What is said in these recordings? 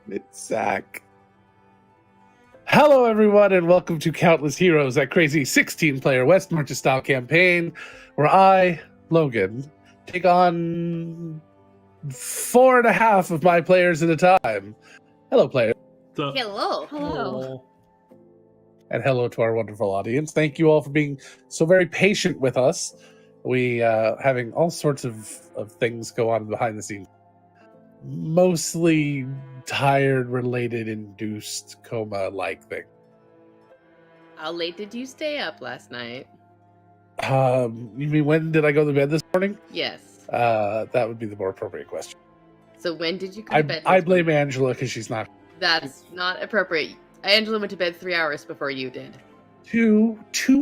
It's Zach. Hello, everyone, and welcome to Countless Heroes, that crazy 16-player West Marches style campaign where I, Logan, take on 4.5 of my players at a time. Hello, players. Hello. Hello. And hello to our wonderful audience. Thank you all for being so very patient with us. We having all sorts of things go on behind the scenes. Mostly tired-related, induced coma-like thing. How late did you stay up last night? You mean when did I go to bed this morning? Yes. That would be the more appropriate question. So when did you go to bed? I blame Angela because she's not. That's not appropriate. Angela went to bed 3 hours before you did. 2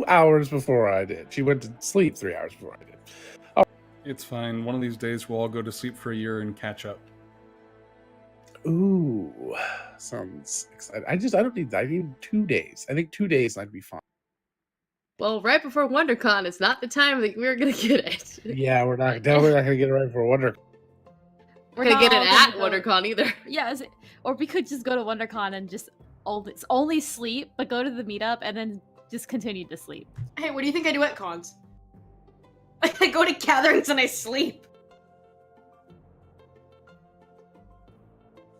hours before I did. She went to sleep 3 hours before I did. It's fine. One of these days we'll all go to sleep for a year and catch up. Ooh, sounds exciting. I need 2 days. I think 2 days and I'd be fine. Well, right before WonderCon, it's not the time that we're gonna get it. Yeah, we're not gonna get it right for Wonder. We're gonna get it at WonderCon either. Yeah, or we could just go to WonderCon and just only sleep, but go to the meetup and then just continue to sleep. Hey, what do you think I do at cons? I go to gatherings and I sleep.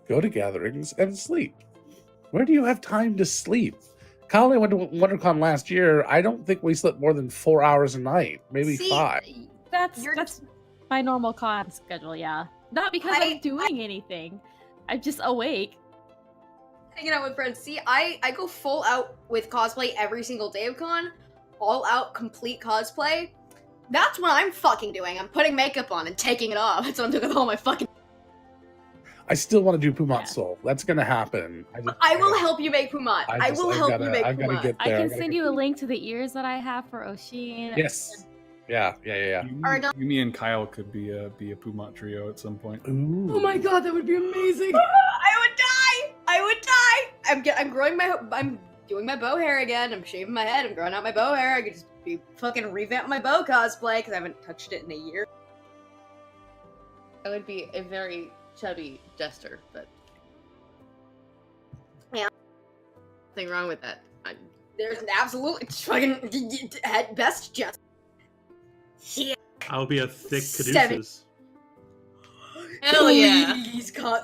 Go to gatherings and sleep. Where do you have time to sleep? Kyle and I went to WonderCon last year. I don't think we slept more than 4 hours a night, maybe 5. That's my normal con schedule, yeah. Not because I'm doing anything. I'm just awake. Hanging out with friends. See, I go full out with cosplay every single day of con. All out, complete cosplay. That's what I'm fucking doing. I'm putting makeup on and taking it off. That's what I'm doing with all my fucking... I still want to do Pumat Soul. That's gonna happen. I will help you make Pumat. I will help you make I've gotta Pumat. get I there. can send you a link to the ears that I have for Oshin. Yes. Yeah. Me and Kyle could be a Pumat trio at some point. Ooh. Oh my god, that would be amazing. I would die. I'm growing I'm doing my bow hair again. I'm shaving my head. I'm growing out my bow hair. I could just be fucking revamp my bow cosplay because I haven't touched it in a year. I would be a very chubby jester, but yeah, nothing wrong with that. There's an absolute fucking best jester. Yeah. I'll be a thick Caduceus. Hell yeah!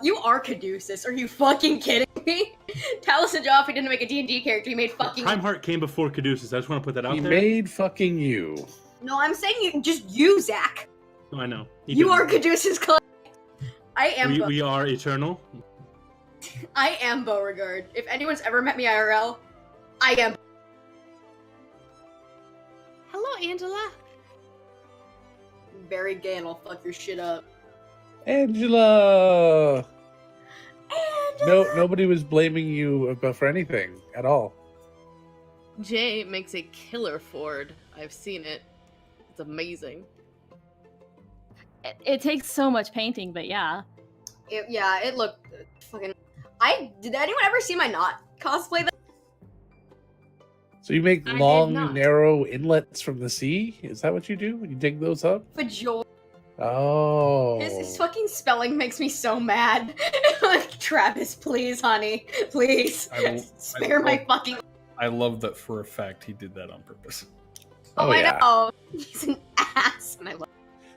You are Caduceus. Are you fucking kidding me? Taliesin Joffrey didn't make a D&D character. He made fucking... Timeheart came before Caduceus. I just want to put that out there. He made fucking you. No, I'm saying you, Zach. Oh, I know. You are Caduceus Clay. I am. We are eternal. I am Beauregard. If anyone's ever met me IRL, I am. Hello, Angela. I'm very gay and I'll fuck your shit up. Angela! No, nobody was blaming you for anything at all. Jay makes a killer Ford. I've seen it. It's amazing. It takes so much painting, but yeah. It looked fucking... Did anyone ever see my not cosplay? So you make long, narrow inlets from the sea? Is that what you do? You dig those up? For joy. Oh. His fucking spelling makes me so mad. Like, Travis, please, honey. Please. Spare my fucking... I love that for a fact he did that on purpose. Oh, I yeah. know. He's an ass, and I love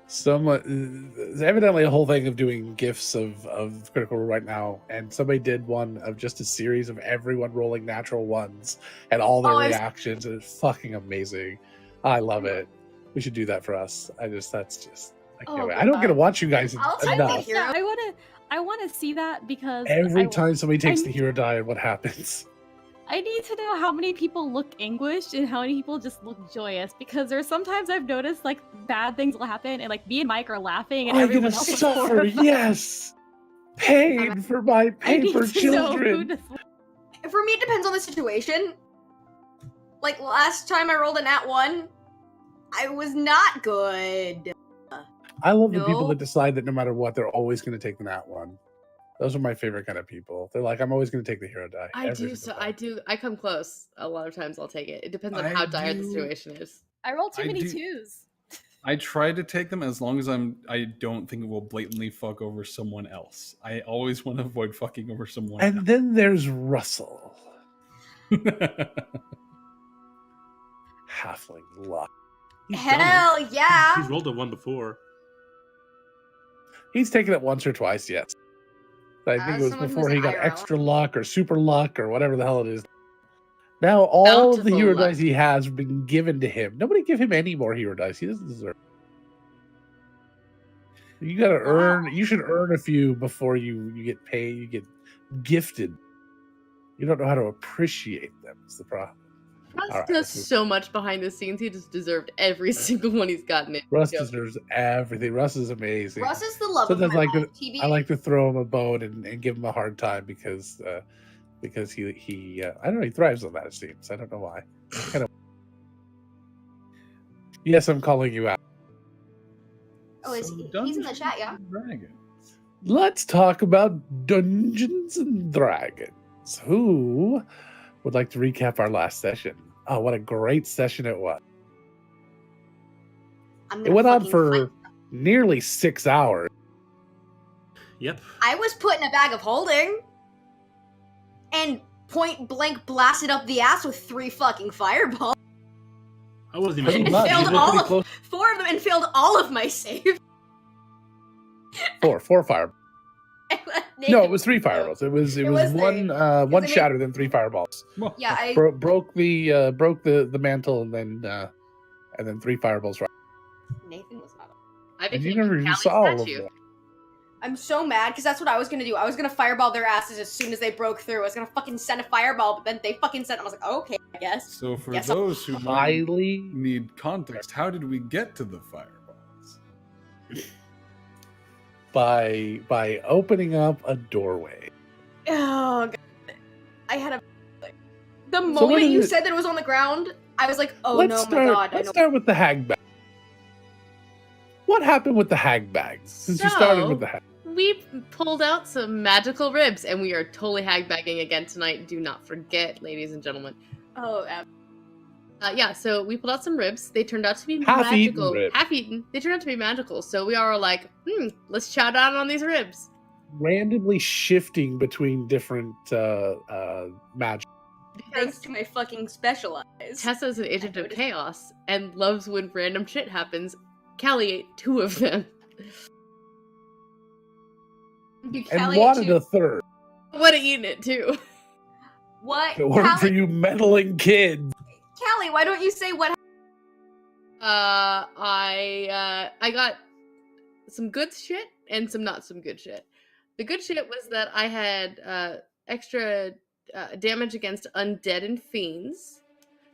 There's evidently a whole thing of doing GIFs of Critical Role right now, and somebody did one of just a series of everyone rolling natural ones and all their reactions, and it's fucking amazing. I love it. We should do that for us. I can't wait. I don't get to watch you guys enough. I want to see that because every time somebody takes the hero die, what happens? I need to know how many people look anguished and how many people just look joyous, because there's sometimes I've noticed like bad things will happen and like me and Mike are laughing and everyone else is suffer. Yes, pain for my paper children. For me, it depends on the situation. Like last time I rolled a nat 1, I was not good. I love the people that decide that no matter what, they're always going to take the nat 1. Those are my favorite kind of people. They're like, I'm always going to take the hero die. I come close. A lot of times I'll take it. It depends on how dire the situation is. I roll too many 2s. I try to take them as long as I don't think it will blatantly fuck over someone else. I always want to avoid fucking over someone And then there's Russell. else. Halfling luck. He's done it. Hell yeah! He's rolled a 1 before. He's taken it once or twice, yes. I think it was someone who's before he got IRL. extra luck or super luck or whatever the hell it is. Now all of the Bountiful hero luck. dice he has have been given to him. Nobody give him any more hero dice. He doesn't deserve. You gotta earn. You should earn a few before you get paid. You get gifted. You don't know how to appreciate them. It's the problem. Russ All right, does this is- so much behind the scenes. He just deserved every single one he's gotten. Russ deserves everything. Russ is amazing. Russ is the love Sometimes of my like life. I like to throw him a bone and give him a hard time because he I don't know, he thrives on that, it seems. I don't know why. Kind of. Yes, I'm calling you out. Oh, he's in the chat, yeah? Dragons. Let's talk about Dungeons and Dragons. Who would like to recap our last session? Oh, what a great session it was. It went on for nearly 6 hours. Yep. I was put in a bag of holding and point blank blasted up the ass with 3 fucking fireballs. I wasn't Pretty even. much. failed You did all pretty of- close. 4 of them and failed all of my saves. Four fire. No, it was 3 fireballs. It was was one three. one Isn't it- shatter, then 3 fireballs. Yeah, I Broke the mantle, and then 3 fireballs. Right. Nathan was not. I And you became never a even Cali saw all of statue. them. I'm so mad because that's what I was gonna do. I was gonna fireball their asses as soon as they broke through. I was gonna fucking send a fireball, but then they fucking sent. I was like, okay, I guess. So for Yes, those who might Highly need context, how did we get to the fireballs? by opening up a doorway. Oh god, I had a. The what moment is you it- said that it was on the ground, I was like, oh let's no, start, my god, I let's know. start with the hag bag. What happened with the hag bags since you started with the hag? We pulled out some magical ribs, and we are totally hagbagging again tonight. Do not forget, ladies and gentlemen. Oh, Yeah, so we pulled out some ribs. They turned out to be Half-eaten magical. ribs. Half-eaten. They turned out to be magical. So we are like, let's chow down on these ribs. Randomly shifting between different magic. thanks to my fucking special eyes. Tessa's an agent of noticed. chaos and loves when random shit happens. Callie ate 2 of them. And Callie wanted ate 2. a third. I would have eaten it too. What? If it weren't for Callie, you meddling kids. Callie, why don't you say what? I got some good shit and some not some good shit. The good shit was that I had extra damage against undead and fiends.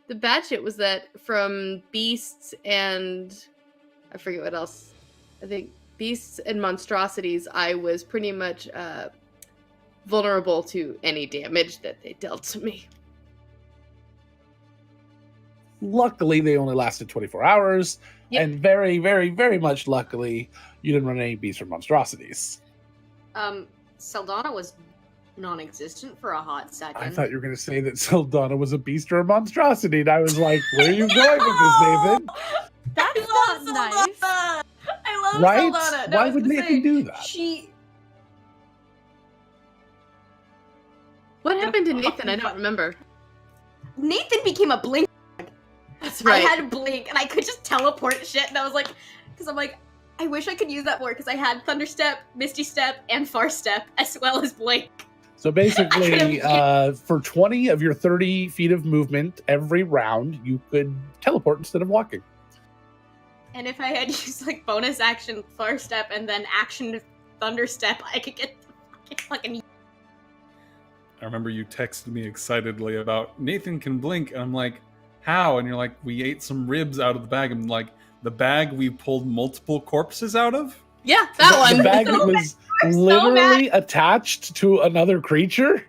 The bad shit was that from beasts and I forget what else. I think beasts and monstrosities, I was pretty much vulnerable to any damage that they dealt to me. Luckily, they only lasted 24 hours. Yep. And very, very, very much luckily, you didn't run any beasts or monstrosities. Saldana was non-existent for a hot second. I thought you were going to say that Saldana was a beast or a monstrosity. And I was like, where are you going with this, Nathan? That's I love not nice. Saldana. I love Right? Saldana. No, I Why was would gonna Nathan say, do that? What happened to Nathan? I don't remember. Nathan became a blink. That's I right. had blink, and I could just teleport shit, and I was like, because I'm like, I wish I could use that more, because I had Thunder Step, Misty Step, and Far Step, as well as blink. So basically, I for 20 of your 30 feet of movement every round, you could teleport instead of walking. And if I had used like bonus action Far Step and then action Thunder Step, I could get the fucking. I remember you texted me excitedly about Nathan can blink, and I'm like, how? And you're like, we ate some ribs out of the bag. I'm like, the bag we pulled multiple corpses out of? Yeah, that one. The bag that was so literally attached to another creature.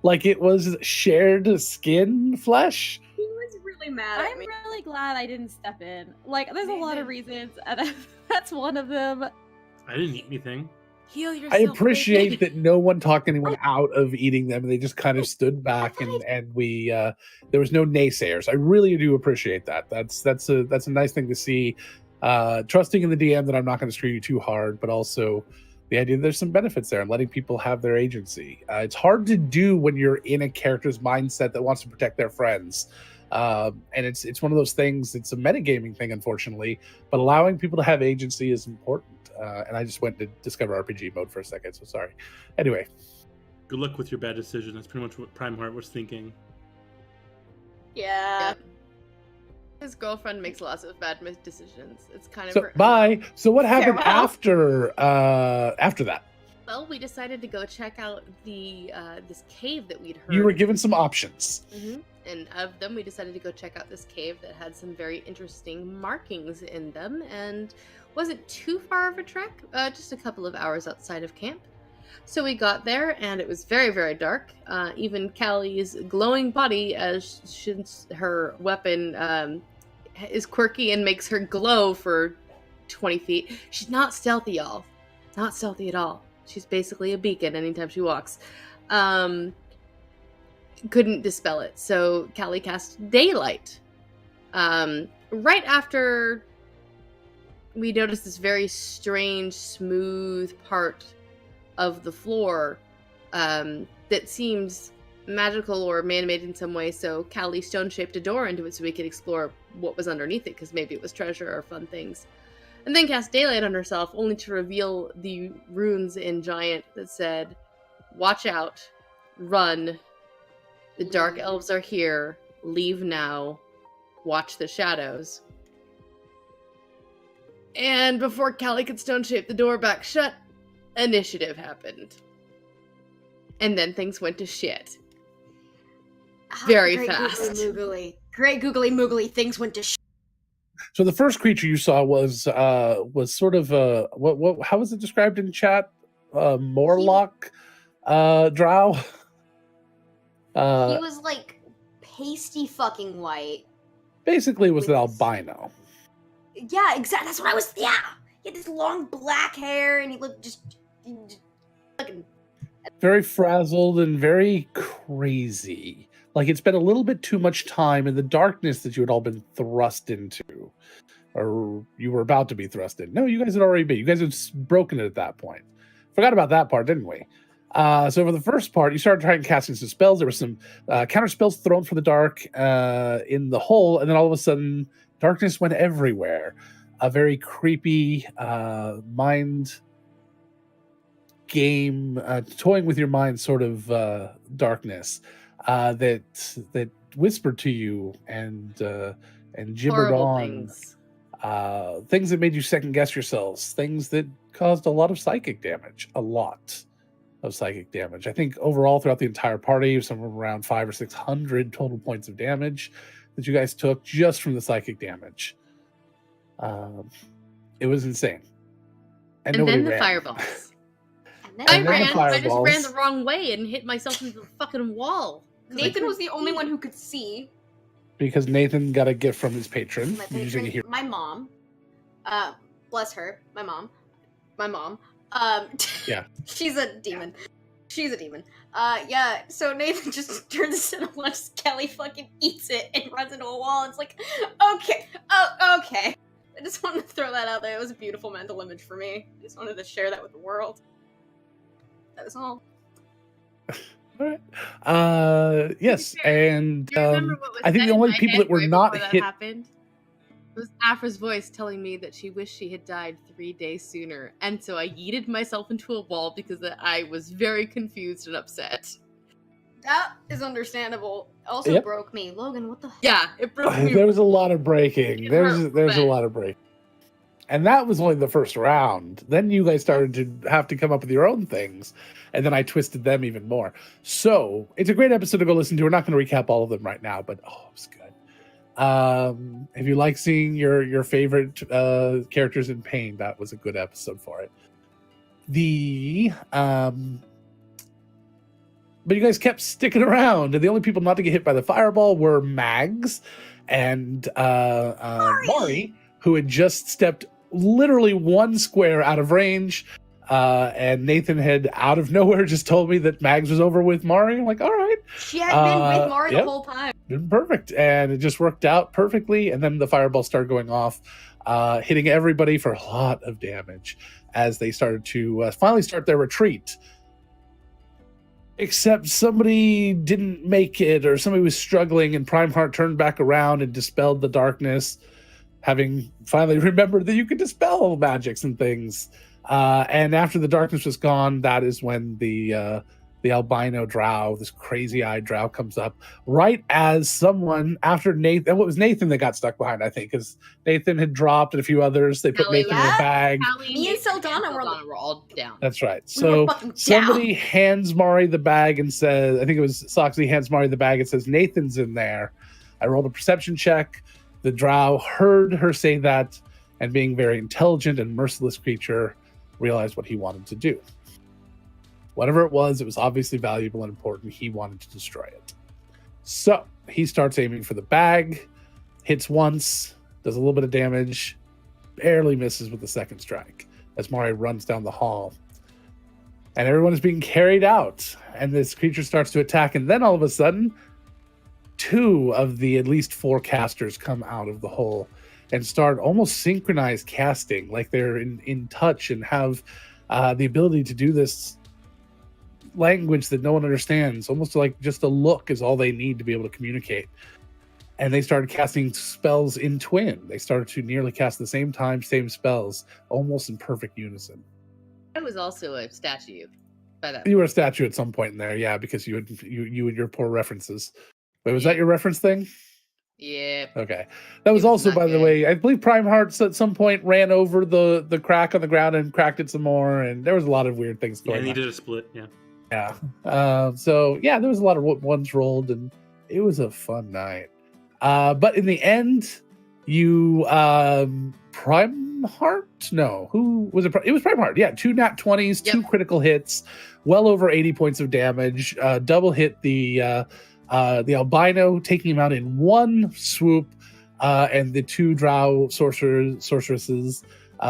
Like it was shared skin flesh. He was really mad at I'm me. really glad I didn't step in. Like, there's a lot of Nathan. reasons, and that's one of them. I didn't eat anything. Heal yourself. I appreciate Nathan. that no one talked anyone out of eating them. They just kind of stood back and we there was no naysayers. I really do appreciate that. That's a nice thing to see. trusting in the DM that I'm not going to screw you too hard, but also the idea that there's some benefits there and letting people have their agency. It's hard to do when you're in a character's mindset that wants to protect their friends. And it's one of those things, it's a metagaming thing, unfortunately, but allowing people to have agency is important. And I just went to Discover RPG mode for a second, so sorry. Anyway. Good luck with your bad decision. That's pretty much what Prime Heart was thinking. Yeah. His girlfriend makes lots of bad decisions. It's kind of So, bye. So what happened Farewell. after that? Well, we decided to go check out the this cave that we'd heard. You were given some options. Mm-hmm. And of them, we decided to go check out this cave that had some very interesting markings in them, and wasn't too far of a trek, just a couple of hours outside of camp. So we got there, and it was very, very dark. Even Callie's glowing body, as since her weapon is quirky and makes her glow for 20 feet. She's not stealthy, y'all. Not stealthy at all. She's basically a beacon anytime she walks. Couldn't dispel it, so Callie cast Daylight. Right after we noticed this very strange, smooth part of the floor that seems magical or man-made in some way, so Callie stone-shaped a door into it so we could explore what was underneath it, because maybe it was treasure or fun things. And then cast Daylight on herself, only to reveal the runes in Giant that said, "Watch out, run, the dark elves are here, leave now, watch the shadows." And before Callie could stone-shape the door back shut, initiative happened. And then things went to shit. Very Great fast. Great googly moogly, things went to shit. So the first creature you saw was sort of what how was it described in chat? Morlock drow. He was like pasty fucking white. Basically, it was an with- albino. Yeah, exactly. That's what I was. Yeah, he had this long black hair, and he looked just fucking. Very frazzled and very crazy. Like it's been a little bit too much time in the darkness that you had all been thrust into, or you were about to be thrust in. No, you guys had already been. You guys had broken it at that point. Forgot about that part, didn't we? So for the first part, you started trying casting some spells. There were some counter spells thrown from the dark in the hole, and then all of a sudden, darkness went everywhere. A very creepy mind game, toying with your mind sort of darkness that whispered to you and gibbered Horrible on things. things that made you second guess yourselves, things that caused a lot of psychic damage, a lot of psychic damage. I think overall throughout the entire party, somewhere around 500 or 600 total points of damage that you guys took just from the psychic damage. It was insane. And nobody then the ran. fireballs. And I then the ran. I just ran fireballs. the wrong way and hit myself into the fucking wall. 'Cause I Nathan couldn't was the only see. one who could see. Because Nathan got a gift from his patron My using a patron, hero. my mom. Bless her, my mom. Yeah. She's a demon. Yeah, so Nathan just turns it on, just Kelly fucking eats it and runs into a wall. It's like, okay. I just wanted to throw that out there. It was a beautiful mental image for me. I just wanted to share that with the world. That was all. All right. Yes, and Do you remember what was I think said the in only my people head that were right not before that hit. happened? It was Afra's voice telling me that she wished she had died 3 days sooner, and so I yeeted myself into a wall because I was very confused and upset. That is understandable. Also Yep. broke me. Logan, what the fuck? Yeah, it broke me. There was a lot of breaking. It There's hurt a bad. lot of breaking. And that was only the first round. Then you guys started to have to come up with your own things. And then I twisted them even more. So it's a great episode to go listen to. We're not going to recap all of them right now, but it was good. If you like seeing your favorite characters in pain, that was a good episode for it. But you guys kept sticking around, and the only people not to get hit by the fireball were Mags and Mari, who had just stepped literally one square out of range. And Nathan had out of nowhere just told me that Mags was over with Mari. I'm like, all right, She had been with Mari yep. the whole time. perfect. And it just worked out perfectly. And then the fireball started going off. hitting everybody for a lot of damage as they started to finally start their retreat. Except somebody didn't make it, or somebody was struggling, and Primeheart turned back around and dispelled the darkness, having finally remembered that you could dispel magics and things. And after the darkness was gone, that is when the albino drow, this crazy-eyed drow, comes up right as someone after Nathan. And what was Nathan that got stuck behind? I think because Nathan had dropped and a few others. They put Kelly, Nathan in a bag. Me and Saldana were all down. That's right. We were So fucking down. somebody hands Mari the bag and says, I think it was Soxley hands Mari the bag and says, Nathan's in there. I rolled a perception check. The drow heard her say that, and being very intelligent and merciless creature, realized what he wanted to do. Whatever it was obviously valuable and important. He wanted to destroy it. So he starts aiming for the bag, hits once, does a little bit of damage, barely misses with the second strike as Mari runs down the hall. And everyone is being carried out, and this creature starts to attack, and then all of a sudden, 2 of the at least 4 casters come out of the hole and start almost synchronized casting, like they're in touch and have the ability to do this language that no one understands. Almost like just a look is all they need to be able to communicate. And they started casting spells in twin. They started to nearly cast at the same time, same spells, almost in perfect unison. I was also a statue by that. You were a statue at some point in there, yeah, because you and your poor references. Wait, was that your reference thing? Yeah. Okay. That was It was also, not by the good. way, I believe Primeheart at some point ran over the crack on the ground and cracked it some more, and there was a lot of weird things Yeah, going and he on. did a split. Yeah. Yeah. So yeah, there was a lot of ones rolled, and it was a fun night. But in the end, you Primeheart? No, who was it? It was Primeheart. Yeah, 2 nat 20s, 2 Yep. critical hits, well over 80 points of damage. Double hit the albino, taking him out in one swoop. And the 2 drow sorceresses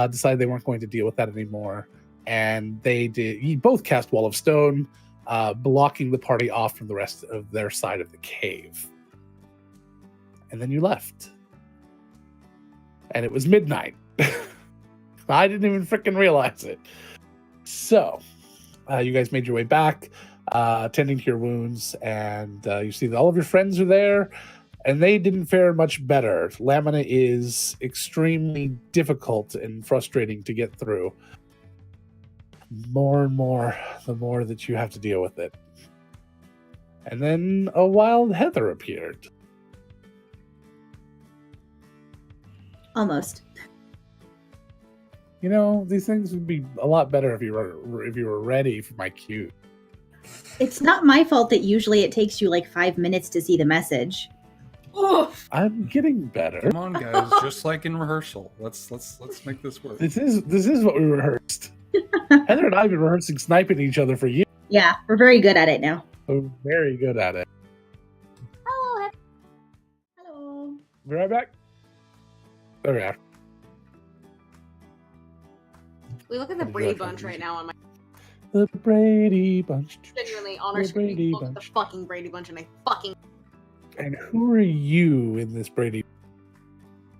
decided they weren't going to deal with that anymore. And they did. You both cast Wall of Stone, blocking the party off from the rest of their side of the cave. And then you left. And it was midnight. I didn't even freaking realize it. So, you guys made your way back, tending to your wounds, and you see that all of your friends are there, and they didn't fare much better. Lamina is extremely difficult and frustrating to get through. More and more, the more that you have to deal with it. And then a wild heather appeared. Almost. You know, these things would be a lot better if you were ready for my cue. It's not my fault that usually it takes you like 5 minutes to see the message. Oof. I'm getting better. Come on, guys, just like in rehearsal. Let's make this work. This is what we rehearsed. Heather and I have been rehearsing sniping each other for years. Yeah, we're very good at it now. We're very good at it. Hello. Hello. Be right back. There we are. We look at the What did you Brady like Bunch for right music? now on my The Brady Bunch. genuinely on our The screen. Brady Look at the Bunch. fucking Brady Bunch, and I fucking And who are you in this Brady?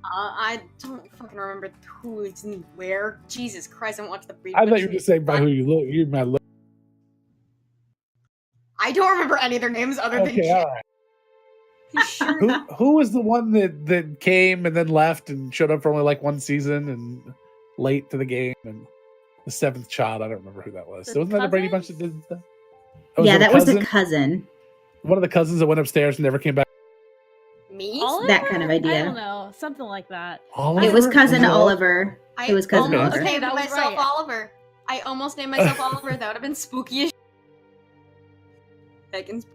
I don't fucking remember who is in where. Jesus Christ, I haven't watched the Brady I Bunch. thought you were just saying by who you look. You might look. I don't remember any of their names other than Okay, all right. Who was the one that came and then left and showed up for only like one season and late to the game, and the 7th child? I don't remember who that was. The So wasn't that the Brady Bunch that cousins? did that? Oh, Yeah, it that a was the cousin? cousin. One of the cousins that went upstairs and never came back. Me? Oliver? That kind of idea. I don't know, something like that. Oliver? It was cousin Was it Oliver. I It was cousin Okay. almost Oliver. named That was myself right. Oliver. I almost named myself Oliver. That would have been spooky as shit.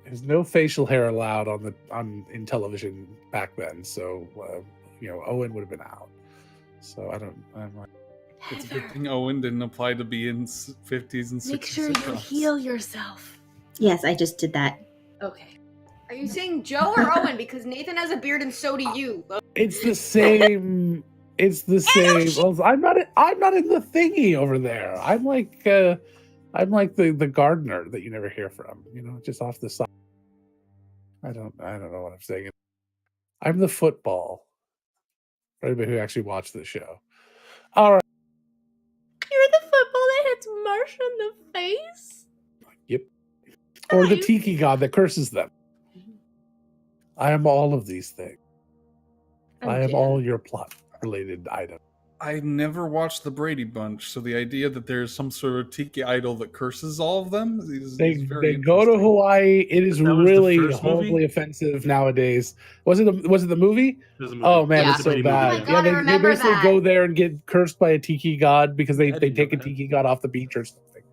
There's no facial hair allowed in television back then, so Owen would have been out. So I'm like, It's a good thing Owen didn't apply to be in 50s and 60s. Make sure you sitcoms. heal yourself. Yes, I just did that. Okay. Are you saying Joe or Owen? Because Nathan has a beard and so do you. it's the same. It's the same. Well, I'm not in the thingy over there. I'm like the gardener that you never hear from. Just off the side. I don't know what I'm saying. I'm the football for anybody who actually watched the show. All right. You're the football that hits Marsh in the face? Yep. Or the you- tiki god that curses them. I am all of these things. I am all your plot-related items. I never watched the Brady Bunch, so the idea that there's some sort of tiki idol that curses all of them is They very go to interesting. Hawaii. It is That was the really first horribly movie? offensive nowadays. Was it the movie? There's a movie. Oh man, Yeah. it's so Brady movie, bad. Oh my yeah. God, I they remember basically that. go there and get cursed by a tiki god because they I take didn't a know that. tiki god off the beach or something,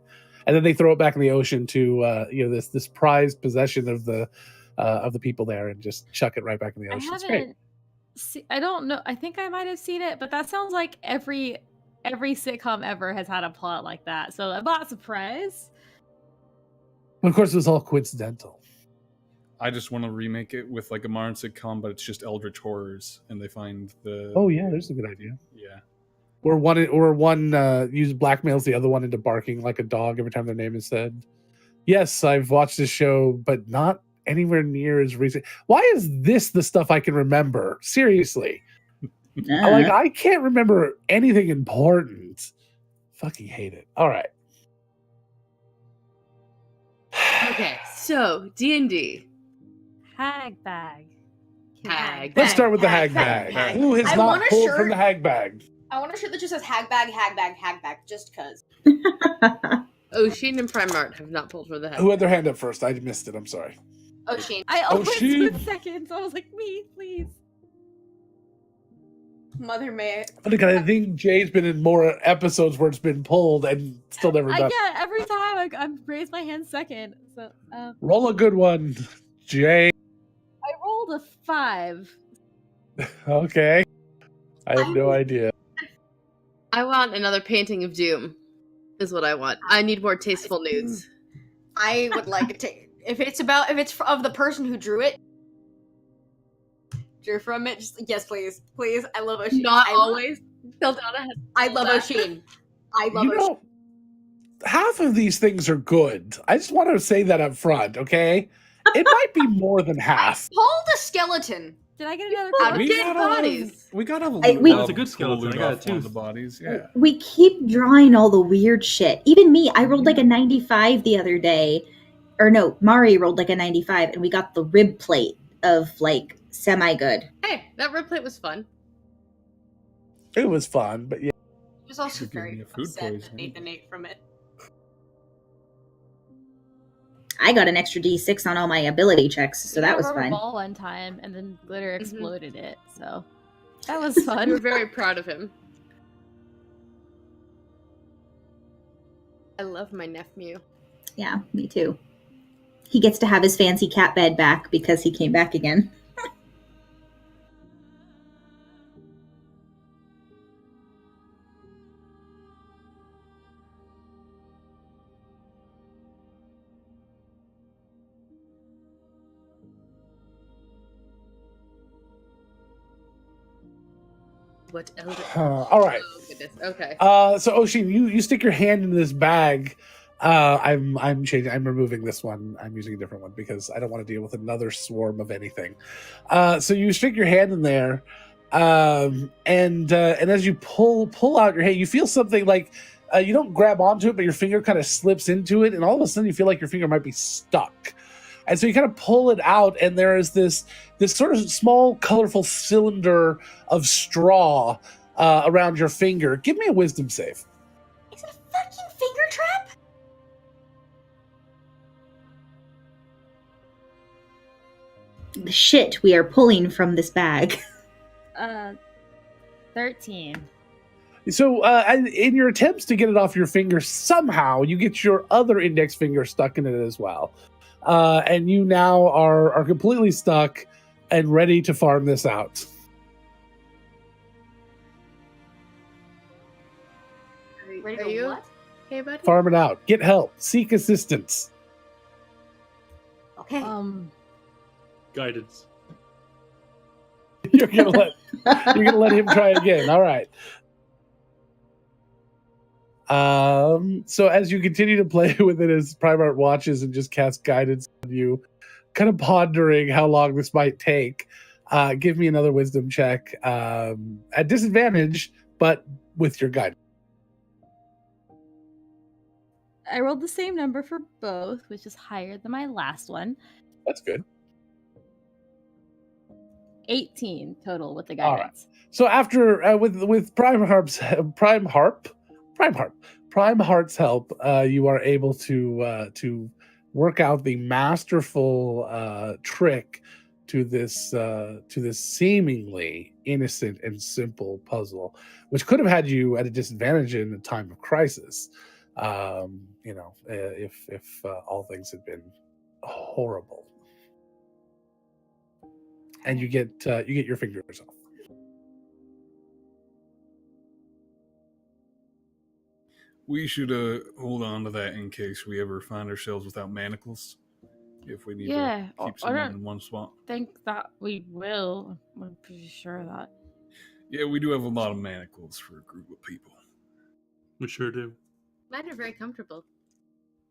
and then they throw it back in the ocean to this prized possession of the people there and just chuck it right back in the I ocean. It's great. haven't. I don't know. I think I might have seen it, but that sounds like every sitcom ever has had a plot like that. So I'm not surprised. Of course, it was all coincidental. I just want to remake it with like a modern sitcom, but it's just Eldritch Horrors, and they find the Oh yeah, there's a good idea. yeah. Or one uses blackmails the other one into barking like a dog every time their name is said. Yes, I've watched this show, but not anywhere near as recent. Why is this the stuff I can remember? Seriously. I can't remember anything important. Fucking hate it. All right. Okay, so D&D. Hag bag. Hag. Let's start with the Hag hag bag. Who has I not want a pulled from shirt. the hag bag? I want a shirt that just says hag bag, just cause. Oshin and Primart have not pulled for the head. Who had their hand up first? I missed it. I'm sorry. Oh, Shane. I Oh, almost shoot. took seconds. I was like, me, please. Mother may. But again, I think Jay's been in more episodes where it's been pulled and still never done. Yeah, every time I raise my hand second. So Roll a good one, Jay. I rolled a 5. Okay. I have no idea. I want another painting of Doom, is what I want. I need more tasteful nudes. I would like it to. If it's of the person who drew it, drew from it. Just yes, please. I love Oshin. Not I always. Beltana has. I love Oshin. I love You Oshin. know, half of these things are good. I just want to say that up front, okay? It might be more than half. Pulled a skeleton. Did I get another Out card? of dead bodies. We gotta have a I- loot we- off That's a good full skeleton. loot I got off a one of the tooth. bodies. Yeah. We keep drawing all the weird shit. Even me, I rolled like a 95 the other day. Or no, Mari rolled like a 95 and we got the rib plate of like semi-good. Hey, that rib plate was fun. It was fun, but yeah. He was also Should give me very a food upset that poisoning. Nathan ate from it. I got an extra D6 on all my ability checks, so We that got was rubber fun. ball one time, and then glitter Mhm. exploded it. So that was We were fun. very proud of him. I love my nephew. Yeah, me too. He gets to have his fancy cat bed back because he came back again. What elder? All right. Oh goodness. Okay. So Oshin, you stick your hand in this bag. I'm changing. I'm removing this one. I'm using a different one because I don't want to deal with another swarm of anything. So you stick your hand in there, and as you pull out your hand, you feel something like you don't grab onto it, but your finger kind of slips into it, and all of a sudden you feel like your finger might be stuck. And so you kind of pull it out, and there is this sort of small, colorful cylinder of straw around your finger. Give me a wisdom save. Is it a fucking finger trap? The shit we are pulling from this bag. 13. So, in your attempts to get it off your finger, somehow you get your other index finger stuck in it as well, and you now are completely stuck and ready to farm this out. Ready Are to you what? okay, buddy? Farm it out. Get help. Seek assistance. Okay. Guidance. You're gonna let him try again. All right. So as you continue to play with it, as Primart watches and just casts guidance on you, kind of pondering how long this might take, Give me another wisdom check at disadvantage, but with your guide. I rolled the same number for both, which is higher than my last one. That's good. 18 total with the All right. guidance. So after with Prime Heart's help, you are able to work out the masterful trick to this seemingly innocent and simple puzzle, which could have had you at a disadvantage in a time of crisis. If all things had been horrible, and you get your fingers off. We should hold on to that in case we ever find ourselves without manacles. If we need to keep some in one spot. I think that we will. I'm pretty sure of that. Yeah, we do have a lot of manacles for a group of people. We sure do. Mine are very comfortable.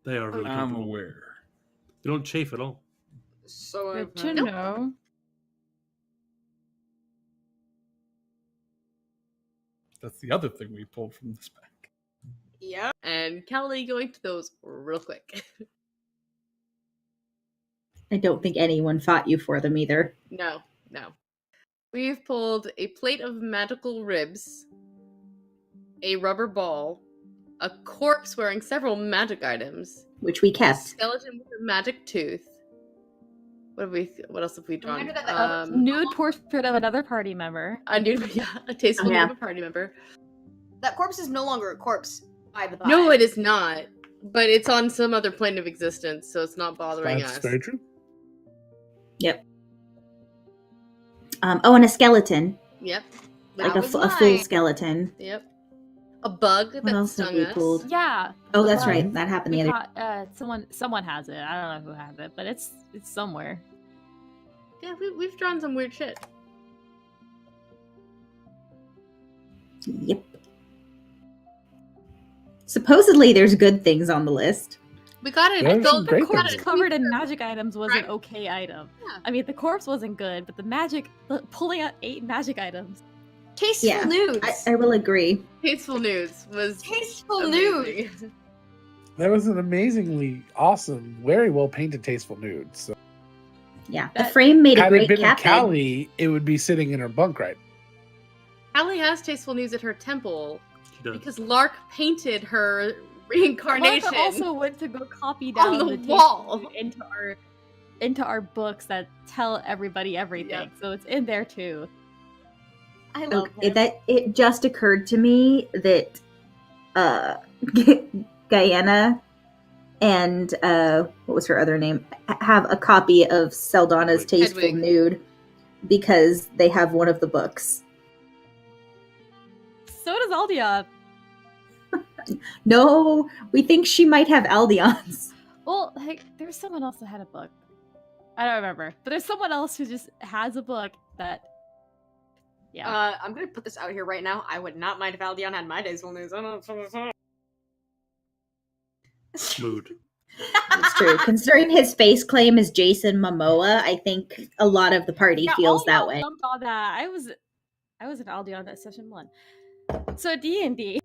They are really I'm comfortable. aware. They don't chafe at all. So Good to Nope. know. That's the other thing we pulled from this pack. yeah. And Kelly going to those real quick. I don't think anyone fought you for them either. No. We've pulled a plate of magical ribs, a rubber ball, a corpse wearing several magic items, Which we a kept. skeleton with a magic tooth. What else have we drawn? Reminder that the Nude portrait of another party member. A tasteful Oh, yeah. nude of a party member. That corpse is no longer a corpse, by the by. No, it is not. But it's on some other plane of existence, so it's not bothering That's us. very true. Yep. And a skeleton. Yep. Like That a was full mine. skeleton. Yep. A bug What that else have stung we us. pulled? Yeah. Oh, that's Well, right. That happened the We other caught, someone has it. I don't know who has it, but it's somewhere. Yeah, we've drawn some weird shit. Yep. Supposedly there's good things on the list. We got it. There's some great we got things. it. Covered in magic items was Right. an okay item. Yeah. I mean, the corpse wasn't good, but pulling out 8 magic items. Tasteful Yeah, nudes. I will agree. Tasteful news was Tasteful nudes. amazing. That was an amazingly awesome, very well painted, tasteful nude. So Yeah. The That- frame made a had it great been a cat bed. Callie, it would be sitting in her bunk right. Allie has tasteful news at her temple She does. because Lark painted her reincarnation. Martha also went to go copy On down the tasteful wall. nude into our books that tell everybody everything. Yep. So it's in there too. I love Okay, him. that it just occurred to me that Guyana and what was her other name have a copy of Saldana's Tasteful Hedwig. Nude because they have one of the books. So does Aldia. No, we think she might have Aldion's. Well, hey, there's someone else that had a book. I don't remember, but there's someone else who just has a book that. Yeah. I'm gonna put this out here right now. I would not mind if Aldion had my tasteful news. I don't know. Mood. It's true. Considering his face claim is Jason Momoa, I think a lot of the party Yeah, feels all that y'all way. jumped on that. I was an Aldion at session 1. So D&D.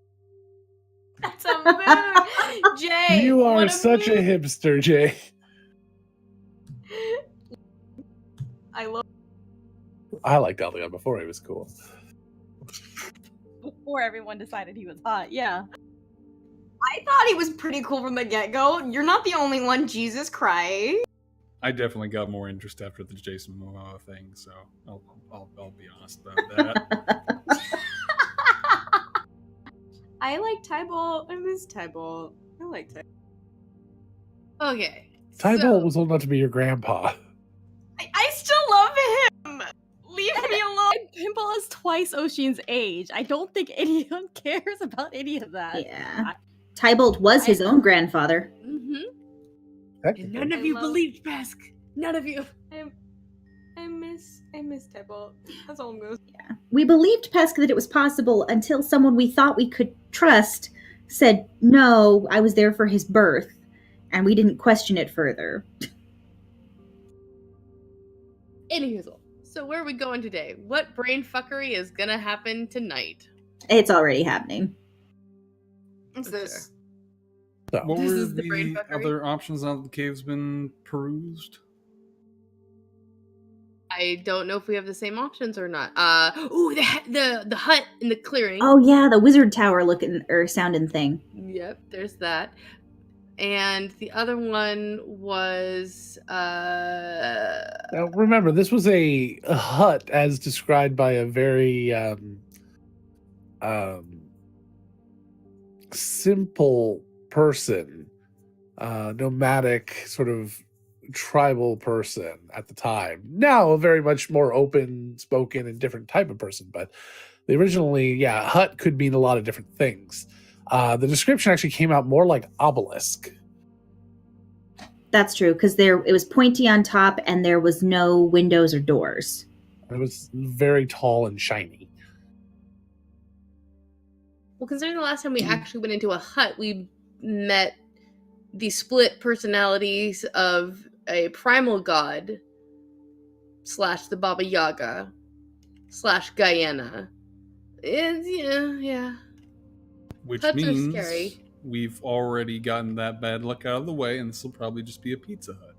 That's a mood. Jay, You are what such a mood. hipster, Jay. I love. I liked Elliot before he was cool. Before everyone decided he was hot. Yeah. I thought he was pretty cool from the get-go. You're not the only one, Jesus Christ. I definitely got more interest after the Jason Momoa thing, so I'll be honest about that. I like Tybalt. I miss Tybalt. I like Tybalt. Okay. Tybalt so- was old enough to be your grandpa. I still love him. Leave me alone. And Pimple is twice Oshin's age. I don't think anyone cares about any of that. Yeah. Tybalt was his own grandfather. Mhm. Technically. None of I you love- believed Pesk. None of you. I miss Tybalt. That's all I'm going. We believed Pesk that it was possible until someone we thought we could trust said, no, I was there for his birth. And we didn't question it further. Anywho, So where are we going today? What brain fuckery is gonna happen tonight? It's already happening. What's Sure. this? So, What This were is the brain the fuckery? other options now that the cave's been perused? I don't know if we have the same options or not. The hut in the clearing. Oh yeah, the wizard tower looking or sounding thing. Yep, there's that. And the other one was now remember, this was a hut as described by a very simple person, nomadic sort of tribal person at the time. Now a very much more open spoken and different type of person, but the originally, hut could mean a lot of different things. The description actually came out more like obelisk. That's true, because it was pointy on top and there was no windows or doors. It was very tall and shiny. well, considering the last time we actually went into a hut, we met the split personalities of a primal god / the Baba Yaga / Guyana. Yeah. Which Huts are means scary. we've already gotten that bad luck out of the way, and this will probably just be a Pizza Hut.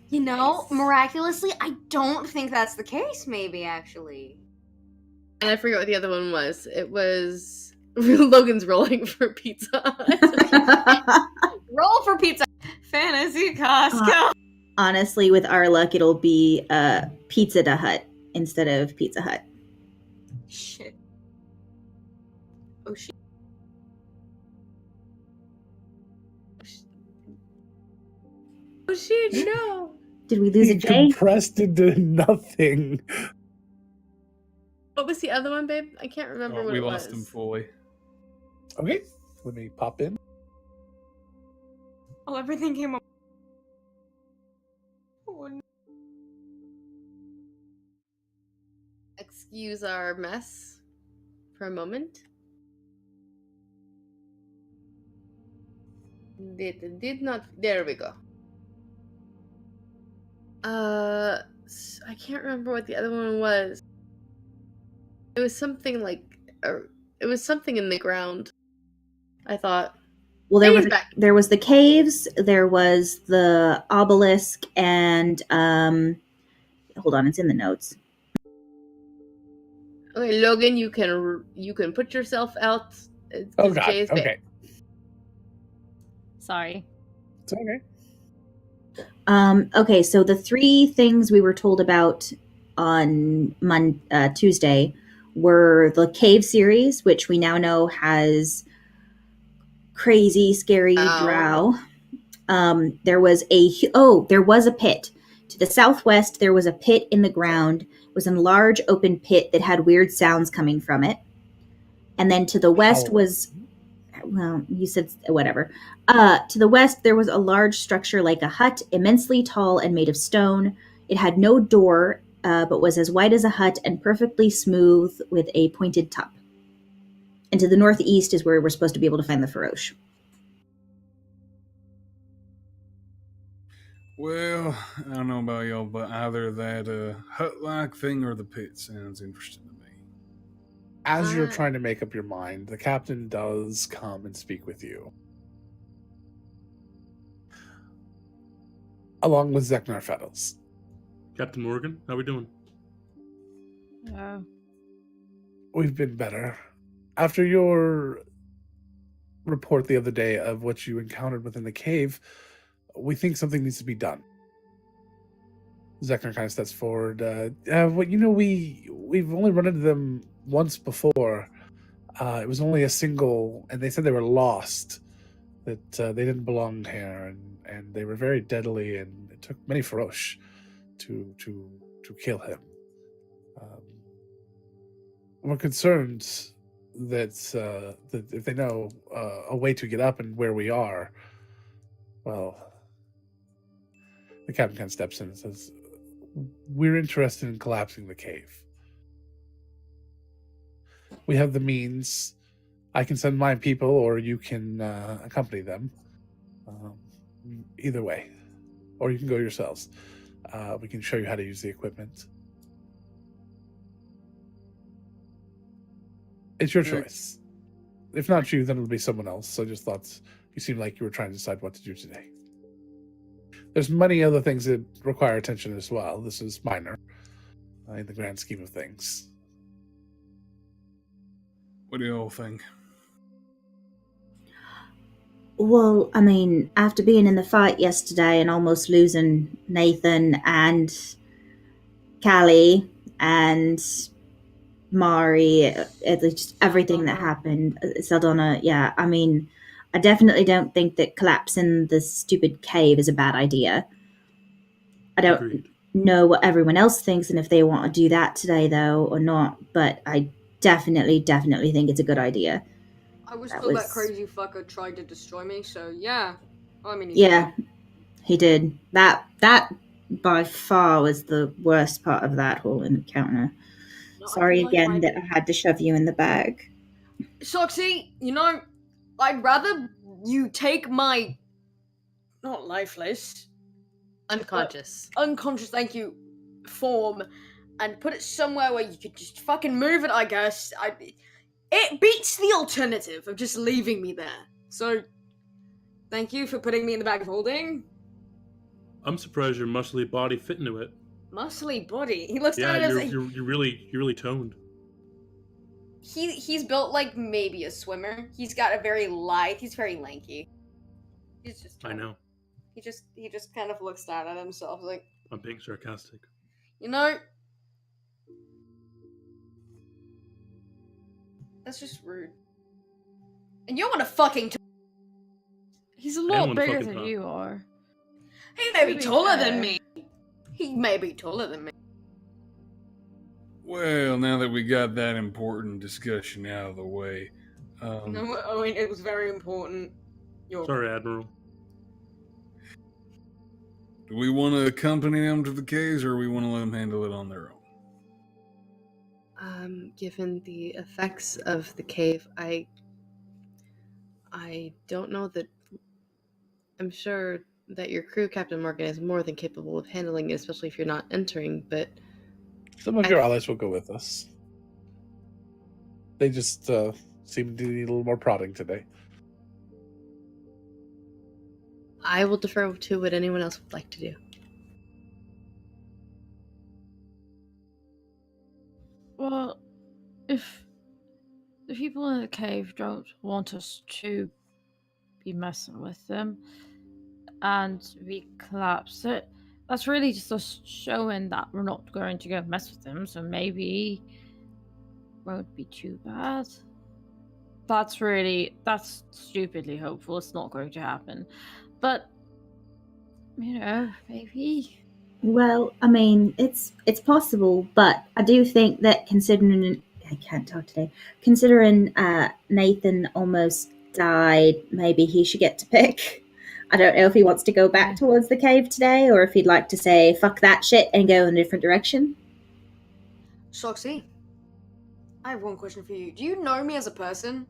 You know, Nice. miraculously, I don't think that's the case, maybe, actually. And I forget what the other one was. It was Logan's rolling for Pizza Hut. Roll for pizza. Fantasy Costco. Honestly, with our luck, it'll be Pizza da Hut instead of Pizza Hut. Shit. Oh shit. Oh shit, no. Did we lose a He J? compressed into nothing. What was the other one, babe? I can't remember Oh, what we it lost was. him fully. Okay, let me pop in. Oh, everything came up. Oh, no. Excuse our mess for a moment. Did not. There we go. I can't remember what the other one was. It was something like, it was something in the ground. I thought. Well, Take it back. there was the caves, there was the obelisk, and hold on, it's in the notes. Okay, Logan, you can put yourself out. Oh This god, Jay's babe. okay. Sorry. It's okay. Okay, so the three things we were told about on Tuesday were the cave series, which we now know has crazy, scary drow. There was a pit. To the southwest, there was a pit in the ground. It was a large open pit that had weird sounds coming from it. And then to the west was, well, you said whatever. To the west, there was a large structure like a hut, immensely tall and made of stone. It had no door, but was as wide as a hut and perfectly smooth with a pointed top. And to the northeast is where we're supposed to be able to find the Faroche. Well, I don't know about y'all, but either that hut-like thing or the pit sounds interesting to me. As you're Ah. trying to make up your mind, the captain does come and speak with you. Along with Zeknar Fettles. Captain Morgan, how we doing? We've been better. After your report the other day of what you encountered within the cave, we think something needs to be done. Zeknar kind of steps forward. We've only run into them once before. It was only a single, and they said they were lost. That they didn't belong here, and they were very deadly, and it took many Farosh to kill him. We're concerned that if they know a way to get up and where we are, well, the captain kind of steps in and says, we're interested in collapsing the cave. We have the means. I can send my people, or you can accompany them. Either way. or you can go yourselves. We can show you how to use the equipment. It's your choice. If not you, then it'll be someone else. So I just thought you seemed like you were trying to decide what to do today. There's many other things that require attention as well. This is minor in the grand scheme of things. What do you all think? Well, I mean, after being in the fight yesterday and almost losing Nathan and Callie and Mari, just everything that happened, Saldana, yeah, I mean, I definitely don't think that collapsing the stupid cave is a bad idea. I don't Agreed. know what everyone else thinks and if they want to do that today, though, or not, but I definitely think it's a good idea. I was That told that was- crazy fucker tried to destroy me, so yeah. I mean, Yeah, he did. That by far was the worst part of that whole encounter. No, I Sorry feel like again I- that I had to shove you in the bag. Soxy, you know, I'd rather you take my not lifeless, Unconscious. unconscious, thank you, form and put it somewhere where you could just fucking move it, I guess. It beats the alternative of just leaving me there. So, thank you for putting me in the bag of holding. I'm surprised your muscly body fit into it. Muscly body. He looks Yeah, at it as you're really toned. he's built like maybe a swimmer. He's got a very lithe. He's very lanky. He's just. I know. He just kind of looks down at himself like, I'm being sarcastic. you know, that's just rude. And you want to fucking. He's a don't lot wanna bigger fucking than talk. you are. He may be To be taller fair. than me. He may be taller than me. Well, now that we got that important discussion out of the way, No, I mean it was very important. Sorry, Admiral. do we want to accompany them to the caves, or we want to let them handle it on their own? Given the effects of the cave, I don't know that. I'm sure that your crew, Captain Morgan, is more than capable of handling it, especially if you're not entering, but Some of your allies will go with us. They just seem to need a little more prodding today. I will defer to what anyone else would like to do. Well, if the people in the cave don't want us to be messing with them and we collapse it, that's really just us showing that we're not going to go mess with them, so maybe won't be too bad. That's stupidly hopeful. It's not going to happen. But, you know, maybe. Well, I mean, it's possible, but I do think that considering I can't talk today. Considering Nathan almost died, maybe he should get to pick. I don't know if he wants to go back towards the cave today, or if he'd like to say fuck that shit and go in a different direction. Soxy, I have one question for you. Do you know me as a person?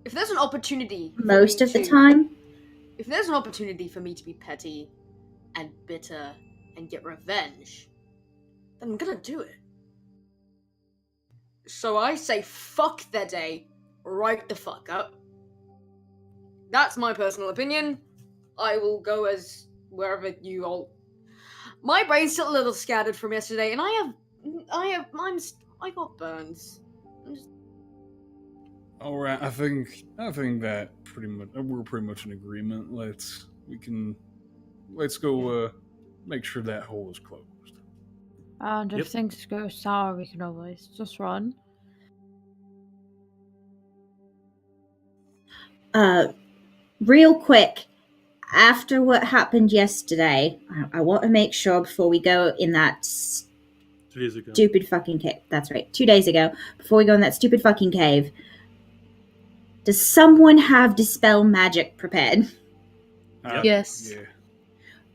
If there's an opportunity for Most me of the to- time. If there's an opportunity for me to be petty and bitter and get revenge, then I'm gonna do it. So I say fuck their day right the fuck up. That's my personal opinion. I will go as wherever you all. My brain's still a little scattered from yesterday, and I got burns. All right, I think that we're pretty much in agreement. Let's go make sure that hole is closed. And if Yep. things go sour, we can always just run. Real quick, after what happened yesterday, I want to make sure before we go in that 2 days ago. stupid fucking cave. That's right, 2 days ago. Before we go in that stupid fucking cave, does someone have dispel magic prepared? Yes. Yeah.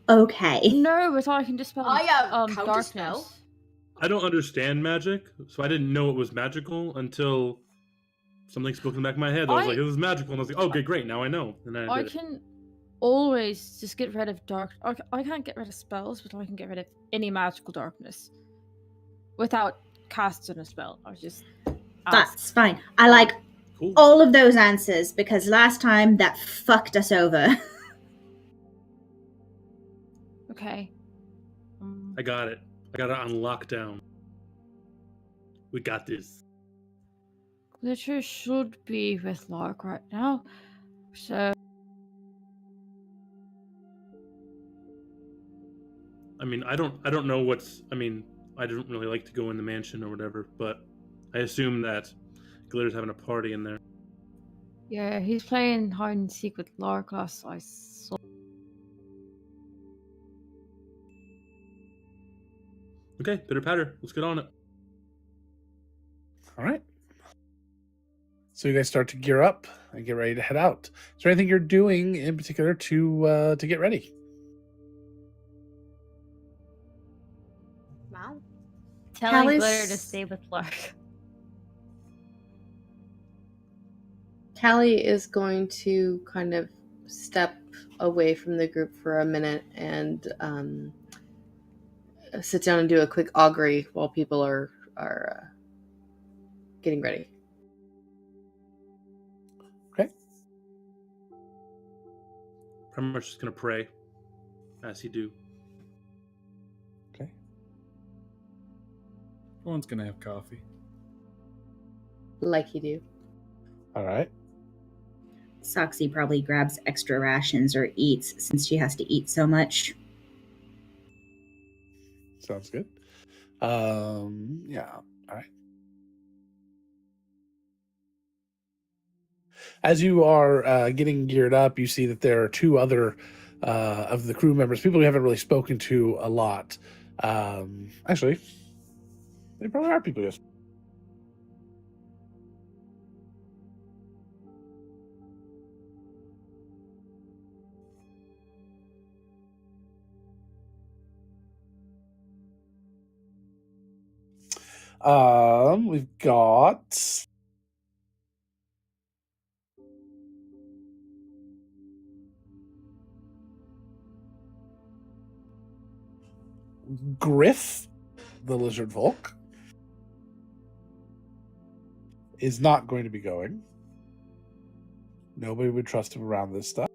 Okay. No, but I can dispel I have counterspell. darkness. I don't understand magic, so I didn't know it was magical until something spoke in the back of my head. I was like, it was magical, and I was like, okay, great, now I know. And then I I did it. can always just get rid of dark. I can't get rid of spells, but I can get rid of any magical darkness without casting a spell. I just ask. That's fine. I like Cool. all of those answers because last time that fucked us over. Okay. I got it. I got it on lockdown. We got this. Glitter should be with Lark right now, so I mean, I don't know what's. I mean, I don't really like to go in the mansion or whatever, but I assume that Glitter's having a party in there. yeah, he's playing hide and seek with Lark last I saw. Okay, pitter patter. Let's get on it. All right. So you guys start to gear up and get ready to head out. Is there anything you're doing in particular to get ready? Wow. Telling Callis- Glitter to stay with Lark. Callie is going to kind of step away from the group for a minute and sit down and do a quick augury while people are getting ready. Okay. Pretty much just gonna pray, as you do. Okay. Everyone's gonna have coffee. Like you do. All right. Soxy probably grabs extra rations or eats since she has to eat so much. Sounds good. Yeah. All right. As you are getting geared up, you see that there are two other of the crew members, people you haven't really spoken to a lot. Actually, they probably are people you have. We've got Griff, the lizard folk, is not going to be going. Nobody would trust him around this stuff.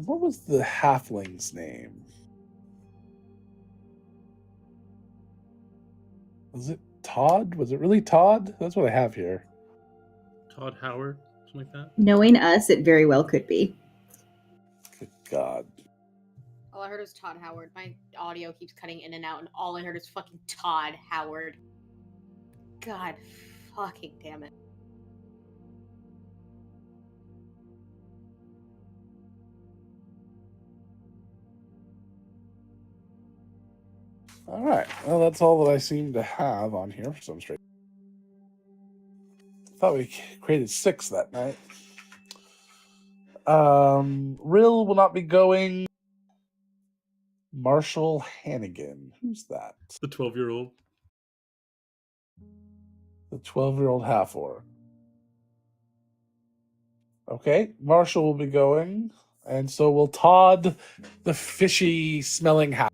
What was the halfling's name? Was it Todd? Was it really Todd? That's what I have here. Todd Howard, something like that. Knowing us, it very well could be. Good God. All I heard was Todd Howard. My audio keeps cutting in and out, and all I heard is fucking Todd Howard. God fucking damn it. All right. Well, that's all that I seem to have on here for some straight. Thought we created 6 that night. Rill will not be going. Marshall Hannigan. Who's that? The 12-year-old. The 12-year-old half-orc. Okay, Marshall will be going, and so will Todd, the fishy-smelling half.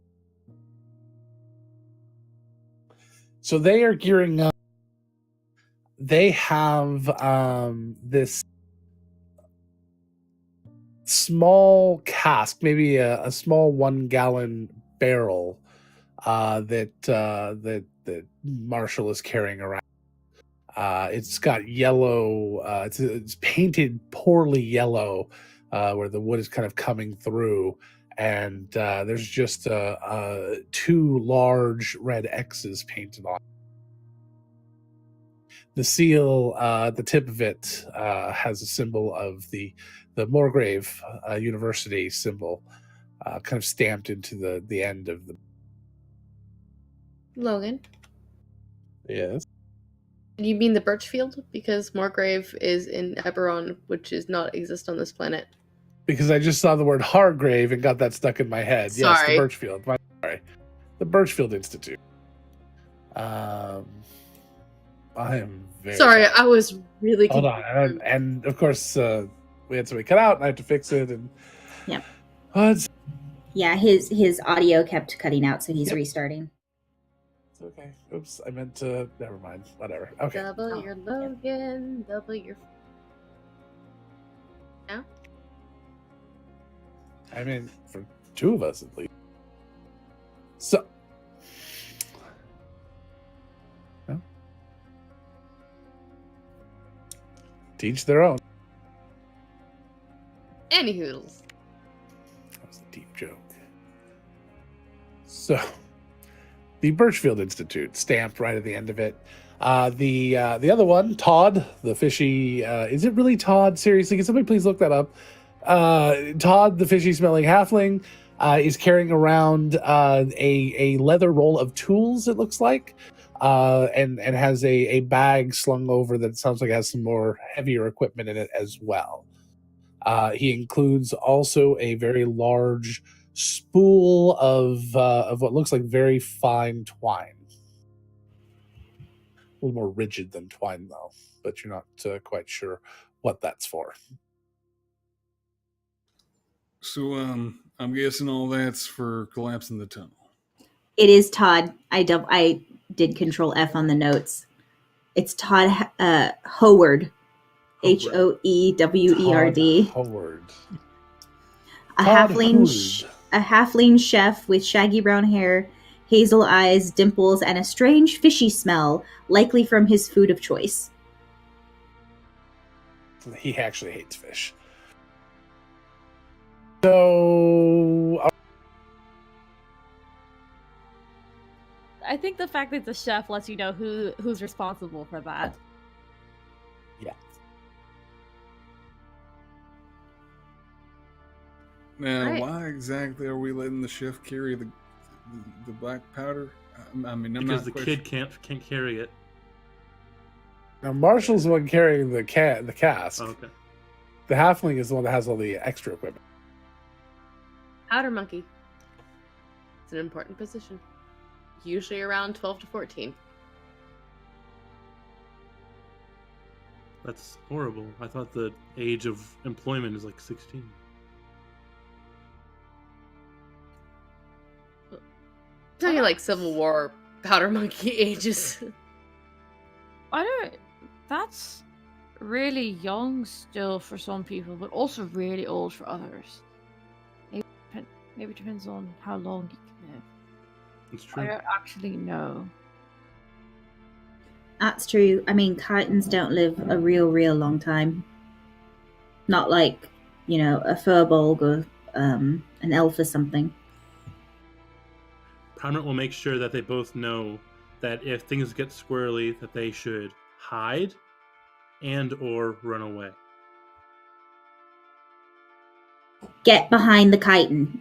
So they are gearing up. They have this small cask, maybe a small 1-gallon barrel that Marshall is carrying around. It's got yellow. It's painted poorly yellow, where the wood is kind of coming through, and there's just 2 large red X's painted on. The seal at the tip of it has a symbol of the Morgrave University symbol, kind of stamped into the end of the. Logan, Yes. You mean the Birchfield? Because Morgrave is in Eberron, which does not exist on this planet. Because I just saw the word Hargrave and got that stuck in my head. Yes, Sorry. the Birchfield. Sorry. The Birchfield Institute. I am very sorry. I was really Hold on. And of course, we had somebody cut out, and I had to fix it. And Yep. It's Yeah, his audio kept cutting out, so he's Yep. restarting. okay. Oops, I meant to. Never mind. Whatever. Okay. Double your Logan, double your. No? I mean, for two of us at least. So. No? Teach their own. Anywhoodles. That was a deep joke. So, the Birchfield Institute, stamped right at the end of it. The other one, Todd, the fishy. Is it really Todd? Seriously, can somebody please look that up? Todd, the fishy-smelling halfling, is carrying around a leather roll of tools. It looks like, and has a bag slung over that sounds like it has some more heavier equipment in it as well. He includes also a very large spool of what looks like very fine twine. A little more rigid than twine, though, but you're not quite sure what that's for. So, I'm guessing all that's for collapsing the tunnel. It is Todd. I did Control F on the notes. It's Todd Howard. Hoewerd. Howard. A Todd halfling chef with shaggy brown hair, hazel eyes, dimples, and a strange fishy smell, likely from his food of choice. He actually hates fish. So, I think the fact that the chef lets you know who's responsible for that. yeah. Now, Right. why exactly are we letting the chef carry the black powder? I mean, I'm Because not the quite kid can't carry it. Now Marshall's the one carrying the cask. Oh, okay. The halfling is the one that has all the extra equipment. Powder monkey. It's an important position. Usually around 12 to 14. That's horrible. I thought the age of employment is like 16. Talking like Civil War powder monkey ages. That's really young still for some people, but also really old for others. Maybe it depends on how long you can live. It's I true. don't actually know. That's true. I mean, Titans don't live a real long time. Not like, a furbolg or an elf or something. Prominent will make sure that they both know that if things get squirrely, that they should hide and or run away. Get behind the chitin.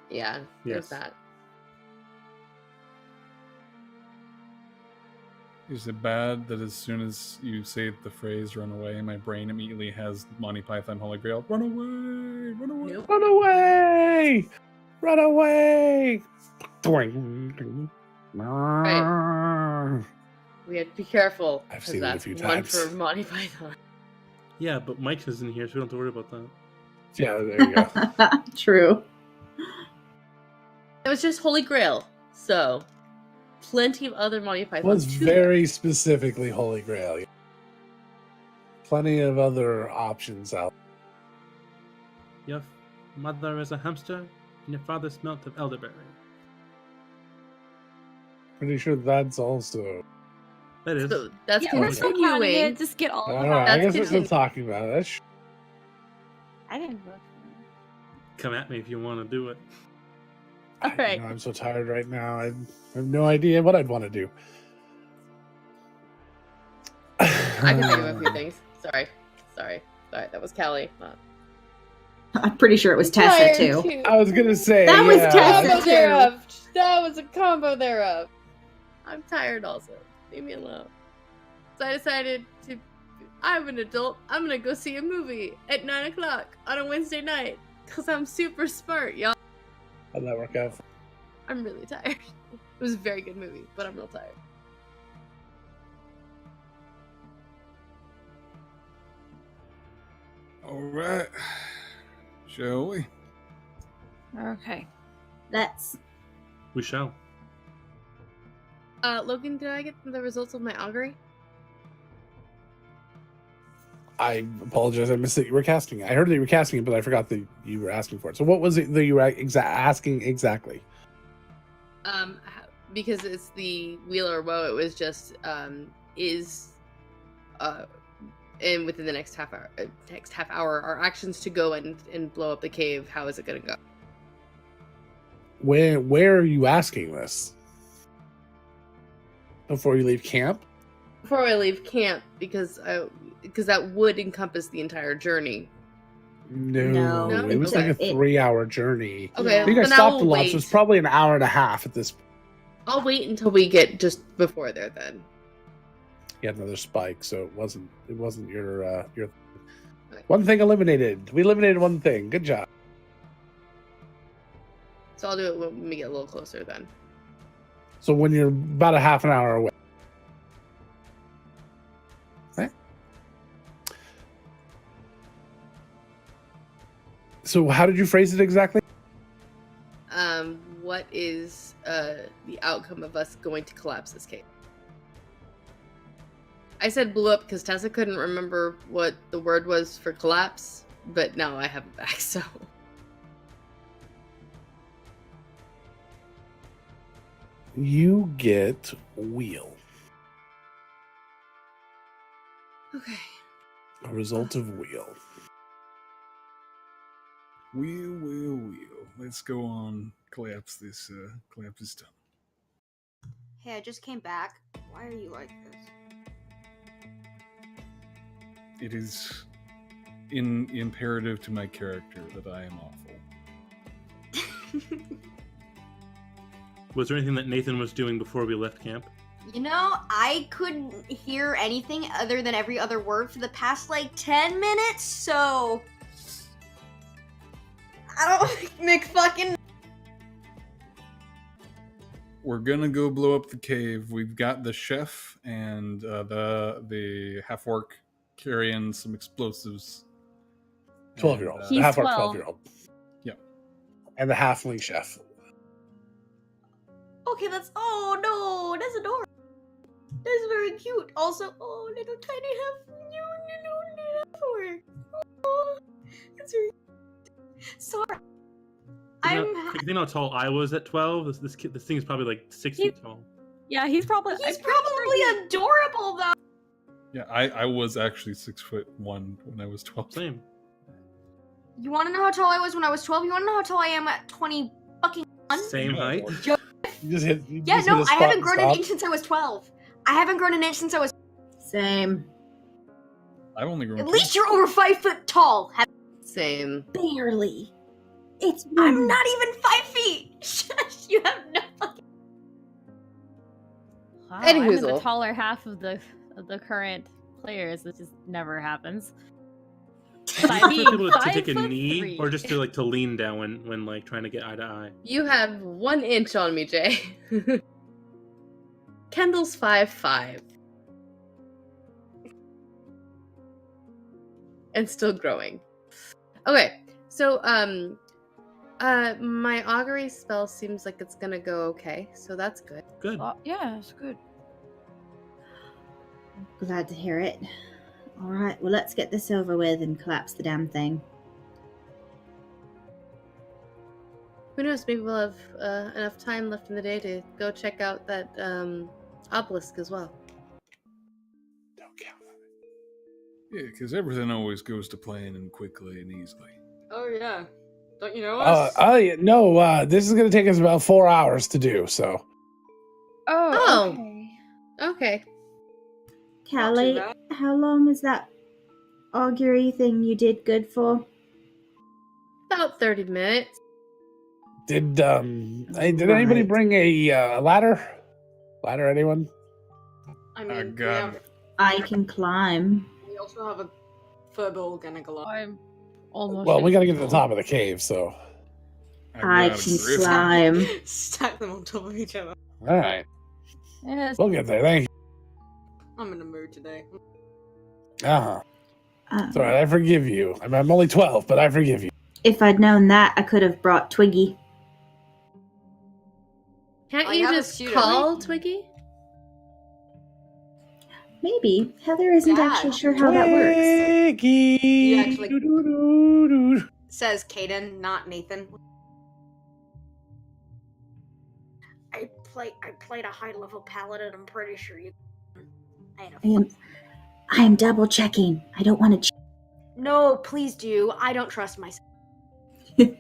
Yeah, there's Yes. that. Is it bad that as soon as you say the phrase "run away," my brain immediately has Monty Python Holy Grail? Run away! Run away! Nope. Run away! Run away! We have to be careful. I've 'cause seen it a that's few one times. for Monty Python. Yeah, but Mike isn't here, so we don't have to worry about that. Yeah, there you go. True. It was just Holy Grail, so plenty of other Monty Python. Was too. very specifically Holy Grail. Plenty of other options out. Your mother is a hamster, and your father smelt of elderberry. Pretty sure that's also. That is. So that's Yeah, we're so proud of continuing. it. Just get all All of right, I that. guess we're still continue. talking about it. I didn't vote for Come at me if you want to do it. All right. I'm so tired right now. I have no idea what I'd want to do. I can think of a few things. Sorry. That was Callie. Not... I'm pretty sure it was Tessa, too. I was gonna say That was yeah. Tessa. Combo thereof. That was a combo thereof. I'm tired also. Leave me alone. So I decided to. I'm an adult. I'm gonna go see a movie at 9 o'clock on a Wednesday night because I'm super smart, y'all. How'd that work out? I'm really tired. It was a very good movie, but I'm real tired. All right. Shall we? Okay. Let's. We shall. Logan, did I get the results of my augury? I apologize. I missed that you were casting it. I heard that you were casting it, but I forgot that you were asking for it. So what was it that you were asking exactly? Because it's the wheel or woe, it was just and within the next half hour, our actions to go and blow up the cave. How is it gonna go? Where are you asking this? Before you leave camp? Before I leave camp, because that would encompass the entire journey. No, No, it was like a 3-hour journey. Okay, I think I then stopped will the lot, wait. so it's probably an hour and a half at this point. I'll wait until we get just before there. Then You had another spike, so it wasn't your one thing eliminated. We eliminated one thing. Good job. so I'll do it when we get a little closer. Then So when you're about a half an hour away. Okay. So how did you phrase it exactly? what is the outcome of us going to collapse this cave? I said blew up because Tessa couldn't remember what the word was for collapse, but now I have it back, so. You get wheel. Okay. A result of wheel. Wheel. Let's go on. Collapse this tunnel. Hey, I just came back. Why are you like this? It is imperative to my character that I am awful. Was there anything that Nathan was doing before we left camp? You know, I couldn't hear anything other than every other word for the past, 10 minutes, so... I don't McFucking... We're gonna go blow up the cave. We've got the chef and the half-orc carrying some explosives. 12-year-old. And, The He's half-orc 12. 12-year-old. Yep. And the halfling chef. Okay, that's... Oh, no, that's adorable. That's very cute. Also, oh, little tiny half-orc. Oh, that's very... Sorry. You know how tall I was at 12? This thing is probably 6 feet tall. Yeah, he's probably. He's probably adorable, though. Yeah, I was actually 6'1" when I was 12. Same. You want to know how tall I was when I was 12? You want to know how tall I am at 20 fucking... Same height. You just hit. Yeah, no, I haven't grown an inch since I was 12. I haven't grown an inch since I was... Same. I've only grown. At least you're over 5 foot tall. Same. Barely. It's I'm not even 5 feet. Shush, you have no fucking... Wow, I'm in the Anywhoozle. taller half of the current players. This just never happens. By For being people to take a 5'3". knee, or just to lean down when trying to get eye to eye. You have 1 inch on me, Jay. Kendall's 5'5". And still growing. Okay, so, my augury spell seems like it's gonna go okay, so that's good. Good. Yeah, it's good. Glad to hear it. All right, well, let's get this over with and collapse the damn thing. Who knows, maybe we'll have enough time left in the day to go check out that obelisk as well. Don't count on it. Yeah, because everything always goes to plan and quickly and easily. Oh, yeah. Don't you know us? No, this is going to take us about 4 hours to do, so. Oh. Okay. Okay. Callie, bad. how long was that augury thing you did good for? About 30 minutes. Did anybody Right. bring a ladder? Ladder, anyone? I I mean, got I can climb. We also have a Furbolg and a Goliath. I'm almost. Well, we got to get to the 50 top of the cave, so. I got a can griffin. climb. Stack them on top of each other. All right. Yes. We'll get there. Thank you. I'm in the mood today. Uh-huh. Um, It's all right. I forgive you. I mean, I'm only 12, but I forgive you. If I'd known that, I could have brought Twiggy. Can't I you have a just suit call already. Twiggy? Maybe. Heather isn't Dad. actually sure how that works. Twiggy. You actually- Doo-doo-doo-doo. Says Caden, not Nathan. I played a high level paladin. I'm pretty sure you. I am double checking. I don't want to. No, please do. I don't trust myself. I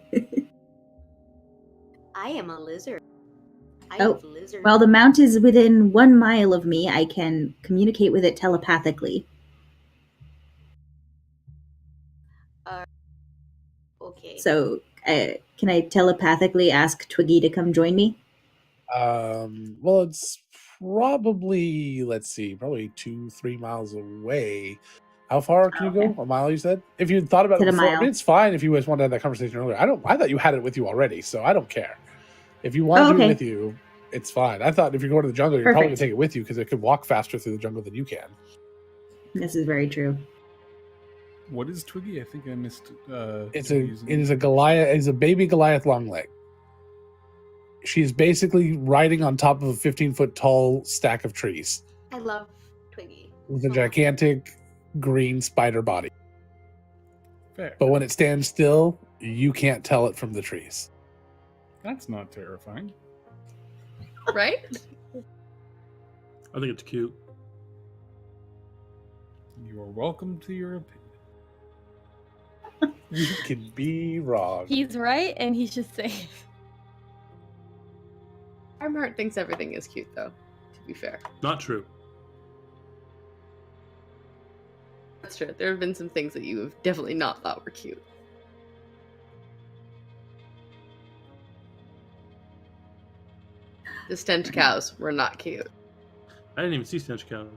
am a lizard. I Oh, have lizard. While the mount is within 1 mile of me, I can communicate with it telepathically. Okay. So, can I telepathically ask Twiggy to come join me? Well, it's probably, let's see, probably 2-3 miles away. How far can you go? Okay. A mile, you said? If you thought about it Said a before, I mile. mean, it's fine if you guys wanted to have that conversation earlier. I thought you had it with you already, so I don't care. If you want to do it okay. with you, it's fine. I thought if you're going to the jungle, you're probably going Perfect. to take it with you because it could walk faster through the jungle than you can. This is very true. What is Twiggy? I think I missed. It using is a Goliath. It's a baby Goliath long leg. She's basically riding on top of a 15-foot tall stack of trees I love Twiggy. with a gigantic green spider body. Fair. But when it stands still, you can't tell it from the trees. That's not terrifying. Right? I think it's cute. You are welcome to your opinion. You can be wrong. He's right, and he's just saying. Armhart thinks everything is cute, though, to be fair. Not true. That's true. There have been some things that you have definitely not thought were cute. The stench cows were not cute. I didn't even see stench cows.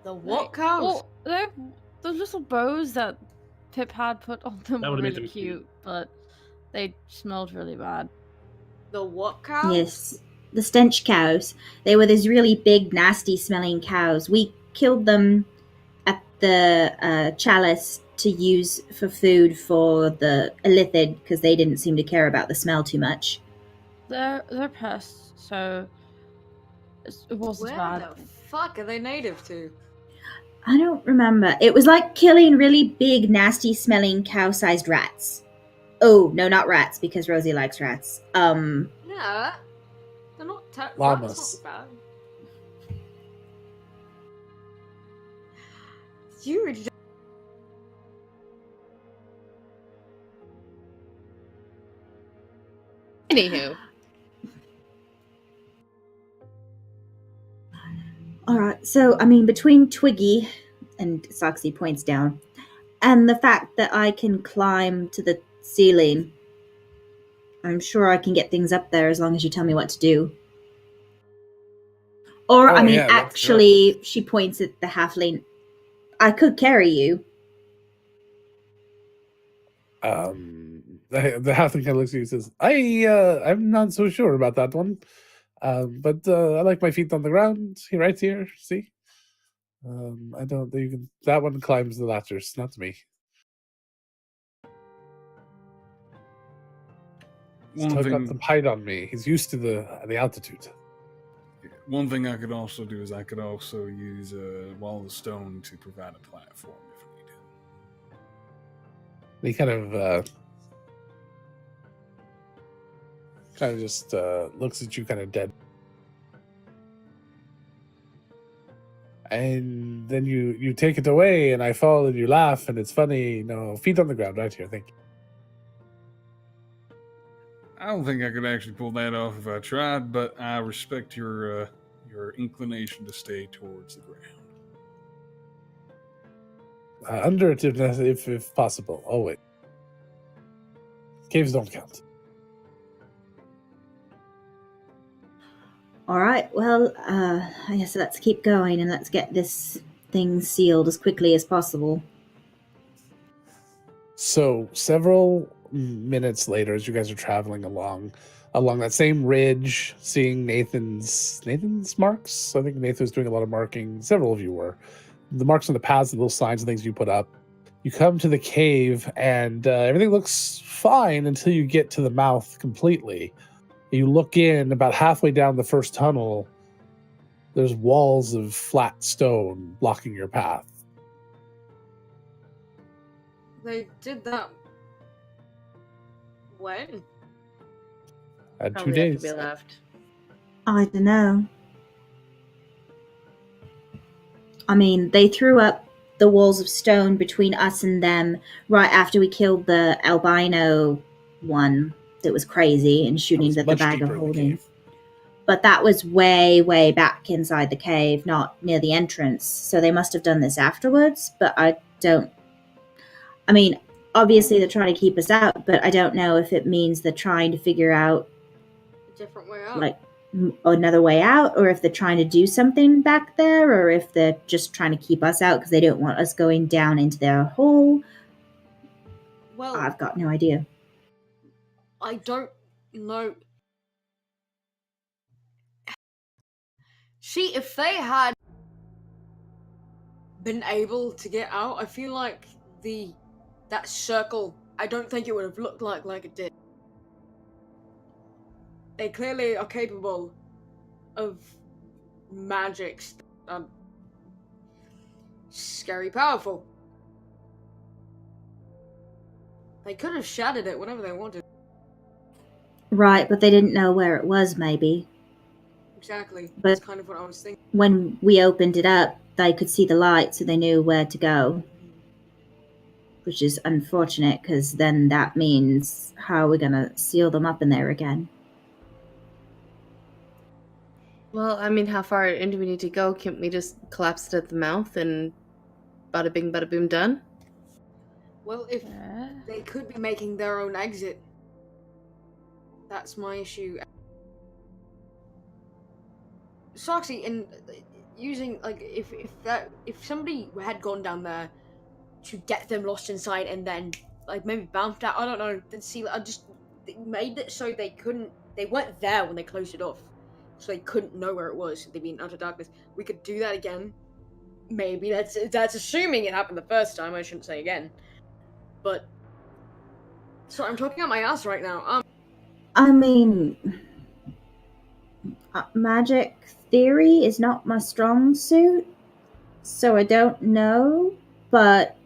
The what Like, cows? Well, those little bows that Pip had put on them That were would've made really them cute. cute, but they smelled really bad. The what cows? Yes, the stench cows. They were these really big, nasty smelling cows. We killed them at the chalice to use for food for the Illithid because they didn't seem to care about the smell too much. They're pests, so it wasn't Where bad. the fuck are they native to? I don't remember. It was like killing really big, nasty smelling cow-sized rats. Oh, no, not rats, because Rosie likes rats. Yeah, they're not. Llamas. That's not bad. You were just... Anywho, Alright, so, I mean, between Twiggy, and Soxy points down, and the fact that I can climb to the ceiling, I'm sure I can get things up there as long as you tell me what to do. Or, Oh, I mean, yeah, that's actually, she points at the halfling. I could carry you. The halfling kind of looks at you and says, I'm not so sure about that one. But I like my feet on the ground. Right here, see? I don't think you can. That one climbs the ladders, not me. One Still got thing, some height on me. He's used to the altitude. one thing I could also do is I could also use a wall of stone to provide a platform if needed. He kind of just looks at you kind of dead. And then you take it away, and I fall, and you laugh, and it's funny. No, feet on the ground, right here. Thank you. I don't think I could actually pull that off if I tried, but I respect your inclination to stay towards the ground. Under it if possible. Always. Caves don't count. All right, well, I guess let's keep going and let's get this thing sealed as quickly as possible. So several minutes later, as you guys are traveling along that same ridge, seeing Nathan's marks. I think Nathan was doing a lot of marking. Several of you were. The marks on the paths, the little signs and things you put up. You come to the cave, and everything looks fine until you get to the mouth completely. You look in about halfway down the first tunnel. There's walls of flat stone blocking your path. They did that. When? Had 2 Probably days. after we left. I don't know. I mean, they threw up the walls of stone between us and them right after we killed the albino one that was crazy and shooting That at was the much bag of deeper in the holding. cave. But that was way, way back inside the cave, not near the entrance. So they must have done this afterwards, but I don't... I mean, obviously they're trying to keep us out, but I don't know if it means they're trying to figure out, A different way out. like, another way out, or if they're trying to do something back there, or if they're just trying to keep us out because they don't want us going down into their hole. Well, I've got no idea. I don't know. See, if they had been able to get out, I feel like that circle, I don't think it would have looked like it did. They clearly are capable of magics that are scary powerful. They could have shattered it whenever they wanted. Right, but they didn't know where it was, maybe. Exactly. But- That's kind of what I was thinking. When we opened it up, they could see the light, so they knew where to go. Which is unfortunate, because then that means how are we going to seal them up in there again? Well, I mean, how far in do we need to go? Can't we just collapse it at the mouth and bada bing, bada boom, done? Well, if Yeah. they could be making their own exit, that's my issue. Soxy, in using, like, if somebody had gone down there to get them lost inside and then, like, maybe bounced out, I don't know, then see, I just made it so they weren't there when they closed it off, so they couldn't know where it was. They'd be in utter darkness. We could do that again. Maybe that's assuming it happened the first time. I shouldn't say again, but sorry, I'm talking out my ass right now. I mean, magic theory is not my strong suit, so I don't know, but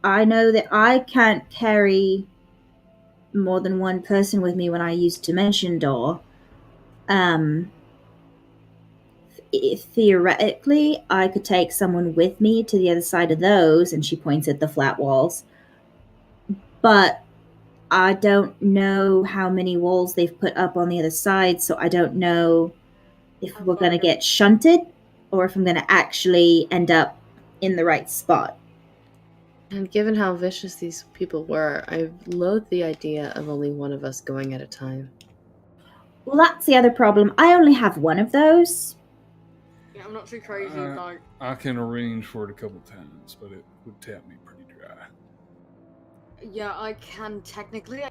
I know that I can't carry more than one person with me when I use Dimension Door. Theoretically, I could take someone with me to the other side of those, and she points at the flat walls. But I don't know how many walls they've put up on the other side, so I don't know if we're going to get shunted or if I'm going to actually end up in the right spot. And given how vicious these people were, I loathe the idea of only one of us going at a time. Well, that's the other problem. I only have one of those. Yeah, I'm not too crazy about. I can arrange for it a couple times, but it would tap me pretty dry. Yeah, I can technically.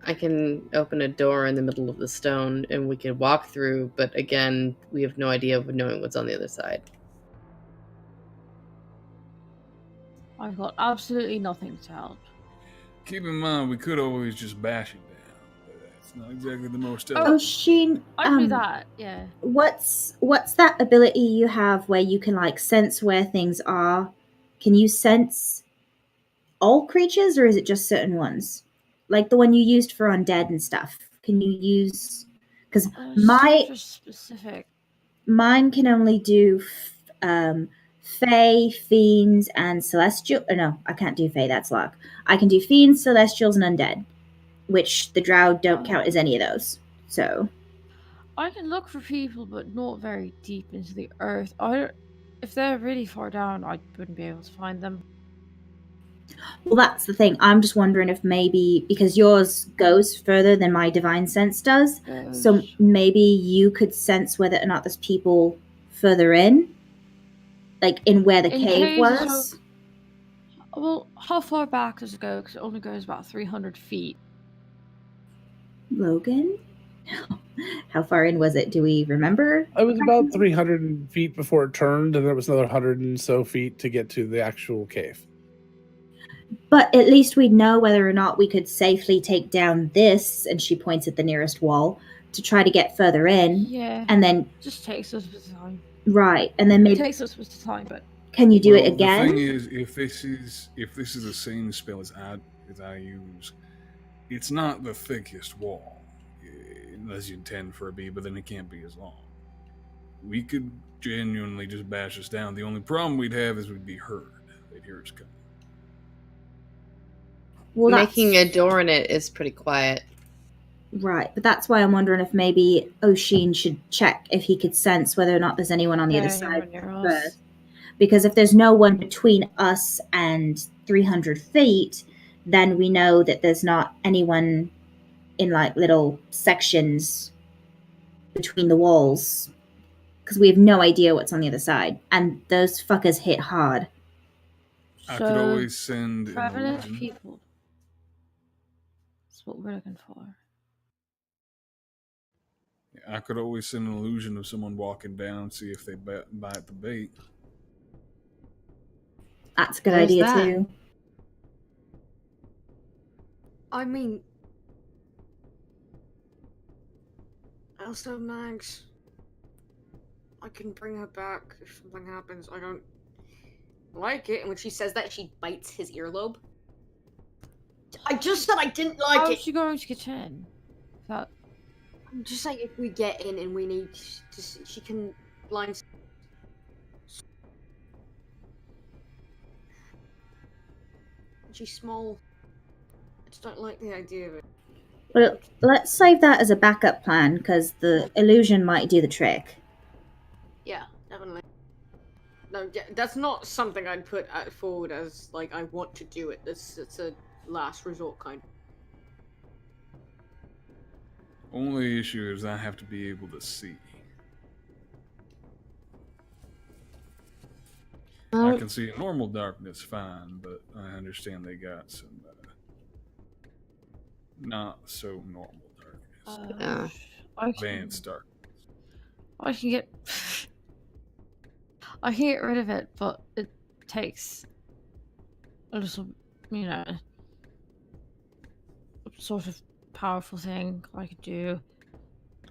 I can open a door in the middle of the stone and we can walk through, but again, we have no idea of knowing what's on the other side. I've got absolutely nothing to help. Keep in mind, we could always just bash it down, but that's not exactly the most. Oh, Sheen, I do that, yeah. What's that ability you have where you can, like, sense where things are? Can you sense all creatures, or is it just certain ones? Like the one you used for undead and stuff. Can you use... Because Super specific. mine can only do Fae, Fiends, and Celestial... Oh, no, I can't do Fae, that's luck. I can do Fiends, Celestials, and Undead, which the Drow don't count as any of those. So... I can look for people, but not very deep into the earth. If they're really far down, I wouldn't be able to find them. Well, that's the thing. I'm just wondering if maybe, because yours goes further than my divine sense does, so maybe you could sense whether or not there's people further in, like in where the In cave caves, was. Well, how far back does it go? Because it only goes about 300 feet. Logan? How far in was it? Do we remember? It was about 300 feet before it turned, and there was another 100 and so feet to get to the actual cave. But at least we'd know whether or not we could safely take down this, and she points at the nearest wall, to try to get further in. Yeah. And then... Just takes us a bit of time. Right, and then maybe... It takes us a bit of time, but... Can you do it again? The thing is, if this is the same spell as I use, it's not the thickest wall, unless you intend for it to be, but then it can't be as long. We could genuinely just bash us down. The only problem we'd have is we'd be heard. They'd hear us coming. Well, Making a door in it is pretty quiet. Right, but that's why I'm wondering if maybe Oshin should check if he could sense whether or not there's anyone on the other side first. Because if there's no one between us and 300 feet, then we know that there's not anyone in like little sections between the walls. Because we have no idea what's on the other side. And those fuckers hit hard. I could always send an prevalent illusion. people. That's what we're looking for. I could always send an illusion of someone walking down, see if they bite the bait. That's a good idea too. I mean, Elsa Mags. I can bring her back if something happens. I don't like it. And when she says that, she bites his earlobe. I just said I didn't like How it. is she going to get in? That... I'm just saying, if we get in and we need to, she can blind. She's small. I just don't like the idea of it. Well, let's save that as a backup plan, because the illusion might do the trick. Yeah, definitely. No, that's not something I'd put forward as, like, I want to do it. It's a last resort kind of. Only issue is I have to be able to see. I can see in normal darkness fine, but I understand they got some not so normal darkness. Advanced darkness. I can get rid of it, but it takes a little, sort of powerful thing I could do.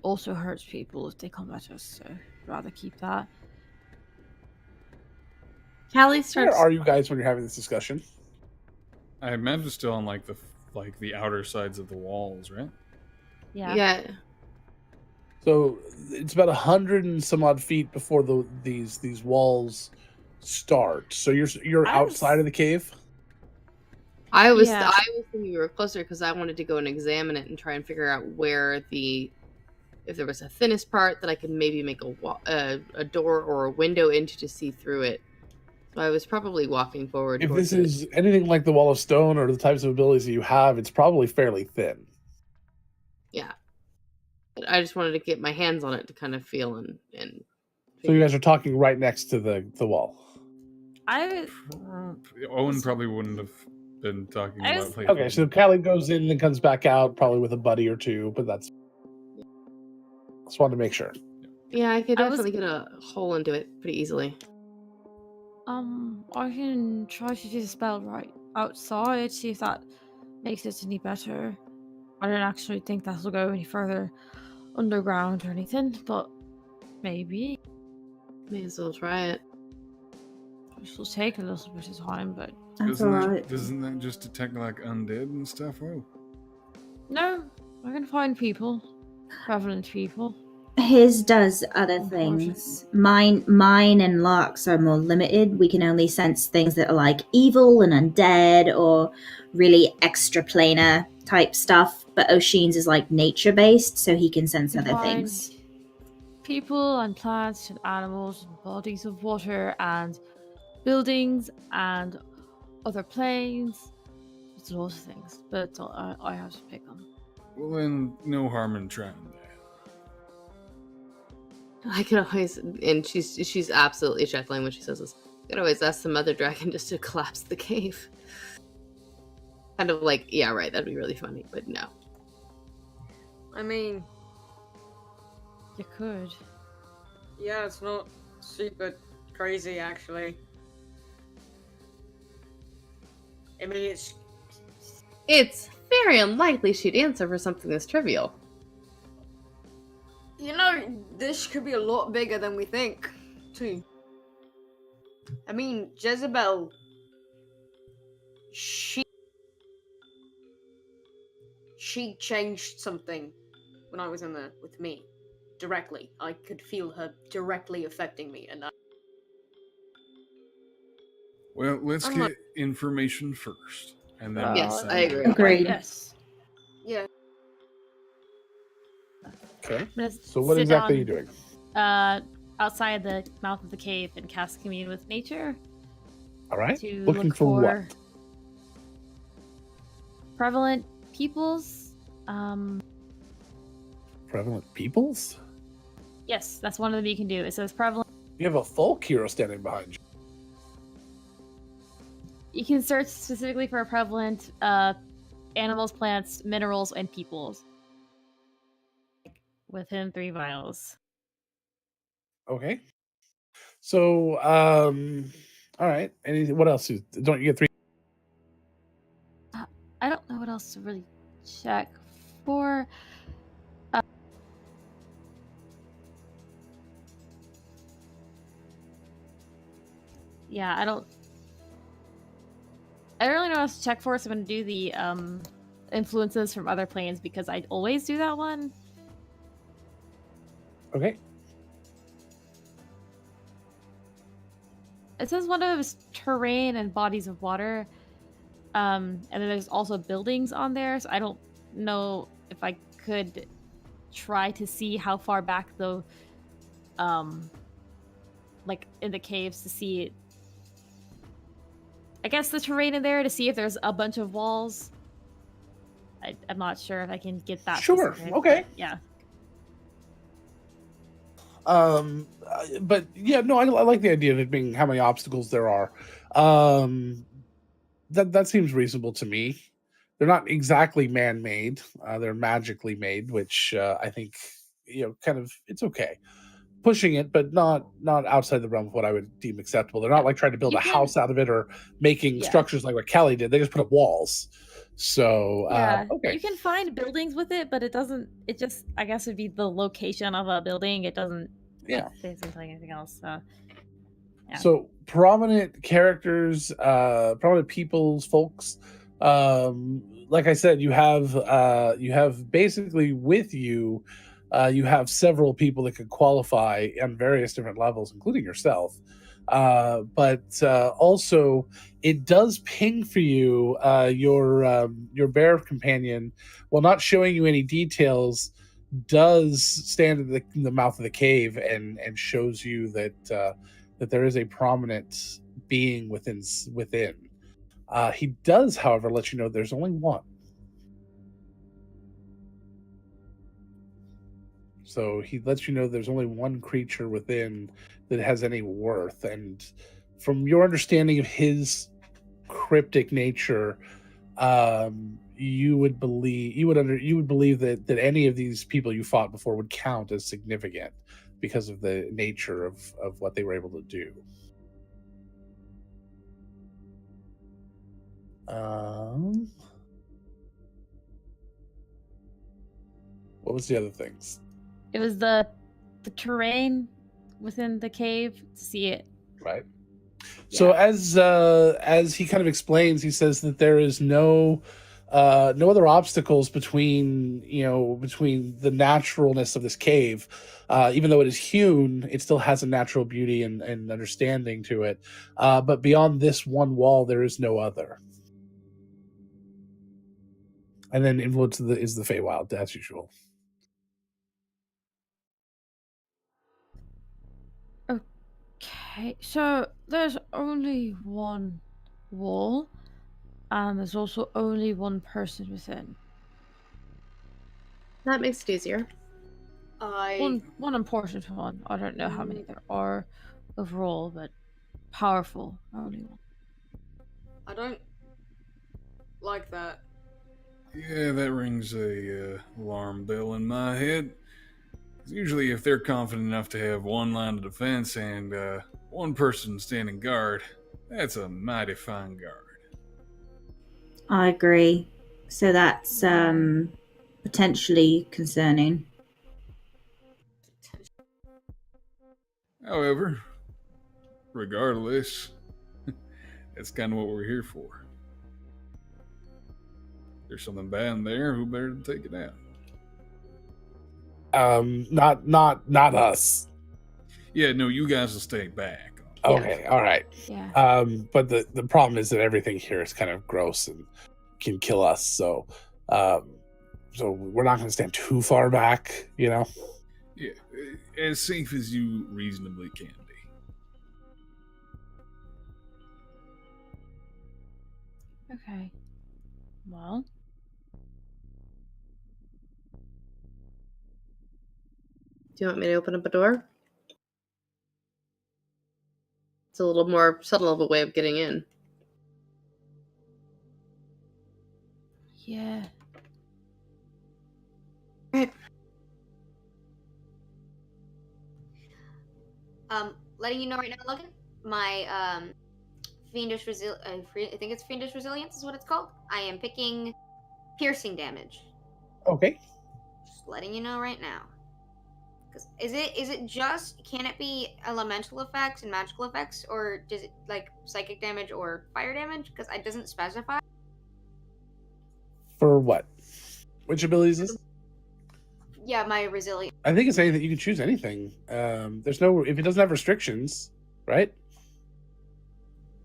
Also hurts people if they come at us, so I'd rather keep that. Callie starts. Where are you guys when you're having this discussion? I imagine still on the outer sides of the walls, right? Yeah. So it's about 100 and some odd feet before these walls start. So you're outside of the cave. I was thinking you were closer because I wanted to go and examine it and try and figure out where if there was a thinnest part that I could maybe make a door or a window into to see through it. So I was probably walking forward. If this is anything like the Wall of Stone or the types of abilities that you have, it's probably fairly thin. Yeah. But I just wanted to get my hands on it to kind of feel and So you guys are talking right next to the wall. Owen probably wouldn't have been talking about. Okay, so Callie goes in and then comes back out, probably with a buddy or two, but that's. Just wanted to make sure. Yeah, I could definitely get a hole into it pretty easily. I can try to do the spell right outside, see if that makes it any better. I don't actually think that'll go any further underground or anything, but maybe. May as well try it. Which will take a little bit of time, but... Doesn't that just detect like undead and stuff? Oh. No, I can find people. Prevalent people. His does other things. Mine and Lark's are more limited. We can only sense things that are like evil and undead or really extraplanar type stuff. But Oshin's is like nature based, so he can sense other things. People and plants and animals and bodies of water and buildings and other planes. It's lots of things, but I have to pick them. Well, then, no harm in trying that. I can always, and she's absolutely chuckling when she says this. I can always ask the mother dragon just to collapse the cave. Kind of like, yeah, right, that'd be really funny, but no. I mean, You could. yeah, it's not super crazy, actually. I mean, It's very unlikely she'd answer for something this trivial. you know, this could be a lot bigger than we think, too. I mean, Jezebel, she changed something when I was in there with me, directly. I could feel her directly affecting me, and Well, let's I'm get not- information first, and then Yes, decide. I agree. Agreed. Yes. yeah. Okay. I'm gonna So what sit exactly are you down, doing? outside the mouth of the cave and cast commune with nature All right. to Looking look for what? prevalent peoples. Prevalent peoples? Yes, that's one of them you can do. It says prevalent. You have a folk hero standing behind you. You can search specifically for prevalent animals, plants, minerals, and peoples. Within 3 miles. Okay. So, all right. Anything? What else? Don't you get 3? I don't know what else to really check for. Yeah, I don't really know what else to check for, so I'm gonna do the influences from other planes because I always do that one. Okay. It says one of those terrain and bodies of water. And then there's also buildings on there, so I don't know if I could try to see how far back the like in the caves to see it. I guess the terrain in there to see if there's a bunch of walls. I'm not sure if I can get that. Sure. specific, Okay. but yeah. But yeah, no, I like the idea of it being how many obstacles there are. That seems reasonable to me. They're not exactly man-made. They're magically made, which I think kind of it's okay. Pushing it, but not outside the realm of what I would deem acceptable. They're not like trying to build You a can- house out of it or making Yeah. structures like what Kelly did. They just put up walls. So Yeah, okay. you can find buildings with it, but it doesn't. It just, I guess, would be the location of a building. It doesn't. Yeah. Say something anything else. So. Yeah. So prominent characters, prominent peoples, folks. Like I said, you have basically with you, you have several people that could qualify on various different levels, including yourself. But also, it does ping for you your bear companion, while not showing you any details. Does stand in the mouth of the cave and shows you that that there is a prominent being within. He does, however, let you know there's only one. So he lets you know there's only one creature within that has any worth. And from your understanding of his cryptic nature, you would believe that any of these people you fought before would count as significant because of the nature of what they were able to do. What was the other things? It was the terrain within the cave to see it. Right. So as he kind of explains, he says that there is no other obstacles between the naturalness of this cave. Even though it is hewn, it still has a natural beauty and understanding to it. But beyond this one wall, there is no other. And then influence is the Feywild, as usual. Okay, so there's only one wall, and there's also only one person within. That makes it easier. One important one. I don't know how many there are overall, but powerful. Only one. I don't like that. Yeah, that rings a alarm bell in my head. Usually, if they're confident enough to have one line of defense and one person standing guard, that's a mighty fine guard. I agree. So that's potentially concerning. However, regardless, that's kind of what we're here for. There's something bad in there, who better to take it out? Not us. Yeah, no, you guys will stay back. Okay, all right. Yeah. But the problem is that everything here is kind of gross and can kill us. So we're not going to stand too far back, you know. Yeah, as safe as you reasonably can be. Okay. Well. Do you want me to open up a door? It's a little more subtle of a way of getting in. Yeah. Right. Letting you know right now, Logan, my fiendish I think it's fiendish resilience is what it's called. I am picking piercing damage. Okay. Just letting you know right now. Cause is it just, can it be elemental effects and magical effects, or does it like psychic damage or fire damage? Because it doesn't specify. For what? Which ability is this? Yeah, my resilience. I think it's anything. You can choose anything. There's no, if it doesn't have restrictions, right?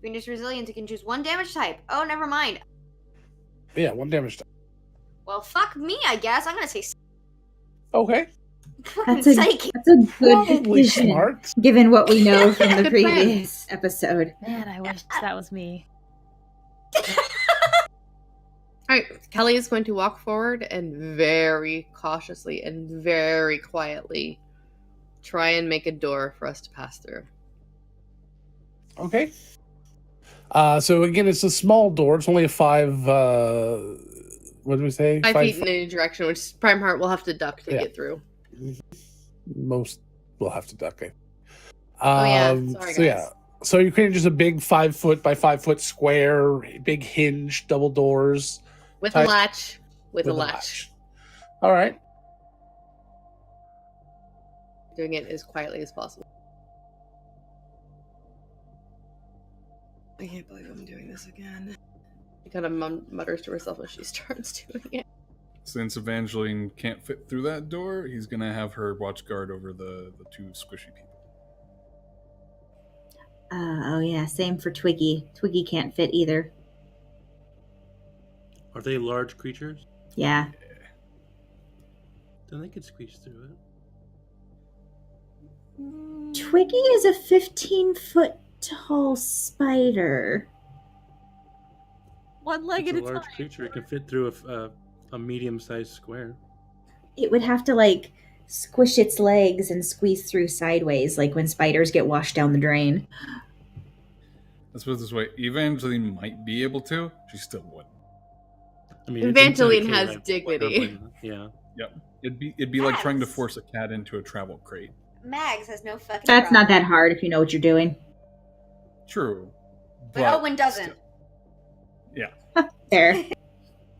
Fiendish resilience, you can choose one damage type. Oh, never mind. Yeah, one damage. Well, fuck me, I guess. I'm gonna say Okay. fucking That's a psychic. good Probably decision, smart. given what we know from the Good plan. previous episode. Man, I wish that was me. Alright, Kelly is going to walk forward and very cautiously and very quietly try and make a door for us to pass through. Okay. So again, it's a small door. It's only a 5. What did we say? 5 feet in any direction, which Prime Heart will have to duck to Yeah. get through. Most will have to duck. Okay. Oh, yeah. Sorry, So yeah. guys. So you're creating just a big 5 foot by 5 foot square, big hinge, double doors. With Type- a latch. With a latch. All right. Doing it as quietly as possible. I can't believe I'm doing this again. She kind of mutters to herself as she starts doing it. Since Evangeline can't fit through that door, he's gonna have her watch guard over the two squishy people. Oh yeah, same for Twiggy. Twiggy can't fit either. Are they large creatures? Yeah. Then they could squeeze through it. Twiggy is a 15-foot tall spider. One leg It's at a a large time. creature. It can fit through a medium-sized square. It would have to like squish its legs and squeeze through sideways, like when spiders get washed down the drain. Let's put it this way: Evangeline might be able to. She still wouldn't. I mean, Evangeline inside a cave, has I dignity. wouldn't- Yeah. It'd be like trying to Yes. force a cat into a travel crate. Mags has no fucking That's problem. not that hard if you know what you're doing. True. But Owen doesn't. There.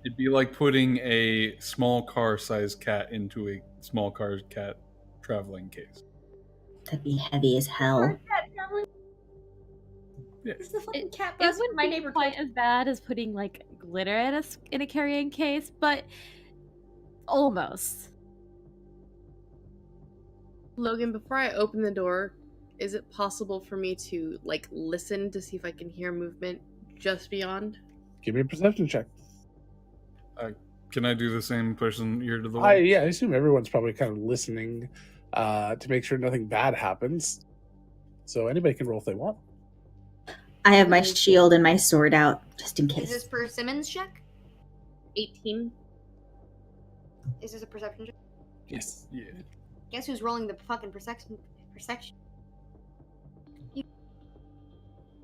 It'd be like putting a small car-sized cat into a small car cat traveling case. That'd be heavy as hell. It's the fucking cat It bus wouldn't my be neighbor quite told. as bad as putting like glitter in a carrying case, but almost. Logan, before I open the door, is it possible for me to like listen to see if I can hear movement just beyond? Give me a perception check. Can I do the same person ear to the wall? I assume everyone's probably kind of listening to make sure nothing bad happens. So anybody can roll if they want. I have my shield and my sword out just in Is this case. persimmons check? 18. Is this a perception check? Yes. Yeah. Guess who's rolling the fucking perception?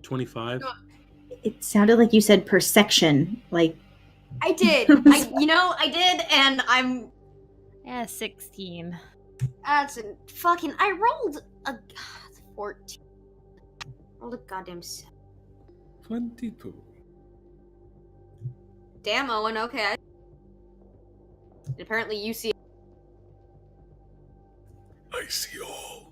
25. It sounded like you said persection. Like I did. I did, and I'm. Yeah, 16. That's a fucking. I rolled a 14. Rolled a goddamn 7. 22. Damn, Owen. Okay. Apparently, you see I see all.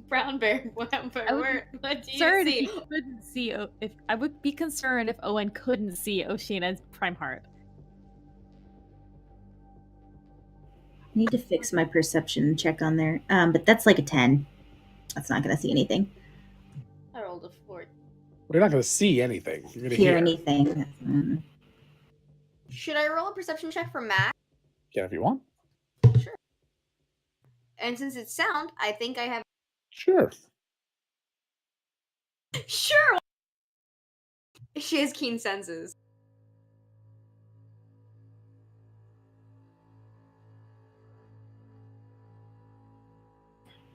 brown bear. What do you Concerned if see? he couldn't see. If I would be concerned if Owen couldn't see Oshina's prime heart. I need to fix my perception check on there. But that's like a 10. That's not going to see anything. I rolled a 4. We're not going to see anything. You're going to Hear hear. anything. Should I roll a perception check for Max? Yeah, if you want. Sure. And since it's sound, I think I have. Sure. Sure. She has keen senses.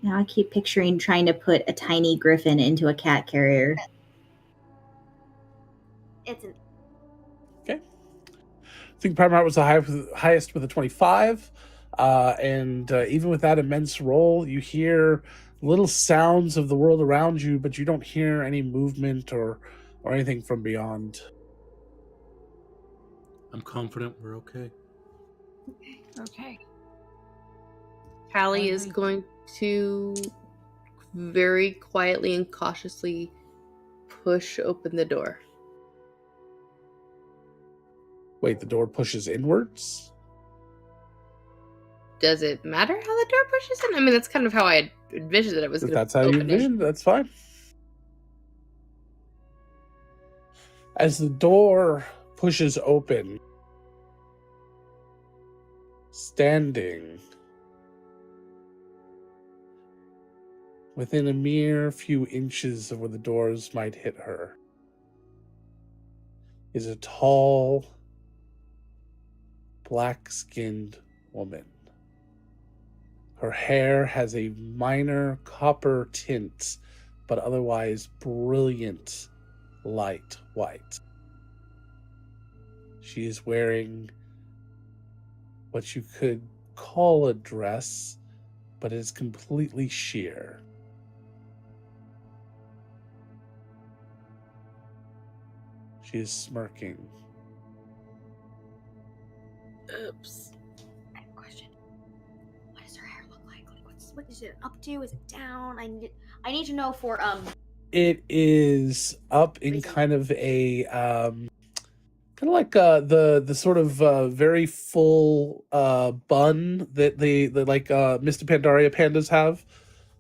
Now I keep picturing trying to put a tiny griffin into a cat carrier. It's an. I think Prime Heart was the highest with a 25. And even with that immense roll, you hear little sounds of the world around you, but you don't hear any movement or anything from beyond. I'm confident we're okay. Okay. Callie is going to very quietly and cautiously push open the door. Wait, the door pushes inwards? Does it matter how the door pushes in? I mean, that's kind of how I envisioned that it was If going to that's how you envisioned, that's fine. As the door pushes open, standing within a mere few inches of where the doors might hit her is a tall, black-skinned woman. Her hair has a minor copper tint, but otherwise brilliant light white. She is wearing what you could call a dress, but it is completely sheer. She is smirking. Oops. I have a question. What does her hair look like? What is it up to? Is it down? I need to know for It is up in kind of a kind of like the sort of very full bun that the like Mr. Pandaria pandas have.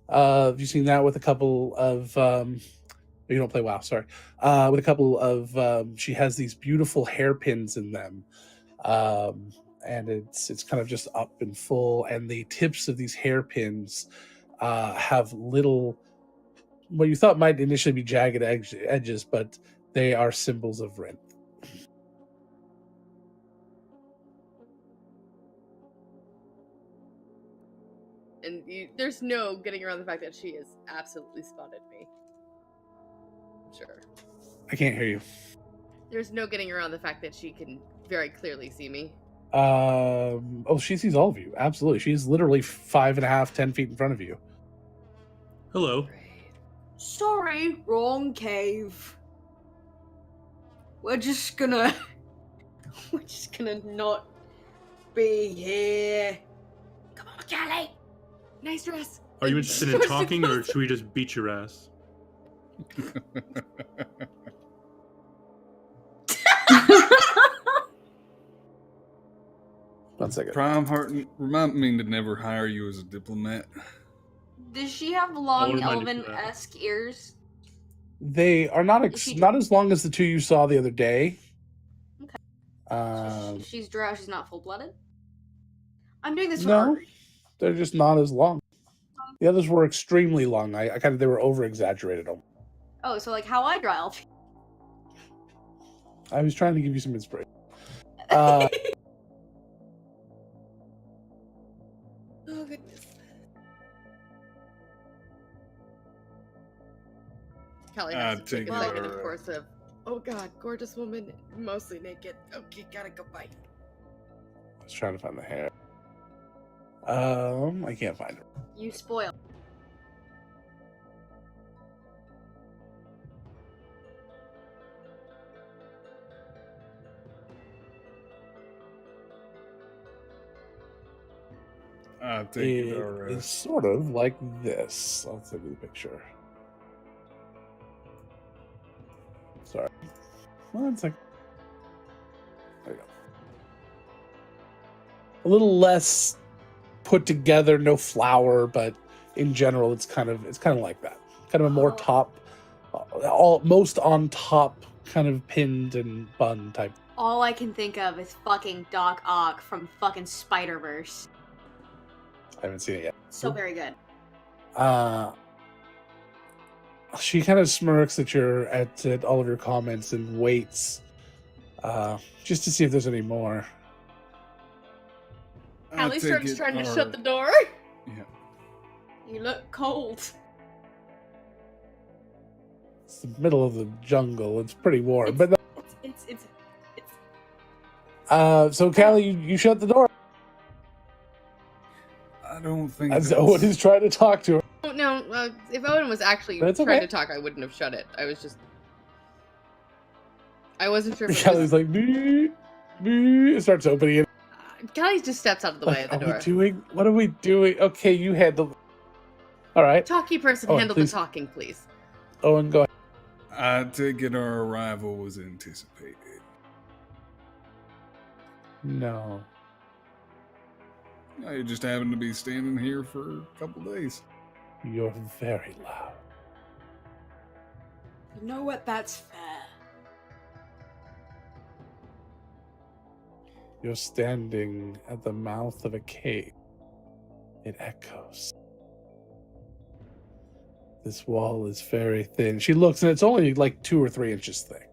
Have you seen that with a couple of you don't play WoW, sorry. With a couple of she has these beautiful hairpins in them. And it's kind of just up and full, and the tips of these hairpins have little, what you thought might initially be jagged edges, but they are symbols of Rin. And there's no getting around the fact that she has absolutely spotted me. Sure. I can't hear you. There's no getting around the fact that she can very clearly see me. Oh, she sees all of you. Absolutely. She's literally 5.5, 10 feet in front of you. Hello. sorry, wrong cave. We're just gonna not be here. Come on, Callie. Nice dress. Are you interested in talking, or should we just beat your ass? One second. Prime Heart, remind me to never hire you as a diplomat. Does she have long remind you for that. elven-esque ears? They are not not as long as the two you saw the other day. Okay. She's drow. She's not full-blooded. I'm doing this for No, art. they're just not as long. The others were extremely long. I kind of, they were over exaggerated. Oh, so like how I draw elf. I was trying to give you some inspiration. Oh goodness. Kelly has to take a second, of course, of, oh god, gorgeous woman, mostly naked. Okay, gotta go bye. I was trying to find the hair. I can't find her. You spoil. It's sort of like this. I'll send you the picture. Sorry. 1 second. There you go. A little less put together, no flower, but in general, it's kind of like that. Kind of a more top, most on top, kind of pinned and bun type. All I can think of is fucking Doc Ock from fucking Spider-Verse. I haven't seen it yet. So very good. She kind of smirks at all of your comments and waits, just to see if there's any more. Callie starts trying to shut the door. Yeah. You look cold. It's the middle of the jungle. It's pretty warm, but It's so Callie, you shut the door. I don't think As Owen is trying to talk to her. Oh, no, if Owen was actually That's trying okay. to talk, I wouldn't have shut it. I wasn't sure if it Callie's was... like, boo, boo. It starts opening it. Callie just steps out of the way of the door. What are we doing? Okay, you handle. All right. Talky person, Owen, handle please. the talking, please. Owen, go ahead. I take it our arrival was anticipated. No. I just happened to be standing here for a couple days. You're very loud. You know what? That's fair. You're standing at the mouth of a cave. It echoes. This wall is very thin. She looks, and it's only like 2 or 3 inches thick.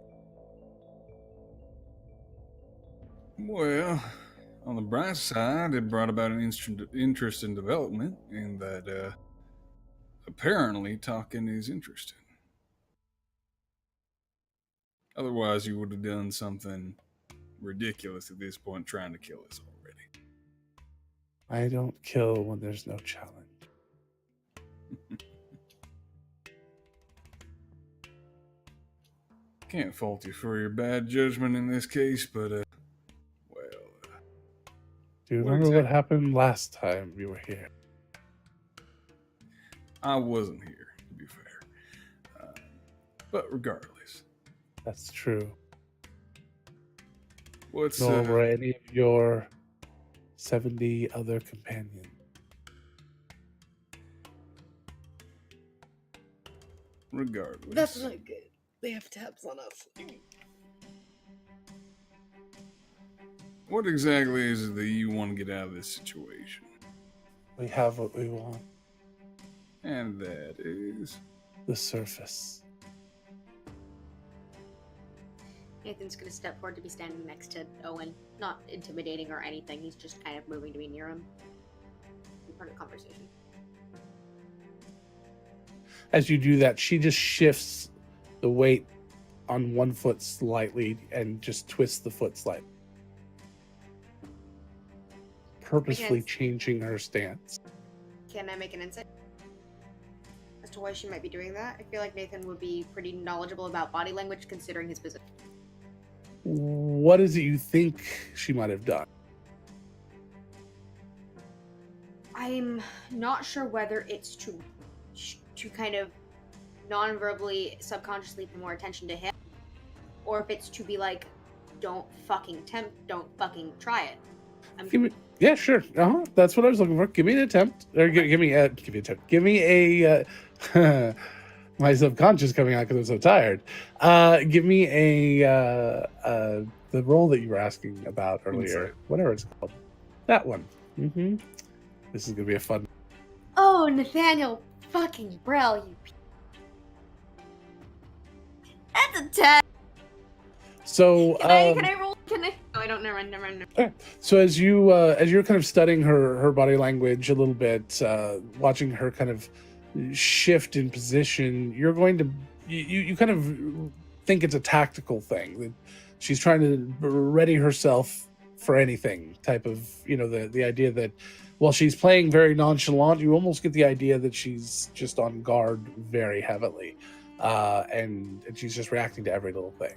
Well, on the bright side, it brought about an interest in development, and that apparently talking is interesting. Otherwise, you would have done something ridiculous at this point, trying to kill us already. I don't kill when there's no challenge. Can't fault you for your bad judgment in this case, but Do you remember what happened last time you were here? I wasn't here, to be fair. But regardless. That's true. What's Nor were any of your 70 other companions. regardless? That's not good. They have tabs on us. What exactly is it that you want to get out of this situation? We have what we want. And that is... The surface. Nathan's gonna step forward to be standing next to Owen. Not intimidating or anything, he's just kind of moving to be near him. Be part of the conversation. As you do that, she just shifts the weight on one foot slightly and just twists the foot slightly. Purposefully Against- changing her stance. Can I make an insight as to why she might be doing that? I feel like Nathan would be pretty knowledgeable about body language considering his position. What is it you think she might have done? I'm not sure whether it's to kind of non-verbally, subconsciously pay more attention to him, or if it's to be like, don't fucking tempt, don't fucking try it. Yeah, sure. That's what I was looking for. Give me an attempt, or give me a attempt. Give me a. My subconscious coming out because I'm so tired. Give me the role that you were asking about earlier, Insight. whatever it's called. That one. Mm-hmm. This is gonna be a fun. Oh, Nathaniel fucking Brell, you. That's a 10. So Can I roll? Can I? Oh, I don't. Never mind. So as you're kind of studying her body language a little bit, watching her kind of shift in position, you're going to you kind of think it's a tactical thing that she's trying to ready herself for anything type of, the idea that while she's playing very nonchalant, you almost get the idea that she's just on guard very heavily, and she's just reacting to every little thing.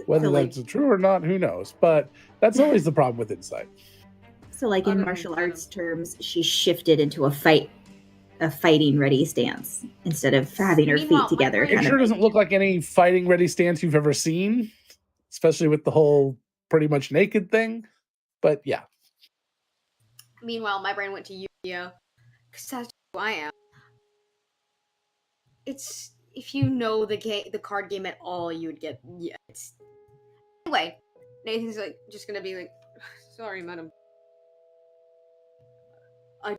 Whether So, like, that's true or not, who knows? But that's always the problem with insight. so like in martial arts terms, she shifted into a fighting ready stance instead of having her Meanwhile, feet together. my It Kind sure of. doesn't look like any fighting ready stance you've ever seen, especially with the whole pretty much naked thing. But yeah, Meanwhile, my brain went to Yu-Gi-Oh! Because that's who I am. It's if you know the card game at all, you would get It's anyway. Nathan's like just gonna be like, sorry, madam. I was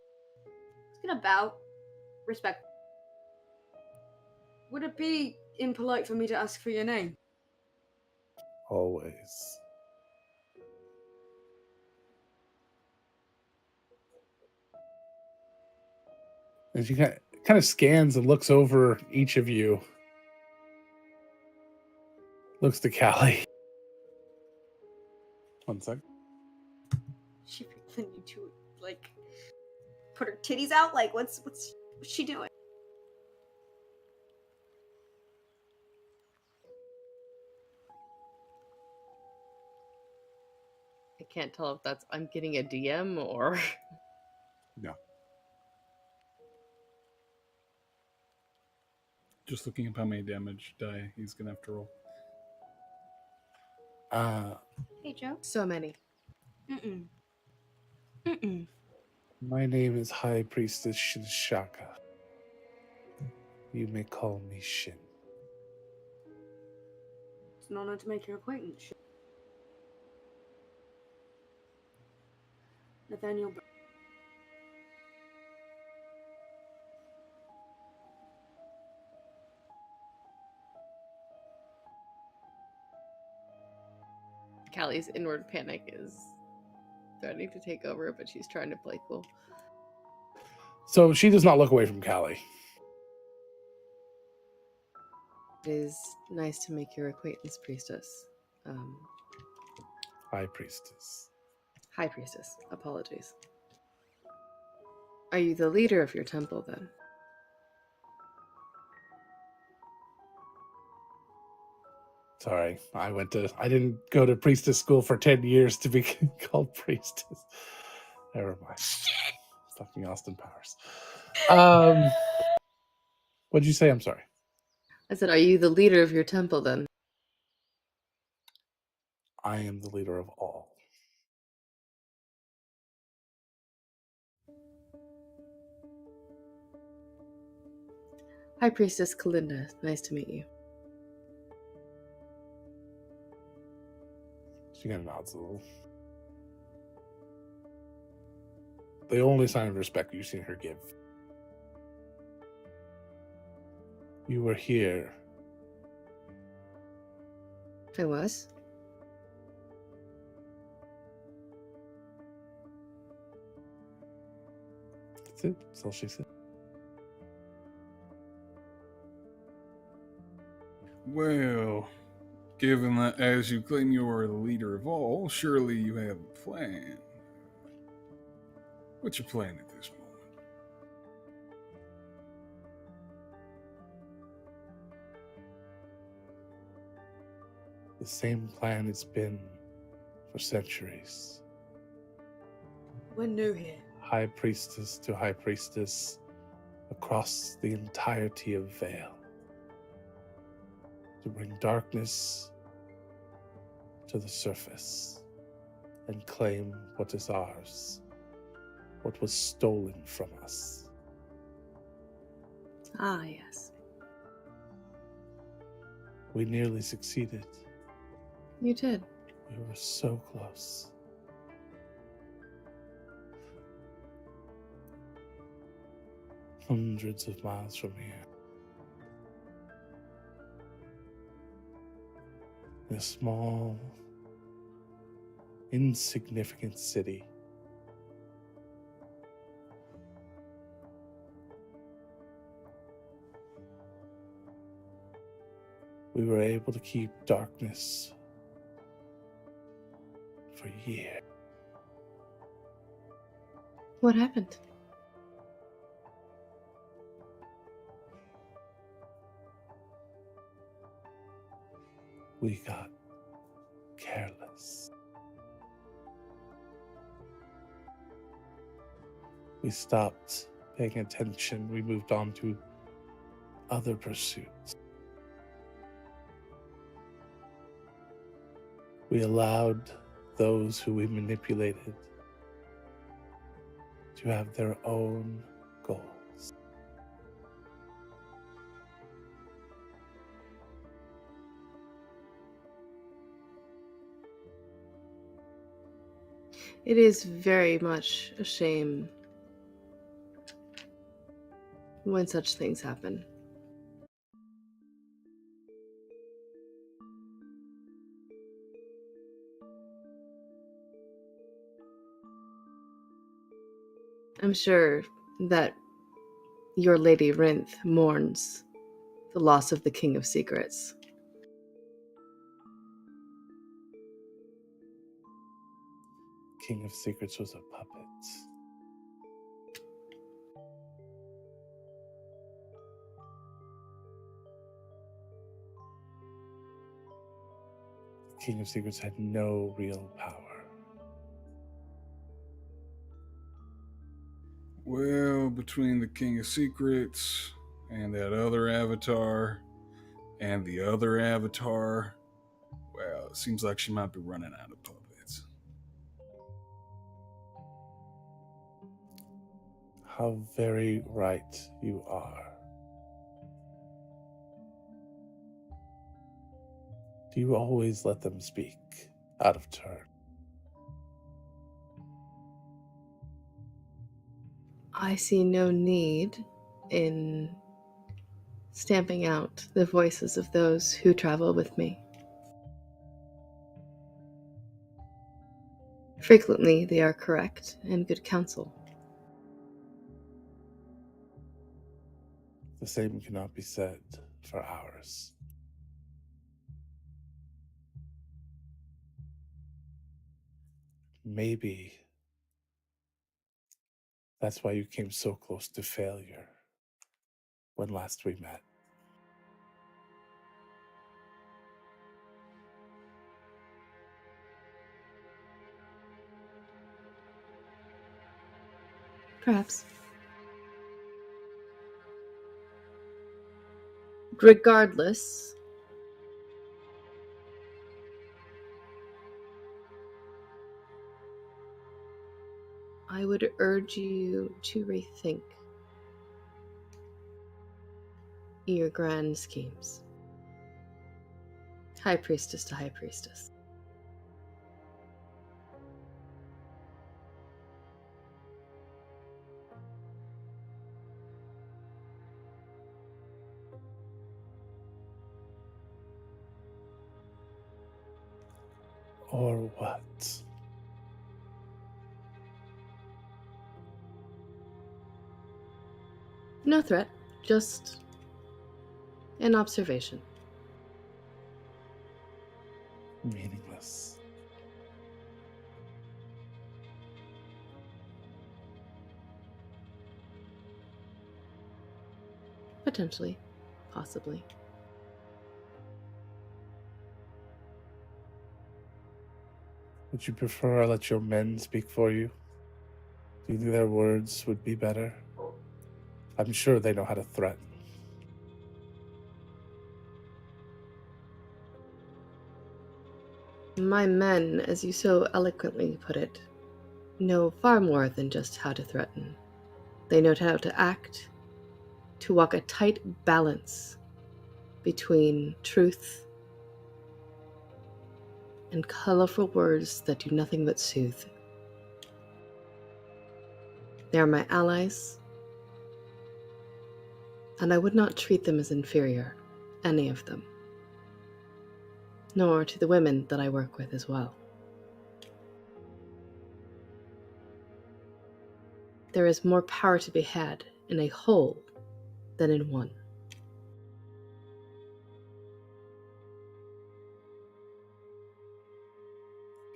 gonna bow, respect. Would it be impolite for me to ask for your name? always. And she kind of scans and looks over each of you. Looks to Callie. One sec. She really need to like put her titties out. Like what's she doing? I can't tell if that's I'm getting a DM or No. Just looking up how many damage die he's gonna have to roll. Hey Joe. so many. My name is High Priestess Shinshaka. You may call me Shin. It's an honor to make your acquaintance. Nathaniel. Callie's inward panic is threatening to take over, but she's trying to play cool. So she does not look away from Callie. It is nice to make your acquaintance, priestess. High Priestess. High priestess. Apologies. Are you the leader of your temple then? Sorry, I didn't go to priestess school for 10 years to be called priestess. Never mind. Fucking Austin Powers. What'd you say? I'm sorry. I said, are you the leader of your temple then? I am the leader of all. High priestess Kalinda. Nice to meet you. She kind of nods a little. The only sign of respect you've seen her give. You were here. I was. That's it. That's all she said. Well, given that as you claim you are the leader of all, surely you have a plan. What's your plan at this moment? The same plan it's been for centuries. We're new here. High priestess to high priestess across the entirety of Vale. To bring darkness to the surface and claim what is ours, what was stolen from us. Ah, yes. We nearly succeeded. You did. We were so close. Hundreds of miles from here. in a small, insignificant city. We were able to keep darkness for years. What happened? We got careless. We stopped paying attention. We moved on to other pursuits. We allowed those who we manipulated to have their own goals. It is very much a shame when such things happen. I'm sure that your Lady Rinth mourns the loss of the King of Secrets. King of Secrets was a puppet. The King of Secrets had no real power. Well, between the King of Secrets and that other avatar and the other avatar, well, it seems like she might be running out of puppets. How very right you are. Do you always let them speak out of turn? I see no need in stamping out the voices of those who travel with me. Frequently, they are correct and good counsel. The same cannot be said for ours. Maybe that's why you came so close to failure when last we met. Perhaps. Regardless, I would urge you to rethink your grand schemes. High Priestess to High Priestess. Or what? No threat, just an observation. Meaningless. Potentially, possibly. Would you prefer I let your men speak for you? Do you think their words would be better? I'm sure they know how to threaten. My men, as you so eloquently put it, know far more than just how to threaten. They know how to act, to walk a tight balance between truth and colorful words that do nothing but soothe. They are my allies, and I would not treat them as inferior, any of them. nor to the women that I work with as well. There is more power to be had in a whole than in one.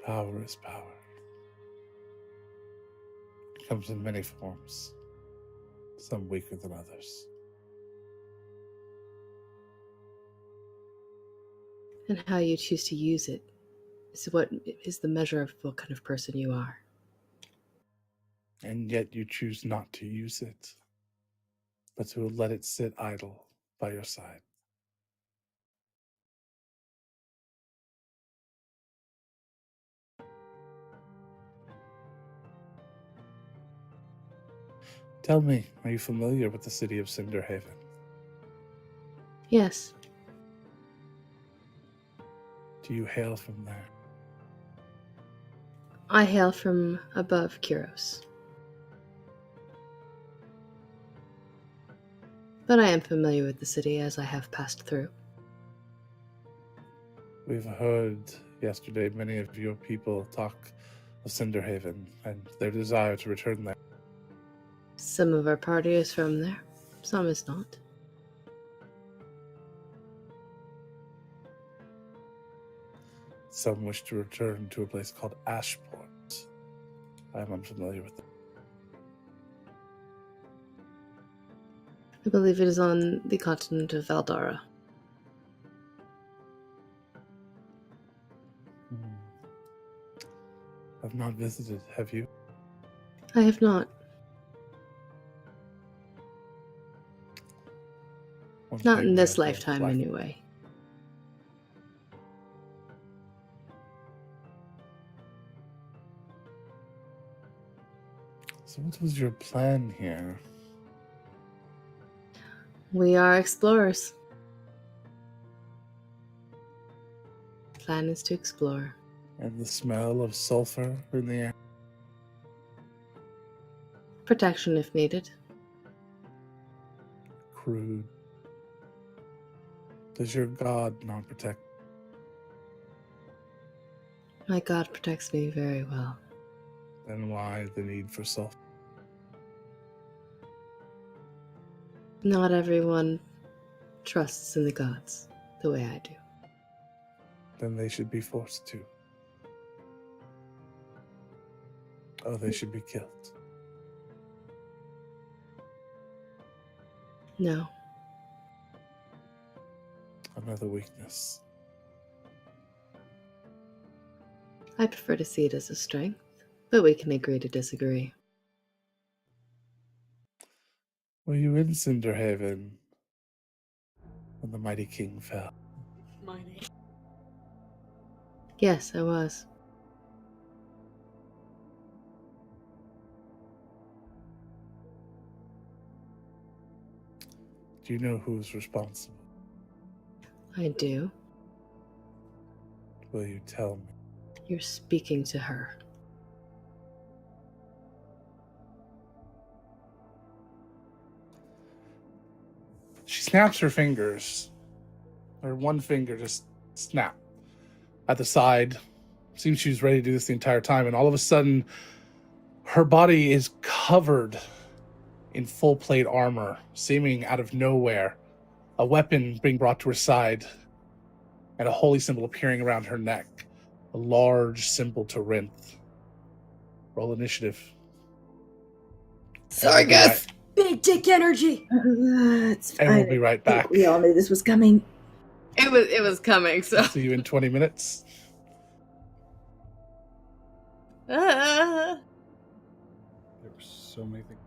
Power is power. It comes in many forms, some weaker than others. And how you choose to use it is what is the measure of what kind of person you are. And yet you choose not to use it, but to let it sit idle by your side. Tell me, are you familiar with the city of Cinderhaven? Yes, Do you hail from there? I hail from above Kyros. But I am familiar with the city as I have passed through. We've heard yesterday many of your people talk of Cinderhaven and their desire to return there. Some of our party is from there, some is not. Some wish to return to a place called Ashport. I am unfamiliar with it. I believe it is on the continent of Valdara. I've not visited, have you? I have not. One Not thing in this that I've lifetime, liked- anyway. So what was your plan here? We are explorers. Plan is to explore. And the smell of sulfur in the air? Protection if needed. Crude. Does your god not protect? My god protects me very well. Then why the need for sulfur? Not everyone trusts in the gods the way I do. Then they should be forced to. Oh, they should be killed. No. Another weakness. I prefer to see it as a strength, but we can agree to disagree. Were you in Cinderhaven when the mighty king fell? Mighty. Yes, I was. Do you know who's responsible? I do. Will you tell me? You're speaking to her. She snaps her fingers. Her one finger just snap at the side. Seems she was ready to do this the entire time, and all of a sudden, her body is covered in full plate armor, seeming out of nowhere. A weapon being brought to her side, and a holy symbol appearing around her neck. A large symbol to Rinth. Roll initiative. Sargus! Big dick energy! It's And fine. we'll be right I think back. we all knew this was coming. It was coming, so. See you in 20 minutes. Ah. There were so many things.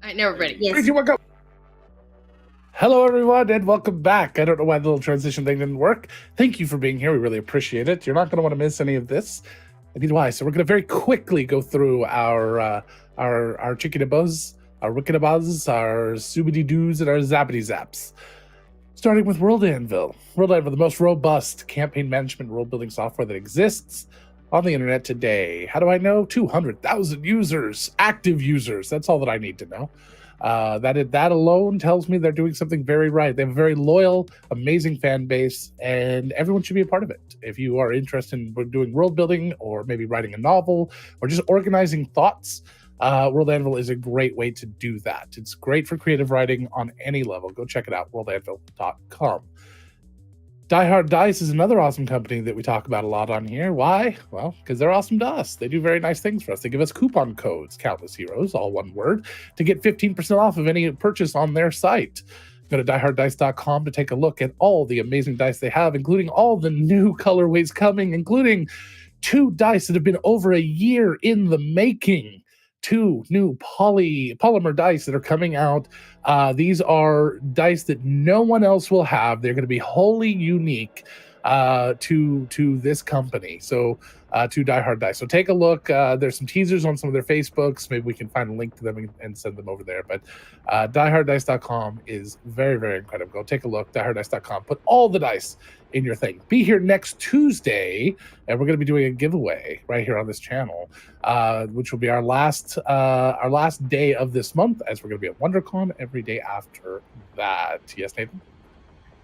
All right, now we're ready. Yes. 3, 2, 1, go. Hello, everyone, and welcome back. I don't know why the little transition thing didn't work. Thank you for being here. We really appreciate it. You're not going to want to miss any of this. Neither do I. So we're going to very quickly go through our chickadabuzz, our wickedabuzz, our subity-doos, and our zappity-zaps. Starting with World Anvil. World Anvil, the most robust campaign management role-building software that exists on the internet today. How do I know? 200,000 users, active users. That's all that I need to know. That alone tells me they're doing something very right. They have a very loyal, amazing fan base, and everyone should be a part of it. If you are interested in doing world building, or maybe writing a novel, or just organizing thoughts, World Anvil is a great way to do that. It's great for creative writing on any level. Go check it out, worldanvil.com. Die Hard Dice is another awesome company that we talk about a lot on here. Why? Well, because they're awesome to us. They do very nice things for us. They give us coupon codes, Countless Heroes, all one word, to get 15% off of any purchase on their site. Go to dieharddice.com to take a look at all the amazing dice they have, including all the new colorways coming, including 2 dice that have been over a year in the making. 2 new polymer dice that are coming out. These are dice that no one else will have. They're going to be wholly unique to this company. So to Die Hard Dice. So take a look. There's some teasers on some of their Facebooks. Maybe we can find a link to them and send them over there. But dieharddice.com is very, very incredible. Go take a look. dieharddice.com. Put all the dice in your thing. Be here next Tuesday, and we're going to be doing a giveaway right here on this channel, which will be our last day of this month, as we're going to be at WonderCon every day after that. Yes, Nathan?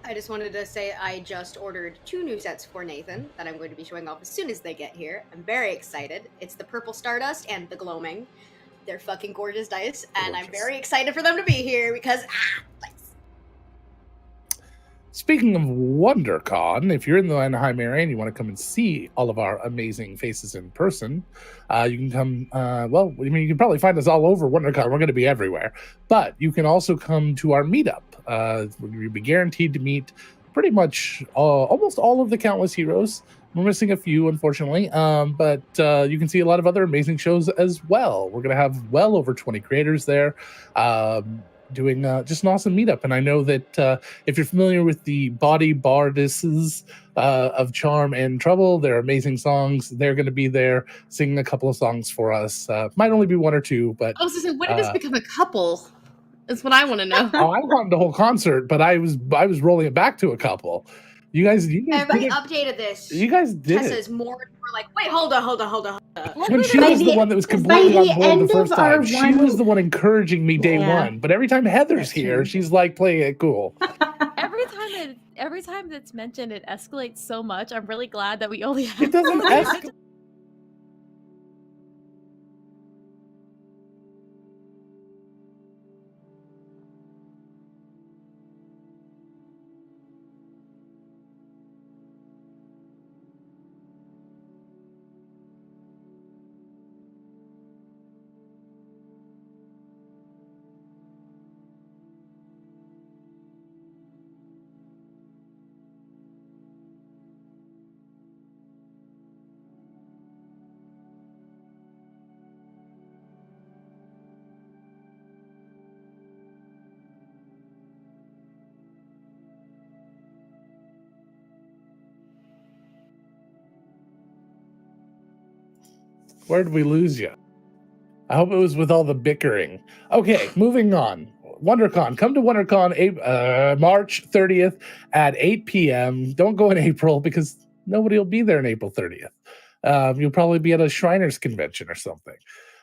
I just wanted to say I just ordered 2 new sets for Nathan that I'm going to be showing off as soon as they get here. I'm very excited. It's the Purple Stardust and the Gloaming. They're fucking gorgeous dice, and I'm very excited for them to be here because, dice. Speaking of WonderCon, if you're in the Anaheim area and you want to come and see all of our amazing faces in person, you can come. You can probably find us all over WonderCon. We're going to be everywhere. But you can also come to our meetup. You'll be guaranteed to meet pretty much almost all of the Countless Heroes. We're missing a few, unfortunately, but you can see a lot of other amazing shows as well. We're going to have well over 20 creators there. Doing just an awesome meetup. And I know that if you're familiar with the Body Bardesses of Charm and Trouble, they're amazing songs. They're going to be there singing a couple of songs for us. Might only be 1 or 2, but I was just saying, when did this become a couple? That's what I want to know. I wanted the whole concert, but I was rolling it back to a couple. You guys Everybody updated this. You guys did Tessa's more and more like, wait, hold on. When she was the one that was completely on board the first time, she was the one encouraging me day one. But every time Heather's here, she's like playing it cool. Every time that's mentioned, it escalates so much. I'm really glad that we only have. It doesn't escalate. Where did we lose you? I hope it was with all the bickering. Okay, moving on. WonderCon. Come to WonderCon March 30th at 8 p.m. Don't go in April because nobody will be there on April 30th. You'll probably be at a Shriners convention or something.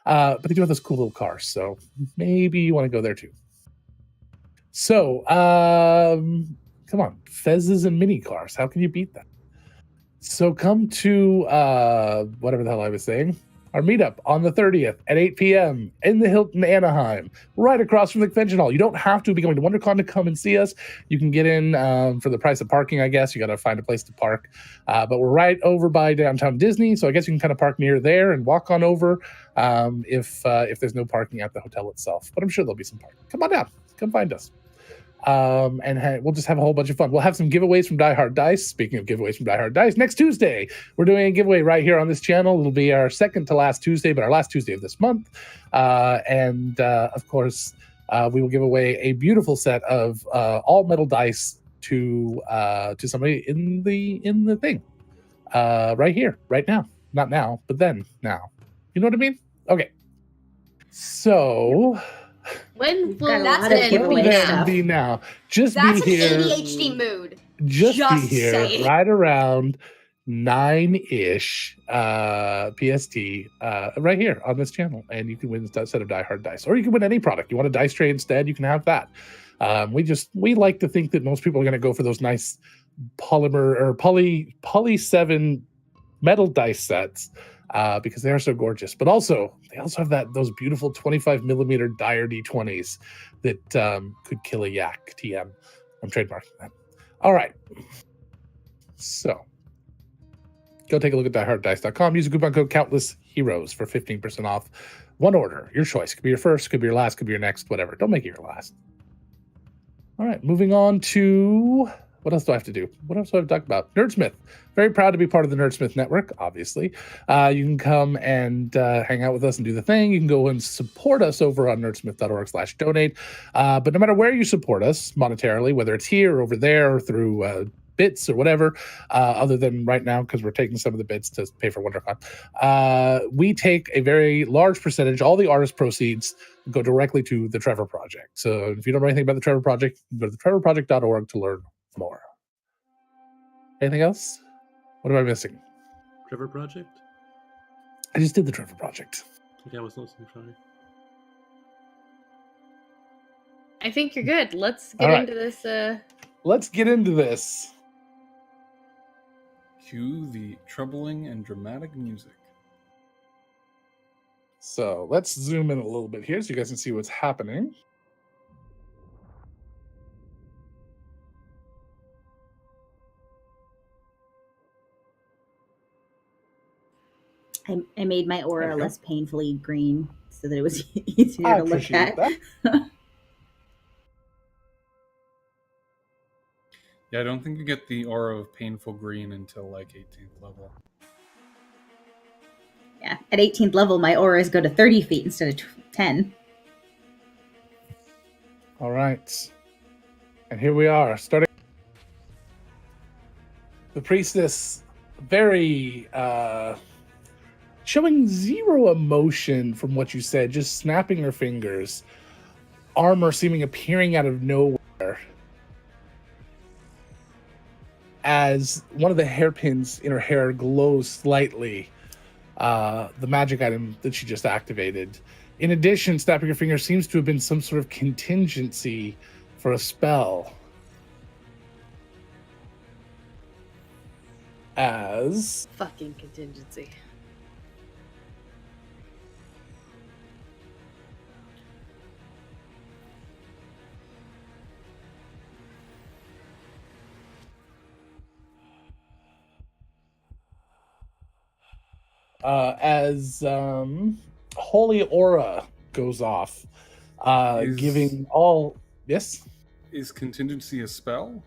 But they do have those cool little cars, so maybe you want to go there too. So, come on. Fezzes and mini cars. How can you beat that? So come to whatever the hell I was saying. Our meetup on the 30th at 8 p.m. in the Hilton Anaheim, right across from the convention hall. You don't have to be going to WonderCon to come and see us. You can get in for the price of parking, I guess. You got to find a place to park. But we're right over by downtown Disney, so I guess you can kind of park near there and walk on over if there's no parking at the hotel itself. But I'm sure there'll be some parking. Come on down. Come find us. We'll just have a whole bunch of fun. We'll have some giveaways from Die Hard Dice. Speaking of giveaways from Die Hard Dice, next Tuesday, we're doing a giveaway right here on this channel. It'll be our second to last Tuesday, but our last Tuesday of this month. Of course, we will give away a beautiful set of all metal dice to somebody in the thing, right here, right now. Not now, but then now. You know what I mean? Okay. So When We've will got a That's lot an of then giveaway be then now? stuff. be now. Just That's be an here. ADHD mood. Just be Just here, saying. right around 9-ish PST, right here on this channel, and you can win a set of Die Hard dice, or you can win any product. You want a dice tray instead, you can have that. We like to think that most people are going to go for those nice polymer or poly 7 metal dice sets, because they are so gorgeous. But also, they also have those beautiful 25 millimeter Dyer D20s that could kill a yak. TM. I'm trademarking that. All right. So go take a look at dieharddice.com. Use the coupon code Countless Heroes for 15% off one order. Your choice. Could be your first, could be your last, could be your next, whatever. Don't make it your last. All right, moving on to what else do I have to do? What else do I have to talk about? Nerdsmith. Very proud to be part of the Nerdsmith network, obviously. You can come and hang out with us and do the thing. You can go and support us over on nerdsmith.org/donate. But no matter where you support us monetarily, whether it's here or over there or through bits or whatever, other than right now because we're taking some of the bits to pay for WonderCon, we take a very large percentage. All the artist proceeds go directly to the Trevor Project. So if you don't know anything about the Trevor Project, go to thetrevorproject.org to learn more. Anything else? What am I missing? Trevor Project? I just did the Trevor Project. Okay, I was listening. Sorry. I think you're good. Let's All get right. into this. Let's get into this. Cue the troubling and dramatic music. So let's zoom in a little bit here so you guys can see what's happening. I made my There aura you go. less painfully green so that it was easier I to look appreciate at. that. Yeah, I don't think you get the aura of painful green until like 18th level. Yeah, at 18th level, my auras go to 30 feet instead of 10. All right. And here we are, starting. The priestess, very showing zero emotion from what you said, just snapping her fingers, armor seeming appearing out of nowhere as one of the hairpins in her hair glows slightly, the magic item that she just activated. In addition, snapping her fingers seems to have been some sort of contingency for a spell. As Fucking contingency. holy aura goes off, giving all. Yes, Is contingency a spell?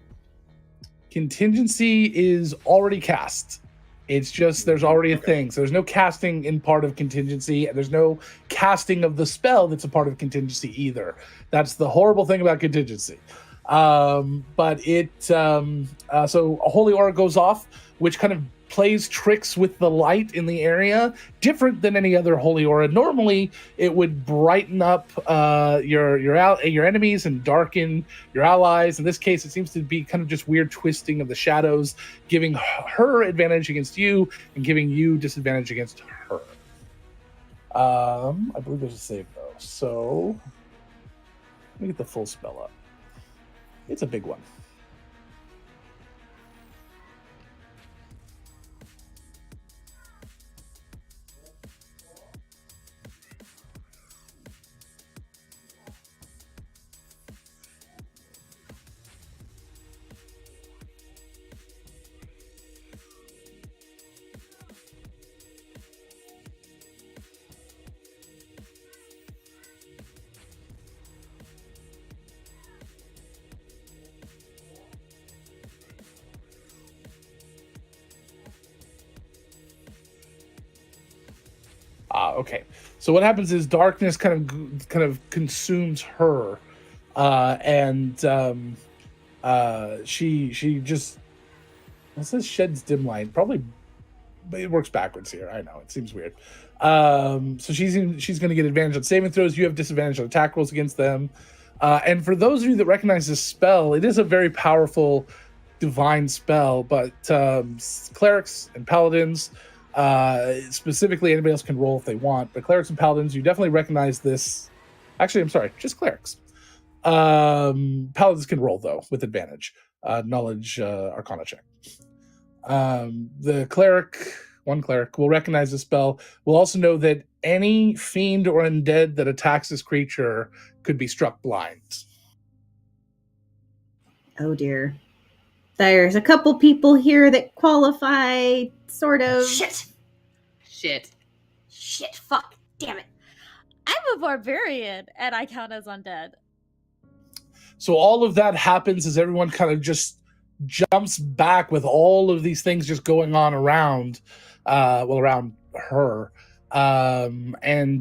contingency is already cast. It's just there's already a thing, so there's no casting in part of contingency, and there's no casting of the spell that's a part of contingency either. That's the horrible thing about contingency. But it so a holy aura goes off, which kind of plays tricks with the light in the area, different than any other holy aura. Normally, it would brighten up your enemies and darken your allies. In this case, it seems to be kind of just weird twisting of the shadows, giving her advantage against you and giving you disadvantage against her. I believe there's a save though, so let me get the full spell up. It's a big one. Okay, So what happens is darkness kind of consumes her, and she just, it says sheds dim light. Probably it works backwards here. I know, it seems weird. So she's going to get advantage on saving throws. You have disadvantage on attack rolls against them. And for those of you that recognize this spell, it is a very powerful divine spell, but clerics and paladins, specifically anybody else can roll if they want, but clerics and paladins, you definitely recognize this. Actually, I'm sorry, just clerics. Paladins can roll though with advantage. Knowledge arcana check. The one cleric will recognize the spell, will also know that any fiend or undead that attacks this creature could be struck blind. Oh dear. There's a couple people here that qualify, sort of. Shit. Fuck. Damn it. I'm a barbarian, and I count as undead. So all of that happens as everyone kind of just jumps back with all of these things just going on around her. And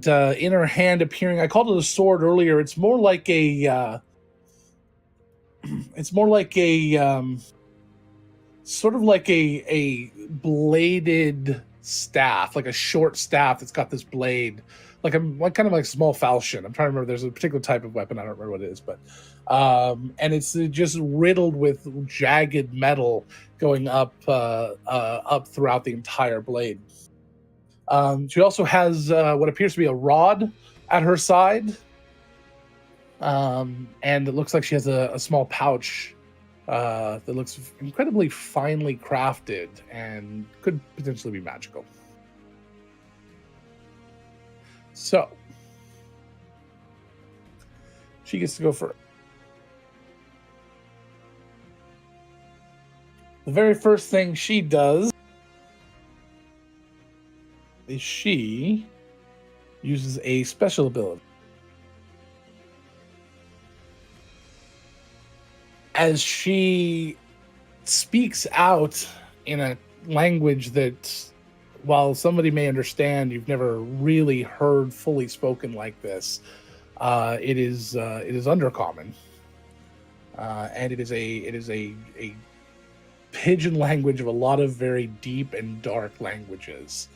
in her hand appearing, I called it a sword earlier. It's more like a sort of like a bladed staff, like a short staff that's got this blade, like kind of like a small falchion. I'm trying to remember. There's a particular type of weapon. I don't remember what it is, but and it's just riddled with jagged metal going up throughout the entire blade. She also has what appears to be a rod at her side, and it looks like she has a small pouch that looks incredibly finely crafted and could potentially be magical. So she gets to go first. The very first thing she does is she uses a special ability. As she speaks out in a language that, while somebody may understand, you've never really heard fully spoken like this. It is undercommon, and it is a pidgin language of a lot of very deep and dark languages.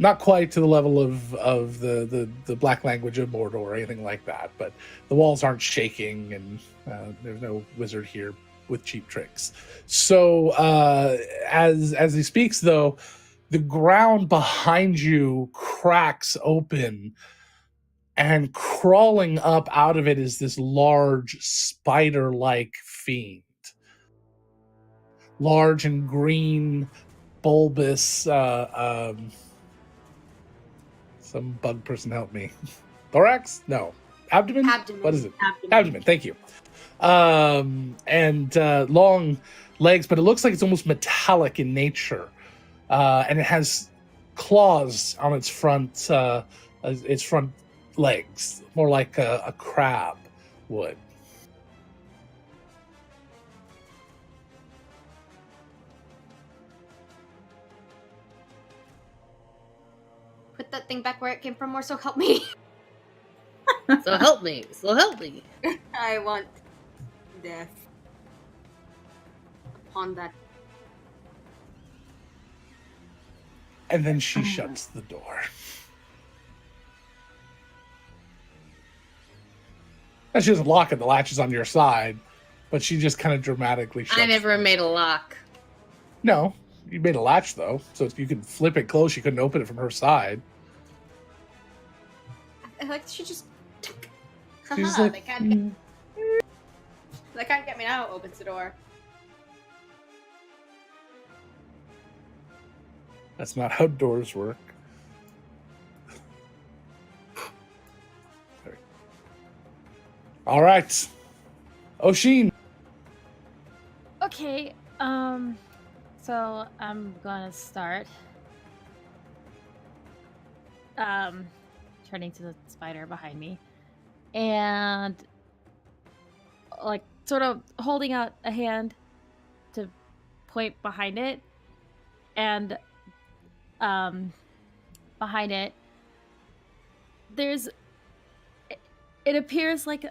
Not quite to the level of the black language of Mordor or anything like that, but the walls aren't shaking, and there's no wizard here with cheap tricks. So as he speaks, though, the ground behind you cracks open, and crawling up out of it is this large spider-like fiend. Large and green, bulbous. Some bug person help me. Thorax? No. Abdomen? What is it? Abdomen. Thank you. And long legs, but it looks like it's almost metallic in nature. And it has claws on its front legs, more like a crab would. Put that thing back where it came from, or so help me. So help me. I want death upon that. And then she shuts the door. And she doesn't lock it, the latch is on your side, but she just kind of dramatically shuts I never made a lock. No, you made a latch, though, so you could flip it closed. She couldn't open it from her side. Like, she just... She's Haha, like, they can't get me now, opens the door. That's not how doors work. Sorry. All right. Oshin. Okay, so I'm gonna start turning to the spider behind me and like sort of holding out a hand to point behind it, and behind it there's it appears like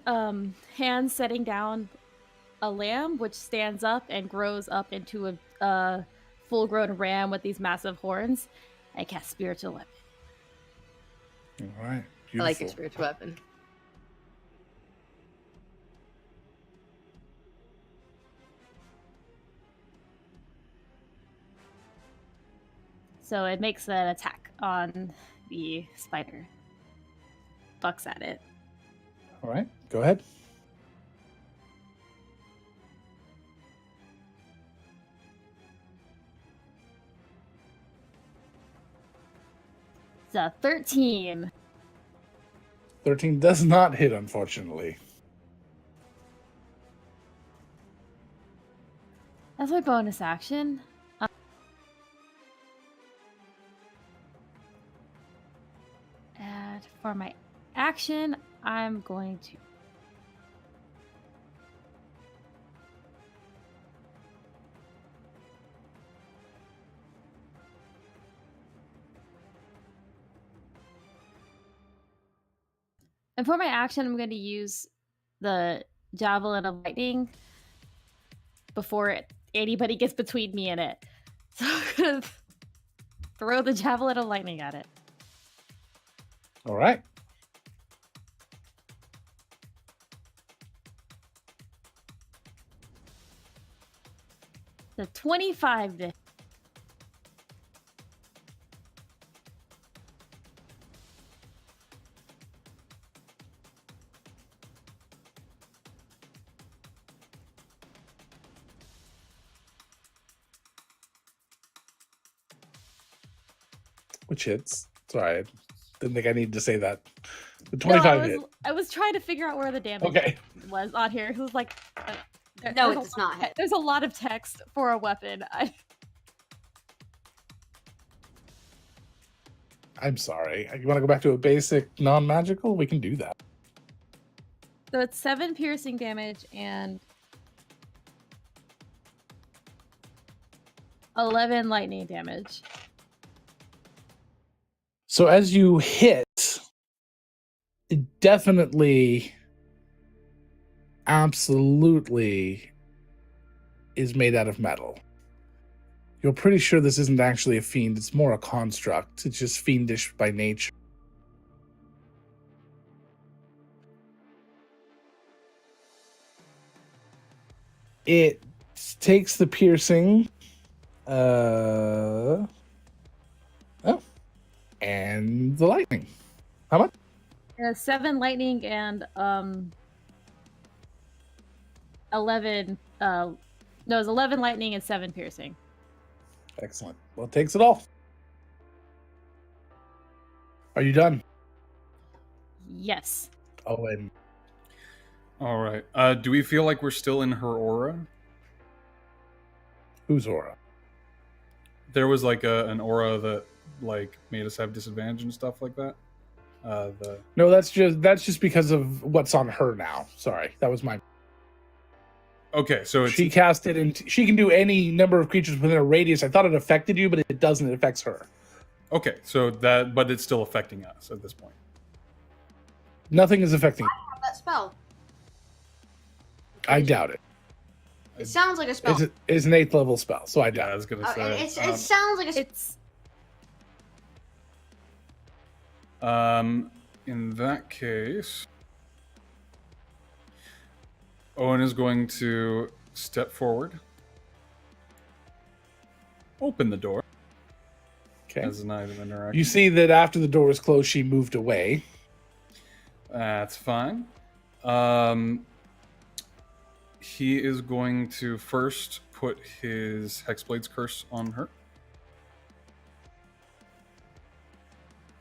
hands setting down a lamb, which stands up and grows up into a full-grown ram with these massive horns. I cast spiritual weapon. All right. Beautiful. I like your spiritual weapon. So it makes an attack on the spider. Bucks at it. All right. Go ahead. It's a 13. 13 does not hit, unfortunately. That's my bonus action. And for my action, I'm going to... And for my action, I'm going to use the Javelin of Lightning before anybody gets between me and it. So I'm going to throw the Javelin of Lightning at it. All right. The 25 to... Which hits? Sorry, I didn't think I needed to say that. The No, 25 hit. I was trying to figure out where the damage Okay. was on here. It was like... No, it there's does not hit. There's a lot of text for a weapon. I'm sorry. You want to go back to a basic non-magical? We can do that. So it's 7 piercing damage and 11 lightning damage. So as you hit, it definitely, absolutely is made out of metal. You're pretty sure this isn't actually a fiend. It's more a construct. It's just fiendish by nature. It takes the piercing. And the lightning. How much? 7 lightning and 11. No, it's 11 lightning and 7 piercing. Excellent. Well, it takes it all. Are you done? Yes. Oh, and All right. Do we feel like we're still in her aura? whose aura? There was like an aura that like made us have disadvantage and stuff like that. No, that's just because of what's on her now. Sorry, that was my. Okay, so it's She cast it, and she can do any number of creatures within a radius. I thought it affected you, but it doesn't. It affects her. okay. So that, but it's still affecting us at this point. Nothing is affecting. That spell. I doubt it. It sounds like a spell. It's an 8th level spell, so I Yeah, doubt I it. was gonna say. It sounds like a spell. It's In that case, Owen is going to step forward, open the door Okay. as an item interaction. You see that after the door was closed, she moved away. That's fine. He is going to first put his Hexblade's Curse on her.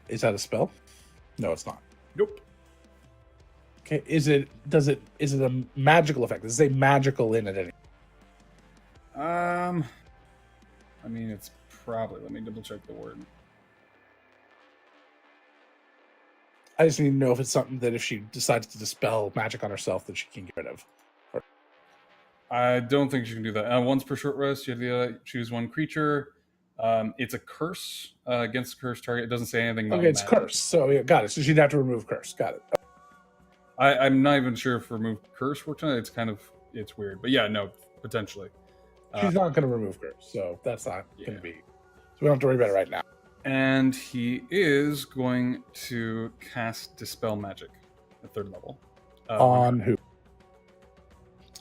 Is that a spell? No, it's not. Nope. Okay. Is it a magical effect? Does it say magical in it? I mean, it's probably. Let me double check the word. I just need to know if it's something that if she decides to dispel magic on herself, that she can get rid of. I don't think you can do that. Once per short rest, you have to choose one creature. It's a curse against a cursed target. It doesn't say anything about Okay, it's magic. curse. So yeah, got it. So she'd have to remove curse. Got it. I'm not even sure if remove curse works on it. It's weird. But yeah, no, potentially. She's not going to remove curse, so that's not going Yeah. to be. So we don't have to worry about it right now. And he is going to cast Dispel Magic at 3rd level. On who?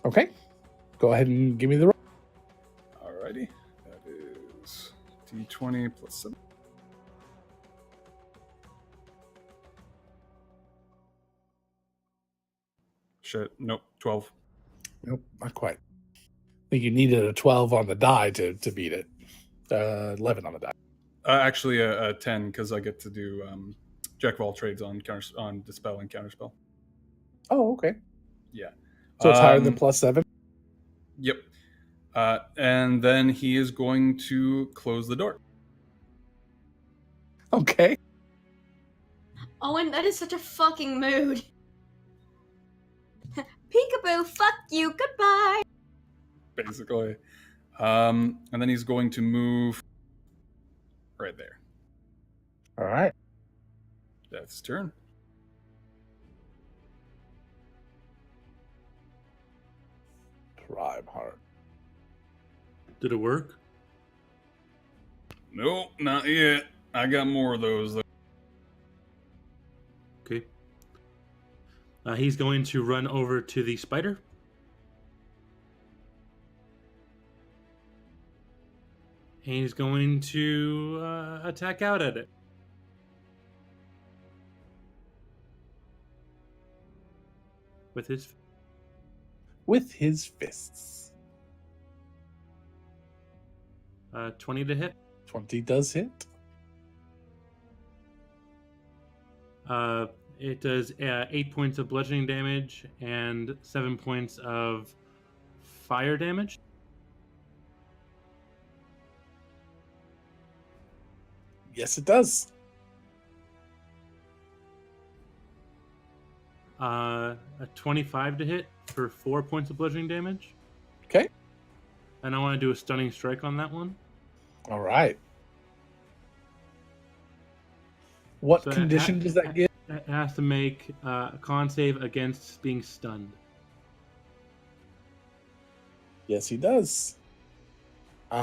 Okay. Go ahead and give me the roll. Alrighty. That is D20 plus 7. Shit. Nope. 12. Nope, not quite. I think you needed a 12 on the die to beat it. 11 on the die. Actually, a 10 because I get to do Jack of all trades on Dispel and Counterspell. Oh, okay. Yeah. So it's higher than +7? Yep. And then he is going to close the door. Okay. Owen, that is such a fucking mood. Peekaboo, fuck you, goodbye. Basically. And then he's going to move right there. All right. That's his turn. Prime Heart. Did it work? Nope, not yet. I got more of those, though. Okay. He's going to run over to the spider. And he's going to attack out at it. With his fists. 20 to hit. 20 does hit. It does 8 points of bludgeoning damage and 7 points of fire damage. Yes, it does. A 25 to hit for 4 points of bludgeoning damage. Okay. And I want to do a stunning strike on that one. All right. What So condition does that give? It has to make a con save against being stunned. Yes, he does. Do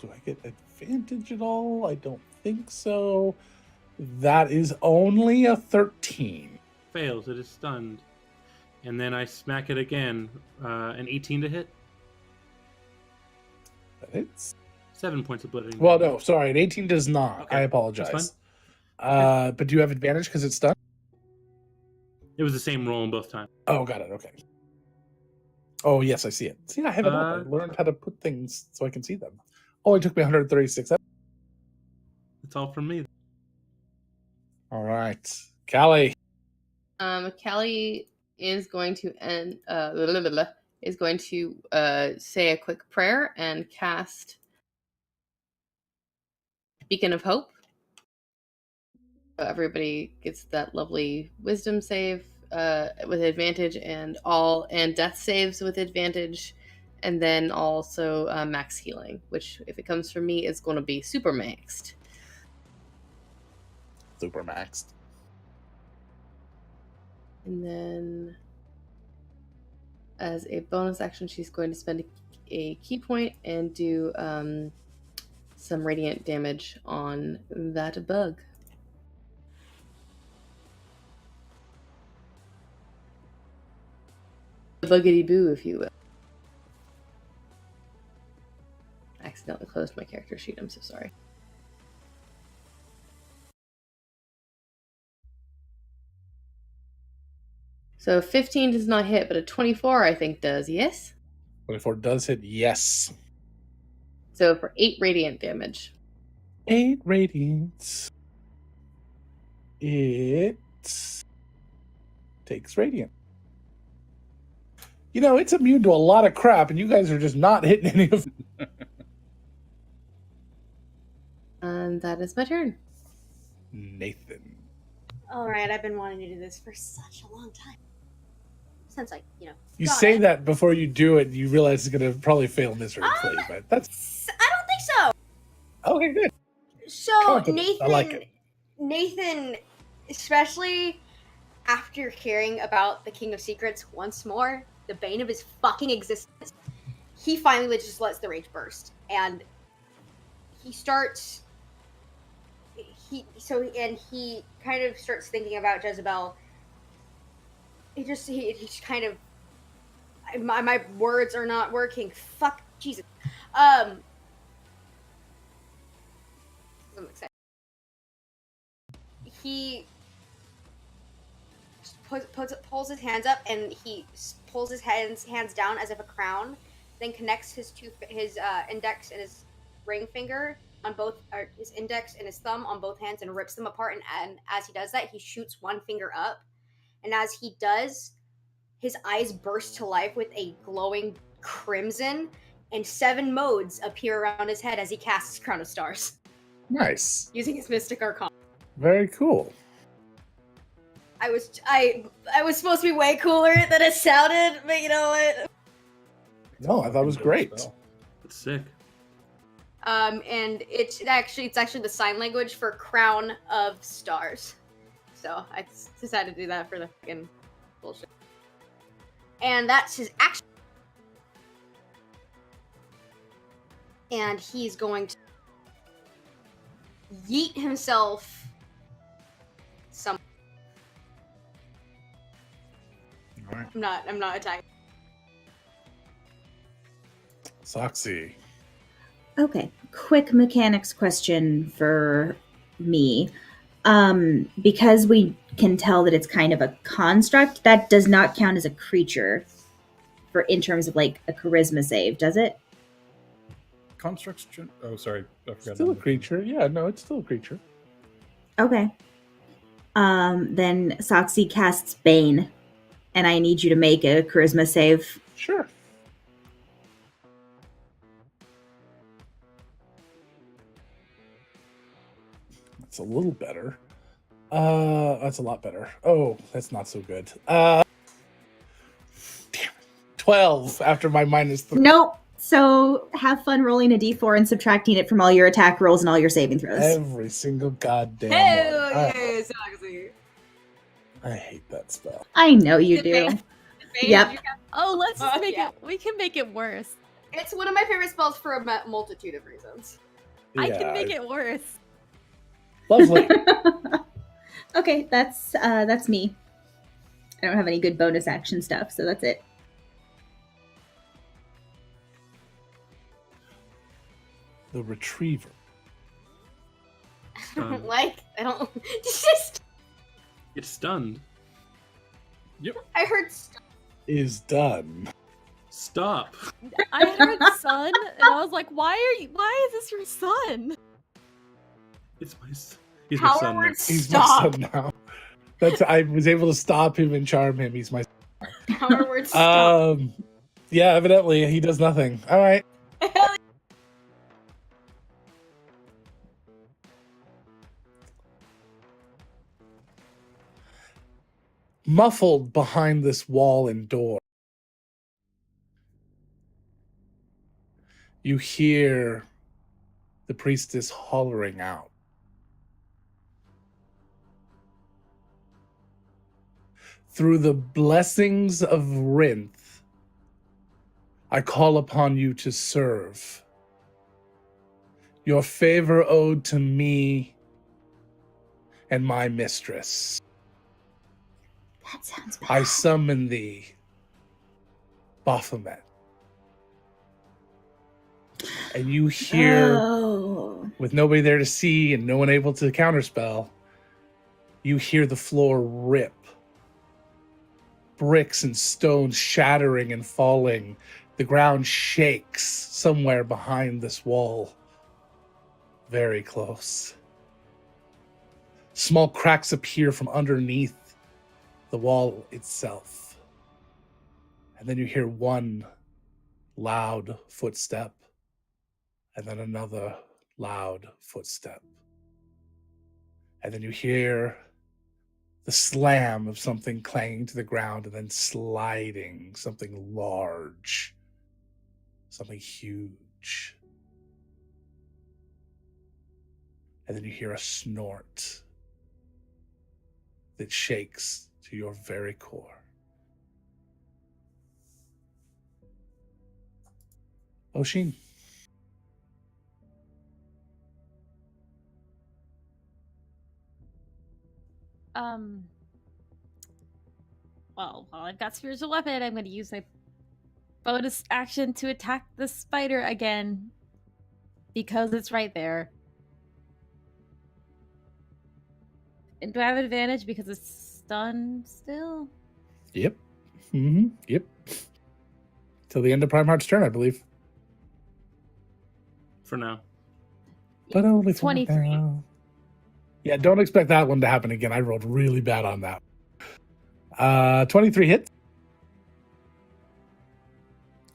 I get advantage at all? I don't think so. That is only a 13. Fails. It is stunned. And then I smack it again. An 18 to hit. That hits. 7 points of bludgeoning. Well, no, sorry, an 18 does not. Okay, I that's apologize. But do you have advantage because it's stunned? It was the same roll in both times. Oh, got it. Okay. Oh, yes, I see it. See, I have it up. I learned how to put things so I can see them. Only took me 136. That's all from me. All right. Callie. Callie is going to say a quick prayer and cast Beacon of Hope. So everybody gets that lovely wisdom save with advantage, and death saves with advantage, and then also max healing, which if it comes from me is going to be super maxed. Super maxed. And then as a bonus action, she's going to spend a key point and do some radiant damage on that bug. Buggity boo, if you will. I accidentally closed my character sheet. I'm so sorry. So 15 does not hit, but a 24 I think does, yes? 24 does hit, yes. So for 8 radiant damage. 8 radiant. It takes radiant. You know, it's immune to a lot of crap, and you guys are just not hitting any of it. And that is my turn. Nathan. Alright, I've been wanting to do this for such a long time. since I, You got say it. that before you do it, you realize it's going to probably fail miserably, but that's I don't think so. okay. Good. So Confident. Nathan, I like it. Nathan, especially after hearing about the King of Secrets once more, the bane of his fucking existence, he finally just lets the rage burst, and he starts. He kind of starts thinking about Jezebel. He just kind of. My words are not working. Fuck Jesus. I'm excited. He pulls his hands up, and he pulls his hands down as if a crown, then connects his index and his ring finger on both, or his index and his thumb on both hands, and rips them apart. And as he does that, he shoots one finger up, and as he does, his eyes burst to life with a glowing crimson, and 7 modes appear around his head as he casts Crown of Stars Nice. using his Mystic Arcana. Very cool. I was supposed to be way cooler than it sounded, but you know what? No, I thought it was great. That's sick. And it's actually the sign language for Crown of Stars. So I decided to do that for the fucking bullshit. And that's his action. And he's going to yeet himself some. All right. I'm not attacking. Soxy. Okay, quick mechanics question for me. Because we can tell that it's kind of a construct, that does not count as a creature in terms of like a charisma save, does it? Constructs. Oh, sorry. I forgot. Still a creature. Yeah, no, it's still a creature. Okay. Then Soxy casts Bane, and I need you to make a charisma save. Sure. That's a little better. That's a lot better. Oh, that's not so good. Damn it. 12 after my -3. Nope. So have fun rolling a d4 and subtracting it from all your attack rolls and all your saving throws. Every single goddamn Hell one. yeah, Soxy. I hate that spell. I know you do. Bane, Yep. you can- Oh, let's just make yeah. it. We can make it worse. It's one of my favorite spells for a multitude of reasons. I can make it worse. Lovely. Okay, that's me. I don't have any good bonus action stuff, so that's it. The retriever. I don't just. It's stunned. I heard. Is done. Stop. I heard son, and I was like, "Why is this your son?" It's my. He's my son. Power now. word He's stop. my son now. I was able to stop him and charm him. He's my Power word stop. yeah, evidently he does nothing. All right. Muffled behind this wall and door, you hear the priestess hollering out. Through the blessings of Rinth, I call upon you to serve. Your favor owed to me and my mistress. That sounds bad. I summon thee, Baphomet. And you hear, Oh. with nobody there to see and no one able to counterspell, you hear the floor rip. Bricks and stones shattering and falling. The ground shakes somewhere behind this wall. Very close. Small cracks appear from underneath the wall itself. And then you hear one loud footstep, and then another loud footstep. And then you hear the slam of something clanging to the ground and then sliding, something large, something huge. And then you hear a snort that shakes to your very core. Oshin. Well, while I've got spiritual weapon, I'm going to use my bonus action to attack the spider again because it's right there. And do I have advantage because it's stunned still? Yep. Yep. Till the end of Primarch's turn, I believe. For now. But only 23. now. Yeah, don't expect that one to happen again. I rolled really bad on that. 23 hits.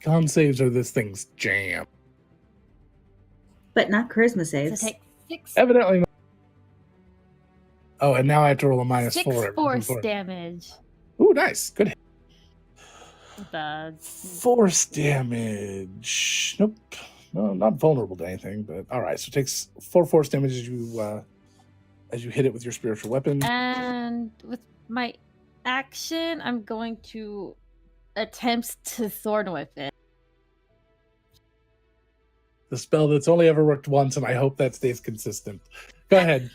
Con saves are this thing's jam. But not charisma So saves. take 6 Evidently not. Oh, and now I have to roll a minus 4. every force time. damage. Ooh, nice. Good hit. The Force damage. Nope. No, not vulnerable to anything, but all right. So it takes 4 force damage as you hit it with your spiritual weapon. And with my action, I'm going to attempt to thorn whip it. The spell that's only ever worked once, and I hope that stays consistent. Go ahead.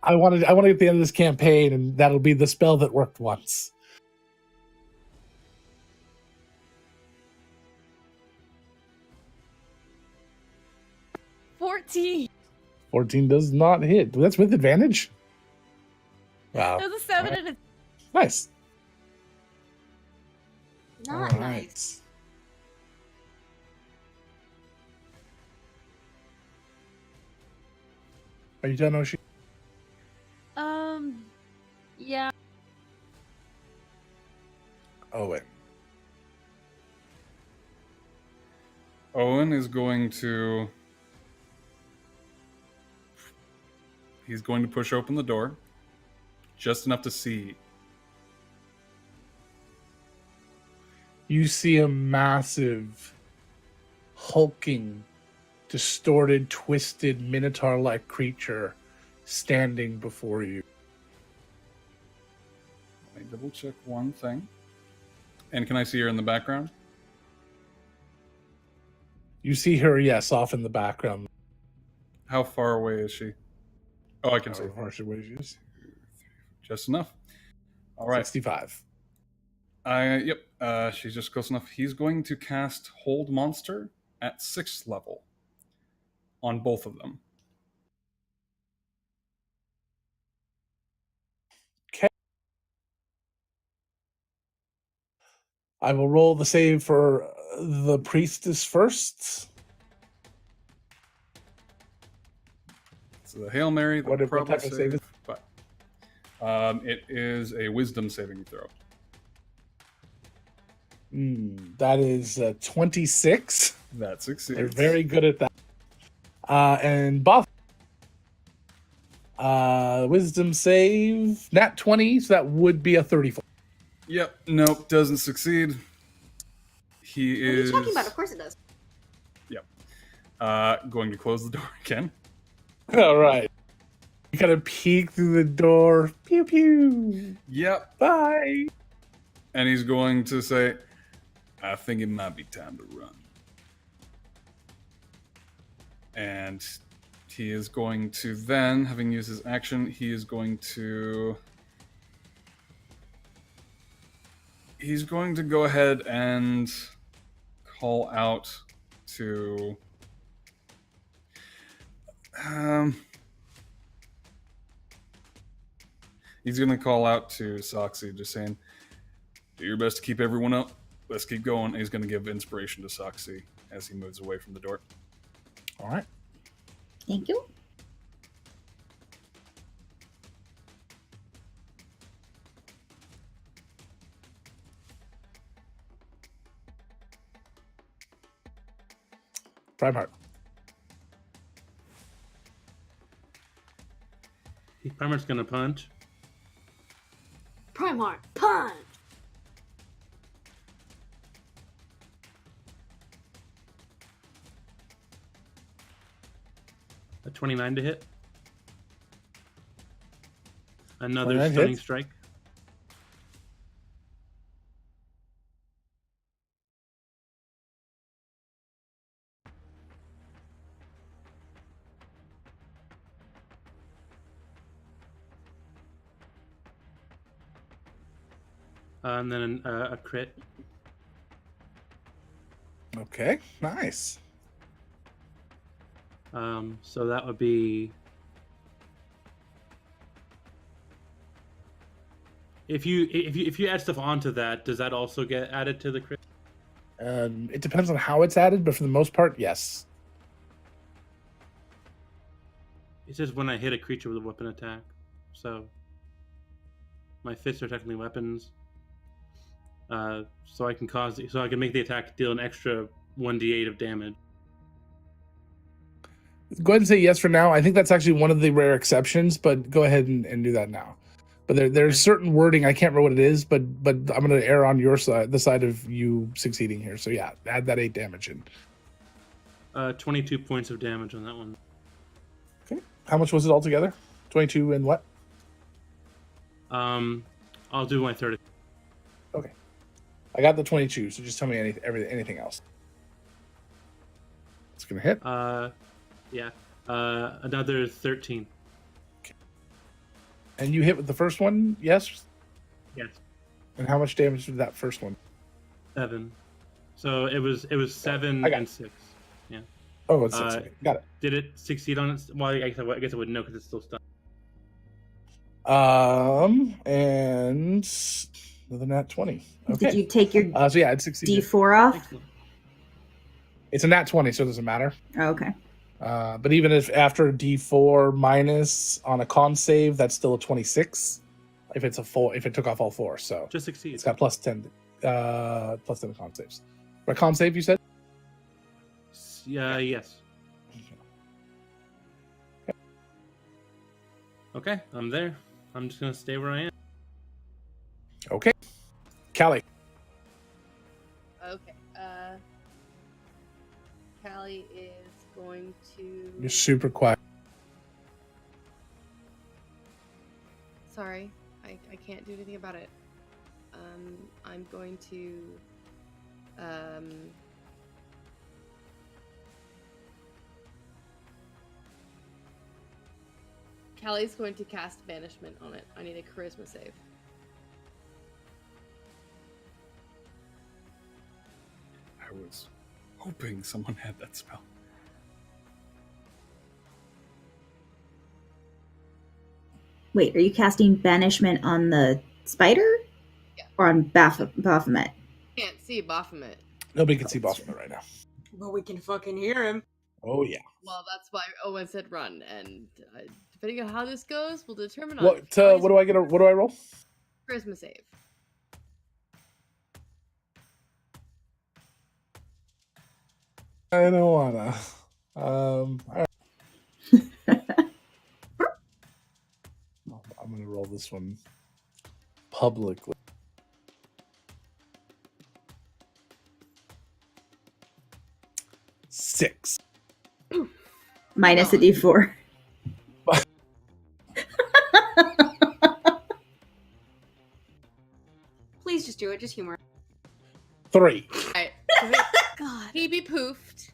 I want to get to the end of this campaign, and that'll be the spell that worked once. 14. 14 does not hit. That's with advantage. Wow. That was a 7 and a Nice. Not All right. nice. Are you done, Oshi? yeah. Owen. Owen is going to... He's going to push open the door. Just enough to see. You see a massive, hulking, distorted, twisted, minotaur-like creature standing before you. Let me double check one thing. And can I see her in the background? You see her, yes, off in the background. How far away is she? Oh, I can see. How far she is. Just enough. All right. 65. Yep. She's just close enough. He's going to cast Hold Monster at 6th level on both of them. Okay. I will roll the save for the priestess first. So the Hail Mary, the What probably type of save is- but it is a Wisdom saving throw. That is 26. That succeeds. They're very good at that. And Both. Wisdom save, nat 20, so that would be a 34. Yep. Nope. Doesn't succeed. He What are you is. talking about? Of course it does. Yep. Going to close the door again. All right. You kind of peek through the door. Pew pew. Yep. Bye. And he's going to say, I think it might be time to run. And he is going to then, having used his action, he's going to go ahead and call out to he's going to call out to Soxy, just saying, do your best to keep everyone up. Let's keep going. And he's going to give inspiration to Soxy as he moves away from the door. All right. Thank you. Primarch. Primarch's gonna punch. Grimheart, punch! A 29 to hit. Another 29 stunning hits. strike. And then a crit. Okay, nice. So that would be if you add stuff onto that, does that also get added to the crit? It depends on how it's added, but for the most part, yes. It says when I hit a creature with a weapon attack. So my fists are technically weapons. So I can make the attack deal an extra 1d8 of damage. Go ahead and say yes for now. I think that's actually one of the rare exceptions, but go ahead and do that now. But there's certain wording, I can't remember what it is, but I'm going to err on your side, the side of you succeeding here. So yeah, add that 8 damage in. 22 points of damage on that one. Okay. How much was it altogether? 22 and what? I'll do my third. Okay. I got the 22, so just tell me anything else. It's going to hit. Yeah. Another 13. And you hit with the first one, yes? Yes. And how much damage did that first one? 7. So it was 7 and 6. Yeah. Oh, it's 6. Okay. Got it. Did it succeed on it? Well, I guess I wouldn't know because it's still stunned. And another nat 20. Okay. Did you take your so yeah, it's 16. D4 off? Excellent. It's a nat 20, so it doesn't matter. Oh, okay. But even if after D4 minus on a con save, that's still a 26. If it took off all 4, so Just succeed. it's got plus 10 con saves. For a con save, you said? Yeah. Yes. Okay, I'm there. I'm just gonna stay where I am. Okay. Callie. Okay. Callie is going to. You're super quiet. Sorry, I can't do anything about it. I'm going to. Callie's going to cast Banishment on it. I need a Charisma save. I was hoping someone had that spell. Wait, are you casting Banishment on the spider? Yeah. Or on Baphomet? Can't see Baphomet. Nobody can see Baphomet right now. But we can fucking hear him. Oh, yeah. Well, that's why Owen said run, and depending on how this goes, will determine on What if Callie's what do I get? What do I roll? Charisma save. I don't wanna. All right. I'm gonna roll this one publicly. Six. Minus a D4. Please just do it. Just humor. 3. Alright. God. He be poofed.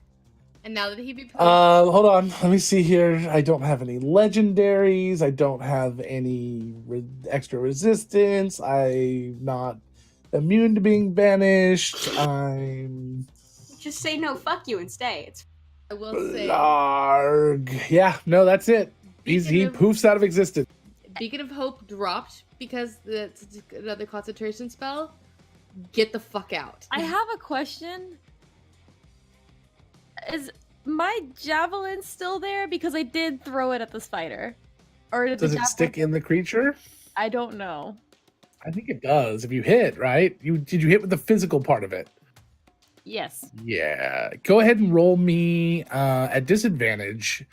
And now that he be poofed, Hold on. Let me see here. I don't have any legendaries. I don't have any extra resistance. I'm not immune to being banished. I'm Just say no, fuck you, and stay. It's I will say Blarg. Yeah, no, that's it. He Beacon of- poofs out of existence. Beacon of Hope dropped because that's another concentration spell. Get the fuck out. I have a question. Is my javelin still there? Because I did throw it at the spider. Or did Does the it javelin... stick in the creature? I don't know. I think it does. If you hit, right? Did you hit with the physical part of it? Yes. Yeah. Go ahead and roll me at disadvantage.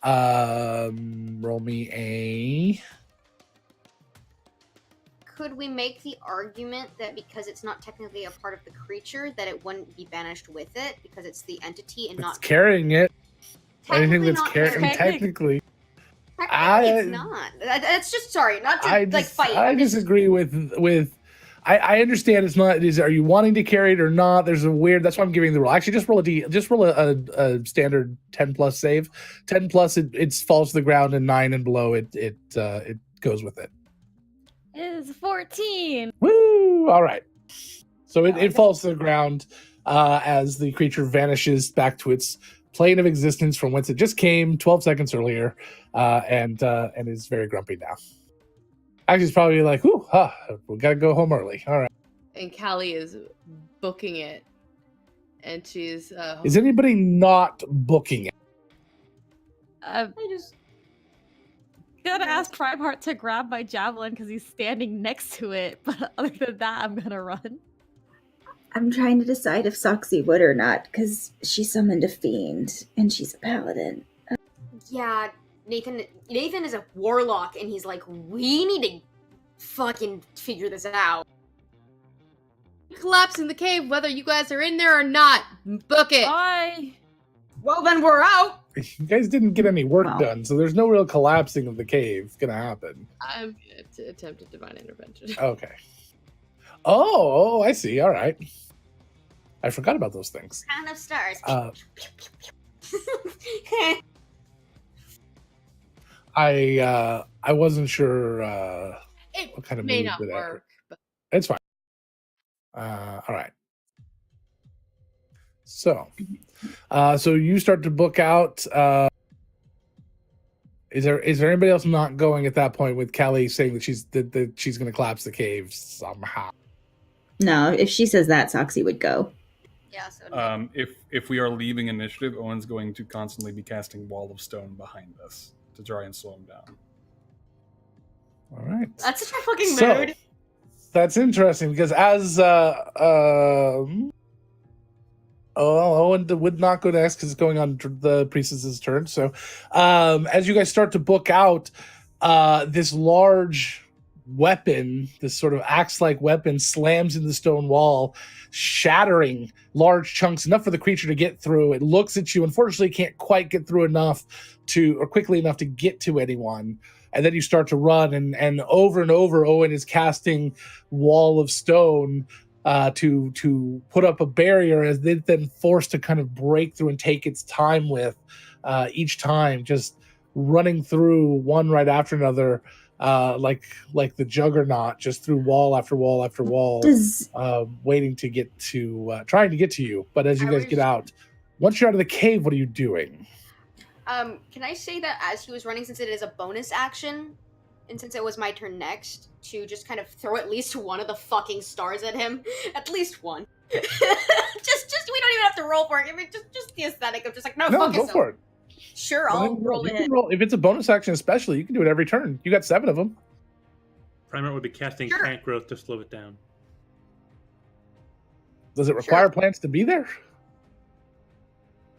Roll me a could we make the argument that because it's not technically a part of the creature, that it wouldn't be banished with it because it's the entity and It's not carrying it. Anything Technically that's not carrying, carrying. technically. Technically, it's not. That's just sorry, not to fight. I disagree with. I understand it's not. Are you wanting to carry it or not? There's a weird. That's why I'm giving the rule. Actually, just roll a standard 10+ save. 10+, it falls to the ground, and 9 and below it goes with it. It is 14. Woo! All right. So it falls to the ground as the creature vanishes back to its plane of existence from whence it just came 12 seconds earlier, and is very grumpy now. Actually, it's probably like, "Ooh, we gotta go home early." All right. And Callie is booking it, and she's. Is anybody not booking it? I just gonna ask Primeheart to grab my javelin because he's standing next to it. But other than that, I'm gonna run. I'm trying to decide if Soxy would or not, because she summoned a fiend, and she's a paladin. Yeah, Nathan is a warlock, and he's like, we need to fucking figure this out. Collapse in the cave, whether you guys are in there or not. Book it. Well, then we're out. You guys didn't get any work done, so there's no real collapsing of the cave gonna happen. I'm gonna attempt a divine intervention. Okay. Oh, I see. All right. I forgot about those things. Crown of stars. I wasn't sure what kind of may move not would work, but it's fine. All right. So you start to book out. Is there anybody else not going at that point with Callie saying that she's going to collapse the cave somehow? No, if she says that, Soxy would go. Yeah. So if we are leaving initiative, Owen's going to constantly be casting Wall of Stone behind us to try and slow him down. All right. That's such a fucking So, mood. that's interesting because as Owen would not go next because it's going on the priestess's turn. So as you guys start to book out, this large weapon, this sort of axe-like weapon, slams into the stone wall, shattering large chunks, enough for the creature to get through. It looks at you, unfortunately can't quite get through quickly enough to get to anyone. And then you start to run, and over, Owen is casting Wall of Stone to put up a barrier, as they're then forced to kind of break through and take its time with each time, just running through one right after another, like the Juggernaut, just through wall after wall after wall, waiting to get to, trying to get to you. But as you guys get out, once you're out of the cave, what are you doing? Can I say that as he was running, since it is a bonus action, and since it was my turn next, to just kind of throw at least one of the fucking stars at him? At least one. just we don't even have to roll for it. I mean, just the aesthetic of just like, no, go for it. Sure, I'll roll you it. can roll. If it's a bonus action especially, you can do it every turn. You got 7 of them. Primer would be casting plant growth to slow it down. Does it require plants to be there?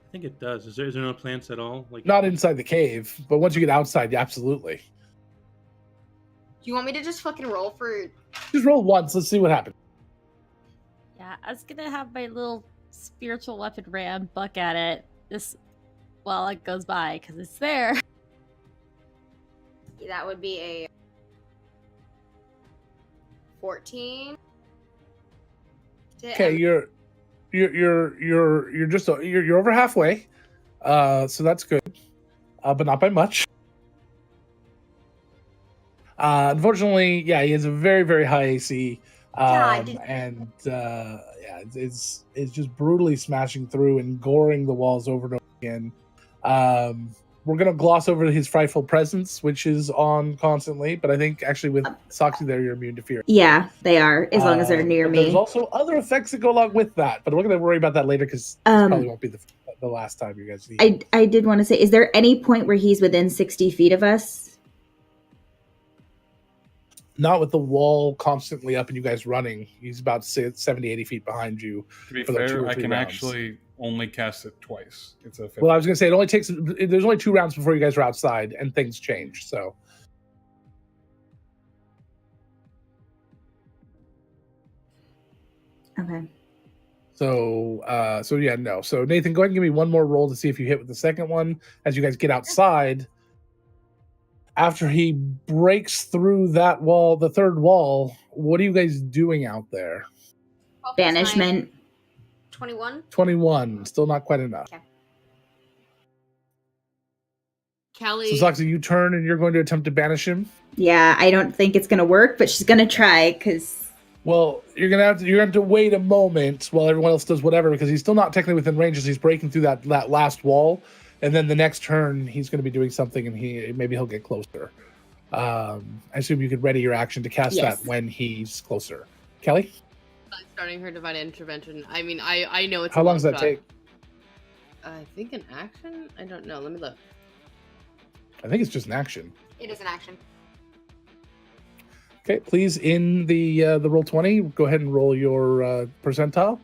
I think it does. Is there no plants at all? Like Not inside the cave, but once you get outside, absolutely. Do you want me to just fucking roll for... Just roll once. Let's see what happens. Yeah, I was gonna have my little spiritual weapon ram buck at it while it goes by, because it's there. That would be a 14. Okay, you're just you're over halfway, so that's good, but not by much. Unfortunately, yeah, he has a very, very high AC, and it's just brutally smashing through and goring the walls over and over again. We're gonna gloss over his frightful presence, which is on constantly, but I think actually with Soxy there, you're immune to fear. Yeah, they are, as long as they're near me. There's also other effects that go along with that, but we're gonna worry about that later because this probably won't be the last time you guys need. I did want to say, is there any point where he's within 60 feet of us? Not with the wall constantly up and you guys running. He's about 70, 80 feet behind you. To be for like 2 fair, or I 3 can rounds. actually only cast it twice. It's a 50. Well, I was going to say, there's only 2 rounds before you guys are outside and things change. So Okay. So yeah, no. So Nathan, go ahead and give me one more roll to see if you hit with the second one as you guys get outside. After he breaks through that wall, the third wall, what are you guys doing out there? 12 plus 9, Banishment. 21. 21, still not quite enough. Okay. Callie, So Zoxy, you turn and you're going to attempt to banish him. Yeah, I don't think it's gonna work, but she's gonna try because Well, you're gonna have to wait a moment while everyone else does whatever, because he's still not technically within range as he's breaking through that last wall. And then the next turn, he's going to be doing something, and maybe he'll get closer. I assume you could ready your action to cast Yes. that when he's closer. Kelly, starting her divine intervention. I mean, I know it's. how a long does that shot. take? I think an action. I don't know. Let me look. I think it's just an action. It is an action. Okay, please in the roll 20, go ahead and roll your percentile.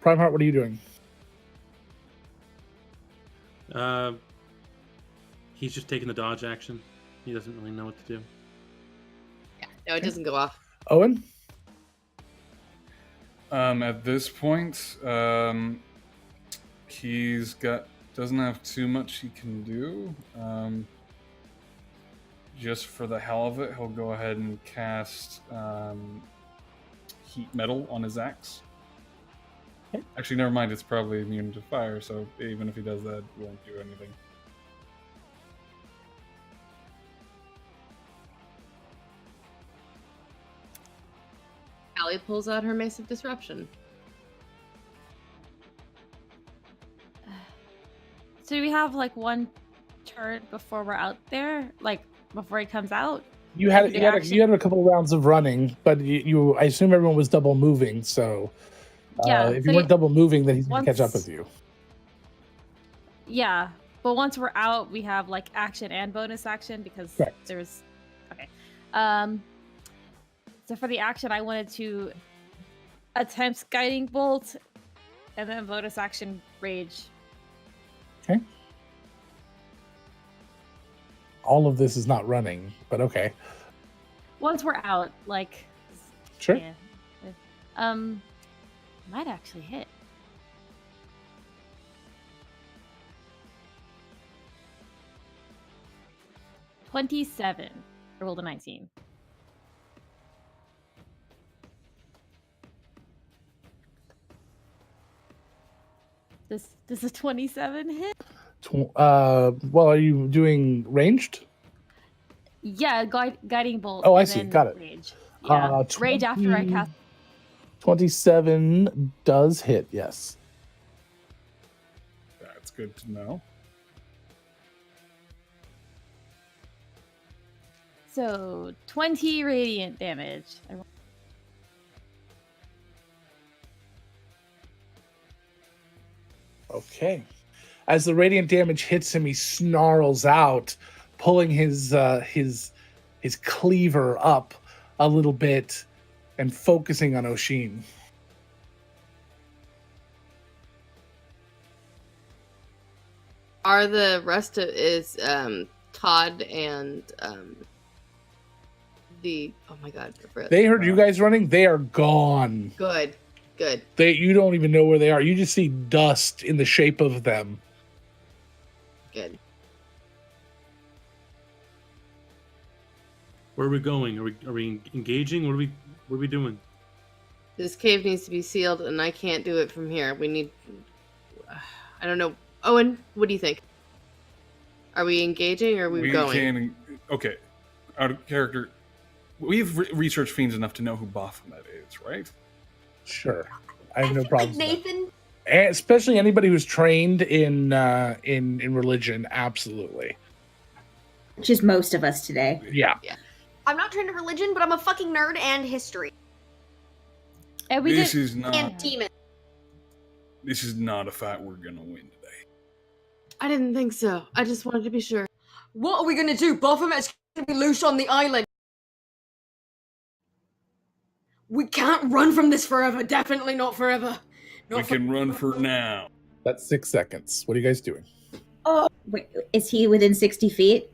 Primeheart, what are you doing? He's just taking the dodge action. He doesn't really know what to do. Yeah, no, it doesn't go off. Owen? At this point, doesn't have too much he can do. Just for the hell of it, he'll go ahead and cast heat metal on his axe. Okay. Actually, never mind. It's probably immune to fire, so even if he does that, it won't do anything. Callie pulls out her Mace of Disruption. So do we have like one turn before we're out there? Like before he comes out? You had a couple of rounds of running, but I assume everyone was double moving, so Yeah. if so you weren't double moving, then he's going to catch up once- with you. Yeah. But once we're out, we have like action and bonus action because Correct. there's okay. So for the action, I wanted to attempt guiding bolt and then bonus action rage. Okay. All of this is not running, but okay. Once we're out, like Sure. yeah. Might actually hit. $27. I rolled a 19. Does a 27 hit? Well, are you doing ranged? Yeah, guiding bolt. Oh, I and see. then Got it. Rage. Yeah, rage after I 20 cast. 27 does hit, yes. That's good to know. So 20 radiant damage. Okay. As the radiant damage hits him, he snarls out, pulling his cleaver up a little bit and focusing on Oshin. Are the rest of Todd and oh my god, I forgot. They heard you guys running. They are gone. Good. You don't even know where they are. You just see dust in the shape of them. Good. Where are we going? Are we engaging? What are we doing? This cave needs to be sealed, and I can't do it from here. We need. I don't know. Owen, what do you think? Are we engaging or are we going? Okay, out of character. We've researched fiends enough to know who Baphomet is, right? Sure, I have no feel problem. like Nathan. Especially anybody who's trained in religion, absolutely. which is most of us today. Yeah. I'm not trained in religion, but I'm a fucking nerd and history And we This did. is not. and demon. This is not a fight we're gonna win today. I didn't think so. I just wanted to be sure. What are we gonna do? Baphomet's gonna be loose on the island. We can't run from this forever. Definitely not forever. We can run for now. That's 6 seconds. What are you guys doing? Oh, wait, is he within 60 feet?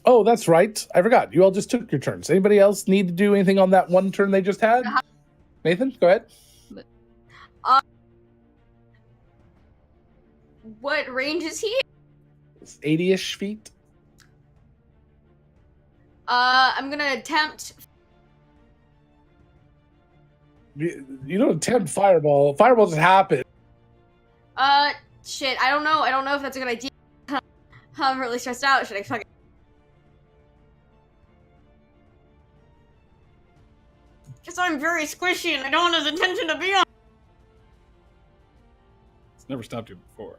Oh, that's right. I forgot. You all just took your turns. Anybody else need to do anything on that one turn they just had? Nathan, go ahead. What range is he? It's 80-ish feet. I'm gonna attempt. You don't attempt fireball. Fireball just happen. Shit. I don't know. I don't know if that's a good idea. I'm really stressed out. Should I fucking? Because I'm very squishy and I don't want his attention to be on. It's never stopped you before.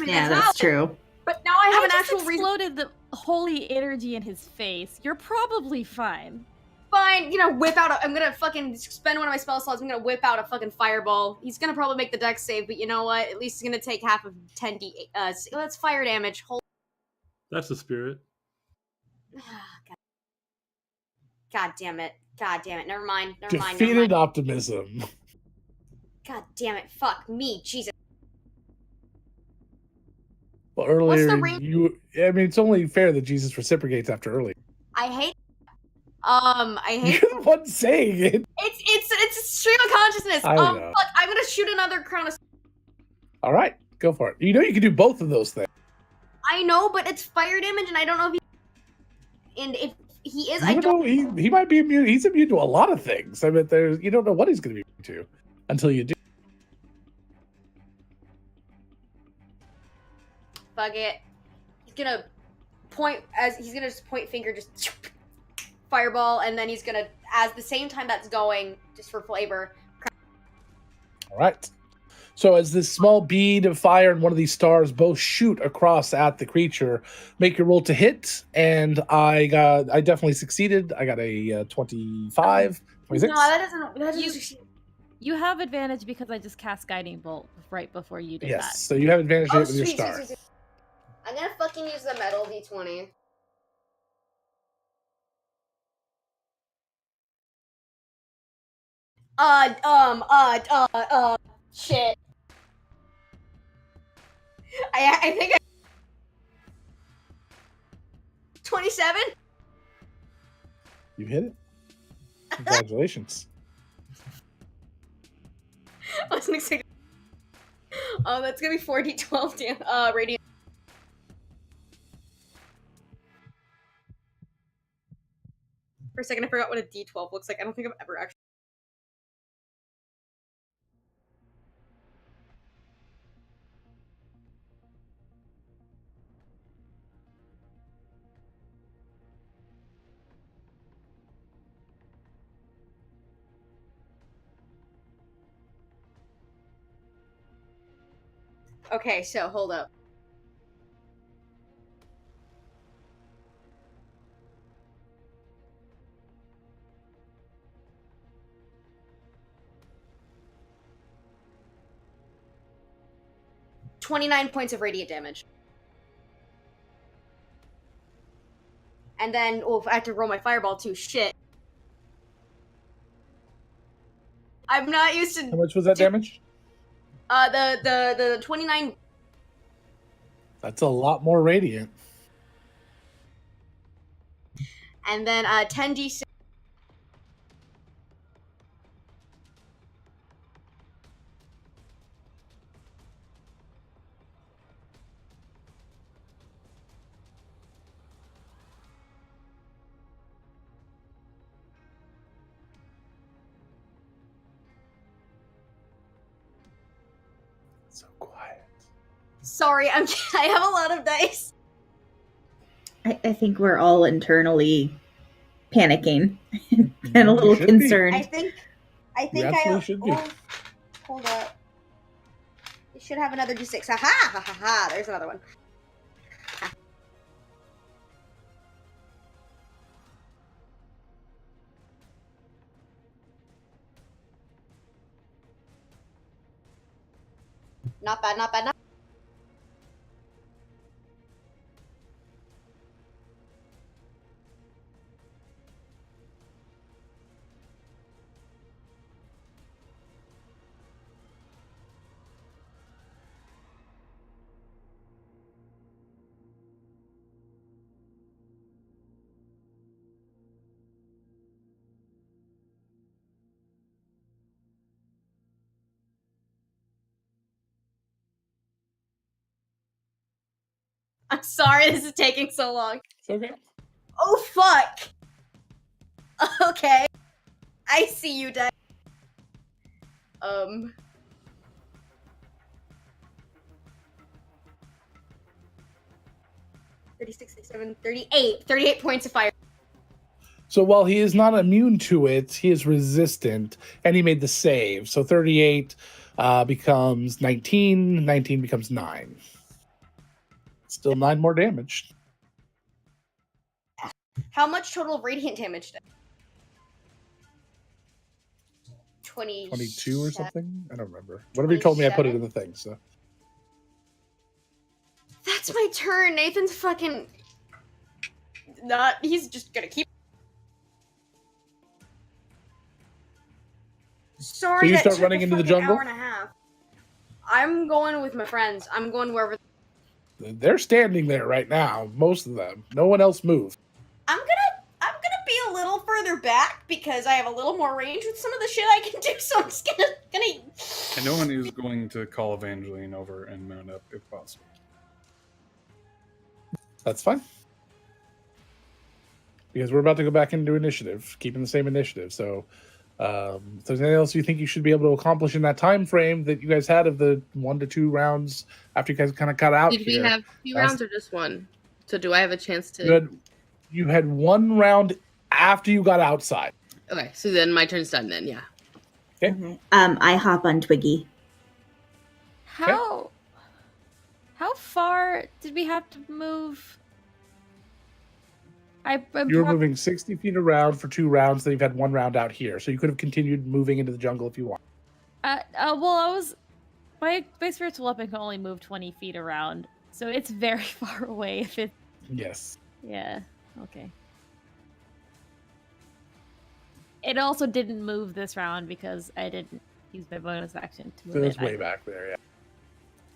Yeah, that's true. But now I have I an just actual reason. exploded the holy energy in his face. You're probably fine. Fine, you know, whip out. I'm gonna fucking spend one of my spell slots. I'm gonna whip out a fucking fireball. He's gonna probably make the dex save, but you know what? At least he's gonna take half of 10d. That's fire damage. Hold. That's the spirit. God damn it. God damn it. Never mind. Defeated optimism. God damn it. Fuck me. Jesus. Well, earlier What's the range? I mean, it's only fair that Jesus reciprocates after early. I hate. I hate. You're the one saying it. It's a stream of consciousness. I know. Fuck. I'm gonna shoot another crown of. All right, go for it. You know you can do both of those things. I know, but it's fire damage, and I don't know if he. And if he is, You I don't. know, he might be immune. He's immune to a lot of things. I mean, you don't know what he's going to be immune to until you do. Fuck it. He's gonna just point finger, just fireball, and then he's gonna, as the same time that's going, just for flavor. All right. So as this small bead of fire and one of these stars both shoot across at the creature, make your roll to hit, and I definitely succeeded. I got a 25, 26. No, that doesn't. You have advantage because I just cast Guiding Bolt right before you did that. Yes, so you have advantage to hit with your sweet, star. sweet, sweet. I'm gonna fucking use the metal d20. Shit. I think I. 27? You hit it. Congratulations. I wasn't expecting. That's gonna be 4d12 radiant. For a second, I forgot what a d12 looks like. I don't think I've ever actually. Okay, so hold up. $29 points of radiant damage. And then, I have to roll my fireball too. Shit. I'm not used to. How much was that damage? The 29. That's a lot more radiant. And then 10d6. So quiet. Sorry, I have a lot of dice. I think we're all internally panicking and a little You should be. concerned. I think You absolutely should be. Hold up. You should have another d6. Ha ha ha ha ha. There's another one. Not bad, not bad, not I'm sorry this is taking so long. It's okay. Oh, fuck! Okay. I see you, Dad. 36, 37, 38. 38 points of fire. So while he is not immune to it, he is resistant, and he made the save. So 38 becomes 19. 19 becomes 9. Still 9 more damage. How much total radiant damage? 22 or something? I don't remember. Whatever you told me, I put it in the thing. So that's my turn. Nathan's fucking not. He's just gonna keep. Sorry, so you that start took running a into the fucking jungle? Hour and a half. I'm going with my friends. I'm going wherever. They're standing there right now, most of them. No one else moved. I'm gonna be a little further back because I have a little more range with some of the shit I can do. So I'm just gonna. And no one is going to call Evangeline over and mount up if possible. That's fine. Because we're about to go back into initiative, keeping the same initiative. So if there's anything else you think you should be able to accomplish in that time frame that you guys had of the 1 to 2 rounds after you guys kind of cut out Did we have 2 rounds or just 1? So do I have a chance to... You had 1 round after you got outside. Okay, so then my turn's done then, yeah. Okay. I hop on Twiggy. How far did we have to move? You were moving 60 feet around for 2 rounds, then you've had 1 round out here. So you could have continued moving into the jungle if you want. My spiritual weapon can only move 20 feet around, so it's very far away if it... Yes. Yeah, okay. It also didn't move this round because I didn't use my bonus action to move So it's it. way back there, yeah.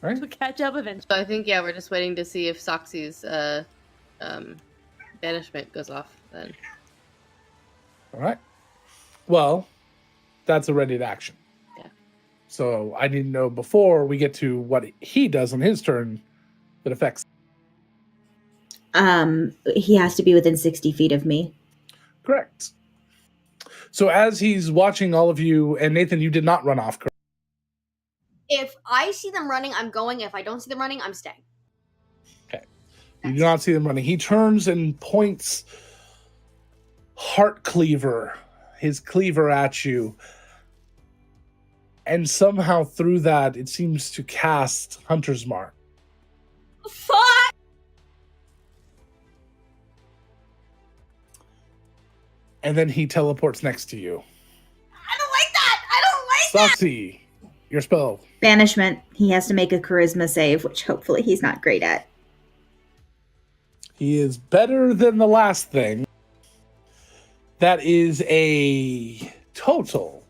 All right. To catch up eventually. So I think, yeah, we're just waiting to see if Soxy's banishment goes off then. All right. Well, that's a ready to action. Yeah. So I need to know before we get to what he does on his turn that affects. He has to be within 60 feet of me. Correct. So as he's watching all of you, and Nathan, you did not run off, correct? If I see them running, I'm going. If I don't see them running, I'm staying. Okay. You do not see them running. He turns and points Heart Cleaver, his cleaver at you. And somehow through that, it seems to cast Hunter's Mark. Fuck! And then he teleports next to you. I don't like that! I don't like that! Soxy, your spell. Banishment. He has to make a charisma save, which hopefully he's not great at. He is better than the last thing. That is a total.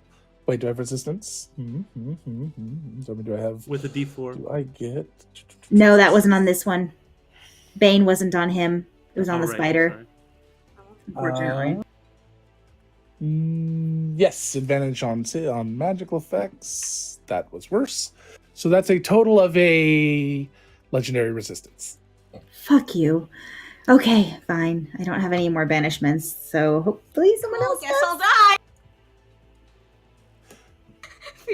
Wait, do I have resistance? So do I have... With a D4. Do I get... No, that wasn't on this one. Bane wasn't on him. It was on the Right, spider. sorry. Unfortunately. Yes, advantage on magical effects. That was worse. So that's a total of a legendary resistance. Fuck you. Okay, fine. I don't have any more banishments, so hopefully someone else Guess does. I'll die!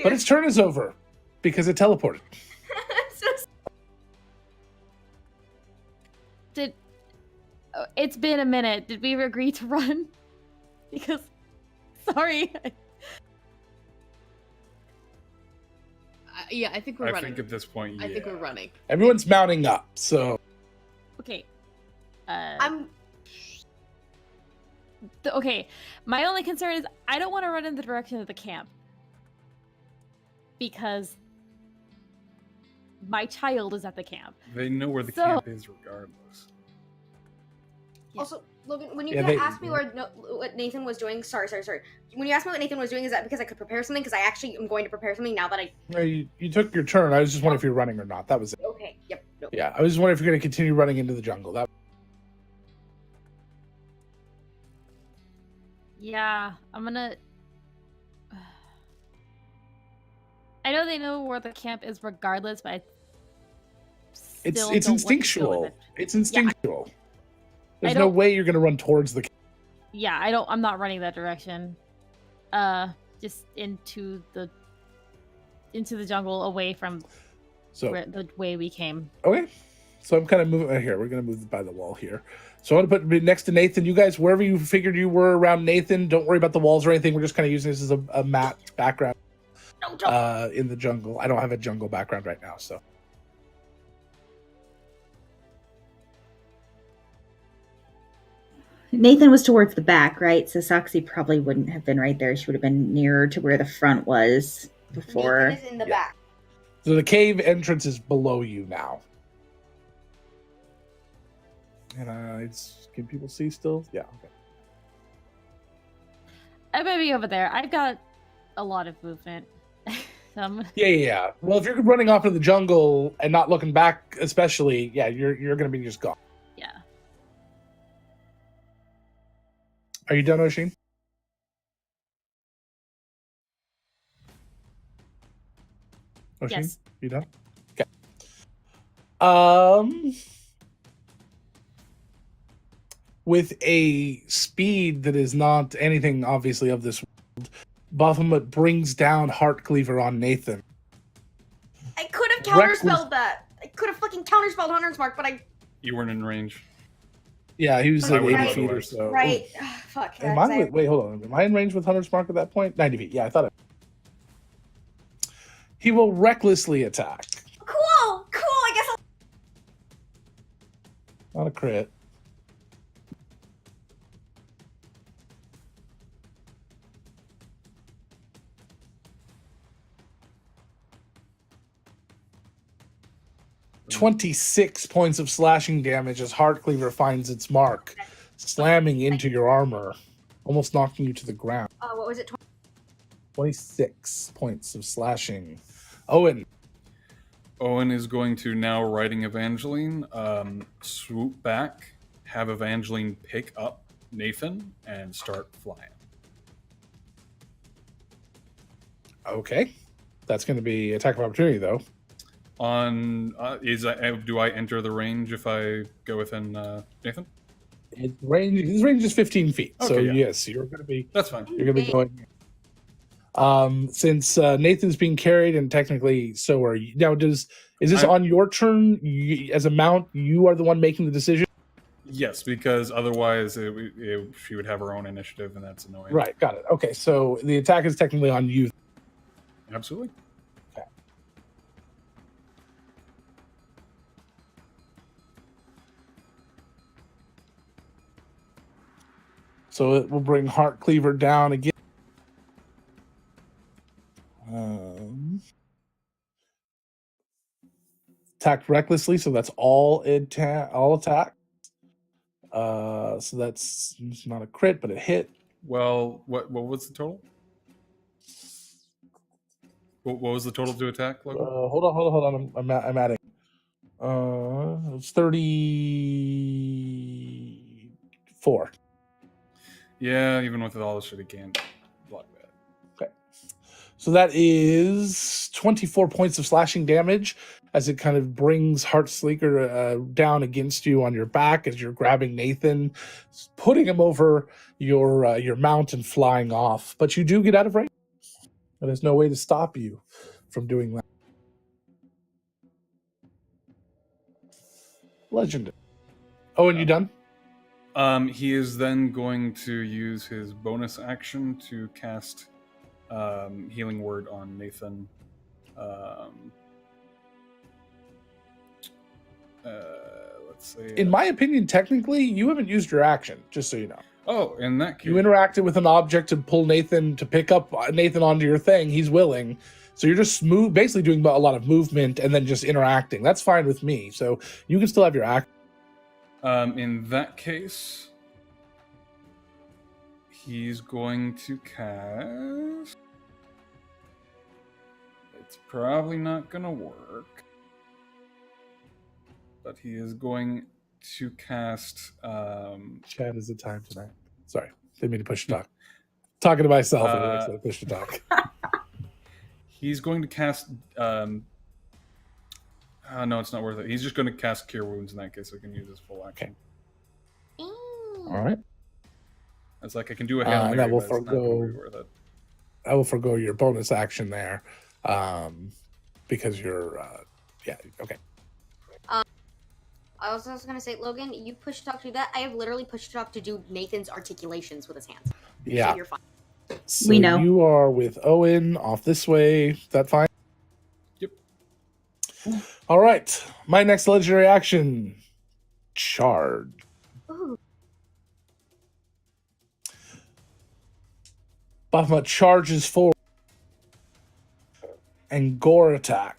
But its turn is over because it teleported. It's been a minute. Did we agree to run? Because, sorry. Yeah, I think we're running. I think at this point, yeah. I think we're running. Everyone's mounting up, so... Okay. Okay, my only concern is I don't want to run in the direction of the camp. Because my child is at the camp. They know where the camp is regardless. Also, Logan, when you Yeah, asked me what Nathan was doing, sorry. When you asked me what Nathan was doing, is that because I could prepare something? Because I actually am going to prepare something now that I... No, you took your turn. I was just wondering if you're running or not. That was it. Okay, yep. No. Yeah, I was just wondering if you're going to continue running into the jungle. That. Yeah, I'm gonna... I know they know where the camp is regardless, but It's don't want to go with instinctual. it. It's instinctual. There's I no don't- way you're gonna run towards the. Yeah, I'm not running that direction. Just into the jungle, away from So the way we came. okay, so I'm kind of moving here. We're gonna move by the wall here. So I want to put next to Nathan. You guys, wherever you figured you were around Nathan, don't worry about the walls or anything. We're just kind of using this as a map background in the jungle. I don't have a jungle background right now, so. Nathan was towards the back, right? So Soxy probably wouldn't have been right there. She would have been nearer to where the front was before. Nathan is in the Yeah. back. So the cave entrance is below you now. And can people see still? Yeah. Okay. I might be over there. I've got a lot of movement. Yeah. Well, if you're running off into the jungle and not looking back, especially, yeah, you're gonna be just gone. Yeah. Are you done, Oshin? Oshin, Yes. you done? Okay. With a speed that is not anything obviously of this world, Baphomet brings down Heartcleaver on Nathan. I could have Reckless- counterspelled that. I could have fucking counterspelled Hunter's Mark, but I. You weren't in range. Yeah, he was I like would 80 have feet or otherwise. so. Right. Fuck. Am that's I, it. wait, hold on. Am I in range with Hunter's Mark at that point? 90 feet. Yeah, I thought he will recklessly attack. Cool. I guess I'll. Not a crit. "26 points of slashing damage as Heartcleaver finds its mark, slamming into your armor, almost knocking you to the ground. What was it? 26 points of slashing. Owen. Owen is going to, now riding Evangeline, swoop back, have Evangeline pick up Nathan, and start flying. Okay. That's going to be attack of opportunity, though. Do I enter the range if I go within Nathan? His range is 15 feet. So, Okay, yeah. yes, you're going to be That's fine. You're gonna be going. Since Nathan's being carried, and technically so are you. Now, is this on your turn? As a mount, you are the one making the decision. Yes, because otherwise she would have her own initiative, and that's annoying. Right, got it. Okay, so the attack is technically on you. Absolutely. Okay. So it will bring Heartcleaver down again. Attacked recklessly, so that's all attack. So that's not a crit, but a hit. Well, what was the total? What was the total to attack, Logan? Hold on. I'm adding. It's 34. Yeah, even with all this shit, he can't block that. Okay. So that is 24 points of slashing damage as it kind of brings Heartsleeker down against you on your back as you're grabbing Nathan, putting him over your mount and flying off. But you do get out of range. And there's no way to stop you from doing that. Legendary. Oh, and you done? He is then going to use his bonus action to cast Healing Word on Nathan. Let's see. In my opinion, technically, you haven't used your action, just so you know. Oh, in that case. You interacted with an object to pull Nathan, to pick up Nathan onto your thing. He's willing. So you're just basically doing a lot of movement and then just interacting. That's fine with me. So you can still have your action. In that case, he's going to cast... It's probably not going to work. But he is going to cast... Chad is the time tonight. Sorry. Didn't mean to push to talk. Talking to myself instead of push to talk. He's going to cast No, it's not worth it. He's just going to cast Cure Wounds in that case, so he can use his full action. All right. It's like I can do a Hail And Mary, that will but it's not going to be worth it. I will forgo your bonus action there, because you're, yeah, okay. I was also going to say, Logan, you push talk to do that. I have literally pushed talk to do Nathan's articulations with his hands. Yeah. So you're fine. So We know. you are with Owen off this way. Is that fine? Yep. All right. My next legendary action. Charge. Ooh. Baphomet charges forward. And gore attack.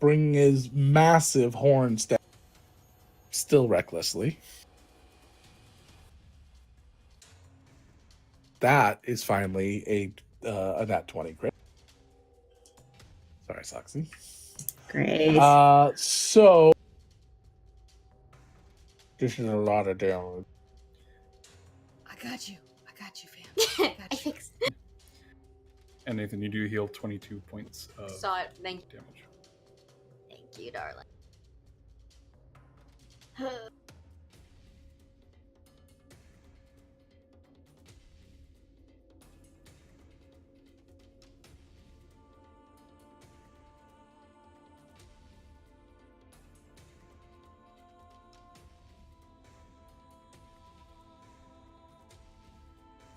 Bringing his massive horns down. Still recklessly. That is finally a nat 20 crit. Sorry, Soxy. Great. So this is a lot of damage. I got you, fam. I fixed And Nathan, you do heal 22 points of Saw it. Thank you. damage. Thank you, darling.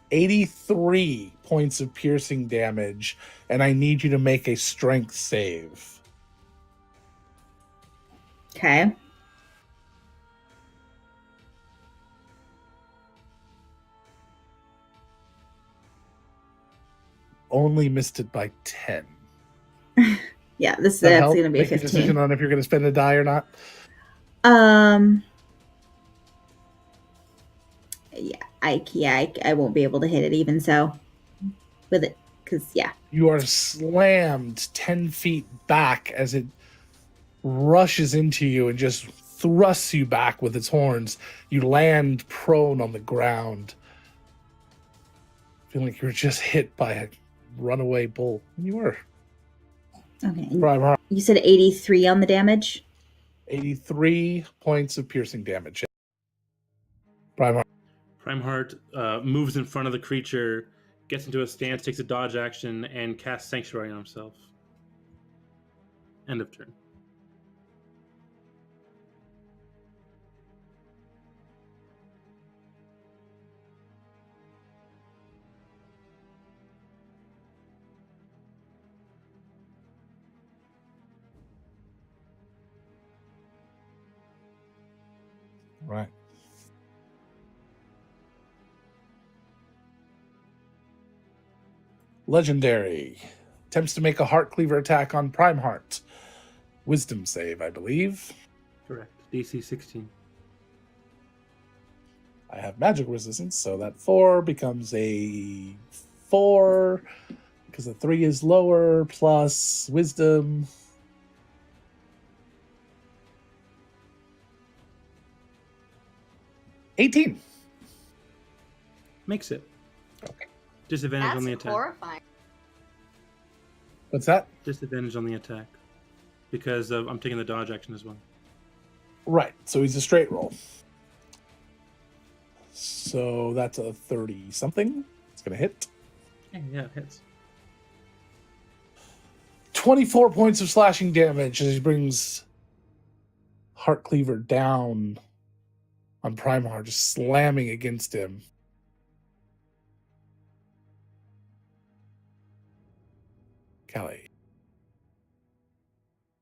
83 points of piercing damage, and I need you to make a strength save. Okay. Only missed it by 10. Yeah, that's That help? going to be a Make a 15. decision on if you're going to spend a die or not. I won't be able to hit it even so with it, because You are slammed 10 feet back as it rushes into you and just thrusts you back with its horns. You land prone on the ground, feeling like you're just hit by a runaway bull. You were. Okay. Prime Heart, You said 83 on the damage. 83 points of piercing damage. Prime Heart. Primeheart moves in front of the creature, gets into a stance, takes a dodge action, and casts Sanctuary on himself. End of turn. Right. Legendary. Attempts to make a Heart Cleaver attack on Prime Heart. Wisdom save, I believe. Correct. DC 16. I have magic resistance, so that 4 becomes a 4 because the 3 is lower, plus wisdom. $18. Makes it. Okay. Disadvantage on the That's attack. horrifying. What's that? Disadvantage on the attack. Because I'm taking the dodge action as well. Right, so he's a straight roll. So that's a 30-something. It's going to hit. Yeah, it hits. 24 points of slashing damage as he brings Heart Cleaver down on Primeheart, just slamming against him. Callie.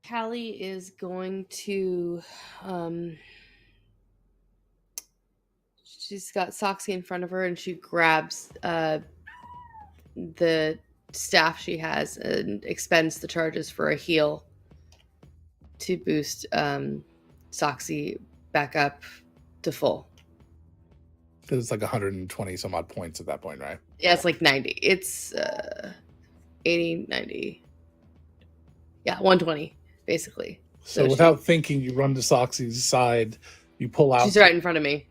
Callie is going to she's got Soxy in front of her and she grabs the staff she has and expends the charges for a heal to boost Soxy back up to full. Because it's like 120 some odd points at that point, right? Yeah, it's like 90. It's 80, 90. Yeah, 120, basically. So without thinking, you run to Soxy's side, you pull out. She's right in front of me.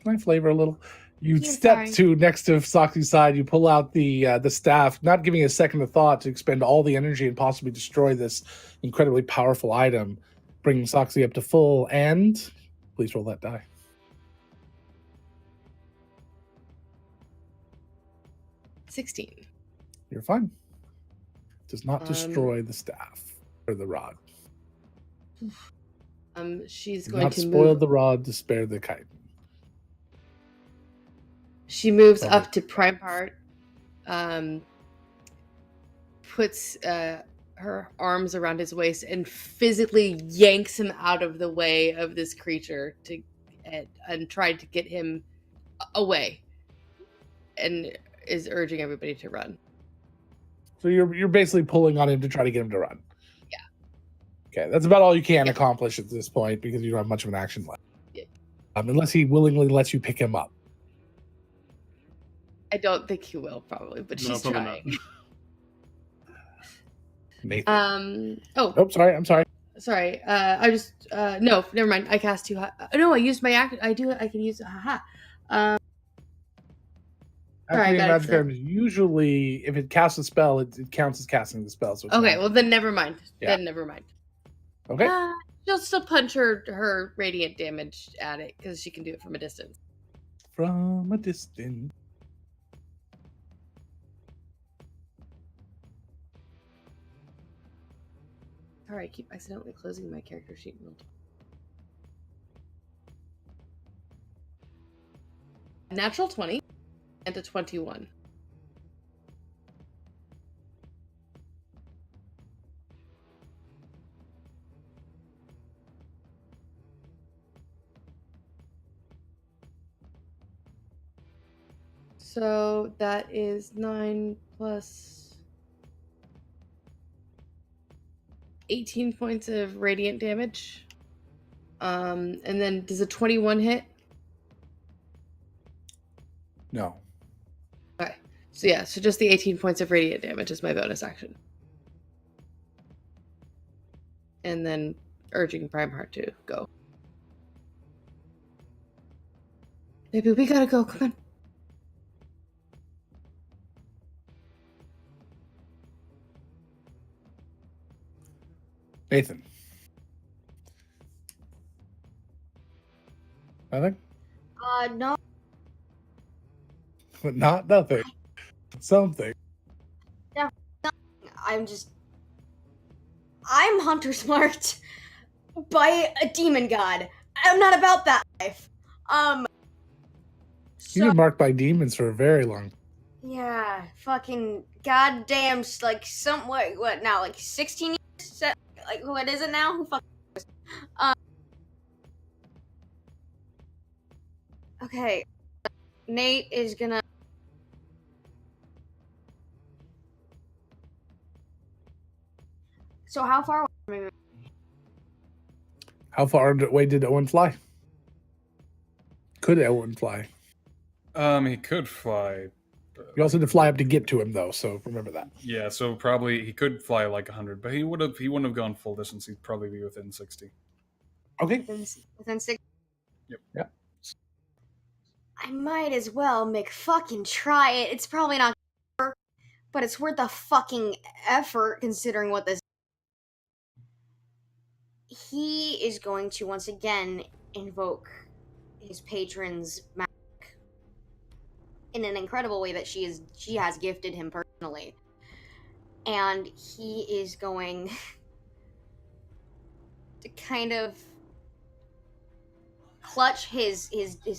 Can I flavor a little? You I'm step sorry. to next to Soxi's side. You pull out the staff, not giving a second of thought to expend all the energy and possibly destroy this incredibly powerful item, bringing Soxi up to full. And please roll that die. 16. You're fine. Does not destroy the staff or the rod. She's Do going not to spoil move. the rod to spare the kite. She moves Oh, up to Prime Part, puts her arms around his waist and physically yanks him out of the way of this creature and tried to get him away, and is urging everybody to run. So you're basically pulling on him to try to get him to run. Yeah. Okay, that's about all you can accomplish at this point because you don't have much of an action left. Yeah. Unless he willingly lets you pick him up. I don't think he will, probably, but No, she's probably trying. Nathan. Oh, sorry. I'm sorry. sorry. I just no, never mind. I cast too high. No, I used my act. I can use haha. Sorry, Activating I got magic items usually, if it casts a spell, it counts as casting the spell. So it's Okay, not- well then never mind. Yeah. Then never mind. Okay. She'll still punch her radiant damage at it because she can do it from a distance. From a distance. Sorry, I keep accidentally closing my character sheet. Natural 20 and a 21. So that is 9 plus 18 points of radiant damage. And then does a 21 hit? No. Okay. So yeah, so just the 18 points of radiant damage is my bonus action. And then urging Prime Heart to go. Baby, we gotta go. Come on. Nathan. Nothing? No. But not nothing. Something. I'm Hunter Smart by a demon god. I'm not about that life. You've been marked by demons for a very long time. Yeah, fucking goddamn, like what now, like 16 years? Like, what is it now? Who fucking knows? Okay, Nate is gonna. So how far away from me? How far away did Owen fly? Could Owen fly? He could fly. You also had to fly up to get to him, though. So remember that. Yeah, so probably he could fly like 100, but he wouldn't have gone full distance. He'd probably be within 60. Okay. Within 6. Yep. Yeah. I might as well make fucking try it. It's probably not, but it's worth the fucking effort considering what this. He is going to once again invoke his patron's magic in an incredible way that she has gifted him personally, and he is going to kind of clutch his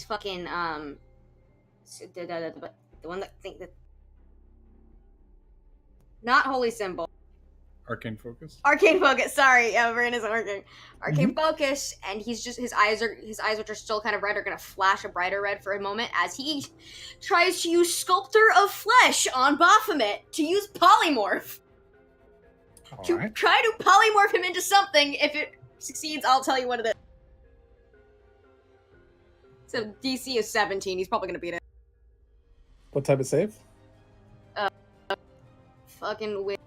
fucking the one that think that not holy symbol. Arcane focus. Arcane focus. Sorry, Vern is working. Arcane focus, and he's just his eyes, which are still kind of red, are gonna flash a brighter red for a moment as he tries to use Sculptor of Flesh on Baphomet to use polymorph. Alright. Try to polymorph him into something. If it succeeds, I'll tell you what it is. So DC is 17. He's probably gonna beat it. What type of save? Fucking with.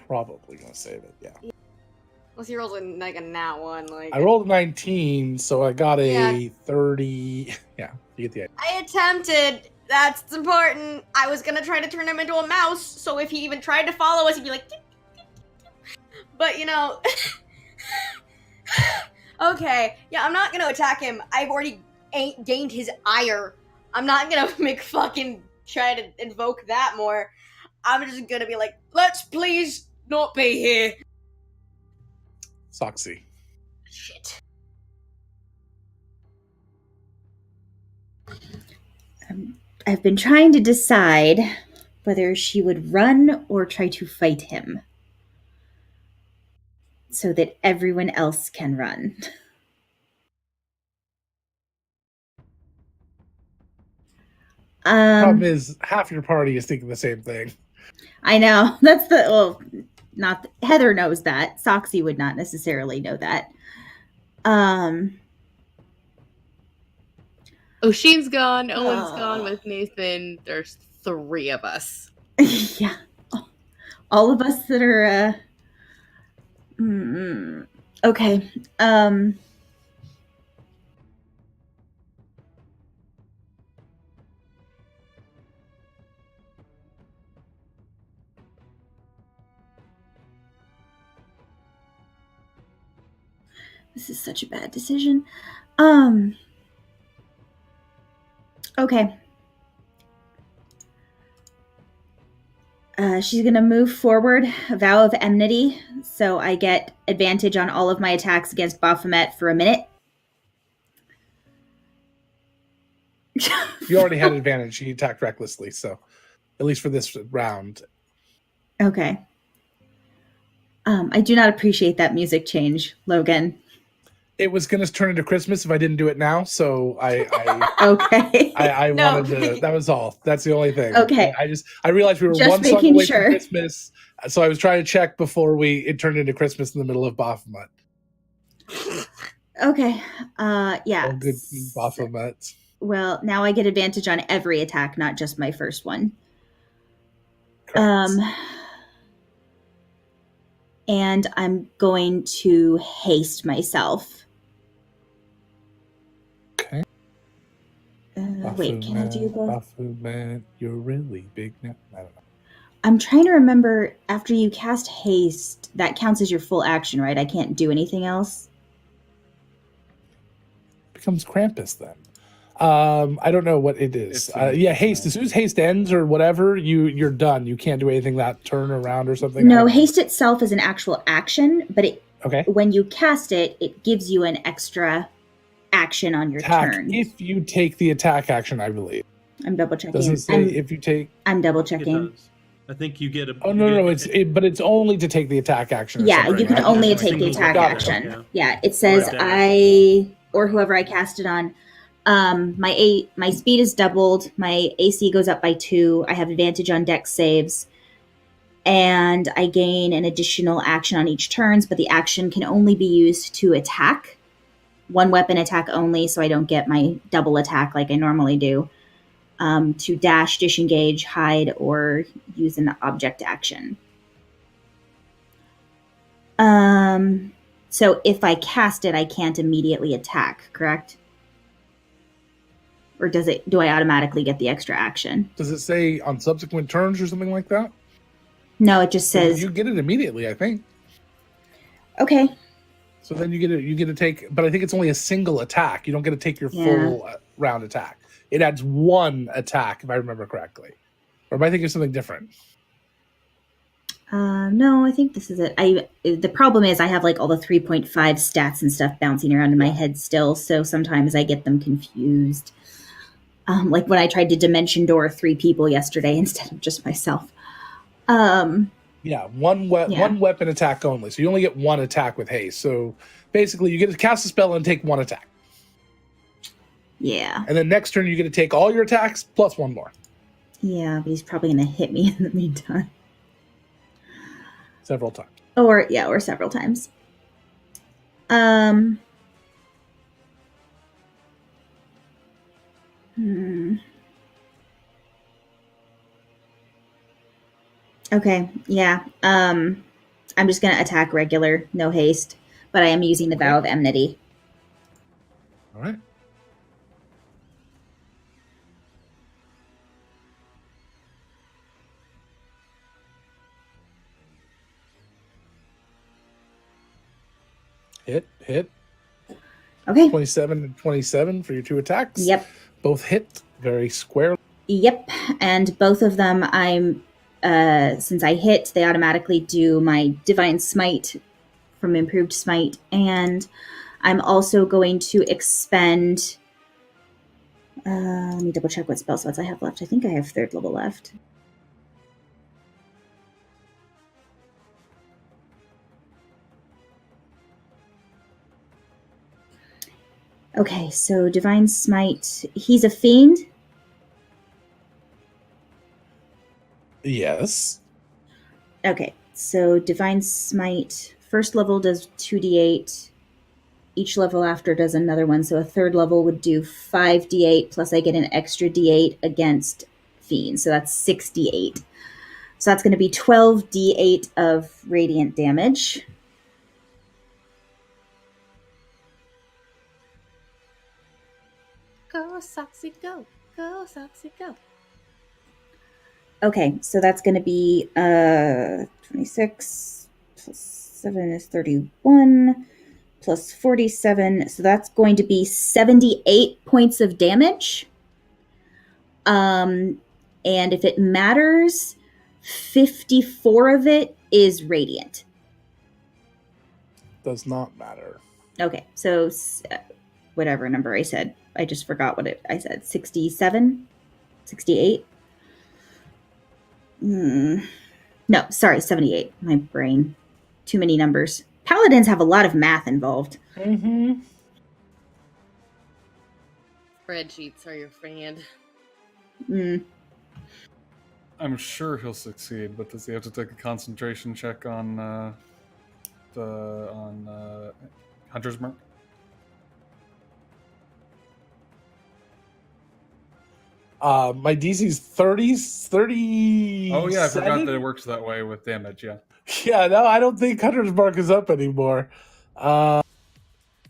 Probably gonna save it. Yeah. Unless he rolls like a nat one, like I rolled a 19, so I got a Yeah. 30. Yeah, you get the idea. I attempted. That's important. I was gonna try to turn him into a mouse, so if he even tried to follow us, he'd be like. But okay, yeah, I'm not gonna attack him. I've already gained his ire. I'm not gonna try to invoke that more. I'm just gonna be like, let's please not be here. Soxy. Shit. I've been trying to decide whether she would run or try to fight him so that everyone else can run. Problem is, half your party is thinking the same thing. I know. That's not Heather knows that. Soxy would not necessarily know that. O'Sheen's gone. Owen's gone with Nathan. There's 3 of us. Yeah. All of us that are okay. This is such a bad decision. Okay. She's going to move forward, a vow of enmity, so I get advantage on all of my attacks against Baphomet for a minute. You already had advantage. She attacked recklessly, so at least for this round. Okay. I do not appreciate that music change, Logan. It was going to turn into Christmas if I didn't do it now, so I okay. I No. wanted to. That was all. That's the only thing. Okay. I realized we were Just one song making away sure. from Christmas, so I was trying to check before it turned into Christmas in the middle of Baphomet. Okay. Yeah. Oh, good Baphomet. Well, now I get advantage on every attack, not just my first one. Correct. And I'm going to haste myself. Okay. Wait, can I do both? Baphomet, you're really big now. I don't know. I'm trying to remember, after you cast haste, that counts as your full action, right? I can't do anything else? Becomes Krampus then. I don't know what it is. Yeah, haste. As soon as haste ends or whatever, you're done. You can't do anything that turn around or something. No, haste itself is an actual action, but when you cast it, it gives you an extra action on your turn. If you take the attack action, I believe. I'm double checking. Doesn't say if you take. I'm double It checking. does. I think you get a. Oh no, but it's only to take the attack action. Yeah, you can only That's take the single attack weapon, action. yeah. Yeah, it says Right. or whoever I cast it on. My speed is doubled. My AC goes up by 2. I have advantage on dex saves, and I gain an additional action on each turns. But the action can only be used to attack, one weapon attack only, so I don't get my double attack like I normally do. To dash, disengage, hide, or use an object action. So if I cast it, I can't immediately attack, correct? Or do I automatically get the extra action? Does it say on subsequent turns or something like that? No, it just says You get it immediately, I think. Okay. So then you get to take, but I think it's only a single attack. You don't get to take your full round attack. It adds 1 attack, if I remember correctly. Or am I thinking of something different? No, I think this is it. The problem is I have like all the 3.5 stats and stuff bouncing around in my head still, so sometimes I get them confused. Like when I tried to dimension door 3 people yesterday instead of just myself. Yeah, one weapon attack only. So you only get 1 attack with haste. So basically, you get to cast a spell and take 1 attack. Yeah. And then next turn, you get to take all your attacks plus 1 more. Yeah, but he's probably going to hit me in the meantime. Several times. Or several times. Okay, yeah. I'm just going to attack regular, no haste, but I am using the Vow of Enmity. All right. Hit. Okay. 27 and 27 for your 2 attacks. Yep. Both hit very squarely. Yep. And both of them, since I hit, they automatically do my Divine Smite from Improved Smite. And I'm also going to expend... let me double check what spell slots I have left. I think I have 3rd level left. Okay, so Divine Smite. He's a fiend. Yes. Okay, so Divine Smite, 1st level does 2d8. Each level after does another one. So a 3rd level would do 5d8, plus I get an extra d8 against fiends. So that's 6d8. So that's going to be 12d8 of radiant damage. Go, Soxy, go. Go, Soxy, go. Okay, so that's going to be 26 plus 7 is 31 plus 47. So that's going to be 78 points of damage. And if it matters, 54 of it is radiant. Does not matter. Okay, so whatever number I said. I just forgot what I said. 67? 68? No, sorry, 78. My brain. Too many numbers. Paladins have a lot of math involved. Mm-hmm. Spreadsheets are your friend. I'm sure he'll succeed, but does he have to take a concentration check on Hunter's Mark? My DC's 30. Oh yeah, I forgot that it works that way with damage. Yeah. Yeah, no, I don't think Hunter's Mark is up anymore. Let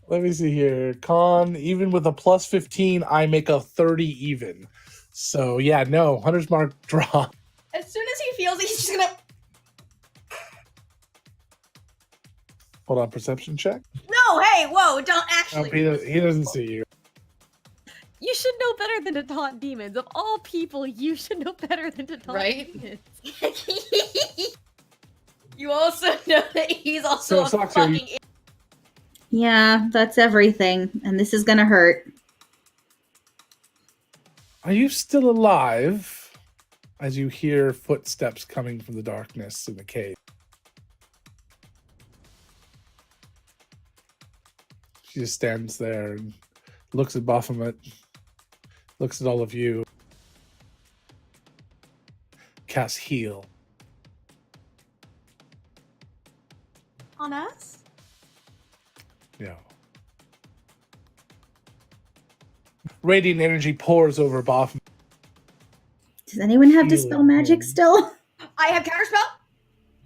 me see here. Con, even with a plus 15, I make a 30 even. So yeah, no, Hunter's Mark drop. As soon as he feels it, he's just gonna. Hold on, perception check. No, hey, whoa, don't No, actually. he doesn't see you. You should know better than to taunt demons. Of all people, you should know better than to taunt Right? demons. You also know that he's also So, a Soxy, are you- fucking. Yeah, that's everything. And this is going to hurt. Are you still alive? As you hear footsteps coming from the darkness in the cave. She just stands there and looks at Baphomet, looks at all of you. Cast heal. On us? No. Radiant energy pours over Baphomet. Does anyone have Healing Dispel Magic him. still? I have counterspell?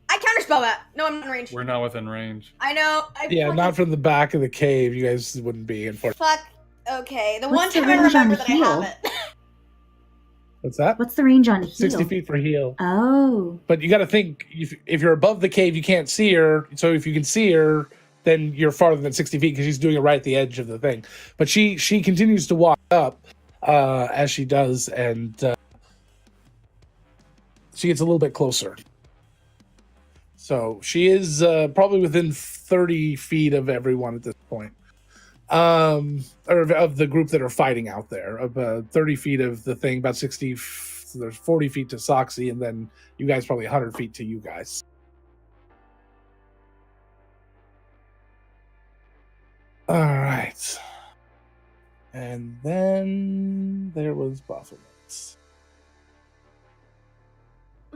I counterspell that. No, I'm not in range. We're not within range. I know. Yeah, not from the back of the cave. You guys wouldn't be, unfortunately. Fuck. Okay, the What's one the time I range on remember that I heal? have it. What's that? What's the range on heal? 60 feet for heal. Oh. But you got to think, if you're above the cave, you can't see her. So if you can see her, then you're farther than 60 feet because she's doing it right at the edge of the thing. But she continues to walk up as she does, and she gets a little bit closer. So she is probably within 30 feet of everyone at this point. Or of the group that are fighting out there. Of 30 feet of the thing, about 60. So there's 40 feet to Soxy, and then you guys probably 100 feet to you guys. All right. And then there was Baphomet.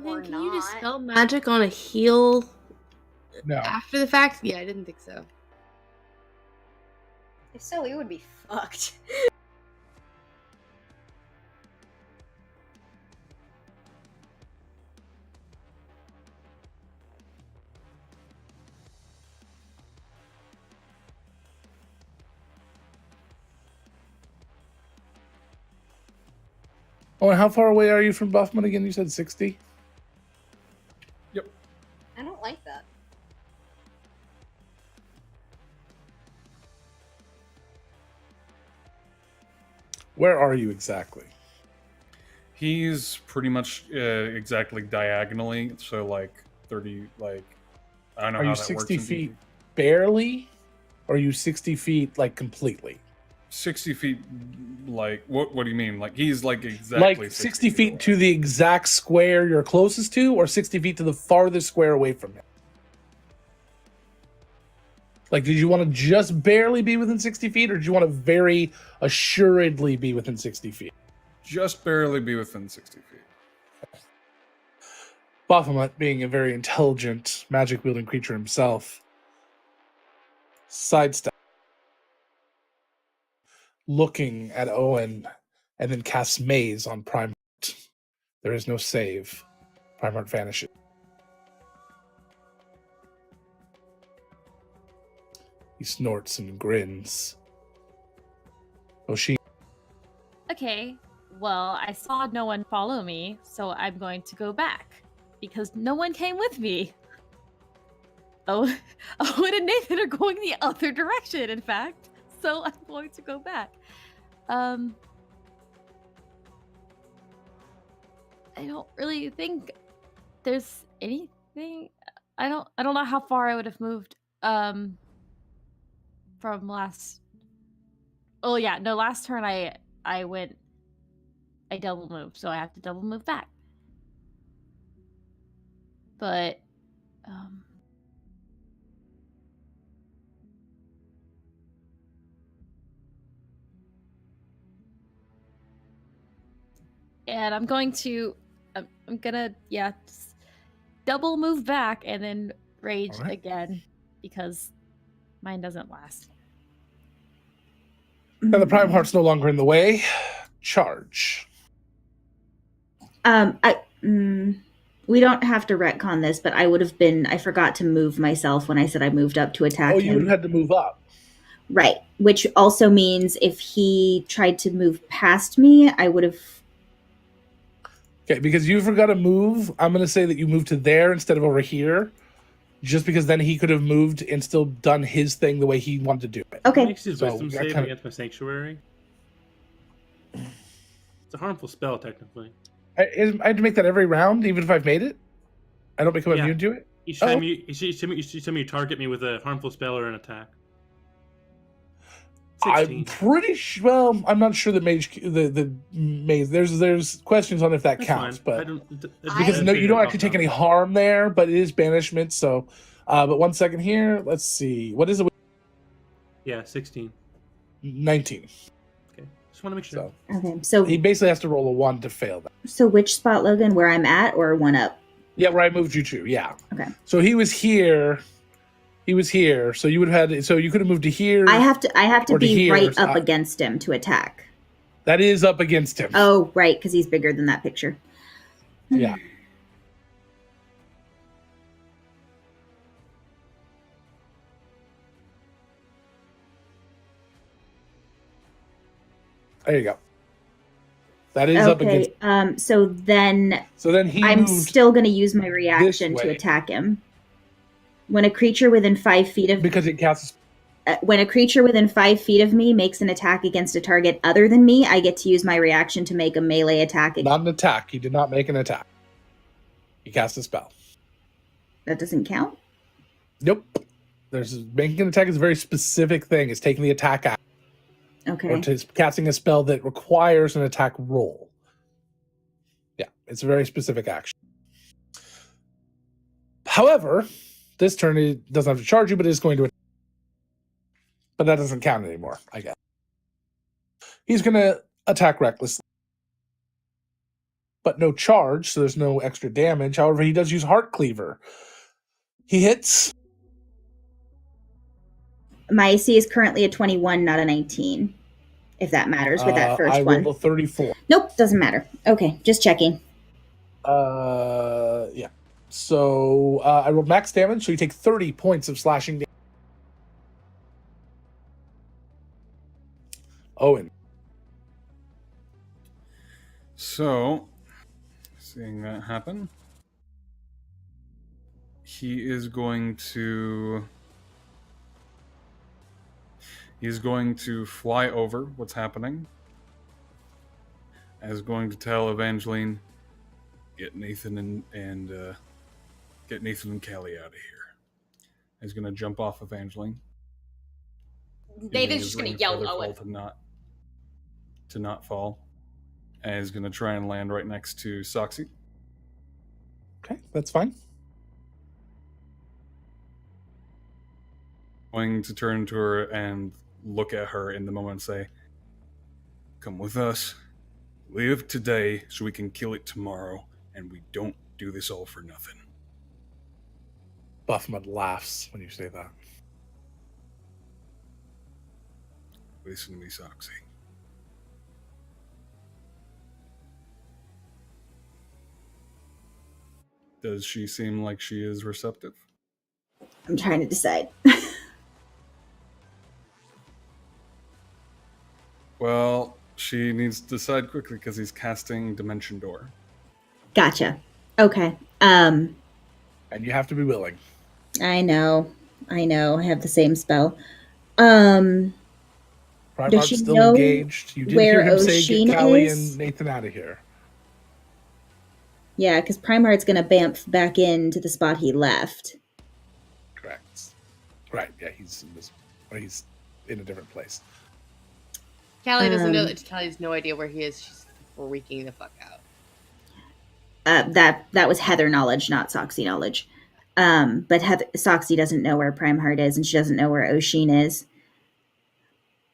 Or Can you not. dispel magic on a heal No. after the fact? Yeah, I didn't think so. If so, we would be fucked. Oh, and how far away are you from Buffman again? You said 60? I don't like that. Where are you exactly? He's pretty much exactly diagonally, so like 30, like, I don't know Are how you that 60 works. feet barely? Or are you 60 feet like completely? 60 feet, like, what do you mean? Like, he's like exactly Like 60 feet away. to the exact square you're closest to, or 60 feet to the farthest square away from him? Like, did you want to just barely be within 60 feet, or did you want to very assuredly be within 60 feet? Just barely be within 60 feet. Baphomet, being a very intelligent, magic-wielding creature himself, sidestep, looking at Owen, and then casts Maze on Prime Heart. There is no save. Prime Heart vanishes. He snorts and grins. Oshin. Okay, well, I saw no one follow me, so I'm going to go back because no one came with me. Oh, Owen and Nathan are going the other direction, in fact, so I'm going to go back. I don't really think there's anything. I don't know how far I would have moved from last. Oh yeah, no, last turn I double moved, so I have to double move back. But and I'm gonna just double move back and then rage again because mine doesn't last. Now the Prime Heart's no longer in the way. Charge. We don't have to retcon this, but I forgot to move myself when I said I moved up to attack Oh, him. you would have had to move up. Right, which also means if he tried to move past me, I would have... Okay, because you forgot to move, I'm going to say that you moved to there instead of over here, just because then he could have moved and still done his thing the way he wanted to do it. Okay. Makes his wisdom save against my sanctuary. It's a harmful spell, technically. I had to make that every round, even if I've made it? I don't become immune to it? Each time you target me with a harmful spell or an attack. 16. I'm pretty sure. Well, I'm not sure that the maze. There's questions on if that That's counts, fine. but because no, you don't actually take any harm there, but it is banishment. So, but 1 second here. Let's see. What is it? Yeah, 16. 19. Okay, just want to make sure. Okay, so he basically has to roll a 1 to fail that. So which spot, Logan? Where I'm at, or one up? Yeah, where I moved you to. Yeah. Okay. So he was here. He was here, so you would have had. So you could have moved to here. I have to be here, right up against him to attack. That is up against him. Oh, right, because he's bigger than that picture. Yeah. There you go. That is up against. So then I'm still going to use my reaction to attack him. When a creature within 5 feet of because it counts. When a creature within 5 feet of me makes an attack against a target other than me, I get to use my reaction to make a melee attack. Not an attack. He did not make an attack. He cast a spell. That doesn't count? Nope. Making an attack is a very specific thing. It's taking the attack out. Okay. Or casting a spell that requires an attack roll. Yeah, it's a very specific action. However, this turn it doesn't have to charge you, but it is going to. But that doesn't count anymore, I guess. He's going to attack recklessly. But no charge, so there's no extra damage. However, he does use Heart Cleaver. He hits. My AC is currently a 21, not a 19. If that matters with that first one. I rolled a 34. Nope, doesn't matter. Okay, just checking. Yeah. So I rolled max damage, so you take 30 points of slashing damage. Owen. So, seeing that happen, he is going to fly over what's happening. And is going to tell Evangeline, get Nathan and Callie out of here. He's going to jump off Evangeline. Nathan's just gonna yell Owen. To not fall. And he's going to try and land right next to Soxy. Okay, that's fine. Going to turn to her and look at her in the moment and say, come with us. Live today so we can kill it tomorrow, and we don't do this all for nothing. Buffman laughs when you say that. Listen to me, Soxy. Does she seem like she is receptive? I'm trying to decide. Well, she needs to decide quickly because he's casting Dimension Door. Gotcha. Okay. And you have to be willing. I know. I have the same spell. Primarch's Does she still know engaged. You did where hear him say, Oshin get Callie is? and Nathan out of here. Yeah, because Primarch's going to bamf back into the spot he left. Correct. Right, yeah, he's in a different place. Callie doesn't know that. Callie has no idea where he is. She's freaking the fuck out. That was Heather knowledge, not Soxy knowledge. But Soxy doesn't know where Primeheart is, and she doesn't know where Oshin is.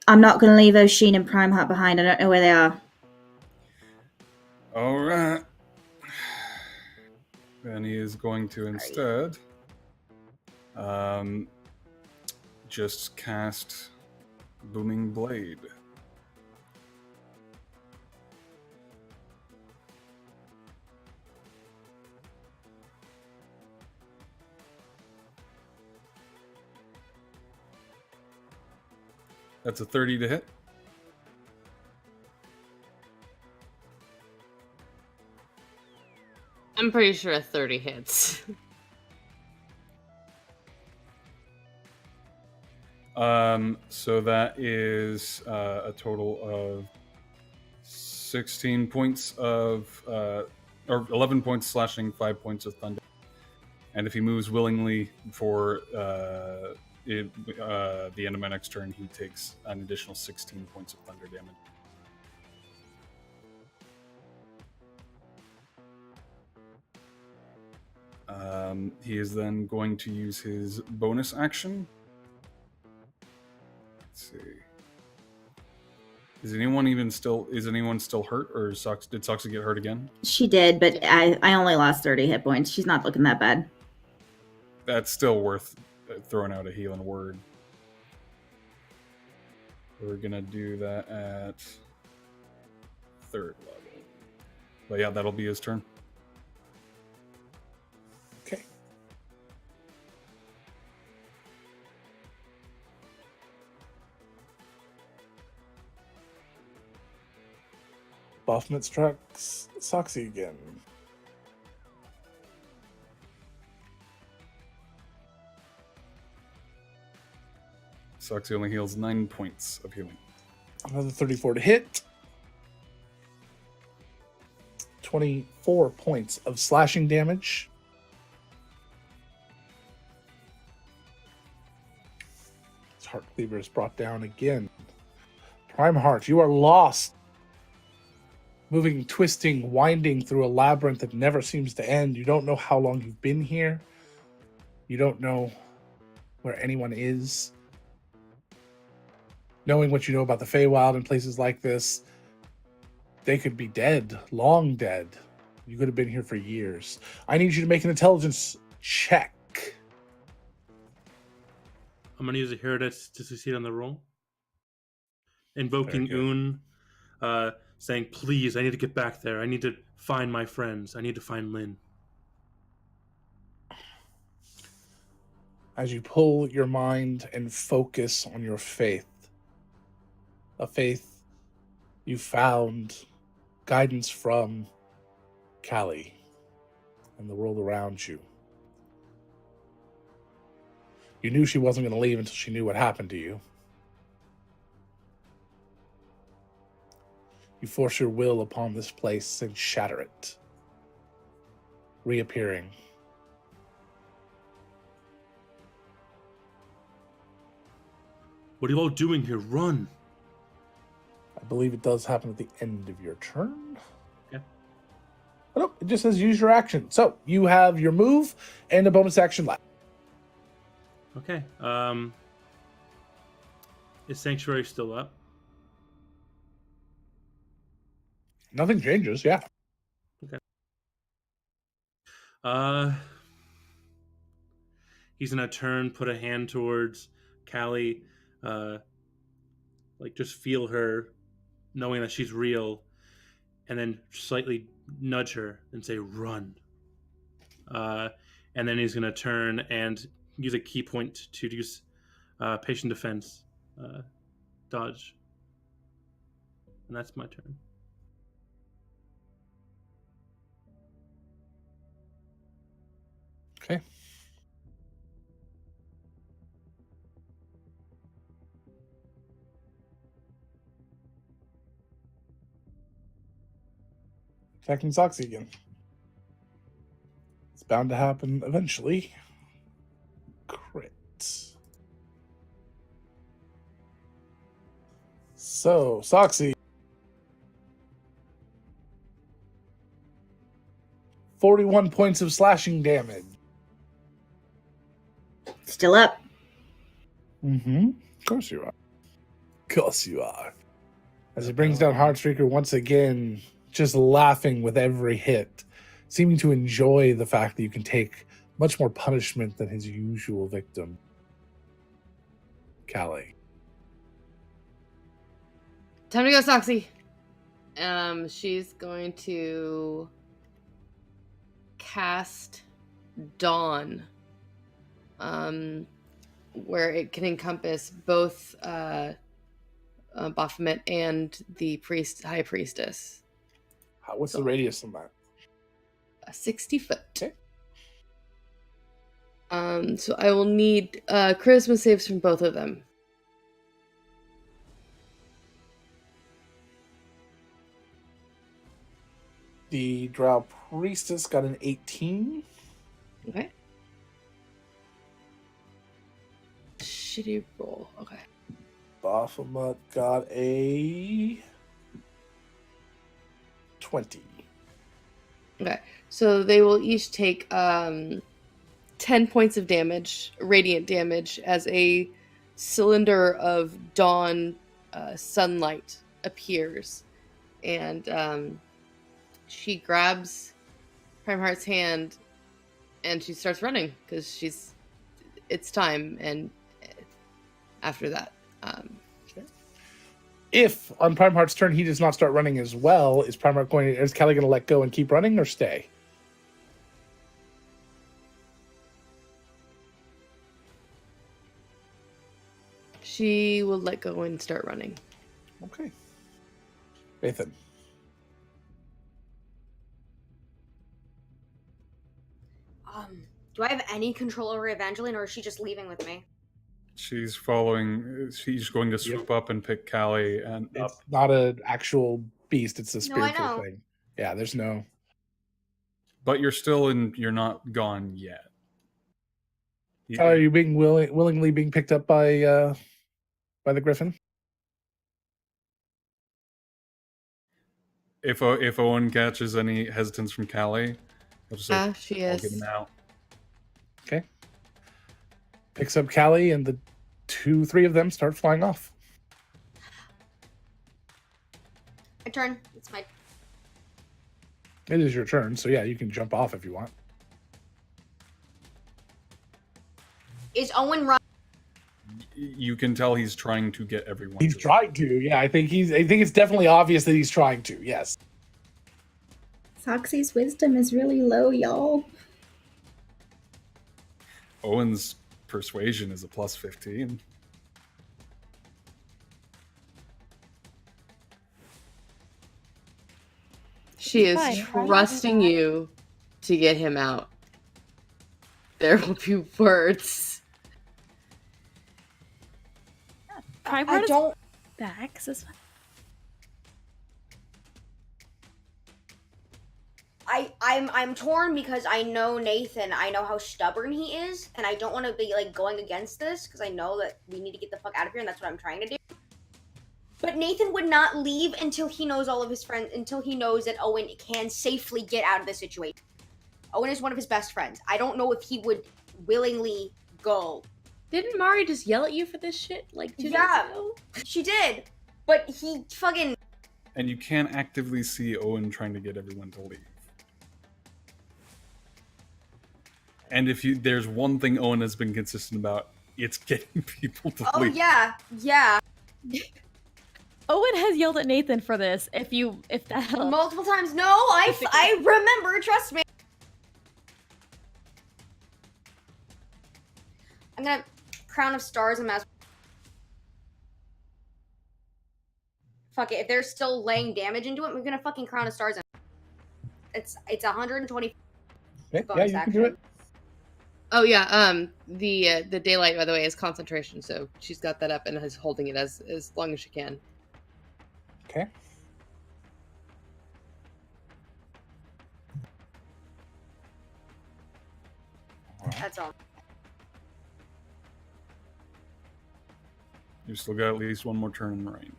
I'm not going to leave Oshin and Primeheart behind. I don't know where they are. All right. Then he is going to instead just cast Booming Blade. That's a 30 to hit. I'm pretty sure a 30 hits. So that is a total of 16 points of, or 11 points slashing, 5 points of thunder. And if he moves willingly for the end of my next turn, he takes an additional 16 points of thunder damage. He is then going to use his bonus action. Let's see. Is anyone still hurt, or did Soxy get hurt again? She did, but I only lost 30 hit points. She's not looking that bad. That's still worth throwing out a healing word. We're gonna do that at 3rd level. But yeah, that'll be his turn. Okay. Buffman strikes Soxy again. Soxy only heals 9 points of healing. Another 34 to hit. 24 points of slashing damage. His heart cleaver is brought down again. Primeheart, you are lost. Moving, twisting, winding through a labyrinth that never seems to end. You don't know how long you've been here. You don't know where anyone is. Knowing what you know about the Feywild and places like this, they could be dead, long dead. You could have been here for years. I need you to make an intelligence check. I'm going to use a hero to succeed on the roll. Invoking Un, saying, please, I need to get back there. I need to find my friends. I need to find Lynn. As you pull your mind and focus on your faith, a faith you found guidance from Callie and the world around you. You knew she wasn't going to leave until she knew what happened to you. You force your will upon this place and shatter it, reappearing. What are you all doing here? Run! I believe it does happen at the end of your turn. Okay. Oh, no, it just says use your action. So you have your move and a bonus action left. Okay. Is Sanctuary still up? Nothing changes, yeah. He's gonna turn, put a hand towards Callie, just feel her, knowing that she's real, and then slightly nudge her and say, "Run." And then he's gonna turn and use a key point to use patient defense, dodge, and that's my turn. Okay. Attacking Soxy again. It's bound to happen eventually. Crit. So, Soxy. 41 points of slashing damage. Still up. Mm-hmm. Of course you are. Of course you are. As he brings down Heartstreaker once again, just laughing with every hit, seeming to enjoy the fact that you can take much more punishment than his usual victim, Callie. Time to go, Soxy. She's going to cast Dawn, where it can encompass both Baphomet and the high priestess. What's the radius on that? 60 foot. Okay. So I will need charisma saves from both of them. The Drow Priestess got an 18. Okay. Shitty roll. Okay. Baphomet got a 20. Okay. So they will each take 10 points of damage, radiant damage, as a cylinder of dawn sunlight appears. And she grabs Primeheart's hand and she starts running because it's time. And after that, if on Primeheart's turn he does not start running as well, is Callie going to let go and keep running or stay? she will let go and start running. Okay. Nathan. Do I have any control over Evangeline, or is she just leaving with me? She's following. She's going to swoop up and pick Callie and up. It's not an actual beast, it's a No, I spiritual know. thing. Yeah, there's no... But you're still in. You're not gone yet. Are you being willingly being picked up by the Griffin? If Owen catches any hesitance from Callie, he'll just say, She I'll is. get him out. Okay. Picks up Callie, and the 2-3 of them start flying off. My turn. It's my. It is your turn, so yeah, you can jump off if you want. Is Owen run? You can tell he's trying to get everyone. He's trying to, yeah. I think it's definitely obvious that he's trying to, yes. Soxy's wisdom is really low, y'all. Owen's persuasion is a plus 15. She is Fine. trusting you to get him out. There will be words. Prime I don't. back. So it's fine. I'm torn because I know Nathan. I know how stubborn he is, and I don't want to be like going against this because I know that we need to get the fuck out of here, and that's what I'm trying to do. But Nathan would not leave until he knows all of his friends, until he knows that Owen can safely get out of this situation. Owen is one of his best friends. I don't know if he would willingly go. Didn't Mari just yell at you for this shit like 2 days ago? She did, but he fucking. And you can actively see Owen trying to get everyone to leave. And if there's one thing Owen has been consistent about, it's getting people to Oh leave. yeah. Owen has yelled at Nathan for this. If that helps. Multiple times. No, I remember. Trust me. I'm gonna Crown of Stars and Mass. Fuck it. If they're still laying damage into it, we're gonna fucking Crown of Stars. It's 120. Okay, yeah, you can do it. Oh yeah, the daylight, by the way, is concentration, so she's got that up and is holding it as long as she can. Okay. That's all. You've still got at least one more turn in the range.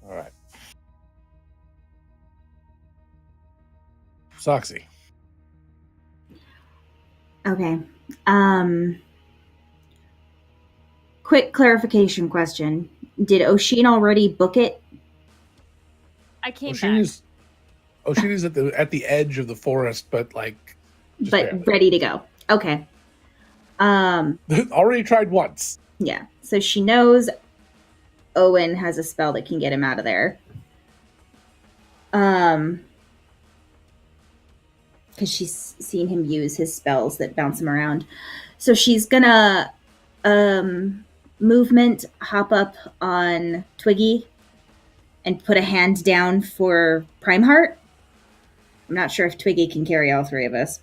All right. Soxy. Okay. Quick clarification question. Did Oshin already book it? I came back. Oshin is at the edge of the forest, but like just barely. Ready to go. Okay. Already tried once. Yeah. So she knows Owen has a spell that can get him out of there. Because she's seen him use his spells that bounce him around. So she's gonna movement hop up on Twiggy and put a hand down for Prime Heart. I'm not sure if Twiggy can carry all three of us.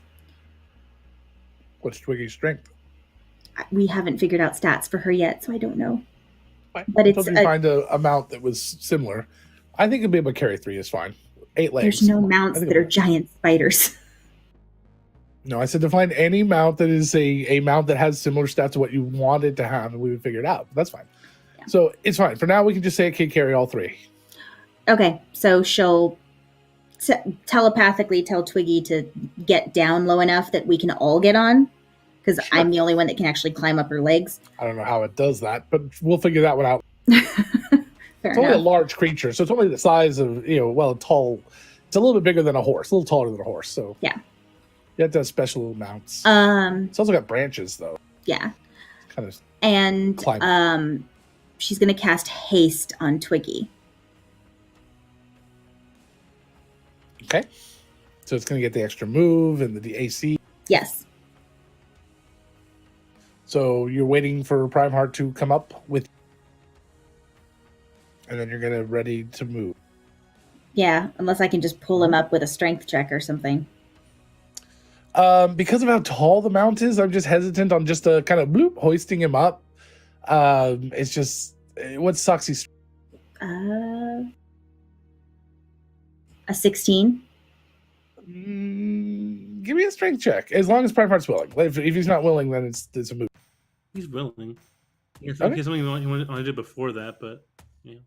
What's Twiggy's strength? We haven't figured out stats for her yet, so I don't know. Fine. But it's until we find a mount that was similar. I think it'll be able to carry 3 is fine. 8 legs. There's no mounts that are giant spiders. No, I said to find any mount that is a mount that has similar stats to what you wanted to have, and we would figure it out. That's fine. Yeah. So it's fine. For now, we can just say it can carry all 3. Okay, so she'll telepathically tell Twiggy to get down low enough that we can all get on, because sure. I'm the only one that can actually climb up her legs. I don't know how it does that, but we'll figure that one out. It's only a large creature, so it's only the size of, tall. It's a little bit bigger than a horse, a little taller than a horse. So yeah. You have to have special mounts. It's also got branches, though. Yeah. Kind of. And she's going to cast haste on Twiggy. Okay. So it's going to get the extra move and the AC. Yes. So you're waiting for Prime Heart to come up with, and then you're going to ready to move. Yeah, unless I can just pull him up with a strength check or something. Because of how tall the mount is, I'm just hesitant on just a kind of bloop hoisting him up. It's just what's Soxy's? A 16. Give me a strength check. As long as Prime Heart's willing. If he's not willing, then it's a move. He's willing. It's something he wanted to do before that, but yeah.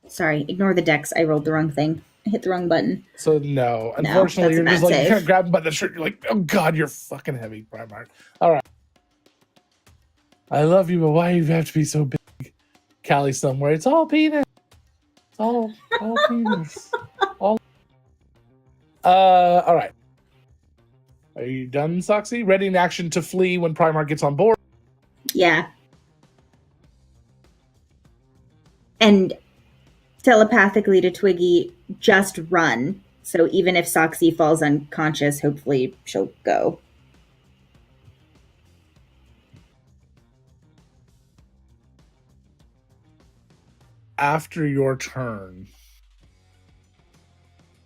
Sorry, ignore the dex. I rolled the wrong thing. I hit the wrong button. So no, unfortunately, you're just like you kind of grab him by the shirt. You're like, oh god, you're fucking heavy, Prime Heart. All right, I love you, but why do you have to be so big? Callie somewhere. It's all penis. It's all penis. All right. Are you done, Soxy? Ready in action to flee when Prime Heart gets on board? Yeah. And telepathically to Twiggy, just run. So even if Soxy falls unconscious, hopefully she'll go. After your turn,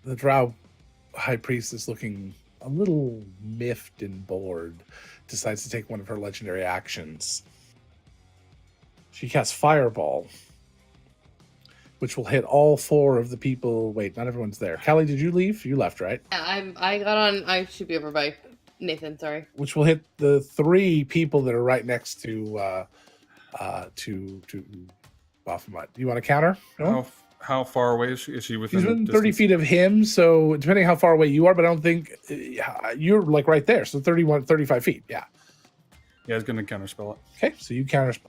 the Drow High Priestess, looking a little miffed and bored, decides to take one of her legendary actions. She casts Fireball, which will hit all 4 of the people. Wait, not everyone's there. Callie, did you leave? You left, right? Yeah, I got on. I should be over by Nathan. Sorry. Which will hit the 3 people that are right next to Baphomet. Do you want to counter? No? How far away is she? Is she within? She's within 30 feet of him, so depending how far away you are, but I don't think you're like right there. So 35 feet. Yeah. Yeah, it's going to counterspell it. Okay, so you counterspell.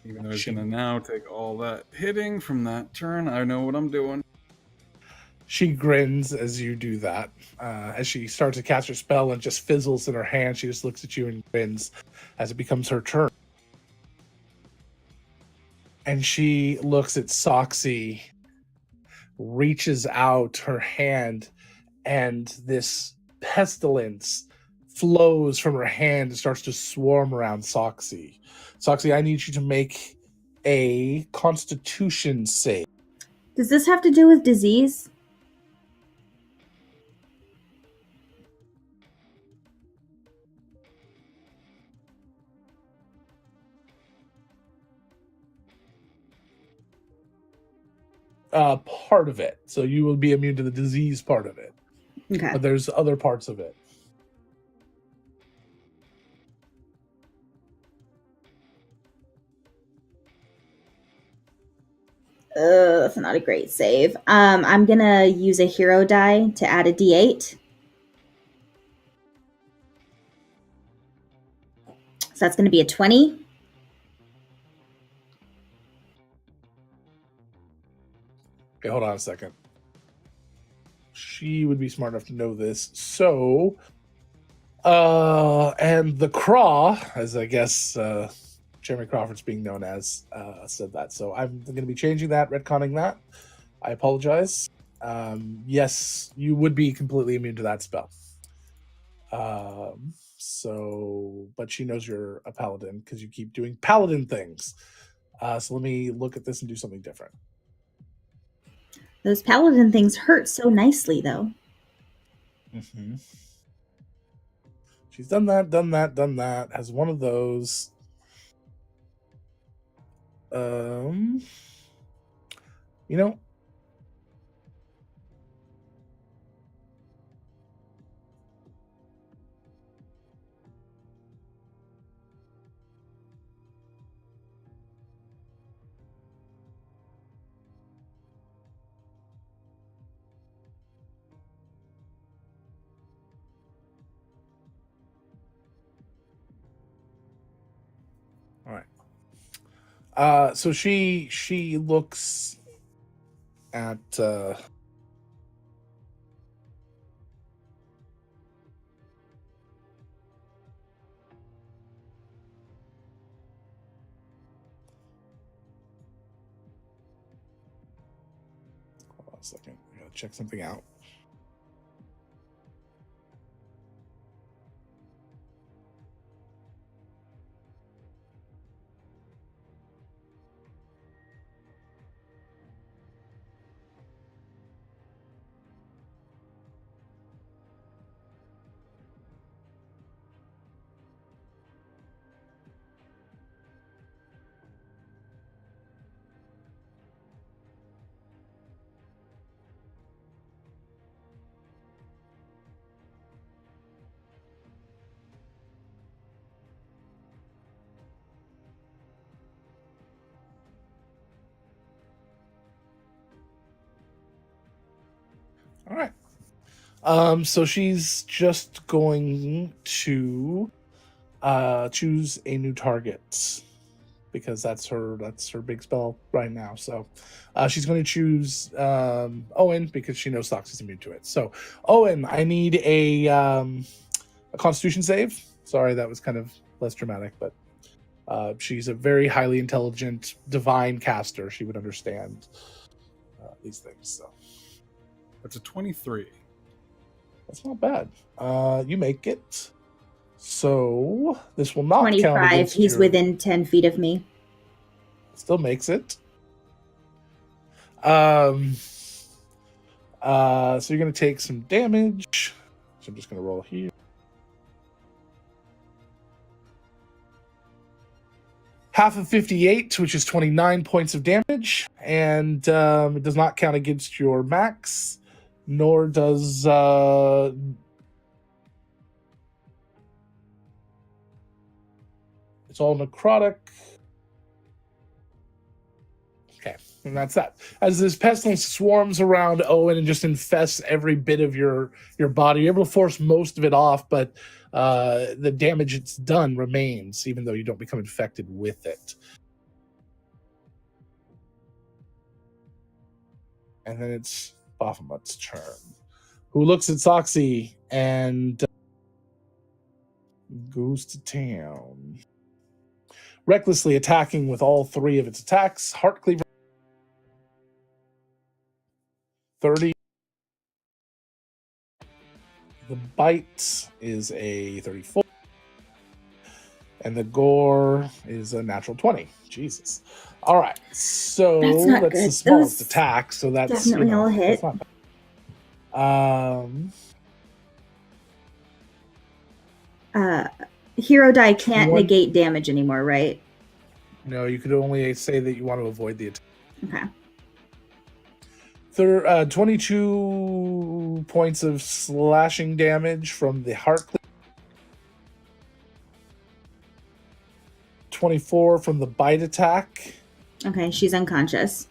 Even though it's going to now take all that hitting from that turn, I know what I'm doing. She grins as you do that. As she starts to cast her spell and just fizzles in her hand, she just looks at you and grins as it becomes her turn. And she looks at Soxy, reaches out her hand, and this pestilence flows from her hand and starts to swarm around Soxy. Soxy, I need you to make a Constitution save. Does this have to do with disease? Part of it. So you will be immune to the disease part of it. Okay. But there's other parts of it. That's not a great save. I'm gonna use a hero die to add a d8. So that's gonna be a 20. Okay, hold on a second. She would be smart enough to know this. So, and the Craw, as I guess Jeremy Crawford's being known as, said that. So I'm going to be changing that, retconning that. I apologize. Yes, you would be completely immune to that spell. So, but she knows you're a paladin because you keep doing paladin things. So let me look at this and do something different. Those paladin things hurt so nicely, though. Mm-hmm. She's done that. Has one of those. You know. All right. So she looks at hold on a second. I gotta check something out. All right. So she's just going to choose a new target because that's her big spell right now. So she's going to choose Owen because she knows Sox is immune to it. So Owen, I need a Constitution save. Sorry, that was kind of less dramatic, but she's a very highly intelligent divine caster. She would understand. these things. So That's a 23. that's not bad. You make it. So this will not count 25. against He's your- within 10 feet of me. Still makes it. So you're going to take some damage. So I'm just going to roll here. Half of 58, which is 29 points of damage, and it does not count against your max, nor does it's all necrotic. Okay, and that's that. As this pestilence swarms around Owen and just infests every bit of your body, you're able to force most of it off, but the damage it's done remains, even though you don't become infected with it. And then it's Baphomet's turn, who looks at Soxy and goes to town. Recklessly attacking with all three of its attacks. Heart Cleaver 30. The bite is a 34. And the gore is a natural 20. Jesus. All right. So That's not that's good. the smallest Those attack. So that's definitely all hit. that's not bad. Hero die can't One- negate damage anymore, right? No, you could only say that you want to avoid the attack. Okay. 22 points of slashing damage from the heart cleaver. 24 from the bite attack. Okay, she's unconscious.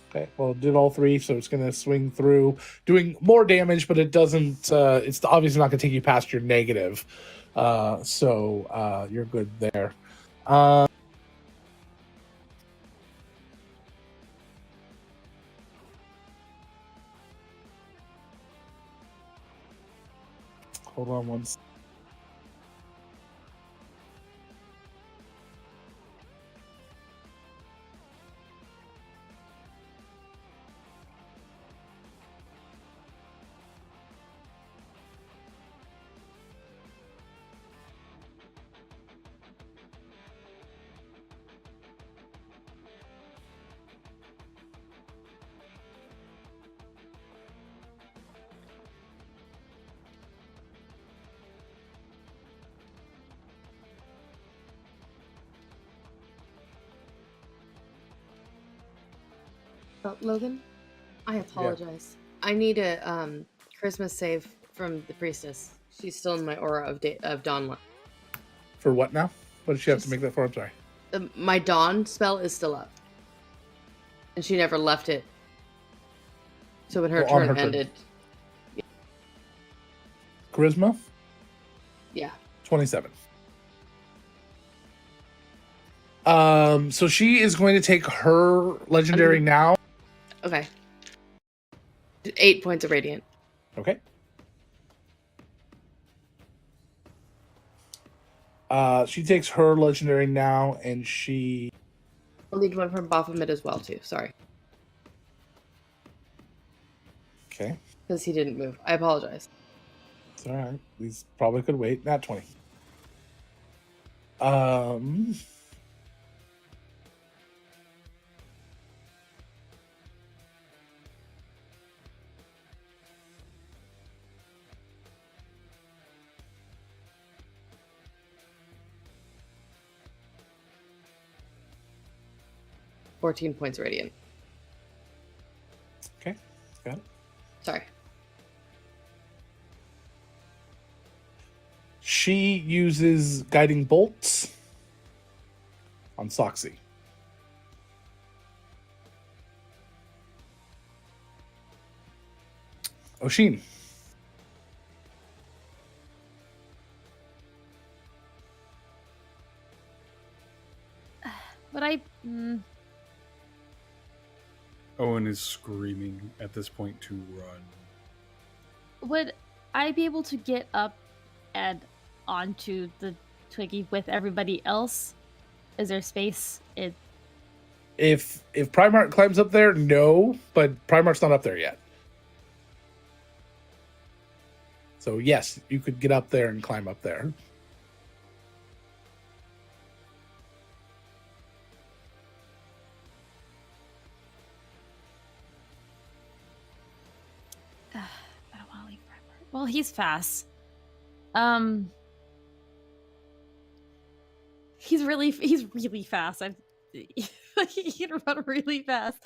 Okay, well, it did all three, so it's going to swing through, doing more damage, but it doesn't. It's obviously not going to take you past your negative, so you're good there. Hold on one second. Logan, I apologize. I need a Christmas save from the priestess. She's still in my aura of dawn. For what now? What did she have to make that for? I'm sorry. My dawn spell is still up, and she never left it. So when her Well, on turn her turn. ended, Charisma? yeah. 27. So she is going to take her legendary now. Okay. 8 points of radiant. Okay. She takes her legendary now, and she. I'll need one from Baphomet as well too. Sorry, Okay. because he didn't move. I apologize. It's all right. These probably could wait. Not 20. 14 points of radiant. Okay. Got it. Sorry. She uses guiding bolts on Soxy. Oshin. But I. Owen is screaming at this point to run. Would I be able to get up and onto the Twiggy with everybody else? Is there space? If Primarch climbs up there, no, but Primarch's not up there yet. So yes, you could get up there and climb up there. I don't want to leave Primarch. Well, he's fast. He's really fast. He can run really fast.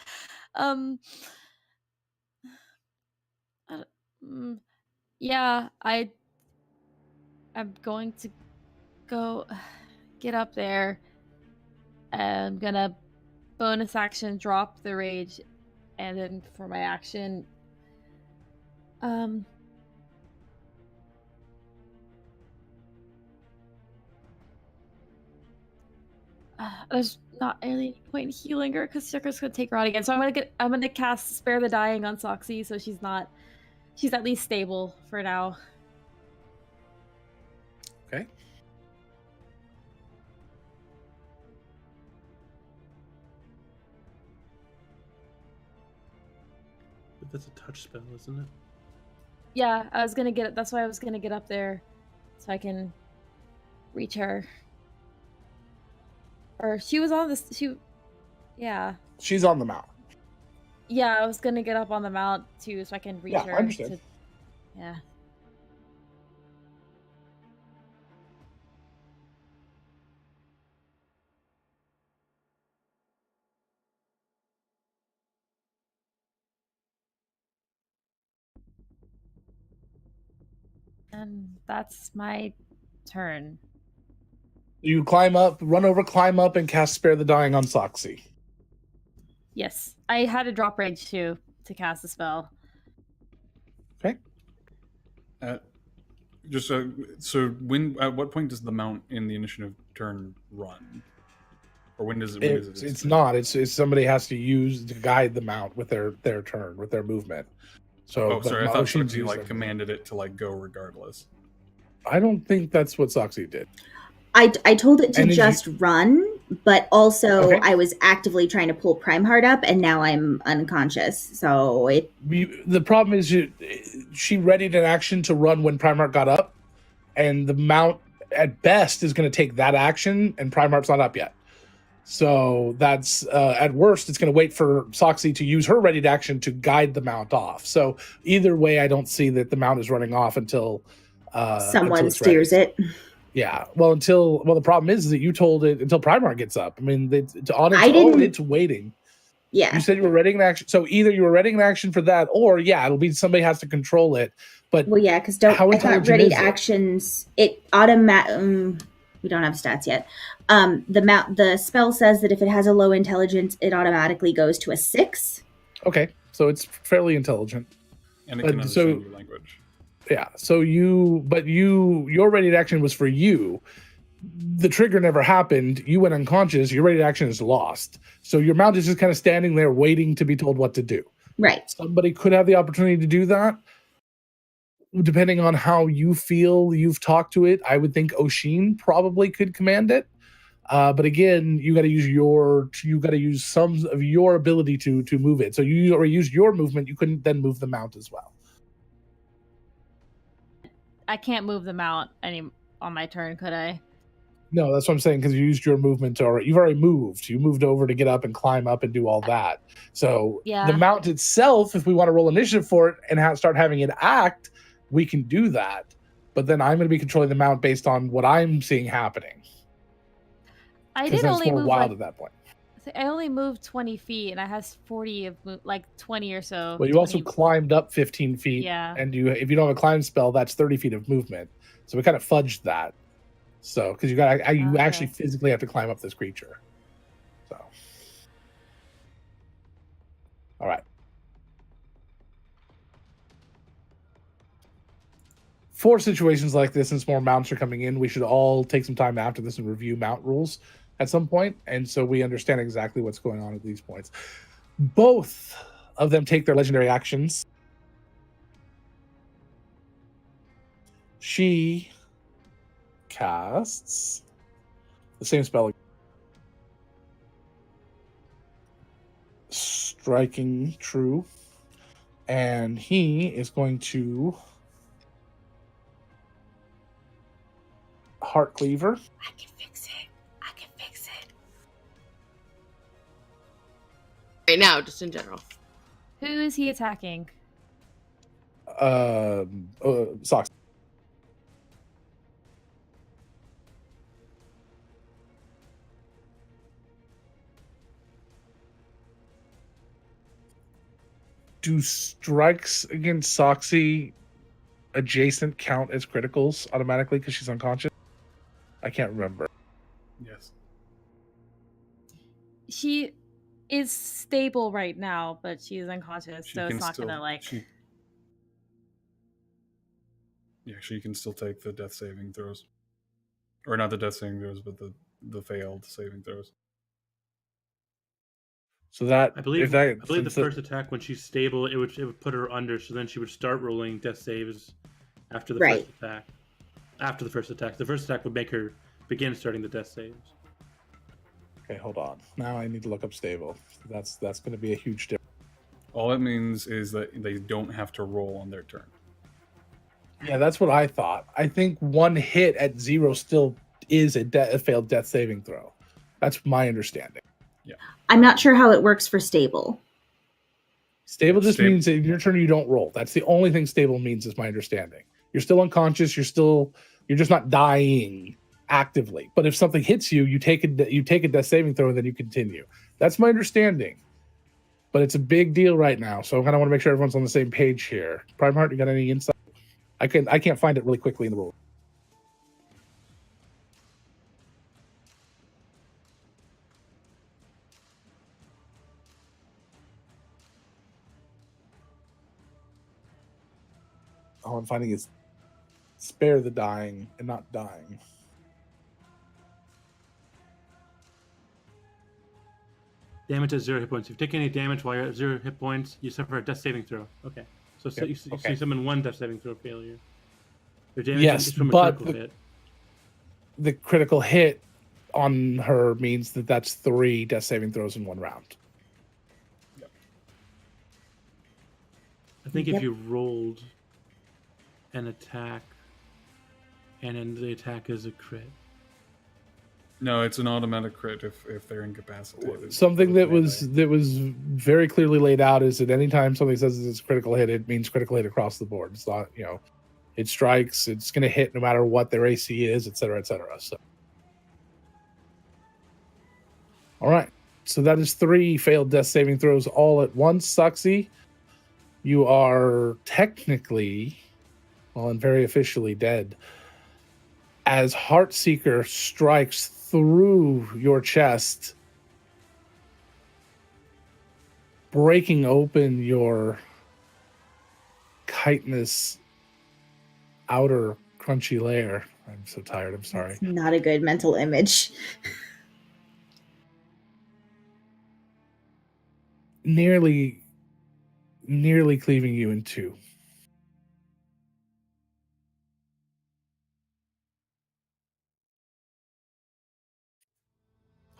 Yeah, I'm going to go get up there. I'm gonna bonus action drop the rage, and then for my action, there's not any point in healing her because Circus gonna take her out again. So I'm gonna cast Spare the Dying on Soxy, so she's at least stable for now. Okay. But that's a touch spell, isn't it? Yeah, that's why I was gonna get up there, so I can reach her. Or she was on this. Yeah. She's on the mount. Yeah, I was gonna get up on the mount too, so I can reach her. I understand. Yeah. And that's my turn. You climb up, run over, climb up, and cast Spare the Dying on Soxy. Yes, I had a drop rage too to cast the spell. Okay. So at what point does the mount in the initiative turn run, or when does it? It's not. It's somebody has to guide the mount with their turn, with their movement. So, sorry, I thought she Soxy commanded it to go regardless. I don't think that's what Soxy did. I told it to just run, but also Okay. I was actively trying to pull Primeheart up, and now I'm unconscious. So the problem is she readied an action to run when Primeheart got up, and the mount at best is going to take that action, and Primeheart's not up yet. So that's at worst, it's going to wait for Soxy to use her readied action to guide the mount off. So either way, I don't see that the mount is running off until someone steers it. Yeah. Well, the problem is that you told it until Primarch gets up. I mean, on its own, it's waiting. Yeah. You said you were readying an action. So either you were readying an action for that, or it'll be somebody has to control it. But well, yeah, because I thought readied actions, it automatic. We don't have stats yet. The spell says that if it has a low intelligence, it automatically goes to a 6. Okay, so it's fairly intelligent, and it can understand your language. Yeah. So your ready action was for you. The trigger never happened. You went unconscious. Your ready action is lost. So your mount is just kind of standing there waiting to be told what to do. Right. Somebody could have the opportunity to do that. Depending on how you feel you've talked to it, I would think Oshin probably could command it. But again, you got to use some of your ability to move it. So you already used your movement. You couldn't then move the mount as well. I can't move the mount on my turn, could I? No, that's what I'm saying, because you used your movement you've already moved. You moved over to get up and climb up and do all that. So the mount itself, if we want to roll initiative for it and start having it act, we can do that. But then I'm going to be controlling the mount based on what I'm seeing happening. I did only move wild at that point. I only moved 20 feet, and I have 40 of 20 or so. Well, you 20... also climbed up 15 feet. Yeah. And if you don't have a climb spell, that's 30 feet of movement. So we kind of fudged that. So because you actually physically have to climb up this creature. So all right. For situations like this, since more mounts are coming in, we should all take some time after this and review mount rules at some point, and so we understand exactly what's going on at these points. Both of them take their legendary actions. She casts the same spell. striking true. And he is going to Heart Cleaver. I can fix it. I can fix it. Right now, just in general. Who is he attacking? Socks. Do strikes against Soxy adjacent count as criticals automatically because she's unconscious? I can't remember. Yes. She is stable right now, but she is unconscious, She so can it's not still- gonna like. she can still take the death saving throws, or not the death saving throws, but the failed saving throws. So that I believe if that I believe the since the- first attack when she's stable, it would put her under. So then she would start rolling death saves after the Right. first attack. After the first attack would make her begin starting the death saves. Okay, hold on. Now I need to look up stable. That's going to be a huge difference. All it means is that they don't have to roll on their turn. Yeah, that's what I thought. I think one hit at 0 still is a failed death saving throw. That's my understanding. I'm not sure how it works for stable. Stable Yeah, just means that in your turn you don't roll. That's the only thing stable means, is my understanding. You're still unconscious. You're just not dying actively. But if something hits you, you take a death saving throw and then you continue. That's my understanding. But it's a big deal right now, so I kind of want to make sure everyone's on the same page here. Prime Heart, you got any insight? I can't find it really quickly in the rule. All I'm finding is spare the dying and not dying. Damage at 0 hit points. If you take any damage while you're at 0 hit points, you suffer a death saving throw. Okay. So Yep, you okay. summon 1 death saving throw failure. Your damage Yes, is from a but critical hit. the critical hit on her means that's 3 death saving throws in 1 round. I think Yep. if you rolled an attack and then the attack is a crit. No, it's an automatic crit if they're incapacitated. Something that Melee. was very clearly laid out is that anytime something says it's a critical hit, it means critical hit across the board. It's not, it strikes, it's going to hit no matter what their AC is, et cetera, et cetera. So, all right. So that is 3 failed death saving throws all at once, Soxy. You are technically, well, and very officially dead, as Heartseeker strikes through your chest, breaking open your chitinous outer crunchy layer. I'm so tired. I'm sorry. It's not a good mental image. Nearly cleaving you in 2.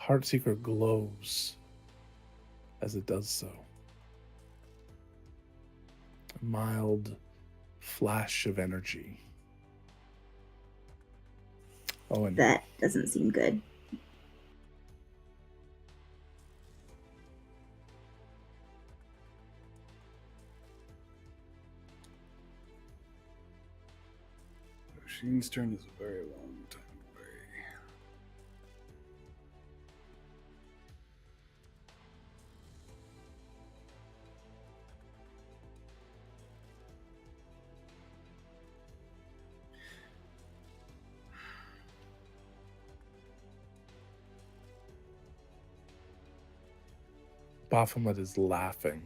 Heartseeker glows as it does so. A mild flash of energy. Oh, and That doesn't seem good. Sheen's turn is a very long time away. Baphomet is laughing.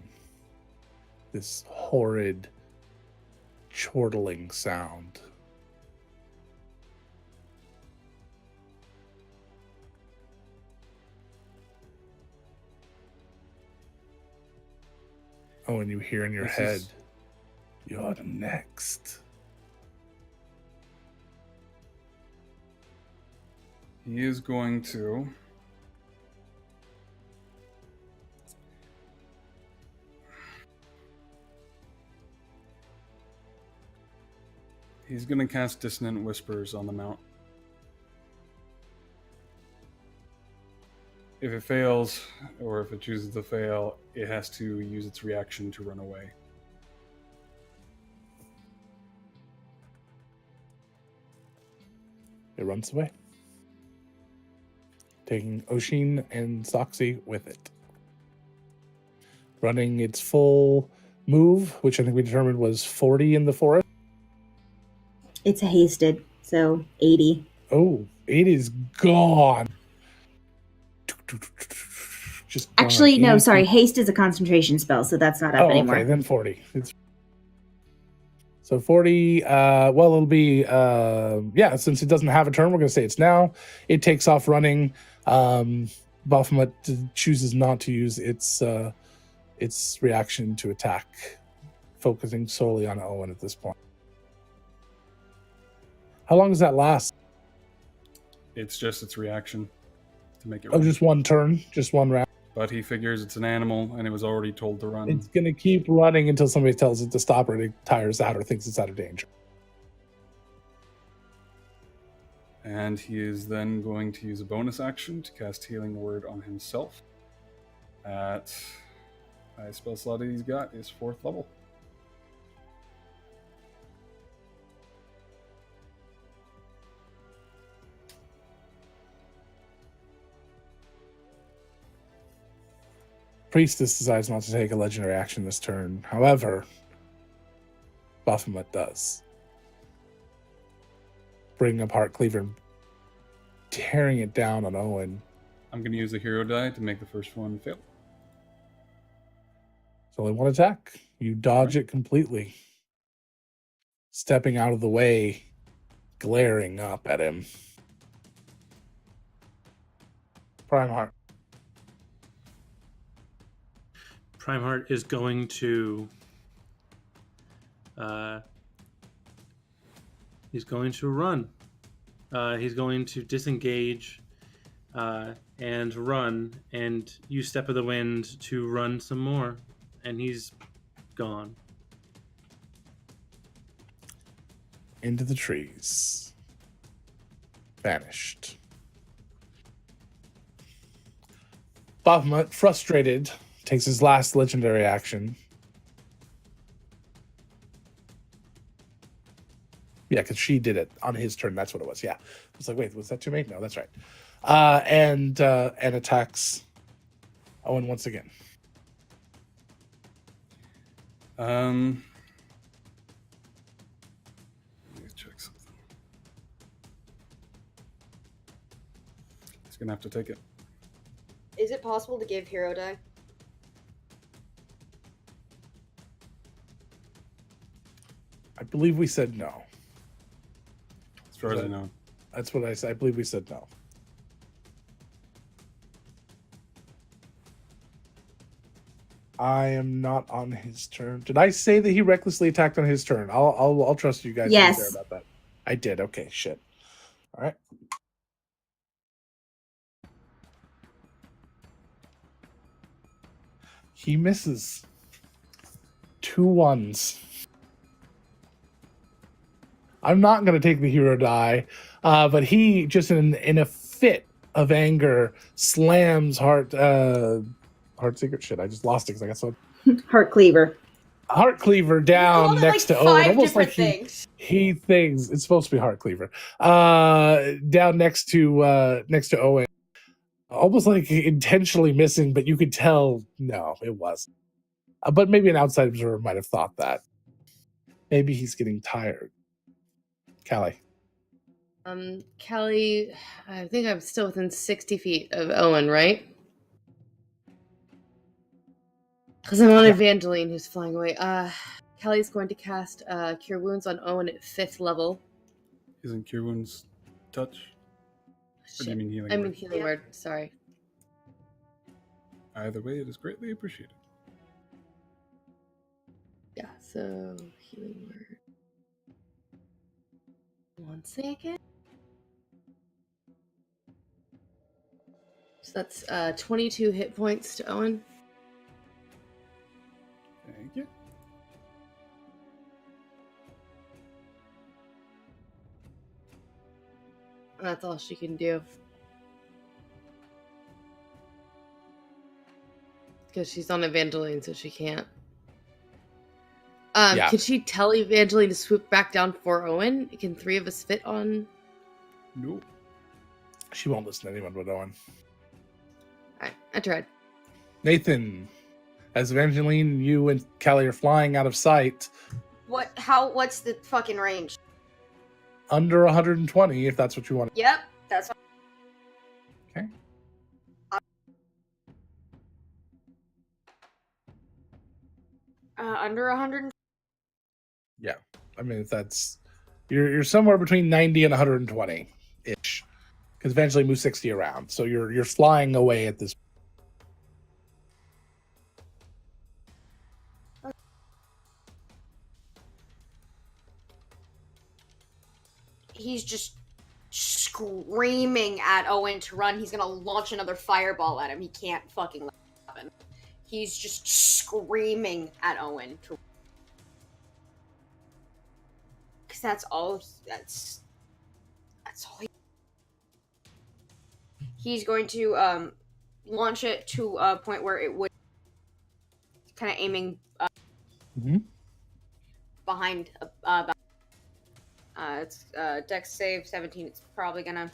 This horrid, chortling sound. Oh, and you hear in your This head, is- "You're next." He is going to He's going to cast Dissonant Whispers on the mount. If it fails, or if it chooses to fail, it has to use its reaction to run away. It runs away, taking Oshin and Soxy with it. Running its full move, which I think we determined was 40 in the forest. It's a hasted, so 80. Oh, it is gone. Just Actually, no, 80 sorry. feet. Haste is a concentration spell, so that's not up anymore. Okay, then 40. So 40, well, it'll be, since it doesn't have a turn, we're going to say it's now. It takes off running. Baphomet chooses not to use its reaction to attack, focusing solely on Owen at this point. How long does that last? It's just its reaction to make it Oh, run. just one turn? Just one round? But he figures it's an animal, and it was already told to run. It's going to keep running until somebody tells it to stop or it tires out or thinks it's out of danger. And he is then going to use a bonus action to cast Healing Word on himself. At highest spell slot that he's got is 4th level. Priestess decides not to take a legendary action this turn. However, Baphomet does. Bringing up Heart Cleaver and tearing it down on Owen. I'm going to use a hero die to make the first one fail. It's only one attack. You dodge it completely. Stepping out of the way, glaring up at him. Prime Heart. Primeheart is going to he's going to run. He's going to disengage and run and use Step of the Wind to run some more, and he's gone. Into the trees. Vanished. Baphomet, frustrated, takes his last legendary action. Yeah, because she did it on his turn. That's what it was. Yeah. I was like, wait, was that too late? No, that's right. And attacks Owen once again. Let me check something. He's going to have to take it. Is it possible to give hero die? I believe we said no. As far as I know. That's what I said. I believe we said no. I am not on his turn. Did I say that he recklessly attacked on his turn? I'll trust you guys. Yes. To be fair about that. I did. Okay, shit. All right. He misses 2 1s. I'm not going to take the hero die, but he just in a fit of anger slams Heart Secret. Shit, I just lost it because I got so Heart Cleaver. Heart Cleaver down next to Owen, almost like he thinks it's supposed to be Heart Cleaver. Down next to Owen, almost like intentionally missing, but you could tell no, it wasn't. But maybe an outside observer might have thought that. Maybe he's getting tired. Callie. Callie, I think I'm still within 60 feet of Owen, right? Because I'm on Evangeline, who's flying away. Callie's going to cast Cure Wounds on Owen at 5th level. Isn't Cure Wounds touch? Or do you mean Healing I Word? mean Healing Word, sorry. Either way, it is greatly appreciated. Yeah, so Healing Word. 1 second. So that's 22 hit points to Owen. Thank you. that's all she can do. Because she's on Evangeline, so she can't. Yeah. Can she tell Evangeline to swoop back down for Owen? Can 3 of us fit on? Nope. She won't listen to anyone but Owen. Alright, I tried. Nathan, as Evangeline, you and Callie are flying out of sight. What's the fucking range? Under 120, if that's what you want. Yep, that's Okay. Under 100. Yeah. I mean, if that's... You're somewhere between 90 and 120-ish. Because eventually move 60 around. So you're flying away at this. He's just screaming at Owen to run. He's gonna launch another fireball at him. He can't fucking let it happen. He's just screaming at Owen to... Because that's all he's going to launch it to a point where it would kind of aiming behind it's dex save 17. It's probably gonna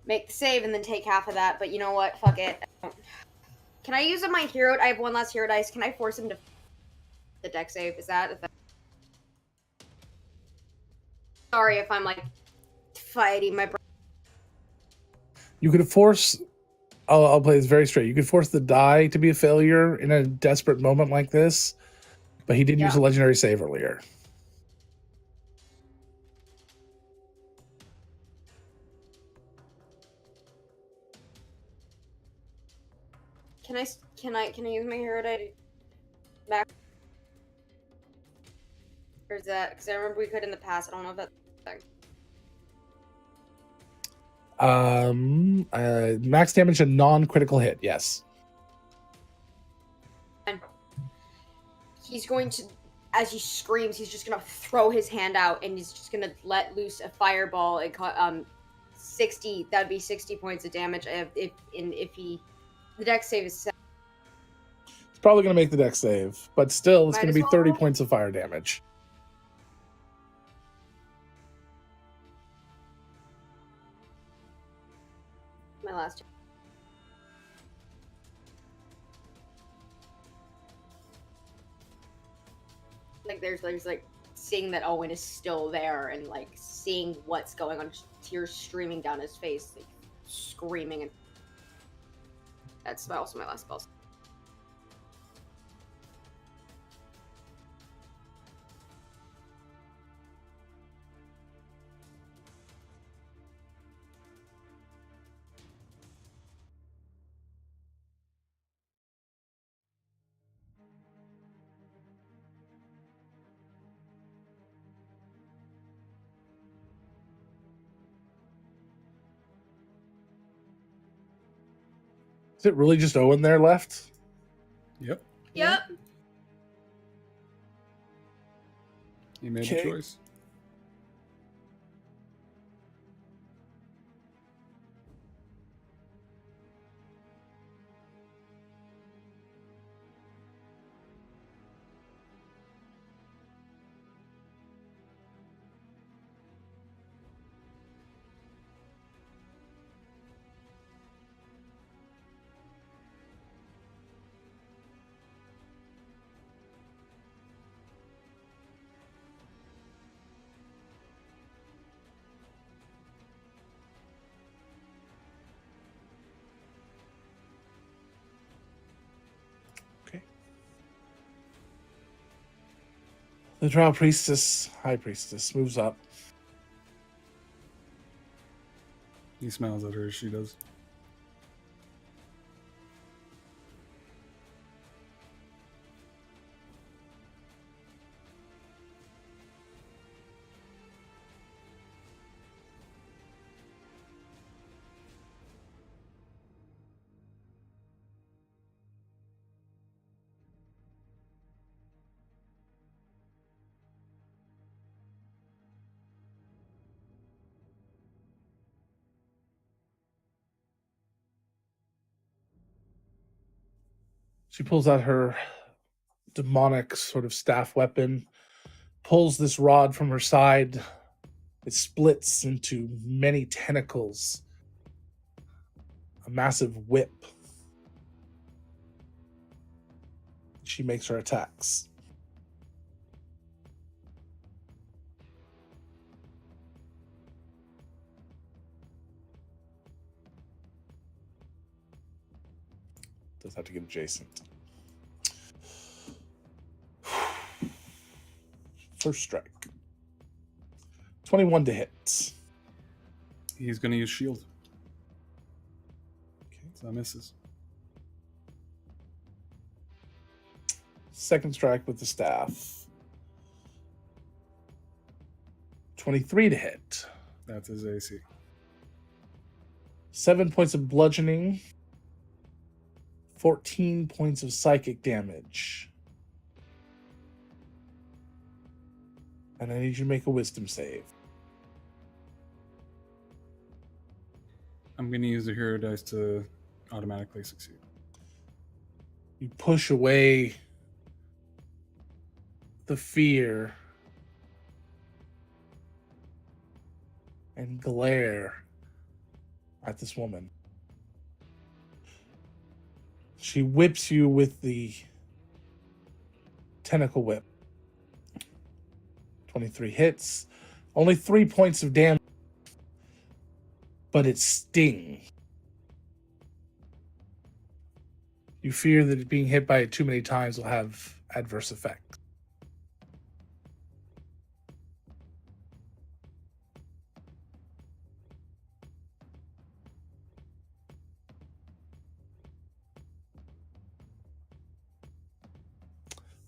make the save and then take half of that, but you know what, fuck it. Can I use my hero? I have one last hero dice. Can I force him to the dex save? Is that sorry if I'm like fighting my brain. You could force... I'll play this very straight. You could force the die to be a failure in a desperate moment like this, but he did use a legendary save earlier. Can I use my hero die back? Or is that because I remember we could in the past? I don't know if that's Max damage, a non-critical hit. Yes. He's going to, as he screams, he's just gonna throw his hand out and he's just gonna let loose a fireball. It 60. That'd be 60 points of damage if he, the dex save is 7. It's probably going to make the dex save, but still, it's going to be 30 roll. points of fire damage. My last. Like there's like seeing that Owen is still there and like seeing what's going on, tears streaming down his face, like screaming, and that's also my last spell. Is it really just Owen there left? Yep. Yep. He made Okay. a choice. The Drow Priestess, High Priestess, moves up. He smiles at her as she does. She pulls out her demonic sort of staff weapon, pulls this rod from her side. It splits into many tentacles, a massive whip. She makes her attacks. Does have to get adjacent. First strike. 21 to hit. He's going to use shield. Okay. So that misses. Second strike with the staff. 23 to hit. That's his AC. 7 points of bludgeoning. 14 points of psychic damage. And I need you to make a wisdom save. I'm going to use the hero dice to automatically succeed. You push away the fear and glare at this woman. She whips you with the tentacle whip. 23 hits. Only 3 points of damage. But it stings. You fear that being hit by it too many times will have adverse effects.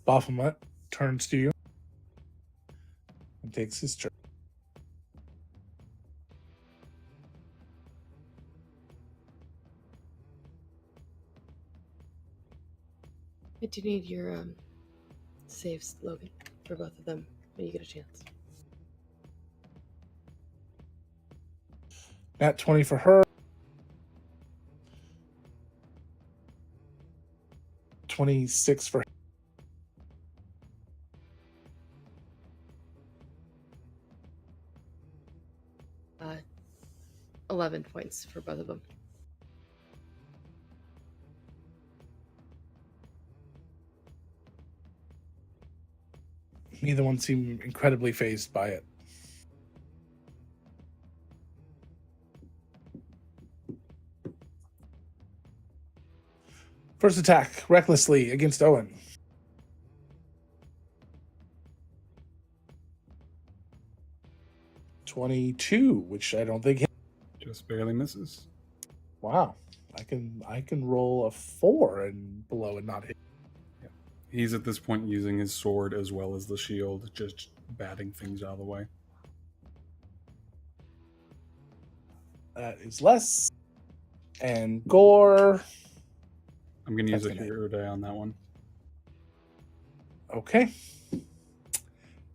Baphomet turns to you and takes his turn. I do need your saves, Logan, for both of them when you get a chance. Nat 20 for her. 26 for 11 points for both of them. Neither one seem incredibly fazed by it. First attack, recklessly against Owen. (22), which I don't think hit. Just barely misses. Wow, I can roll a 4 and below and not hit. He's at this point using his sword as well as the shield, just batting things out of the way. That is less. And gore. I'm going to use a That's hero die on that one. Okay.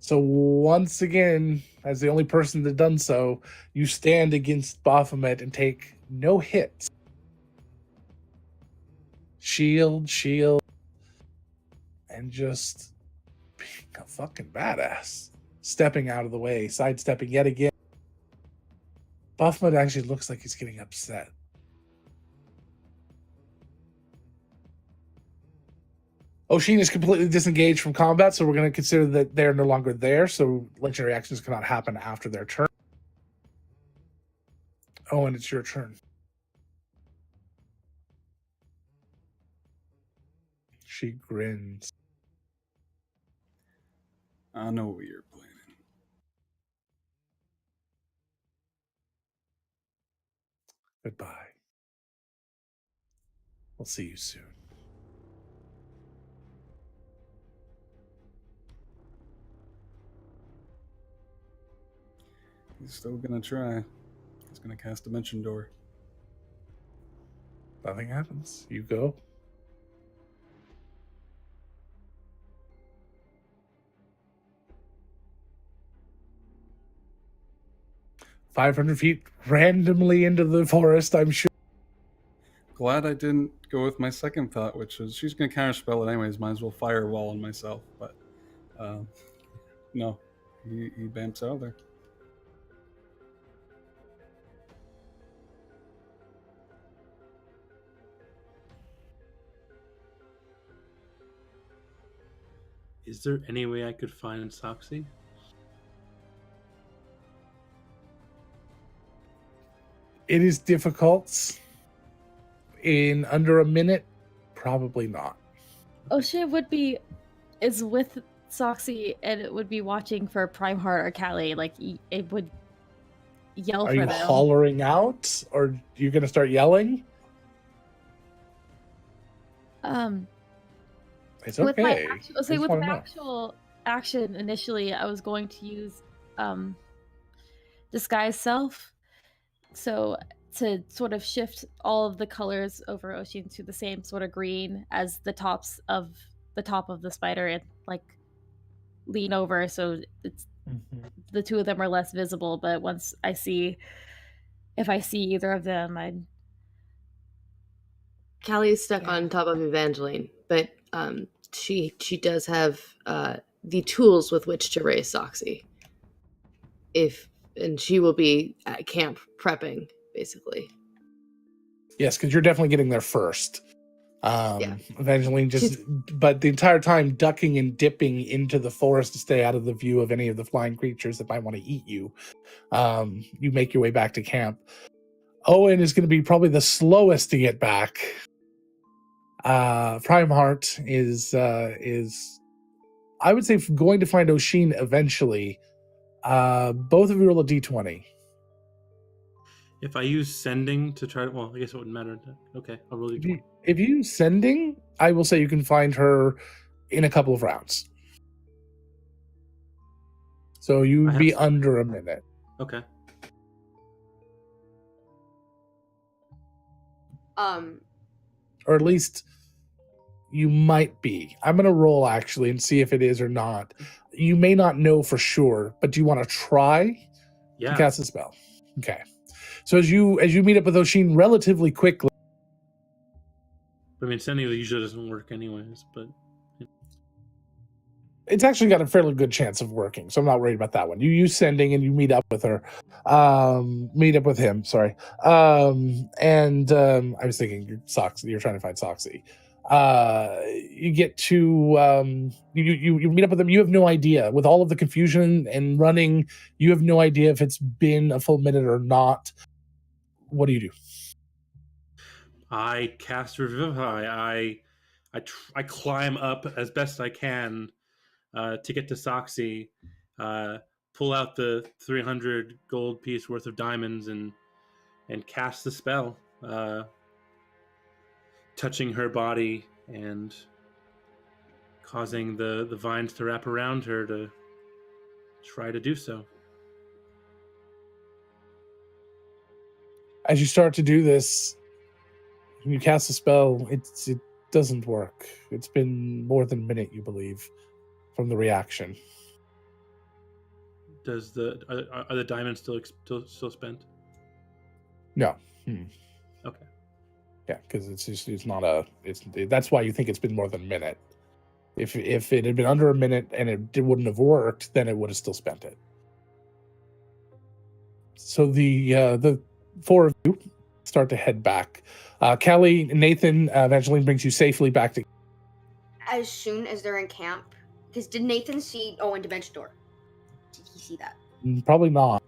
So once again, as the only person that done so, you stand against Baphomet and take no hits. Shield, and just being a fucking badass. Stepping out of the way, sidestepping yet again. Baphomet actually looks like he's getting upset. Oshin is completely disengaged from combat, so we're going to consider that they're no longer there, so legendary actions cannot happen after their turn. Owen, it's your turn. She grins. I know what you're planning. Goodbye. We'll see you soon. He's still gonna try. He's gonna cast Dimension Door. Nothing happens. You go. "500 feet randomly into the forest, I'm sure." glad I didn't go with my second thought, which is she's going to counterspell it anyways. Might as well firewall on myself. But no, he bamps out of there. Is there any way I could find Soxy? It is difficult. In under a minute, probably not. O'Shea is with Soxy, and it would be watching for Prime Heart or Callie. Like, it would yell Are for you them. hollering out, or you're going to start yelling? It's okay. With my know. actual action, initially, I was going to use Disguise Self. So to sort of shift all of the colors over Ocean to the same sort of green as the top of the spider, and like lean over so it's the two of them are less visible. But if I see either of them, I'd. Callie's stuck on top of Evangeline, but she does have the tools with which to raise Soxy. And she will be at camp prepping, basically. Yes, because you're definitely getting there first. Evangeline but the entire time ducking and dipping into the forest to stay out of the view of any of the flying creatures that might want to eat you. You make your way back to camp. Owen is going to be probably the slowest to get back. Prime Heart is I would say going to find Oshin eventually. Both of you roll a d20. If I use sending to try to, well, I guess it wouldn't matter. Okay, I'll roll d20. If you use sending, I will say you can find her in a couple of rounds. So you would be under a minute. Okay. Or at least you might be. I'm going to roll actually and see if it is or not. You may not know for sure, but do you want to try to cast a spell? Okay. So as you meet up with Oshin relatively quickly. I mean, sending usually doesn't work anyways, but it's actually got a fairly good chance of working, so I'm not worried about that one. You use sending and you meet up with her. Meet up with him, sorry. I was thinking you're trying to find Soxy. You get to you meet up with them. You have no idea, with all of the confusion and running, you have no idea if it's been a full minute or not. What do you do? I cast Revivify. I climb up as best I can to get to Soxy, pull out the 300 gold piece worth of diamonds and cast the spell, touching her body and causing the vines to wrap around her to try to do so. As you start to do this, when you cast a spell, it doesn't work. It's been more than a minute, you believe, from the reaction. Are the diamonds still spent? No. Okay. Yeah, because that's why you think it's been more than a minute. If it had been under a minute and it wouldn't have worked, then it would have still spent it. So the four of you start to head back. Kelly, Nathan, Evangeline brings you safely back to. As soon as they're in camp, because did Nathan see Owen Dimension Door? Did he see that? Probably not.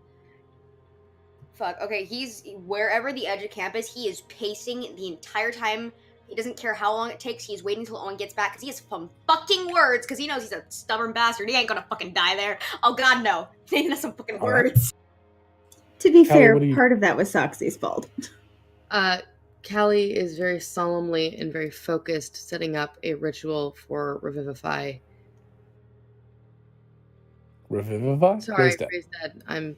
Fuck. Okay, he's wherever the edge of camp is. He is pacing the entire time. He doesn't care how long it takes. He's waiting until Owen gets back because he has some fucking words. Because he knows he's a stubborn bastard. He ain't gonna fucking die there. Oh God, no. Nathan has some fucking words. To be Callie, fair, part of that was Soxy's fault. Callie is very solemnly and very focused, setting up a ritual for Revivify. Revivify? Sorry, Raise Dead. I'm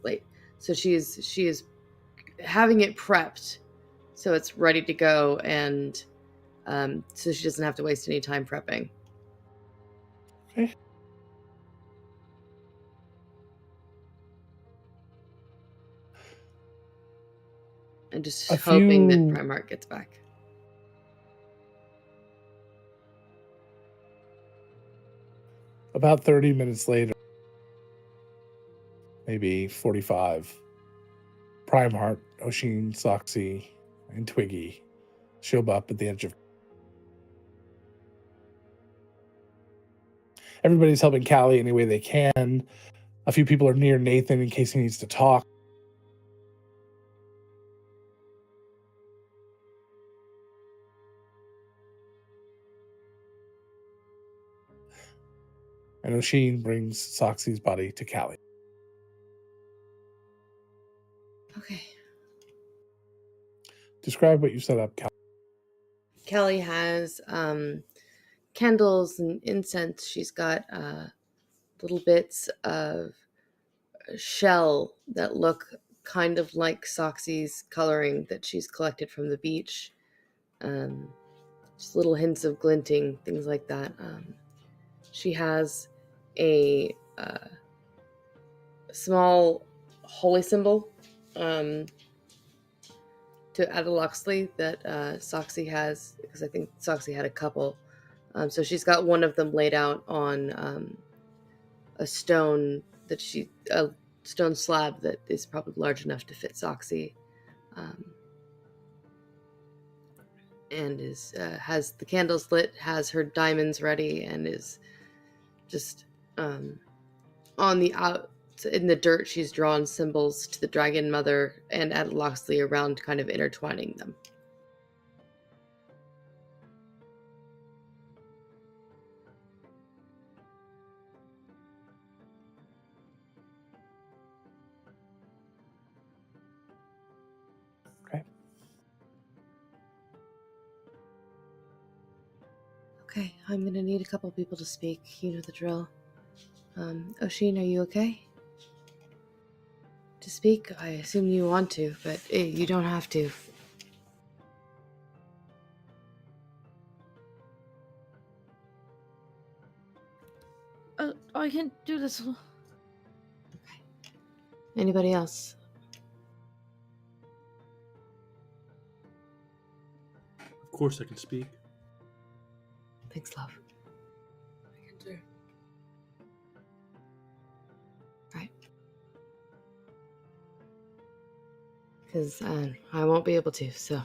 late. So she is having it prepped, so it's ready to go, and so she doesn't have to waste any time prepping. Okay. and just A hoping that few- Primarch gets back. few- Gets back. About 30 minutes later, maybe 45, Primeheart, Oshin, Soxy, and Twiggy show up at the edge of. Everybody's helping Callie any way they can. A few people are near Nathan in case he needs to talk. And Oshin brings Soxy's body to Callie. Okay. Describe what you set up, Callie. Kelly has candles and incense. She's got little bits of shell that look kind of like Soxy's coloring that she's collected from the beach. Just little hints of glinting, things like that. She has a small holy symbol to Ada Loxley that Soxy has, because I think Soxy had a couple. So she's got one of them laid out on a stone a stone slab that is probably large enough to fit Soxy, and has the candles lit, has her diamonds ready, and is just on the out in the dirt. She's drawn symbols to the Dragon Mother and Ada Loxley around, kind of intertwining them. Okay, I'm gonna need a couple people to speak. You know the drill. Oshin, are you okay to speak? I assume you want to, but you don't have to. I can do this. Okay. Anybody else? Of course I can speak. Thanks, love. I can do. Right. Because I won't be able to, so.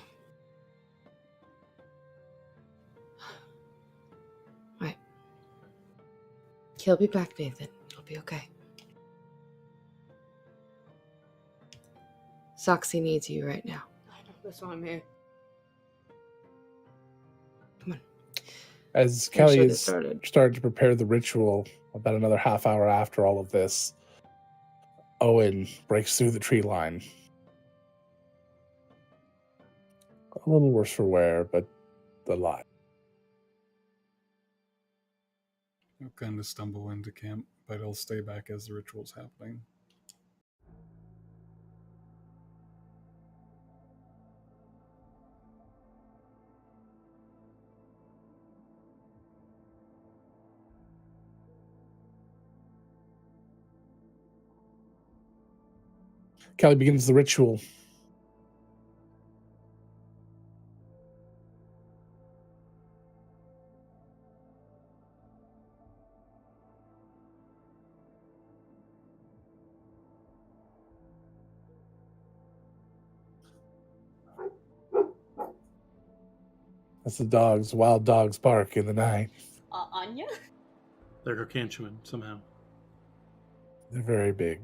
Right. He'll be back, Nathan. It'll be okay. Soxy needs you right now. I know, that's why I'm here. Come on. As Make sure Callie they is started. starting to prepare the ritual, about another half hour after all of this, Owen breaks through the tree line. A little worse for wear, but alive. He'll kind of stumble into camp, but he'll stay back as the ritual's happening. Callie begins the ritual. As the wild dogs bark in the night. Anya? They're gargantuan somehow. They're very big,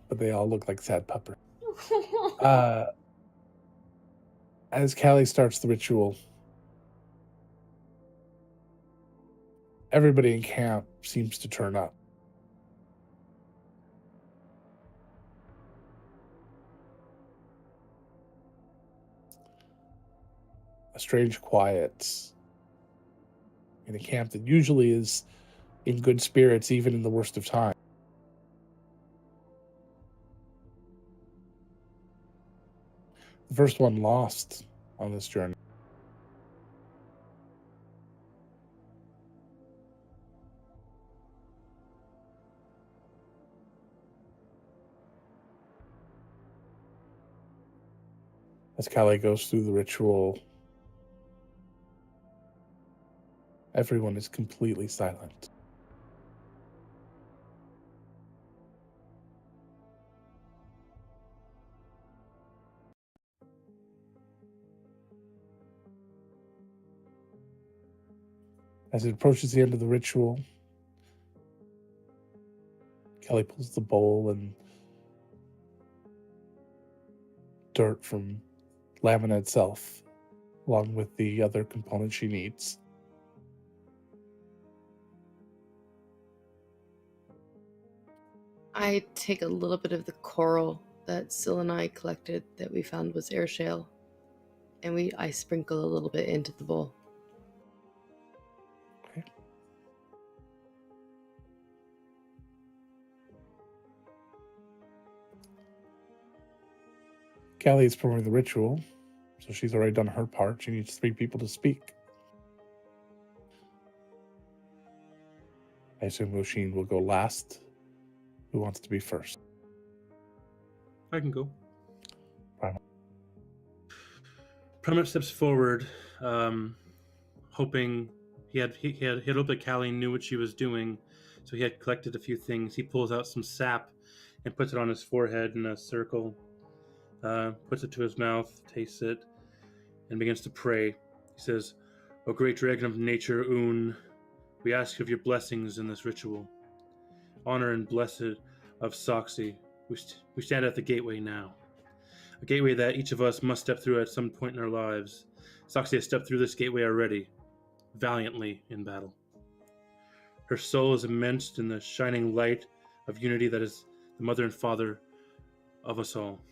but they all look like sad puppers. As Callie starts the ritual, everybody in camp seems to turn up. A strange quiet in a camp that usually is in good spirits, even in the worst of times. The first one lost on this journey. As Callie goes through the ritual, everyone is completely silent. As it approaches the end of the ritual, Kelly pulls the bowl and dirt from Lamina itself, along with the other components she needs. I take a little bit of the coral that Syl and I collected that we found was air shale, and I sprinkle a little bit into the bowl. Okay. Callie is performing the ritual, so she's already done her part. She needs 3 people to speak. I assume Roshin will go last. Who wants to be first? I can go. Primal. Primal steps forward, hoping he had hoped that Callie knew what she was doing, so he had collected a few things. He pulls out some sap and puts it on his forehead in a circle, puts it to his mouth, tastes it, and begins to pray. He says, "O great dragon of nature, Un, we ask of your blessings in this ritual. Honor and blessed of Soxy, we stand at the gateway now. A gateway that each of us must step through at some point in our lives. Soxy has stepped through this gateway already, valiantly in battle. Her soul is immersed in the shining light of unity that is the mother and father of us all.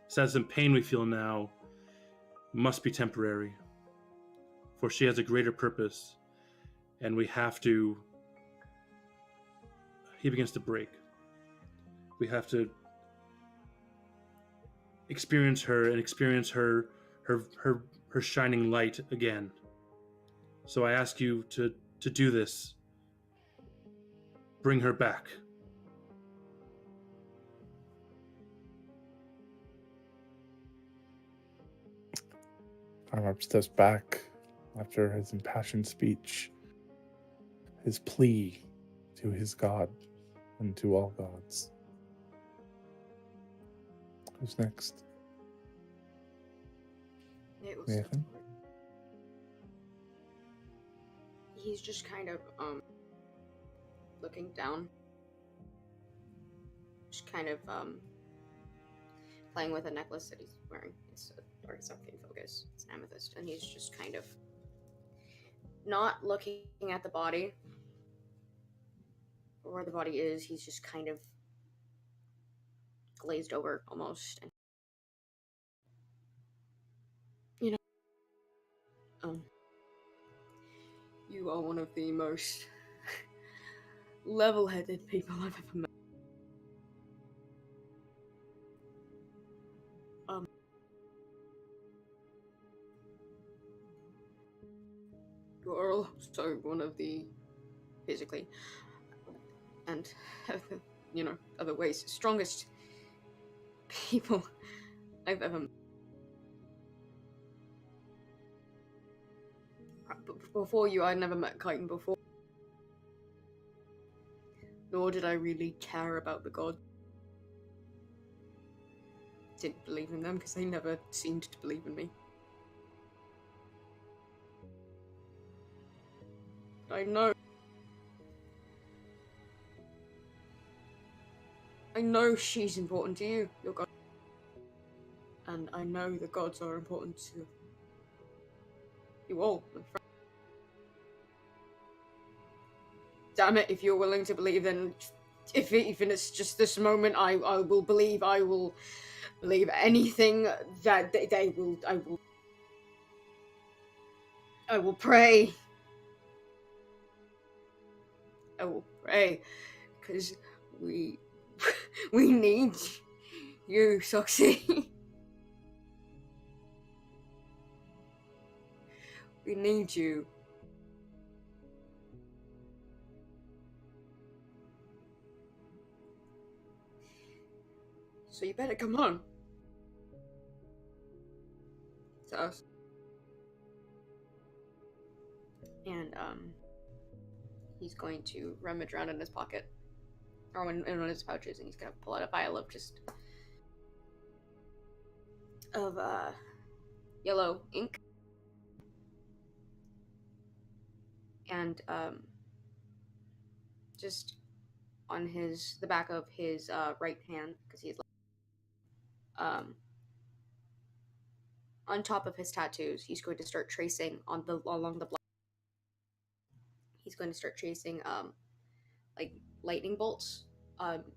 Sadness and pain we feel now must be temporary, for she has a greater purpose, and we have to..." He begins to break. We have to experience her and experience her shining light again. So I ask you to do this. Bring her back. Primarch steps back after his impassioned speech, his plea to his god and to all gods. Who's next? Nathan? He's just kind of looking down, just kind of playing with a necklace that he's wearing. It's not pin focus. It's an amethyst, and he's just kind of not looking at the body or where the body is. He's just kind of glazed over almost. And, you know, you are one of the most level-headed people I've ever met. You are also one of the physically and other ways strongest people I've ever met. Before you, I'd never met Chiton before. Nor did I really care about the gods. Didn't believe in them because they never seemed to believe in me. But I know she's important to you, your god. And I know the gods are important to you all, my friend. Damn it, if you're willing to believe, then even it's just this moment, I will believe. I will believe anything that they will. I will pray. I will pray, because we need you, Soxy. We need you. So you better come on. to us. And he's going to rummage around in his pocket or in one of his pouches, and he's gonna pull out a vial of yellow ink, and just on the back of his right hand, because he's on top of his tattoos, he's going to start tracing along the block. He's going to start tracing like lightning bolts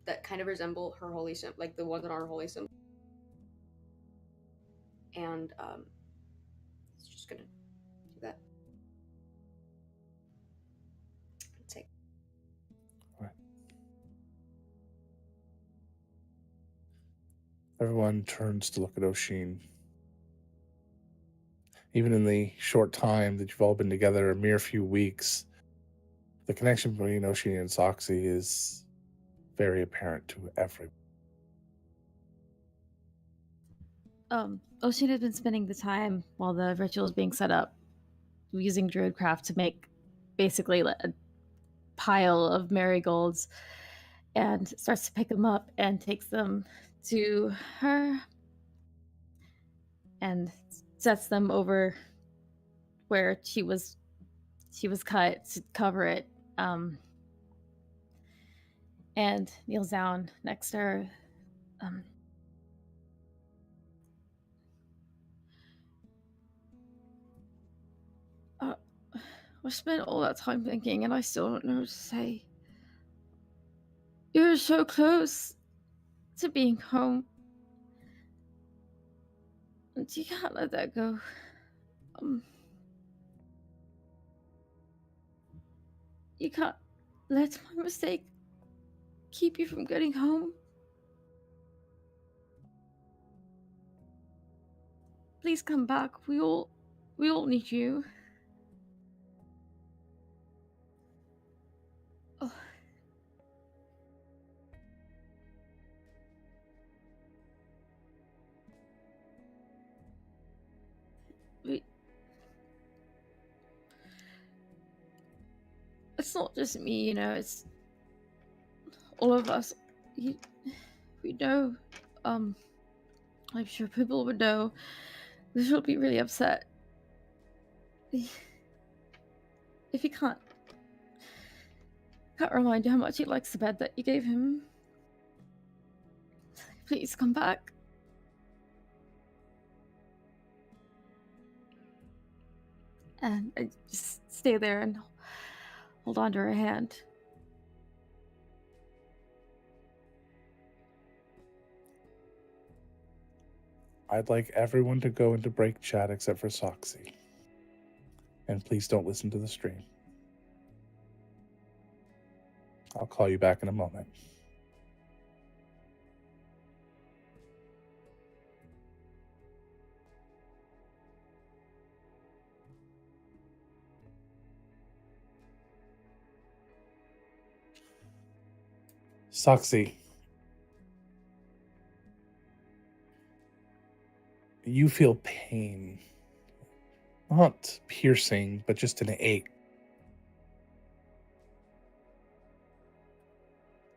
that kind of resemble her holy symbol, like the ones on our holy symbol. And he's just gonna do that. Take. Right. Everyone turns to look at Oshin. Even in the short time that you've all been together, a mere few weeks, the connection between Oshin and Soxy is very apparent to everyone. Oshin had been spending the time while the ritual is being set up using druidcraft to make basically a pile of marigolds, and starts to pick them up and takes them to her and sets them over where she was cut to cover it, and kneels down next to her. I spent all that time thinking, and I still don't know what to say. You're so close to being home, and you can't let that go. You can't let my mistake keep you from getting home. Please come back. We all need you. Oh. It's not just me, you know, it's all of us. We know, I'm sure people would know. They should be really upset. If he can't remind you how much he likes the bed that you gave him, please come back. And I just stay there and hold on to her hand. I'd like everyone to go into break chat except for Soxy. And please don't listen to the stream. I'll call you back in a moment. Soxy, you feel pain. Not piercing, but just an ache.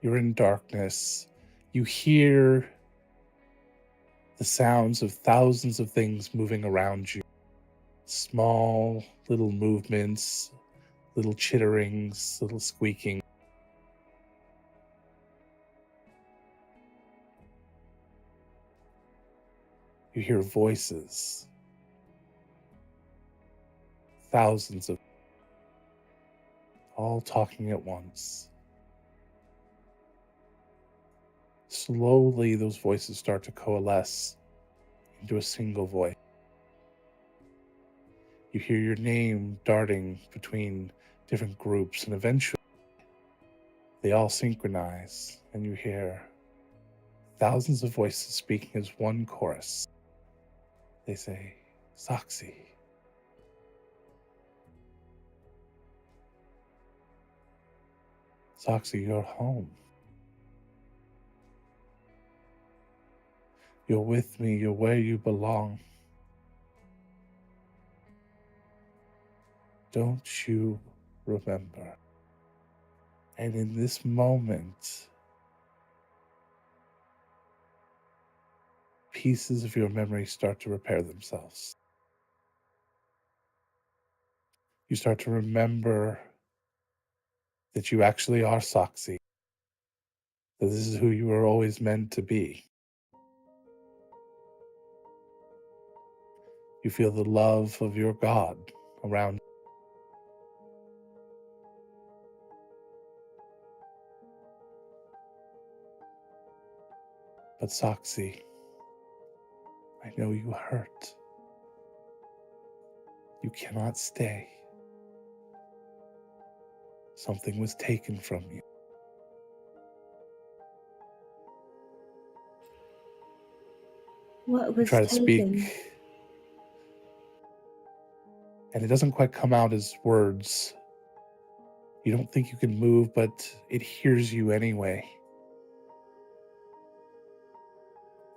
You're in darkness. You hear the sounds of thousands of things moving around you. Small little movements, little chitterings, little squeaking. You hear voices. Thousands of all talking at once. Slowly, those voices start to coalesce into a single voice. You hear your name darting between different groups, and eventually they all synchronize, and you hear thousands of voices speaking as one chorus. They say, Soxy. Soxy, you're home. You're with me, you're where you belong. Don't you remember? And in this moment, pieces of your memory start to repair themselves. You start to remember that you actually are Soxy, that this is who you were always meant to be. You feel the love of your God around you. But Soxy, I know you hurt. You cannot stay. Something was taken from you. What You was try to taken? speak, and it doesn't quite come out as words. You don't think you can move, but it hears you anyway.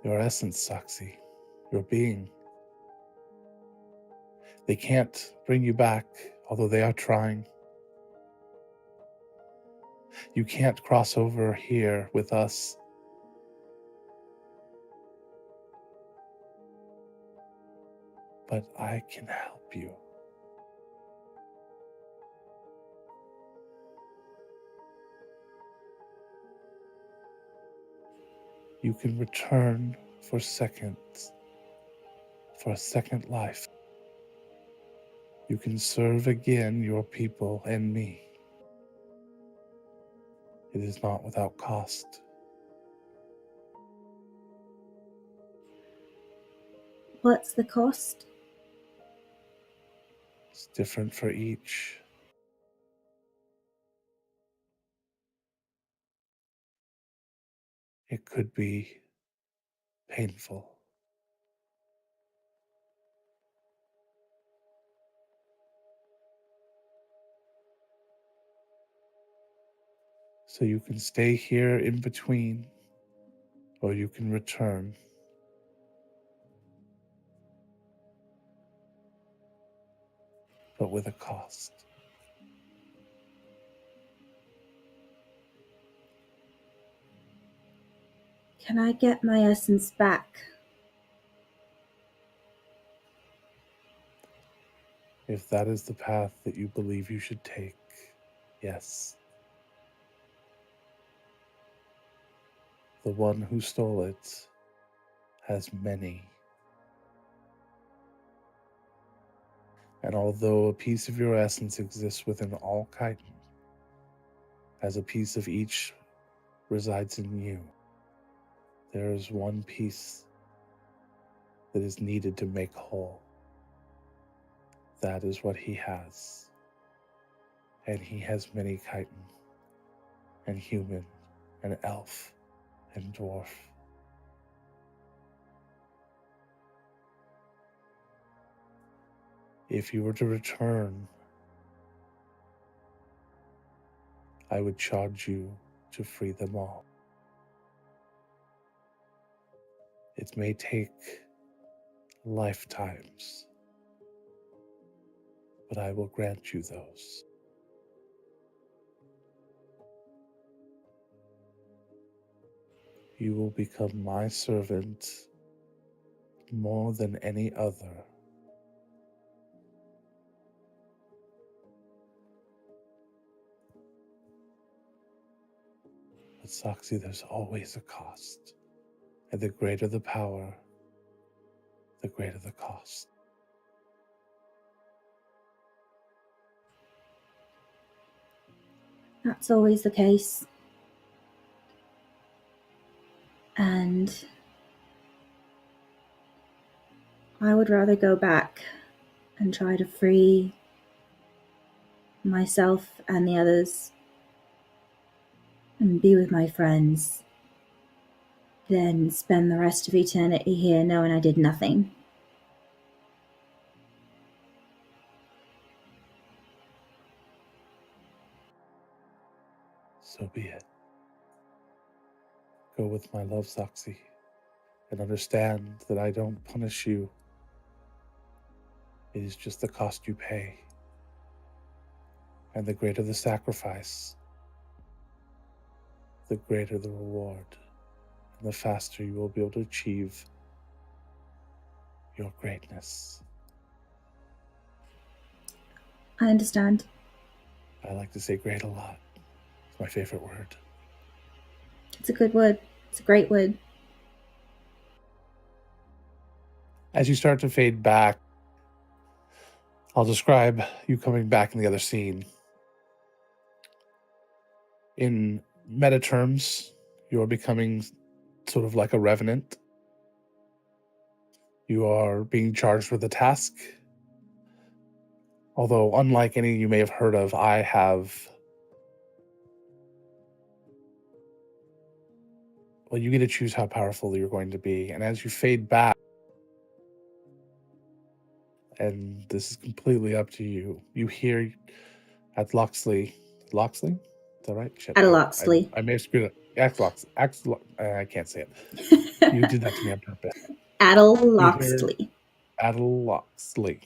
Your essence, Soxy, your being. They can't bring you back, although they are trying. You can't cross over here with us. But I can help you. You can return for seconds, for a second life. You can serve again your people and me. It is not without cost. What's the cost? It's different for each. It could be painful. So you can stay here in between, or you can return. But with a cost. Can I get my essence back? If that is the path that you believe you should take, yes. The one who stole it has many. And although a piece of your essence exists within all chitin, as a piece of each resides in you, there is one piece that is needed to make whole. That is what he has. And he has many chitin, and human, and elf, and dwarf. If you were to return, I would charge you to free them all. It may take lifetimes, but I will grant you those. You will become my servant more than any other. But Soxy, there's always a cost. And the greater the power, the greater the cost. That's always the case. And I would rather go back and try to free myself and the others and be with my friends than spend the rest of eternity here knowing I did nothing. So be it. Go with my love, Soxy, and understand that I don't punish you. It is just the cost you pay. And the greater the sacrifice, the greater the reward, and the faster you will be able to achieve your greatness. I understand. I like to say great a lot. It's my favorite word. It's a good wood. It's a great wood. As you start to fade back, I'll describe you coming back in the other scene. In meta terms, you're becoming sort of like a revenant. You are being charged with a task. Although, unlike any you may have heard of, I have... Well, you get to choose how powerful you're going to be. And as you fade back, and this is completely up to you, you hear at Loxley... Loxley? Is that right? Shit, At Loxley. I may have screwed up. I can't say it. You did that to me on purpose. Adel Loxley. Adel Loxley.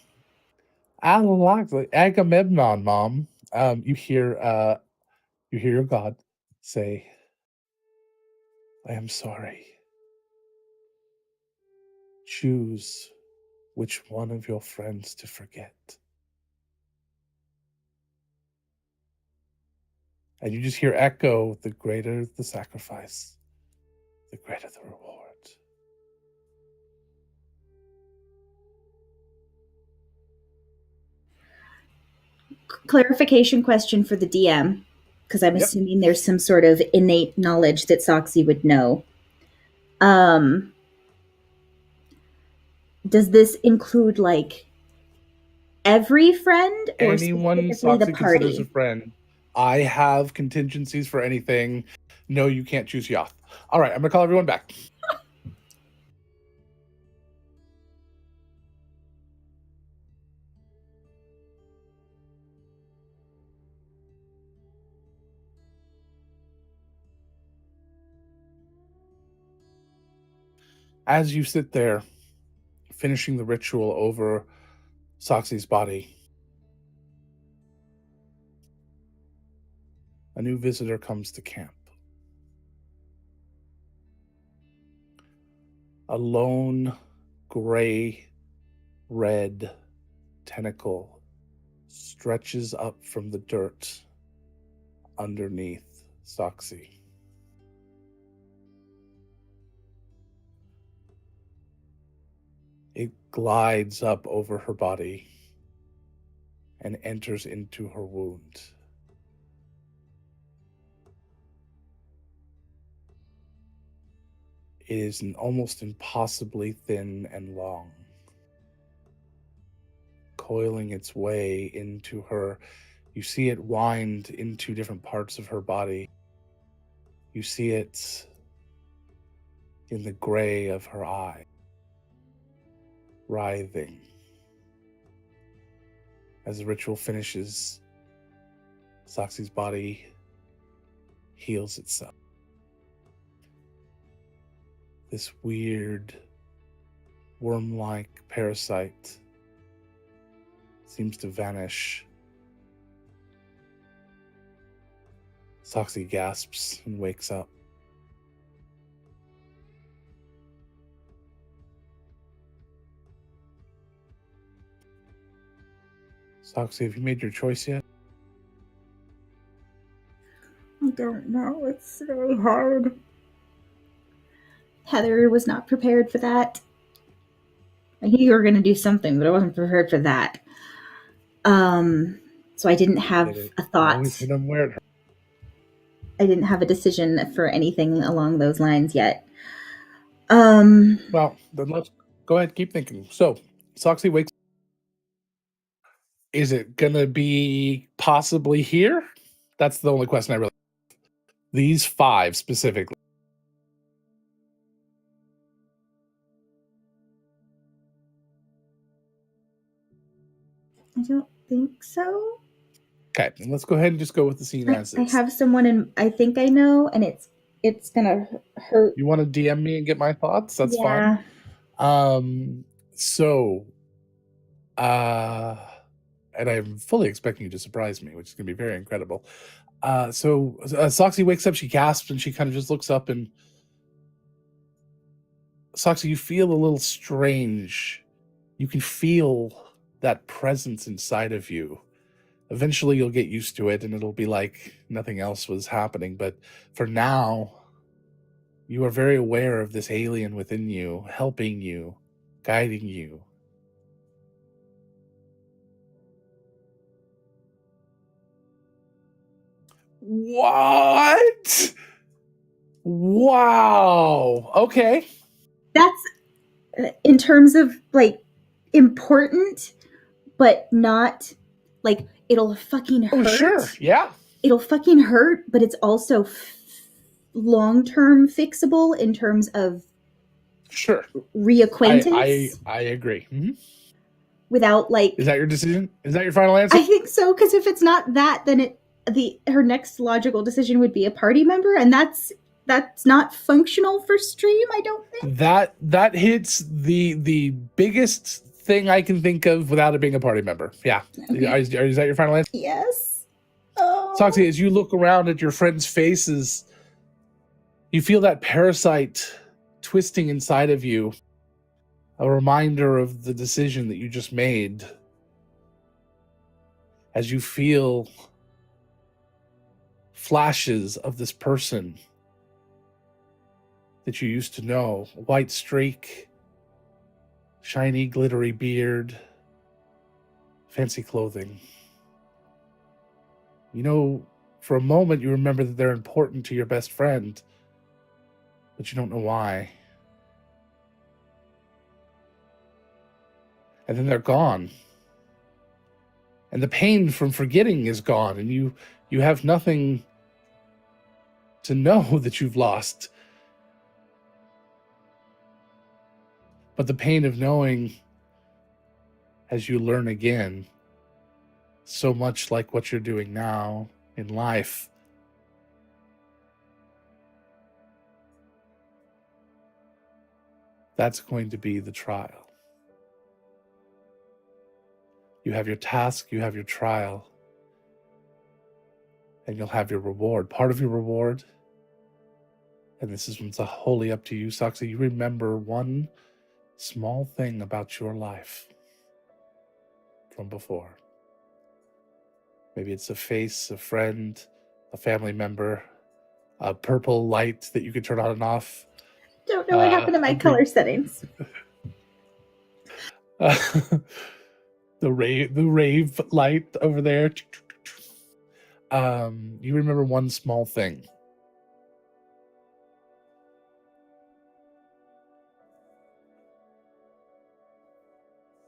Adel Loxley. Agamemnon, Mom. You hear your god say, I am sorry. Choose which one of your friends to forget. And you just hear echo, the greater the sacrifice, the greater the reward. Clarification question for the DM, because I'm assuming there's some sort of innate knowledge that Soxy would know. Does this include like every friend or anyone specifically the Soxy considers party? a friend? I have contingencies for anything. No, you can't choose Yoth. All right, I'm gonna call everyone back. As you sit there, finishing the ritual over Soxy's body, a new visitor comes to camp. A lone, gray-red tentacle stretches up from the dirt underneath Soxy. It glides up over her body and enters into her wound. It is almost impossibly thin and long, coiling its way into her. You see it wind into different parts of her body. You see it in the gray of her eye, writhing. As the ritual finishes, Soxy's body heals itself. This weird, worm-like parasite seems to vanish. Soxy gasps and wakes up. Soxy, have you made your choice yet? I don't know. It's really hard. Heather was not prepared for that. I knew you were going to do something, but I wasn't prepared for that. So I didn't have a thought. I didn't have a decision for anything along those lines yet. Well, then let's go ahead and keep thinking. So, Soxy wakes. Is it going to be possibly here? That's the only question I really... These 5 specifically. I don't think so. Okay, and let's go ahead and just go with the scene as I is. have someone in, I think I know, and it's gonna hurt. You want to DM me and get my thoughts? That's fine. So, and I'm fully expecting you to surprise me, which is going to be very incredible. So Soxy wakes up, she gasps, and she kind of just looks up, and Soxy, you feel a little strange. You can feel that presence inside of you. Eventually you'll get used to it and it'll be like nothing else was happening. But for now, you are very aware of this alien within you, helping you, guiding you. What? Wow. Okay. That's in terms of like important, but not like it'll fucking hurt. Oh, sure. Yeah. It'll fucking hurt, but it's also long-term fixable in terms of Sure. reacquaintance. I agree. Mm-hmm. Without like, is that your decision? Is that your final answer? I think so, because if it's not that, then her next logical decision would be a party member, and that's not functional for stream. I don't think that hits the biggest thing I can think of without it being a party member. Yeah. Okay. Is that your final answer? Yes. Oh. Soxy, as you look around at your friends' faces, you feel that parasite twisting inside of you, a reminder of the decision that you just made. As you feel flashes of this person that you used to know, white streak, shiny glittery beard, fancy clothing. You know, for a moment you remember that they're important to your best friend, but you don't know why. And then they're gone. And the pain from forgetting is gone, and you have nothing to know that you've lost. But the pain of knowing, as you learn again, so much like what you're doing now in life, that's going to be the trial. You have your task, you have your trial, and you'll have your reward. Part of your reward, and this is wholly up to you, Soxy, you remember one small thing about your life from before. Maybe it's a face, a friend, a family member, a purple light that you can turn on and off. Don't know what happened to my color settings. The rave light over there. You remember one small thing.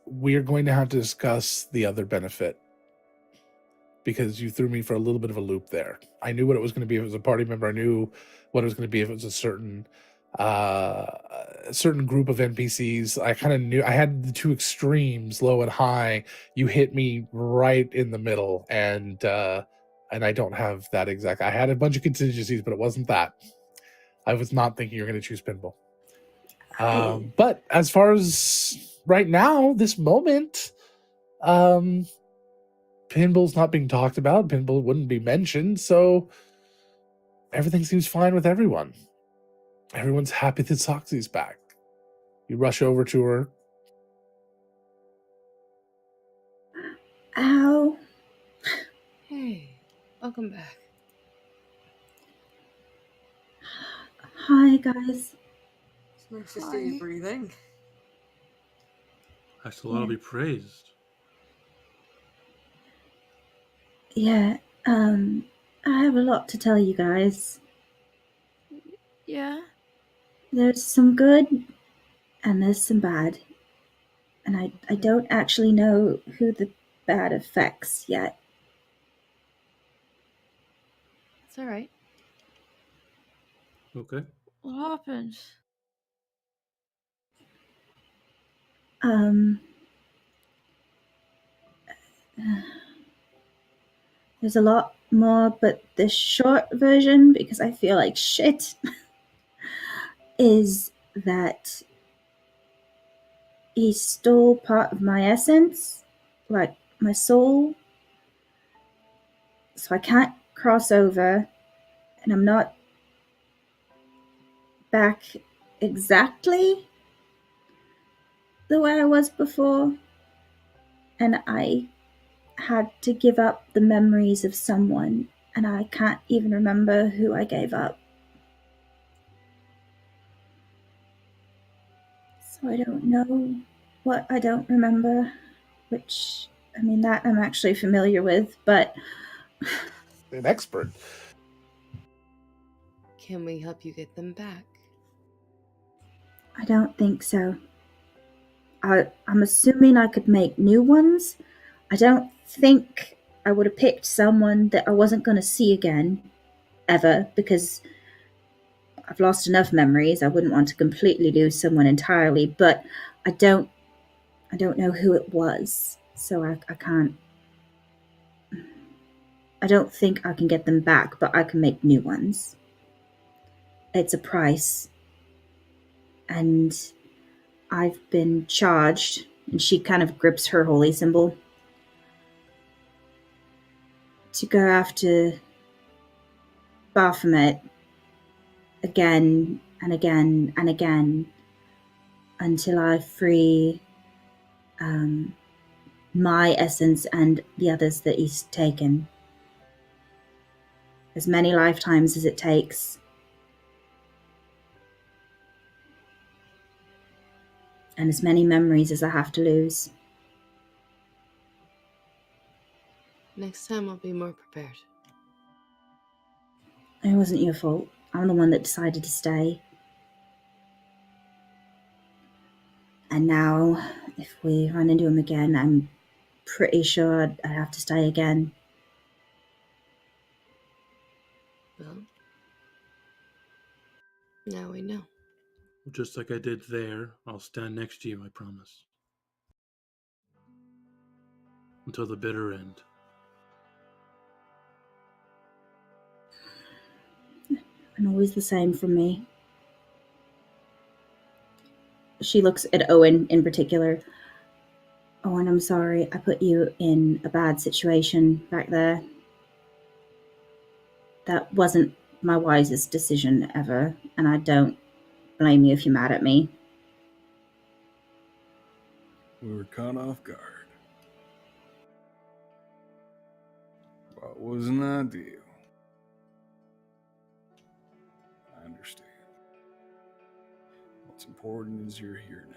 We're going to have to discuss the other benefit, because you threw me for a little bit of a loop there. I knew what it was going to be if it was a party member. I knew what it was going to be if it was a certain group of NPCs. I kind of knew. I had the two extremes, low and high. You hit me right in the middle, and I don't have that exact. I had a bunch of contingencies, but it wasn't that. I was not thinking you're going to choose pinball. But as far as right now, this moment, pinball's not being talked about. Pinball wouldn't be mentioned, so everything seems fine with everyone. Everyone's happy that Soxy's back. You rush over to her. Ow. Hey, welcome back. Hi, guys. It's nice to see you breathing. Axolotl be praised. Yeah, I have a lot to tell you guys. Yeah. There's some good and there's some bad. And I don't actually know who the bad affects yet. It's all right. Okay. What happened? There's a lot more, but the short version, because I feel like shit, is that he stole part of my essence, like my soul, so I can't cross over, and I'm not back exactly the way I was before, and I had to give up the memories of someone, and I can't even remember who I gave up. So I don't know what I don't remember, which, I mean, that I'm actually familiar with, but An expert. Can we help you get them back? I don't think so. I'm assuming I could make new ones. I don't think I would have picked someone that I wasn't going to see again, ever, because I've lost enough memories. I wouldn't want to completely lose someone entirely, but I don't know who it was, so I can't. I don't think I can get them back, but I can make new ones. It's a price, and I've been charged, and she kind of grips her holy symbol, to go after Baphomet again and again and again until I free my essence and the others that he's taken. As many lifetimes as it takes. And as many memories as I have to lose. Next time I'll be more prepared. It wasn't your fault. I'm the one that decided to stay. And now, if we run into him again, I'm pretty sure I'd have to stay again. Well, now we know. Just like I did there, I'll stand next to you, I promise. Until the bitter end. And always the same from me. She looks at Owen in particular. Owen, I'm sorry. I put you in a bad situation back there. That wasn't my wisest decision ever, and I don't blame you if you're mad at me. We were caught off guard. What wasn't ideal? I understand. What's important is you're here now.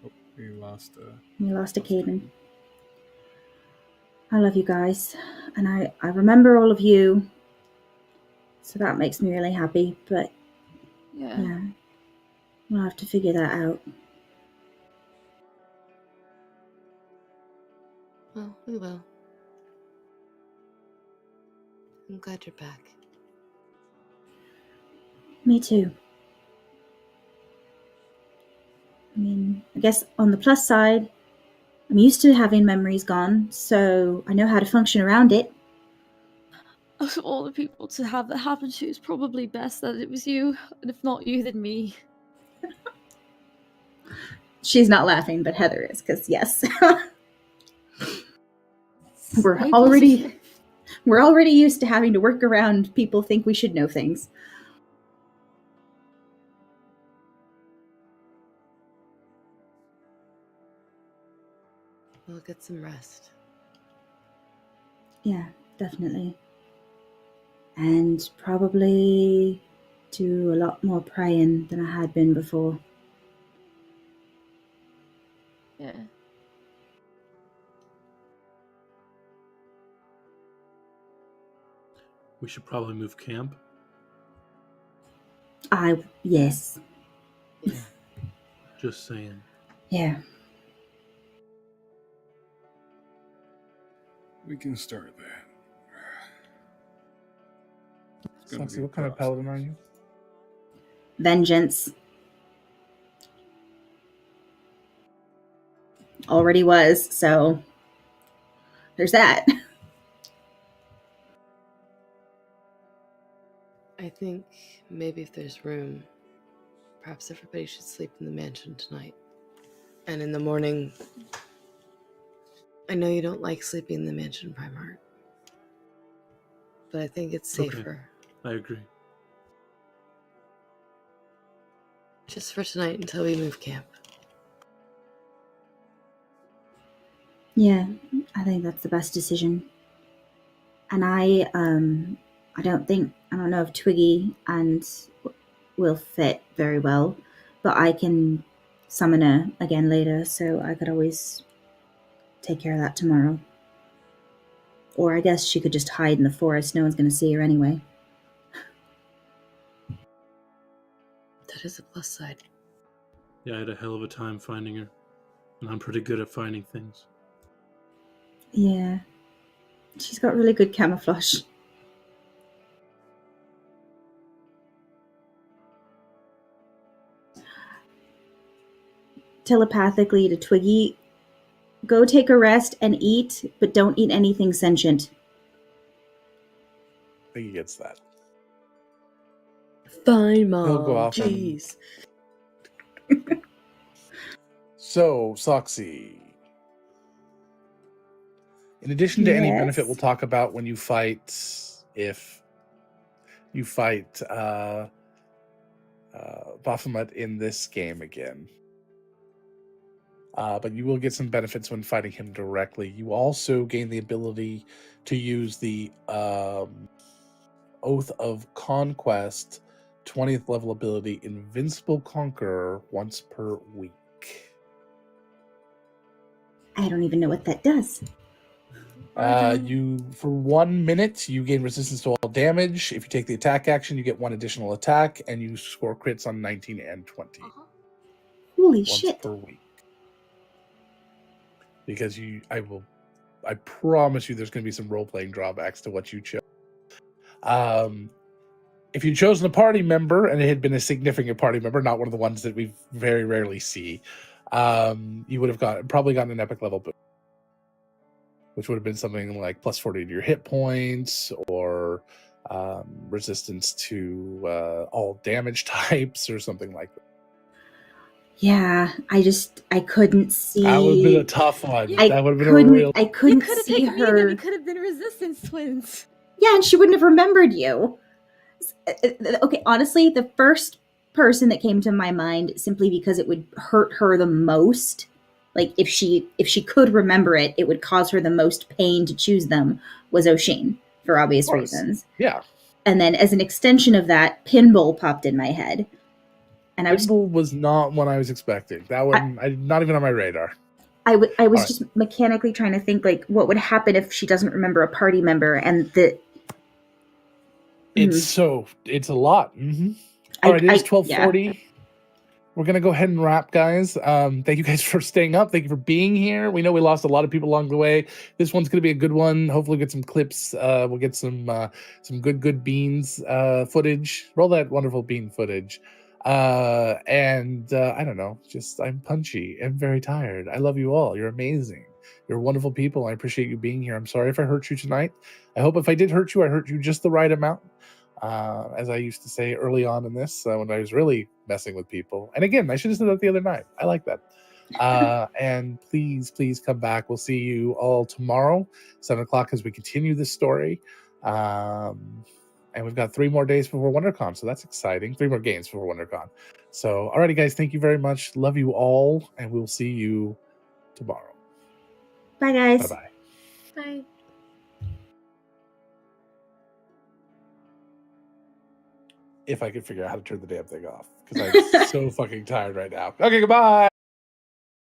Oh, we lost You lost a Caden. I love you guys, and I remember all of you, so that makes me really happy, but yeah, we'll have to figure that out. Well, we will. I'm glad you're back. Me too. I mean, I guess on the plus side, I'm used to having memories gone, so I know how to function around it. Of all the people to have that happen to, it's probably best that it was you, and if not you, then me. She's not laughing, but Heather is, because yes. We're Stay already positive. we're already used to having to work around people think we should know things. We'll get some rest. Yeah, definitely. And probably do a lot more praying than I had been before. Yeah. We should probably move camp. Yes. Yeah. Just saying. Yeah. We can start that. It's gonna Suxy, be a what kind of paladin are process. you? Vengeance. Already was, so there's that. I think maybe if there's room, perhaps everybody should sleep in the mansion tonight. And in the morning, I know you don't like sleeping in the mansion, Primarch, but I think it's Okay. safer. I agree. Just for tonight until we move camp. Yeah, I think that's the best decision. And I don't know if Twiggy and will fit very well, but I can summon her again later, so I could always take care of that tomorrow. Or I guess she could just hide in the forest. No one's going to see her anyway. That is a plus side. Yeah, I had a hell of a time finding her. And I'm pretty good at finding things. Yeah. She's got really good camouflage. Telepathically to Twiggy, go take a rest and eat, but don't eat anything sentient. I think he gets that. Fine, Mom. He'll go off and- Jeez. So, Soxy. In addition to any benefit we'll talk about when you fight, if you fight Baphomet in this game again. But you will get some benefits when fighting him directly. You also gain the ability to use the Oath of Conquest 20th level ability Invincible Conqueror once per week. I don't even know what that does. You for 1 minute you gain resistance to all damage. If you take the attack action, you get 1 additional attack, and you score crits on 19 and 20 Holy once shit. per week. Because I promise you, there's going to be some role playing drawbacks to what you chose. If you'd chosen a party member and it had been a significant party member, not one of the ones that we very rarely see, you would have probably gotten an epic level boost, which would have been something like plus 40 to your hit points, or resistance to all damage types, or something like that. Yeah, I couldn't see. That would have been a tough one. I That would have been couldn't, a real. I couldn't could have see taken me, her. and we could have been resistance twins. Yeah, and she wouldn't have remembered you. Okay, honestly, the first person that came to my mind, simply because it would hurt her the most, like if she could remember it, it would cause her the most pain to choose them, was O'Shane, for obvious reasons. Yeah. And then as an extension of that, Pinball popped in my head. And Pinball was not one I was expecting. That one, not even on my radar. I was right. just mechanically trying to think, like, what would happen if she doesn't remember a party member, and the... It's a lot. Mm-hmm. All right, it is 12:40. Yeah. We're going to go ahead and wrap, guys. Thank you guys for staying up. Thank you for being here. We know we lost a lot of people along the way. This one's going to be a good one. Hopefully get some clips. We'll get some good beans footage. Roll that wonderful bean footage. I don't know. I'm punchy and very tired. I love you all. You're amazing. You're wonderful people. I appreciate you being here. I'm sorry if I hurt you tonight. I hope if I did hurt you, I hurt you just the right amount. As I used to say early on in this, when I was really messing with people. And again, I should have said that the other night. I like that. And please come back. We'll see you all tomorrow, 7:00, as we continue this story. And we've got 3 more days before WonderCon, so that's exciting. 3 more games before WonderCon. So, alrighty, guys, thank you very much. Love you all, and we'll see you tomorrow. Bye, guys. Bye-bye. Bye. If I could figure out how to turn the damn thing off, because I'm so fucking tired right now. Okay, goodbye.